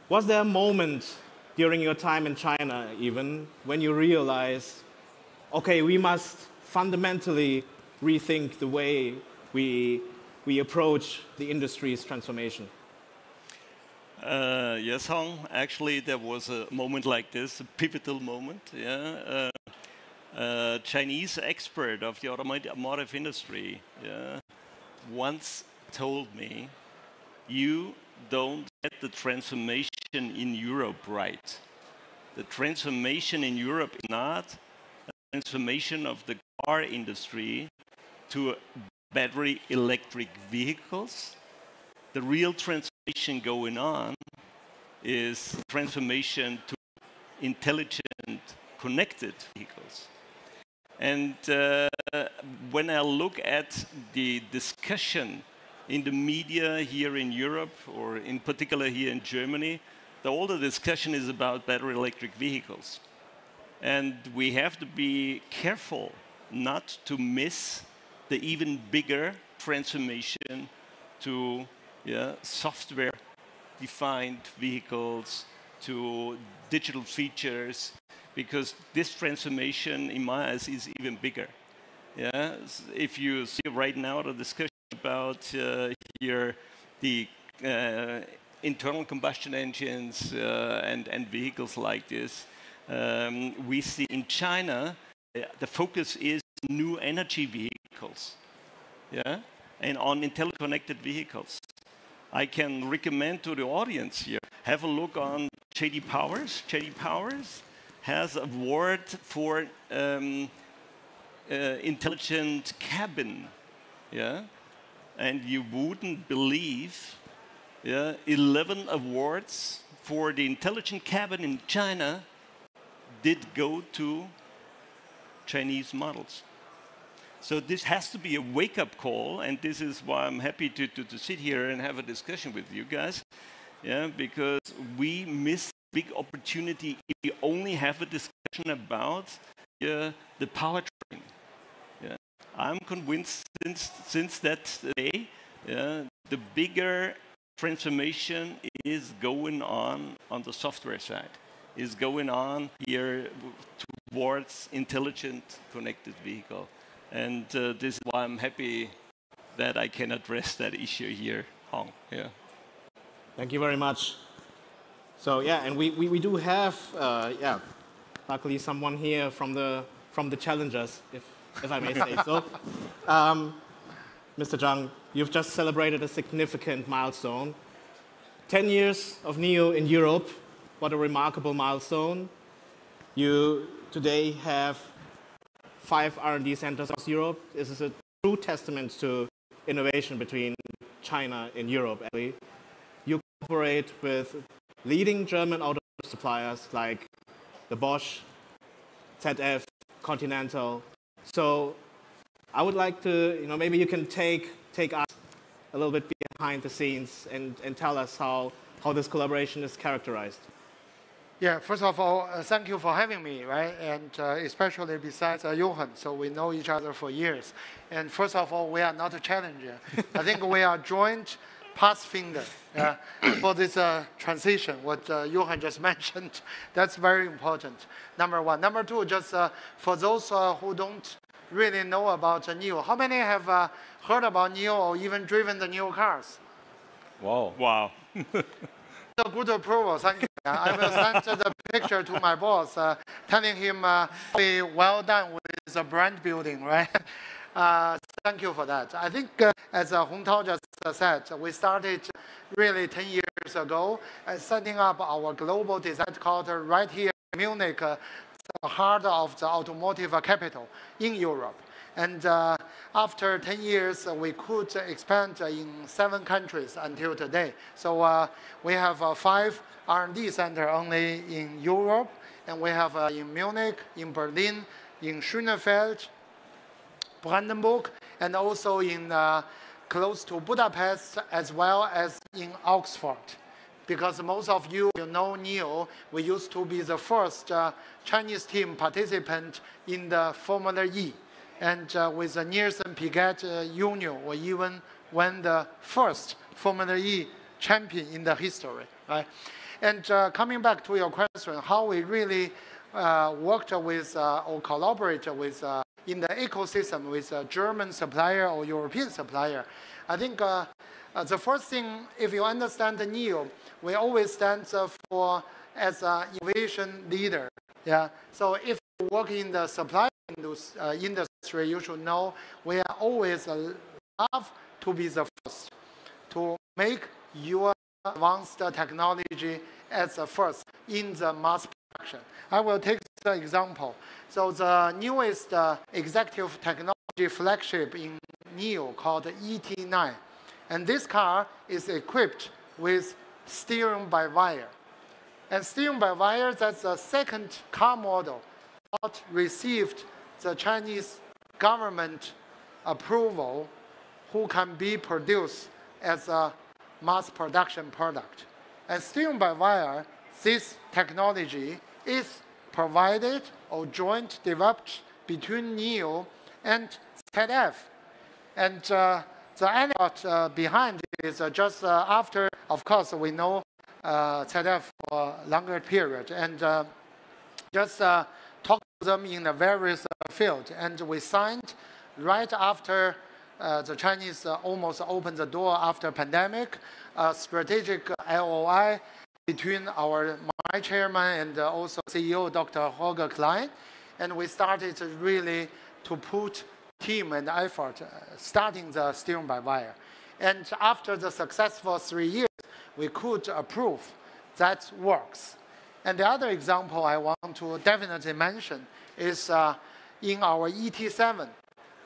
Was there a moment during your time in China even when you realized, okay, we must fundamentally rethink the way we approach the industry's transformation? Yes, Hong. Actually, there was a moment like this, a pivotal moment. Yeah, Chinese expert of the automotive industry once told me, "You don't get the transformation in Europe right. The transformation in Europe is not a transformation of the car industry to battery electric vehicles. The real transformation going on is transformation to intelligent, connected vehicles." And when I look at the discussion in the media here in Europe, or in particular here in Germany, all the discussion is about battery electric vehicles. And we have to be careful not to miss the even bigger transformation to software-defined vehicles, to digital features, because this transformation, in my eyes, is even bigger. Yeah? If you see right now the discussion about here the internal combustion engines and vehicles like this, we see in China the focus is new energy vehicles, yeah, and on intelligent connected vehicles. I can recommend to the audience here, have a look on J.D. Powers. J.D. Powers has an award for intelligent cabin, yeah, and you wouldn't believe, yeah, 11 awards for the intelligent cabin in China did go to Chinese models. So this has to be a wake-up call, and this is why I'm happy to sit here and have a discussion with you guys, yeah, because we miss big opportunity if we only have a discussion about the powertrain. Yeah. I'm convinced since that day, the bigger transformation is going on the software side, is going on here towards intelligent connected vehicle. And this is why I'm happy that I can address that issue here, Hong. Yeah. Thank you very much. So yeah, and we do have, luckily someone here from the challengers, if I may say so. Mr. Zhang, you've just celebrated a significant milestone. 10 years of NIO in Europe. What a remarkable milestone. You today have 5 R&D centers across Europe. This is a true testament to innovation between China and Europe. You cooperate with leading German automotive suppliers like the Bosch, ZF, Continental. So I would like to, maybe you can take us a little bit behind the scenes and tell us how this collaboration is characterized. Yeah, first of all, thank you for having me, right? And especially besides Johan, so we know each other for years. And first of all, we are not a challenger. I think we are joint pass finger for this transition, what Johan just mentioned. That's very important, number one. Number two, just for those who don't really know about NIO, how many have heard about NIO or even driven the NIO cars? Wow. Wow. A good approval, thank you. I will send the picture to my boss, telling him well done with the brand building, right? Thank you for that. I think, as Hong Tao just said, we started really 10 years ago, setting up our global design headquarters right here in Munich, the heart of the automotive capital in Europe. And after 10 years, we could expand in 7 countries until today. So we have 5 R&D centers only in Europe, and we have in Munich, in Berlin, in Schönefeld, Brandenburg, and also in close to Budapest, as well as in Oxford. Because most of you know NIO, we used to be the first Chinese team participant in the Formula E. And with the Nielsen Piquet Union, we even won the first Formula E champion in the history. Right? And coming back to your question, how we really worked with or collaborated with in the ecosystem with a German supplier or European supplier, I think the first thing, if you understand the NIO, we always stand for as an innovation leader. Yeah. So if you work in the supply industry, you should know we are always love to be the first to make your advanced technology as the first in the mass production. I will take the example. So the newest executive technology flagship in NIO called ET9. And this car is equipped with steering by wire. And steering by wire, that's the second car model that received the Chinese government approval who can be produced as a mass production product. And steering by wire, this technology is provided or joint developed between NIO and ZF. And the anecdote behind it is just after, of course, we know ZF for a longer period, and just talk to them in the various fields. And we signed right after the Chinese almost opened the door after pandemic, a strategic LOI between my chairman and also CEO, Dr. Holger Klein. And we started really to put team and effort starting the steering by wire. And after the successful 3 years, we could approve that works. And the other example I want to definitely mention is in our ET7,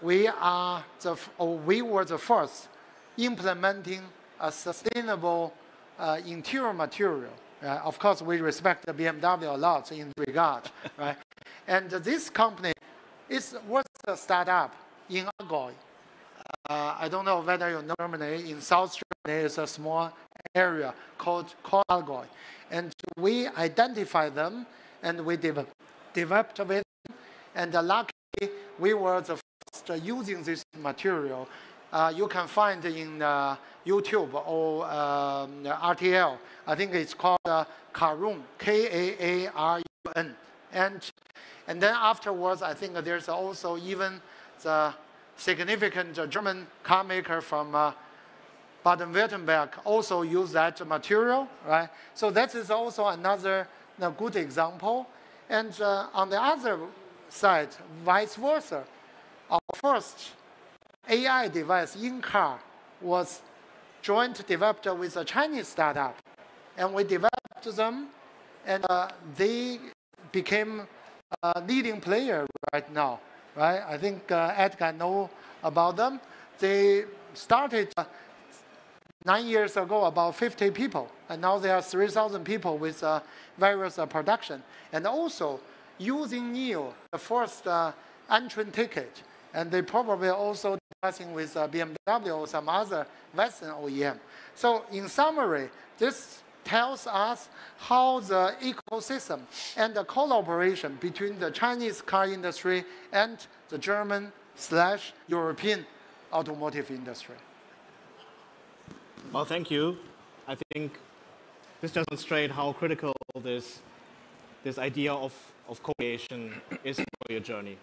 we were the first implementing a sustainable interior material. Of course, we respect the BMW a lot in regard, right? And this company was a startup in Allgäu. I don't know whether you know Germany. In South Germany, is a small area called Allgäu. And we identified them, and we developed with them. And luckily, we were the first using this material. You can find in YouTube or RTL. I think it's called Karun, K-A-A-R-U-N. And then afterwards, I think there's also even the significant German car maker from Baden-Württemberg also use that material, right? So that is also another good example. And on the other side, vice versa, our first AI device in car was joint developed with a Chinese startup. And we developed them, and they became a leading player right now, right? I think Edgar knows about them. They started 9 years ago, about 50 people, and now there are 3,000 people with various production. And also using NIO, the first entrant ticket, and they probably also discussing with BMW or some other Western OEM. So in summary, this tells us how the ecosystem and the collaboration between the Chinese car industry and the German/European automotive industry. Well, thank you. I think this demonstrates how critical this idea of co-creation is for your journey.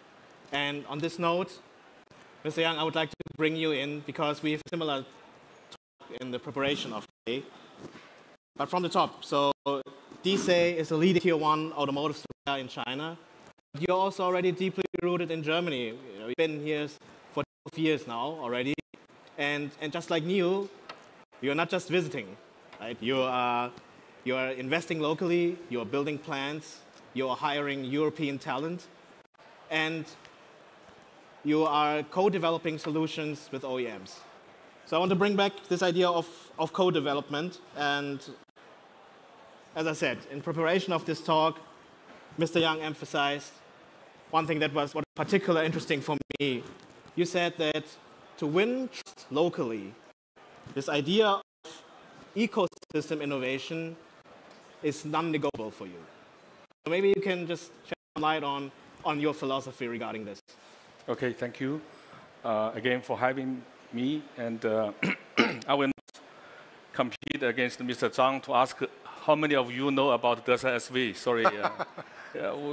And on this note, Mr. Young, I would like to bring you in because we have a similar talk in the preparation of today. But from the top, so DSE is a leading tier 1 automotive supplier in China. You're also already deeply rooted in Germany. You've been here for 12 years now already. And just like NIO, you're not just visiting, right? You are investing locally, you are building plants, you are hiring European talent, and you are co-developing solutions with OEMs. So I want to bring back this idea of co-development. And as I said, in preparation of this talk, Mr. Young emphasized one thing that was particularly interesting for me. You said that to win trust locally, this idea of ecosystem innovation is non-negotiable for you. So maybe you can just shed some light on your philosophy regarding this. Okay, thank you again for having me. And I will not compete against Mr. Zhang to ask how many of you know about DSE SV. Sorry,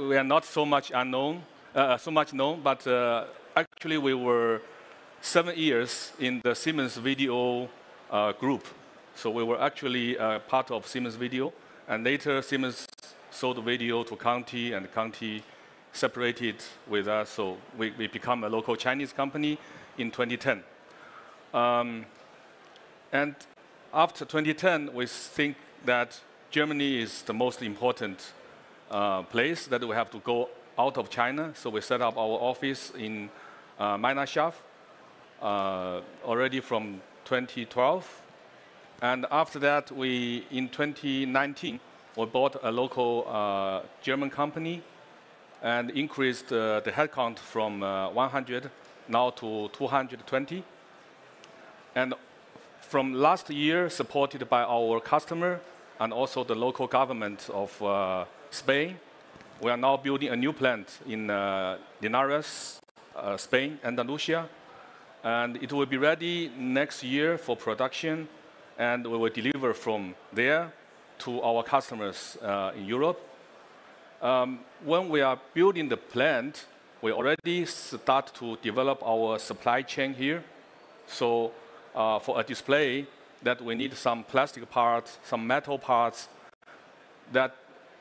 we are not so much known, but actually we were 7 years in the Siemens Video group. So we were actually part of Siemens Video, and later Siemens sold Video to Conti, and Conti separated with us, so we become a local Chinese company in 2010. And after 2010, we think that Germany is the most important place that we have to go out of China, so we set up our office in Meinerschaft already from 2012. And after that, in 2019, we bought a local German company and increased the headcount from 100 now to 220. And from last year, supported by our customer and also the local government of Spain, we are now building a new plant in Linares, Spain, Andalusia. And it will be ready next year for production, and we will deliver from there to our customers in Europe. When we are building the plant, we already start to develop our supply chain here. So for a display, that we need some plastic parts, some metal parts, that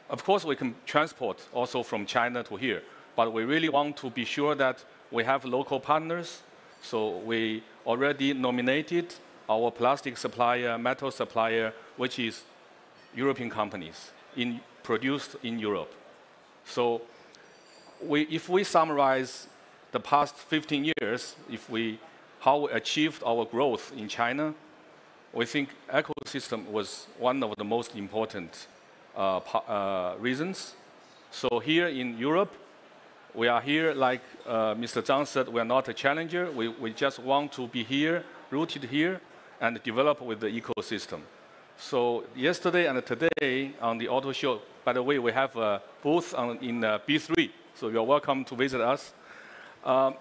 of course we can transport also from China to here. But we really want to be sure that we have local partners. So we already nominated our plastic supplier, metal supplier, which is European companies produced in Europe. So if we summarize the past 15 years, how we achieved our growth in China, we think ecosystem was one of the most important reasons. So here in Europe, we are here, like Mr. Zhang said, we are not a challenger. We just want to be here, rooted here, and develop with the ecosystem. So yesterday and today on the auto show, by the way, we have a booth in B3, so you're welcome to visit us.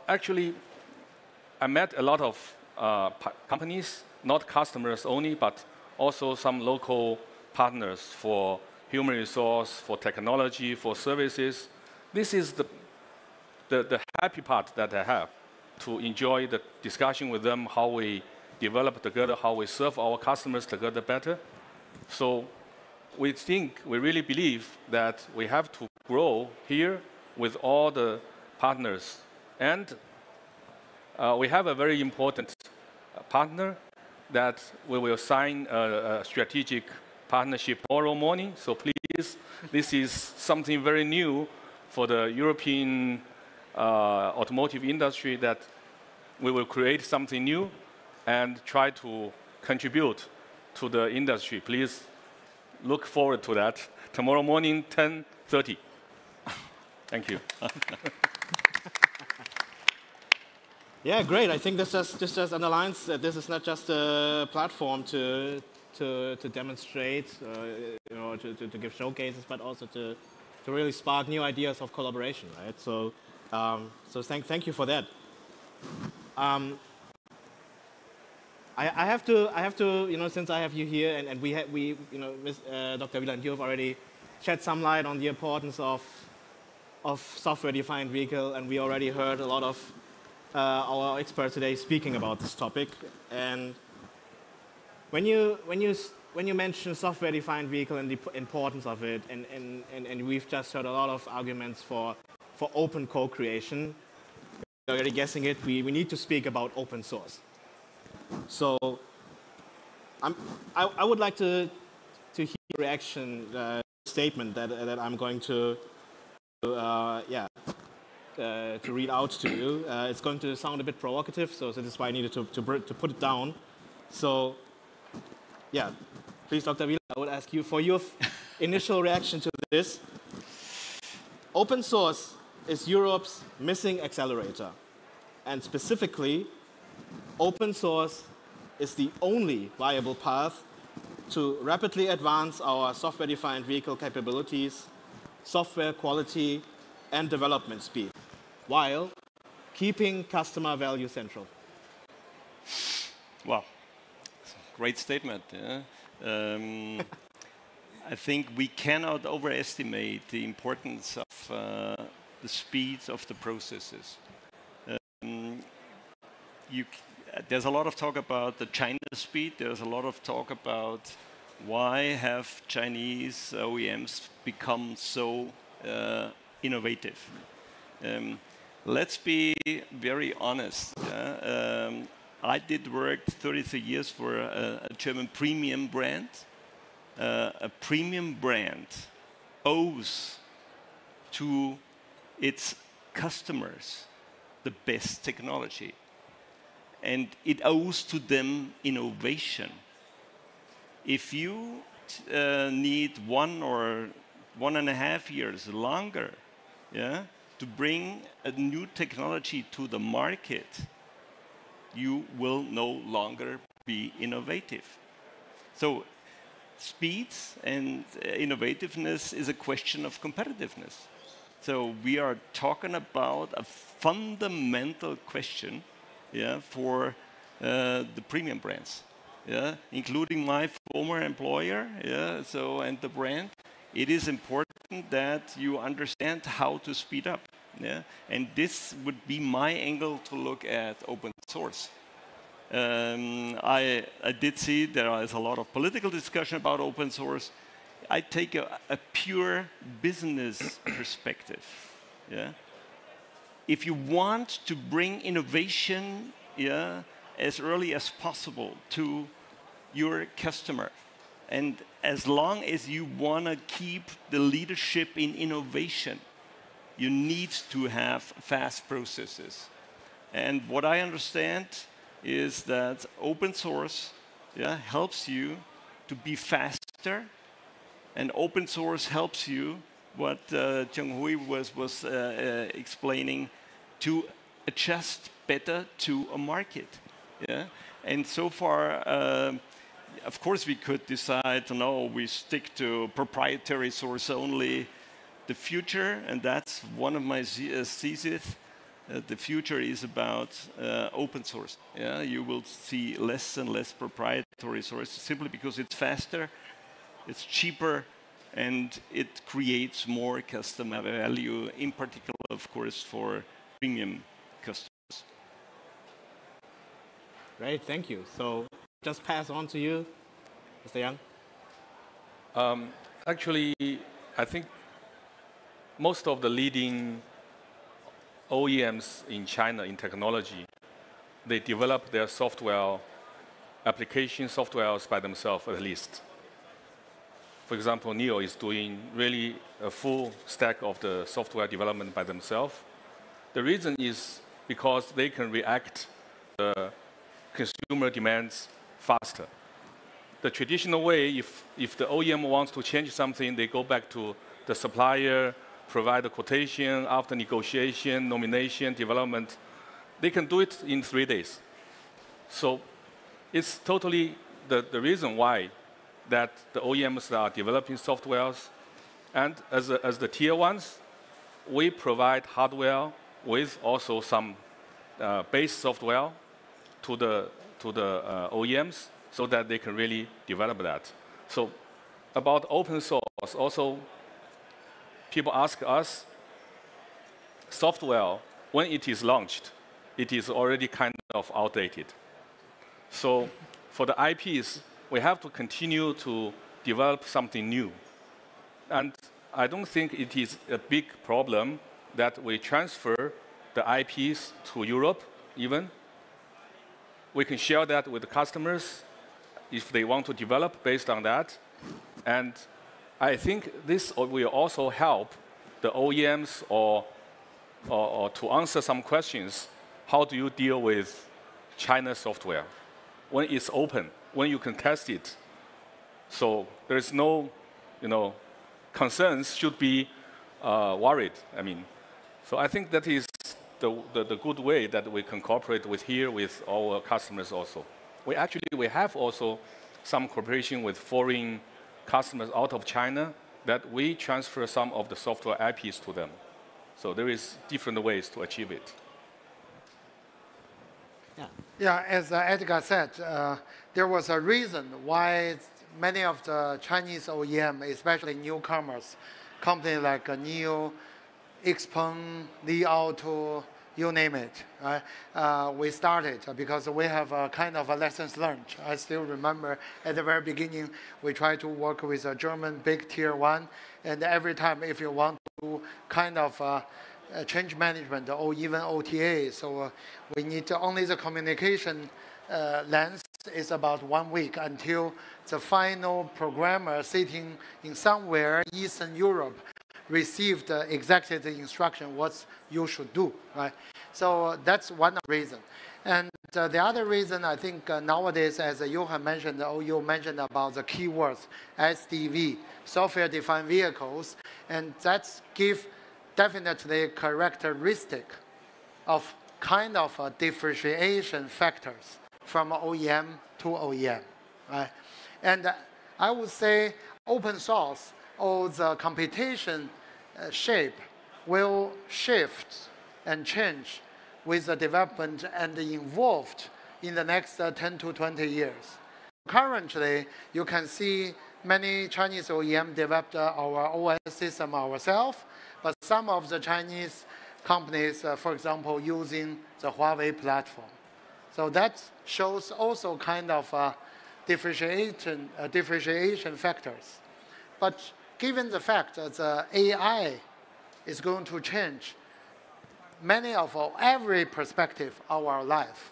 Actually, I met a lot of companies, not customers only, but also some local partners for human resource, for technology, for services. This is the happy part that I have, to enjoy the discussion with them, how we develop together, how we serve our customers together better. So we really believe that we have to grow here with all the partners. And we have a very important partner that we will sign a strategic partnership tomorrow morning. So please, this is something very new for the European automotive industry, that we will create something new and try to contribute to the industry. Please look forward to that. Tomorrow morning, 10:30. Thank you. Yeah, great. I think this just underlines that this is not just a platform to demonstrate, to give showcases, but also to really spark new ideas of collaboration, right? So, thank you for that. I have to, you know, since I have you here, and we, you know, Dr. Wieland, you have already shed some light on the importance of software-defined vehicle, and we already heard a lot of our experts today speaking about this topic. And when you mention software-defined vehicle and the importance of it, and we've just heard a lot of arguments for open co-creation, you're already guessing it, we need to speak about open source. So I would like to hear your reaction statement that I'm going to read out to you. It's going to sound a bit provocative, so this is why I needed to put it down. So, yeah, please, Dr. Wieland, I would ask you for your initial reaction to this. Open source is Europe's missing accelerator, and specifically, open source is the only viable path to rapidly advance our software-defined vehicle capabilities, software quality, and development speed, while keeping customer value central. Wow, great statement. Yeah? I think we cannot overestimate the importance of the speed of the processes. There's a lot of talk about the China speed. There's a lot of talk about why have Chinese OEMs become so innovative. Let's be very honest. I did work 33 years for a German premium brand. A premium brand owes to its customers the best technology. And it owes to them innovation. If you need 1 or 1.5 years longer, yeah, to bring a new technology to the market, you will no longer be innovative. So speed and innovativeness is a question of competitiveness. So we are talking about a fundamental question, yeah, for the premium brands, yeah, including my former employer, yeah, so, and the brand. It is important that you understand how to speed up, yeah, and this would be my angle to look at open source. I did see there is a lot of political discussion about open source. I take a pure business perspective, yeah. If you want to bring innovation, yeah, as early as possible to your customer, and as long as you want to keep the leadership in innovation, you need to have fast processes. And what I understand is that open source, yeah, helps you to be faster, and open source helps you, what Cheng-Hui was explaining, to adjust better to a market. Yeah? And so far, of course, we could decide, no, we stick to proprietary source only. The future, and that's one of my theses, the future is about open source. Yeah? You will see less and less proprietary sources simply because it's faster, it's cheaper, and it creates more customer value, in particular, of course, for premium customers. Great, thank you. So just pass on to you, Mr. Yang. Actually, I think most of the leading OEMs in China in technology, they develop their software application softwares by themselves at least. For example, NIO is doing really a full stack of the software development by themselves. The reason is because they can react to the consumer demands faster. The traditional way, if the OEM wants to change something, they go back to the supplier, provide a quotation, after negotiation, nomination, development. They can do it in 3 days. So it's totally the reason why that the OEMs are developing softwares. And as the tier ones, we provide hardware with also some base software to to the OEMs so that they can really develop that. So about open source, also people ask us, software, when it is launched, it is already kind of outdated. So for the IPs, we have to continue to develop something new. And I don't think it is a big problem that we transfer the IPs to Europe even. We can share that with the customers if they want to develop based on that. And I think this will also help the OEMs or to answer some questions. How do you deal with China software when it's open, when you can test it? So there is no, concerns should be worried. I mean, so I think that is the good way that we can cooperate with our customers also. We have also some cooperation with foreign customers out of China that we transfer some of the software IPs to them. So there is different ways to achieve it. Yeah, as Edgar said, there was a reason why many of the Chinese OEM, especially newcomers, companies like NIO, XPeng, Li Auto, you name it, right? We started because we have a kind of a lessons learned. I still remember at the very beginning, we tried to work with a German big tier 1, and every time if you want to kind of change management or even OTA, so we need only the communication length is about 1 week until the final programmer sitting in somewhere Eastern Europe received exactly the instruction what you should do, right? So that's one reason. And the other reason, I think nowadays, as Johan mentioned, or you mentioned about the keywords, SDV, software-defined vehicles, and that gives definitely characteristic of kind of a differentiation factors from OEM to OEM, right? And I would say open source or the computation shape will shift and change with the development and involved in the next 10 to 20 years. Currently, you can see many Chinese OEM developed our OS system ourselves, but some of the Chinese companies, for example, using the Huawei platform. So that shows also kind of differentiation factors. But given the fact that the AI is going to change many of every perspective of our life,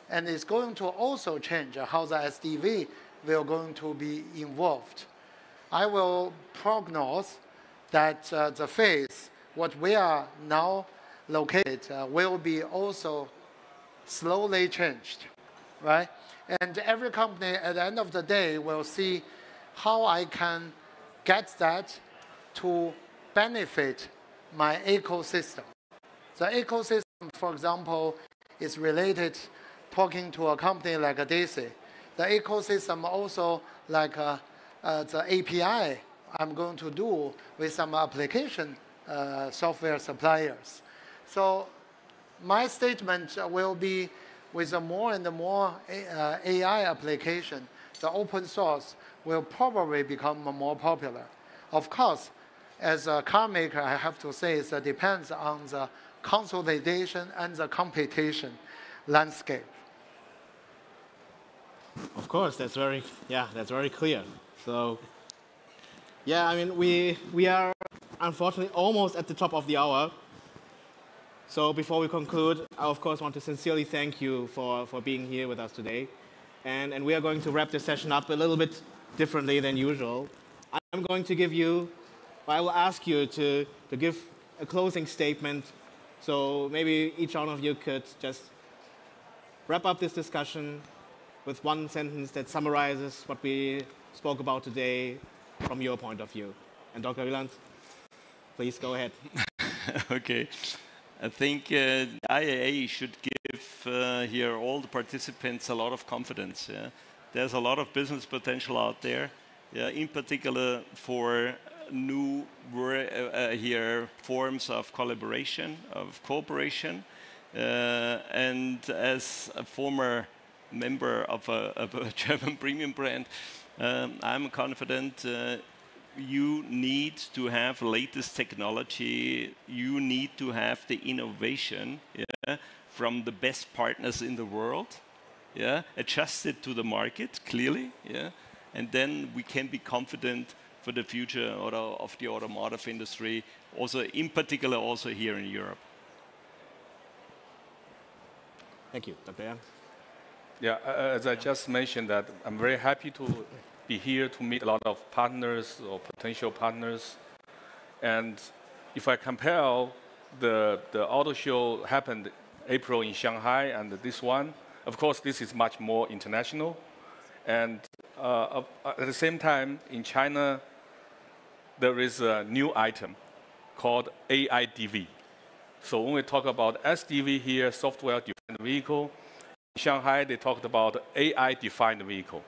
and it's going to also change how the SDV will going to be involved, I will prognose that the phase, what we are now located, will be also slowly changed, right? And every company at the end of the day will see how I can get that to benefit my ecosystem. The ecosystem, for example, is related talking to a company like a DC. The ecosystem also like the API I'm going to do with some application software suppliers. So my statement will be with more and more AI application, the open source will probably become more popular. Of course, as a car maker, I have to say it depends on the consolidation and the competition landscape. Of course, that's very clear. So, yeah, I mean, we are unfortunately almost at the top of the hour. So before we conclude, I of course want to sincerely thank you for being here with us today. And we are going to wrap this session up a little bit differently than usual. I'm going to give you, I will ask you to give a closing statement. So maybe each one of you could just wrap up this discussion with one sentence that summarizes what we spoke about today from your point of view. And Dr. Wieland, please go ahead. Okay. I think IAA should give here all the participants a lot of confidence. Yeah? There's a lot of business potential out there, yeah, in particular for new here forms of collaboration, of cooperation. And as a former member of a German premium brand, I'm confident you need to have latest technology. You need to have the innovation, yeah, from the best partners in the world, yeah, adjusted to the market clearly, yeah, and then we can be confident for the future of the automotive industry, also in particular also here in Europe. Thank you, Dr. Yang. Yeah, as I just mentioned, that I'm very happy to be here to meet a lot of partners or potential partners. And if I compare the auto show happened April in Shanghai and this one, of course, this is much more international. And at the same time, in China, there is a new item called AIDV. So when we talk about SDV here, software-defined vehicle, in Shanghai, they talked about AI-defined vehicle.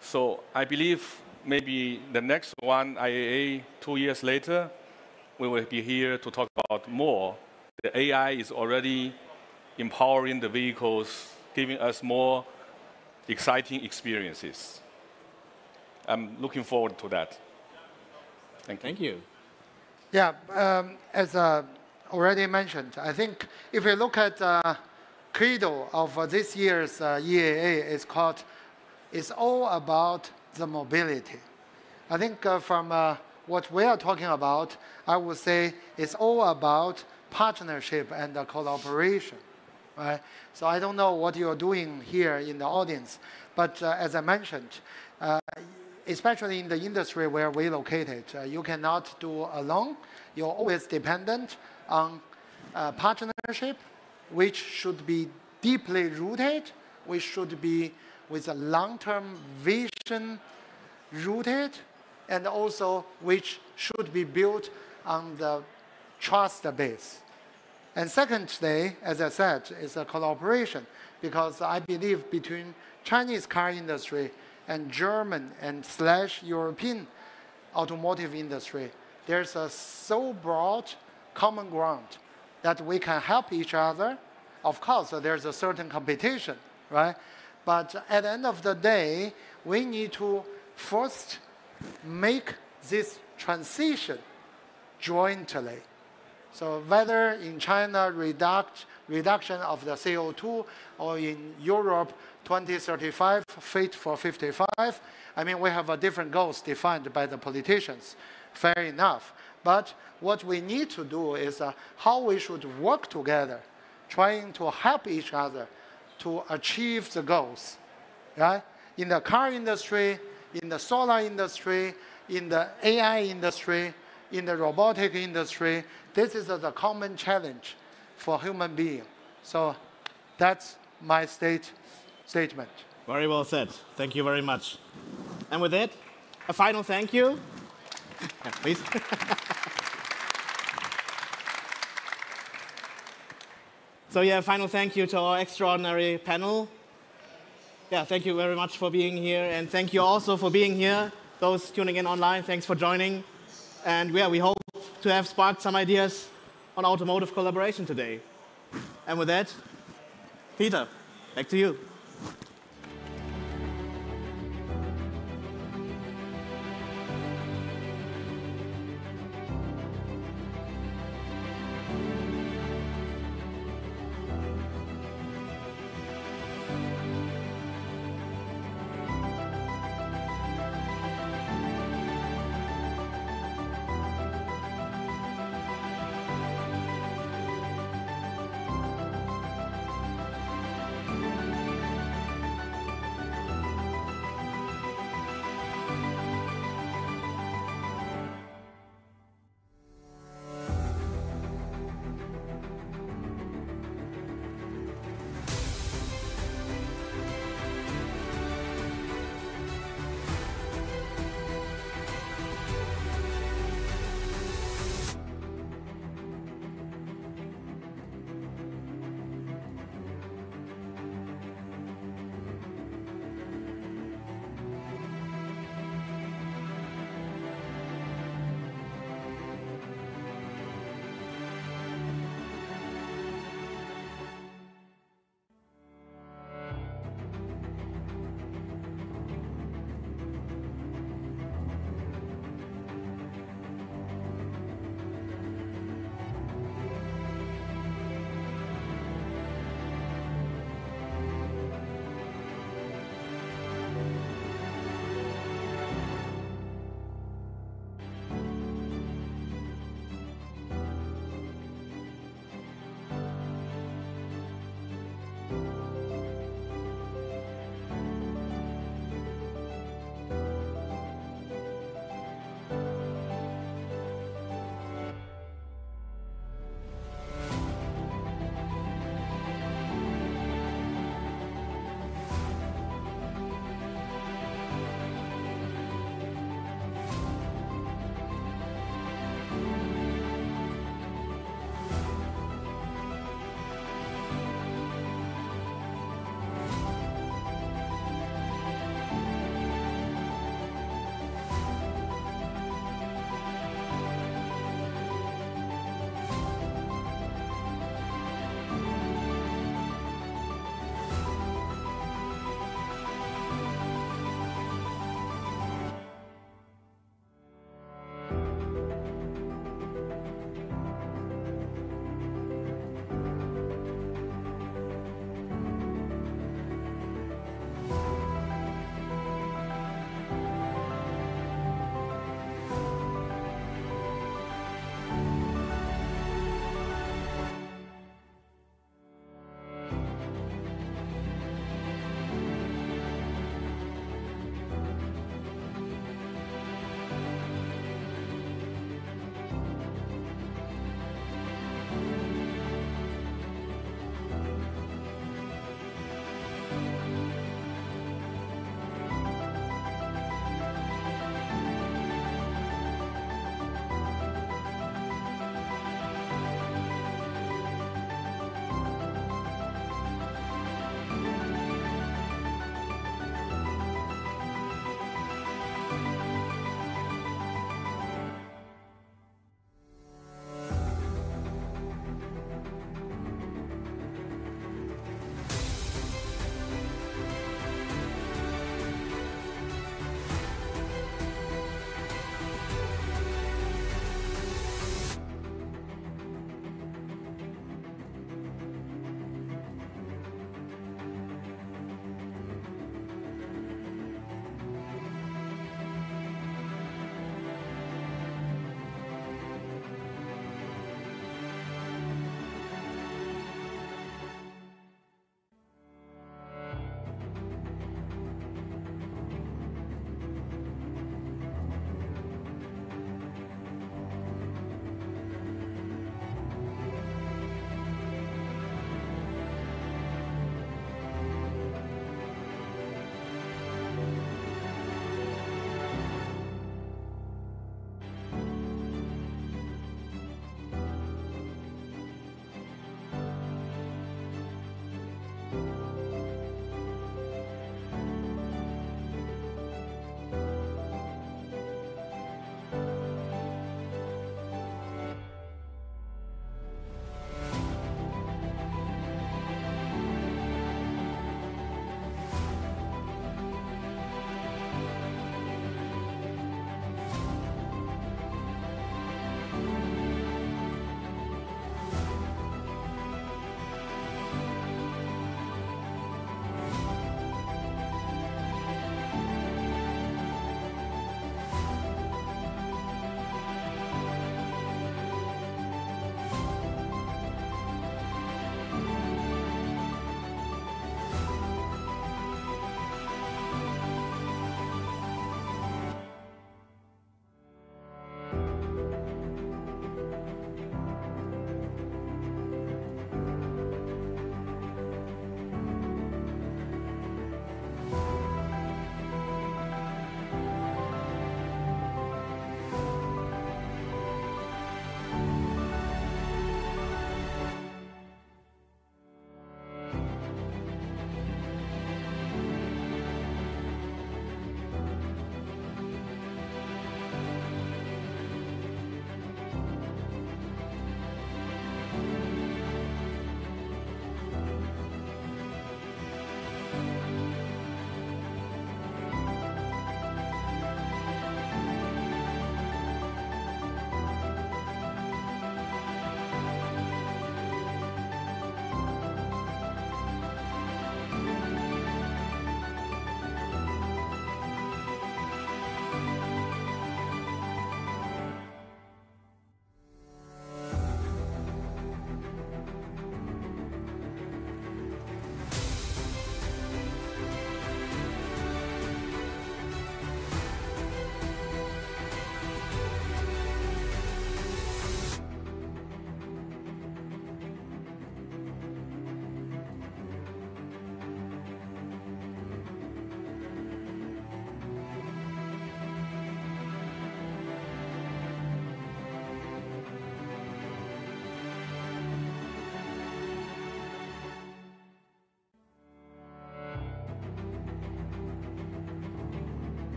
So I believe maybe the next one, IAA, 2 years later, we will be here to talk about more. The AI is already empowering the vehicles, giving us more exciting experiences. I'm looking forward to that. Thank you. Thank you. Yeah, as already mentioned, I think if we look at credo of this year's EAA, it's all about the mobility. I think from what we are talking about, I would say it's all about partnership and collaboration, right? So I don't know what you're doing here in the audience, but as I mentioned, especially in the industry where we're located, you cannot do alone. You're always dependent on partnership, which should be deeply rooted, which should be with a long-term vision rooted, and also which should be built on the trust base. And secondly, as I said, is a collaboration, because I believe between Chinese car industry and German and / European automotive industry, there's a so broad common ground that we can help each other. Of course, there's a certain competition, right? But at the end of the day, we need to first make this transition jointly. So whether in China reduction of the CO2 or in Europe 2035 Fit for 55, I mean, we have different goals defined by the politicians, fair enough. But what we need to do is how we should work together, trying to help each other to achieve the goals, right? In the car industry, in the solar industry, in the AI industry, in the robotic industry, this is the common challenge for human beings. So that's my statement. Very well said. Thank you very much. And with that, a final thank you. Yeah, please. So yeah, final thank you to our extraordinary panel. Yeah, thank you very much for being here, and thank you also for being here. Those tuning in online, thanks for joining. And yeah, we hope to have sparked some ideas on automotive collaboration today. And with that, Peter, back to you.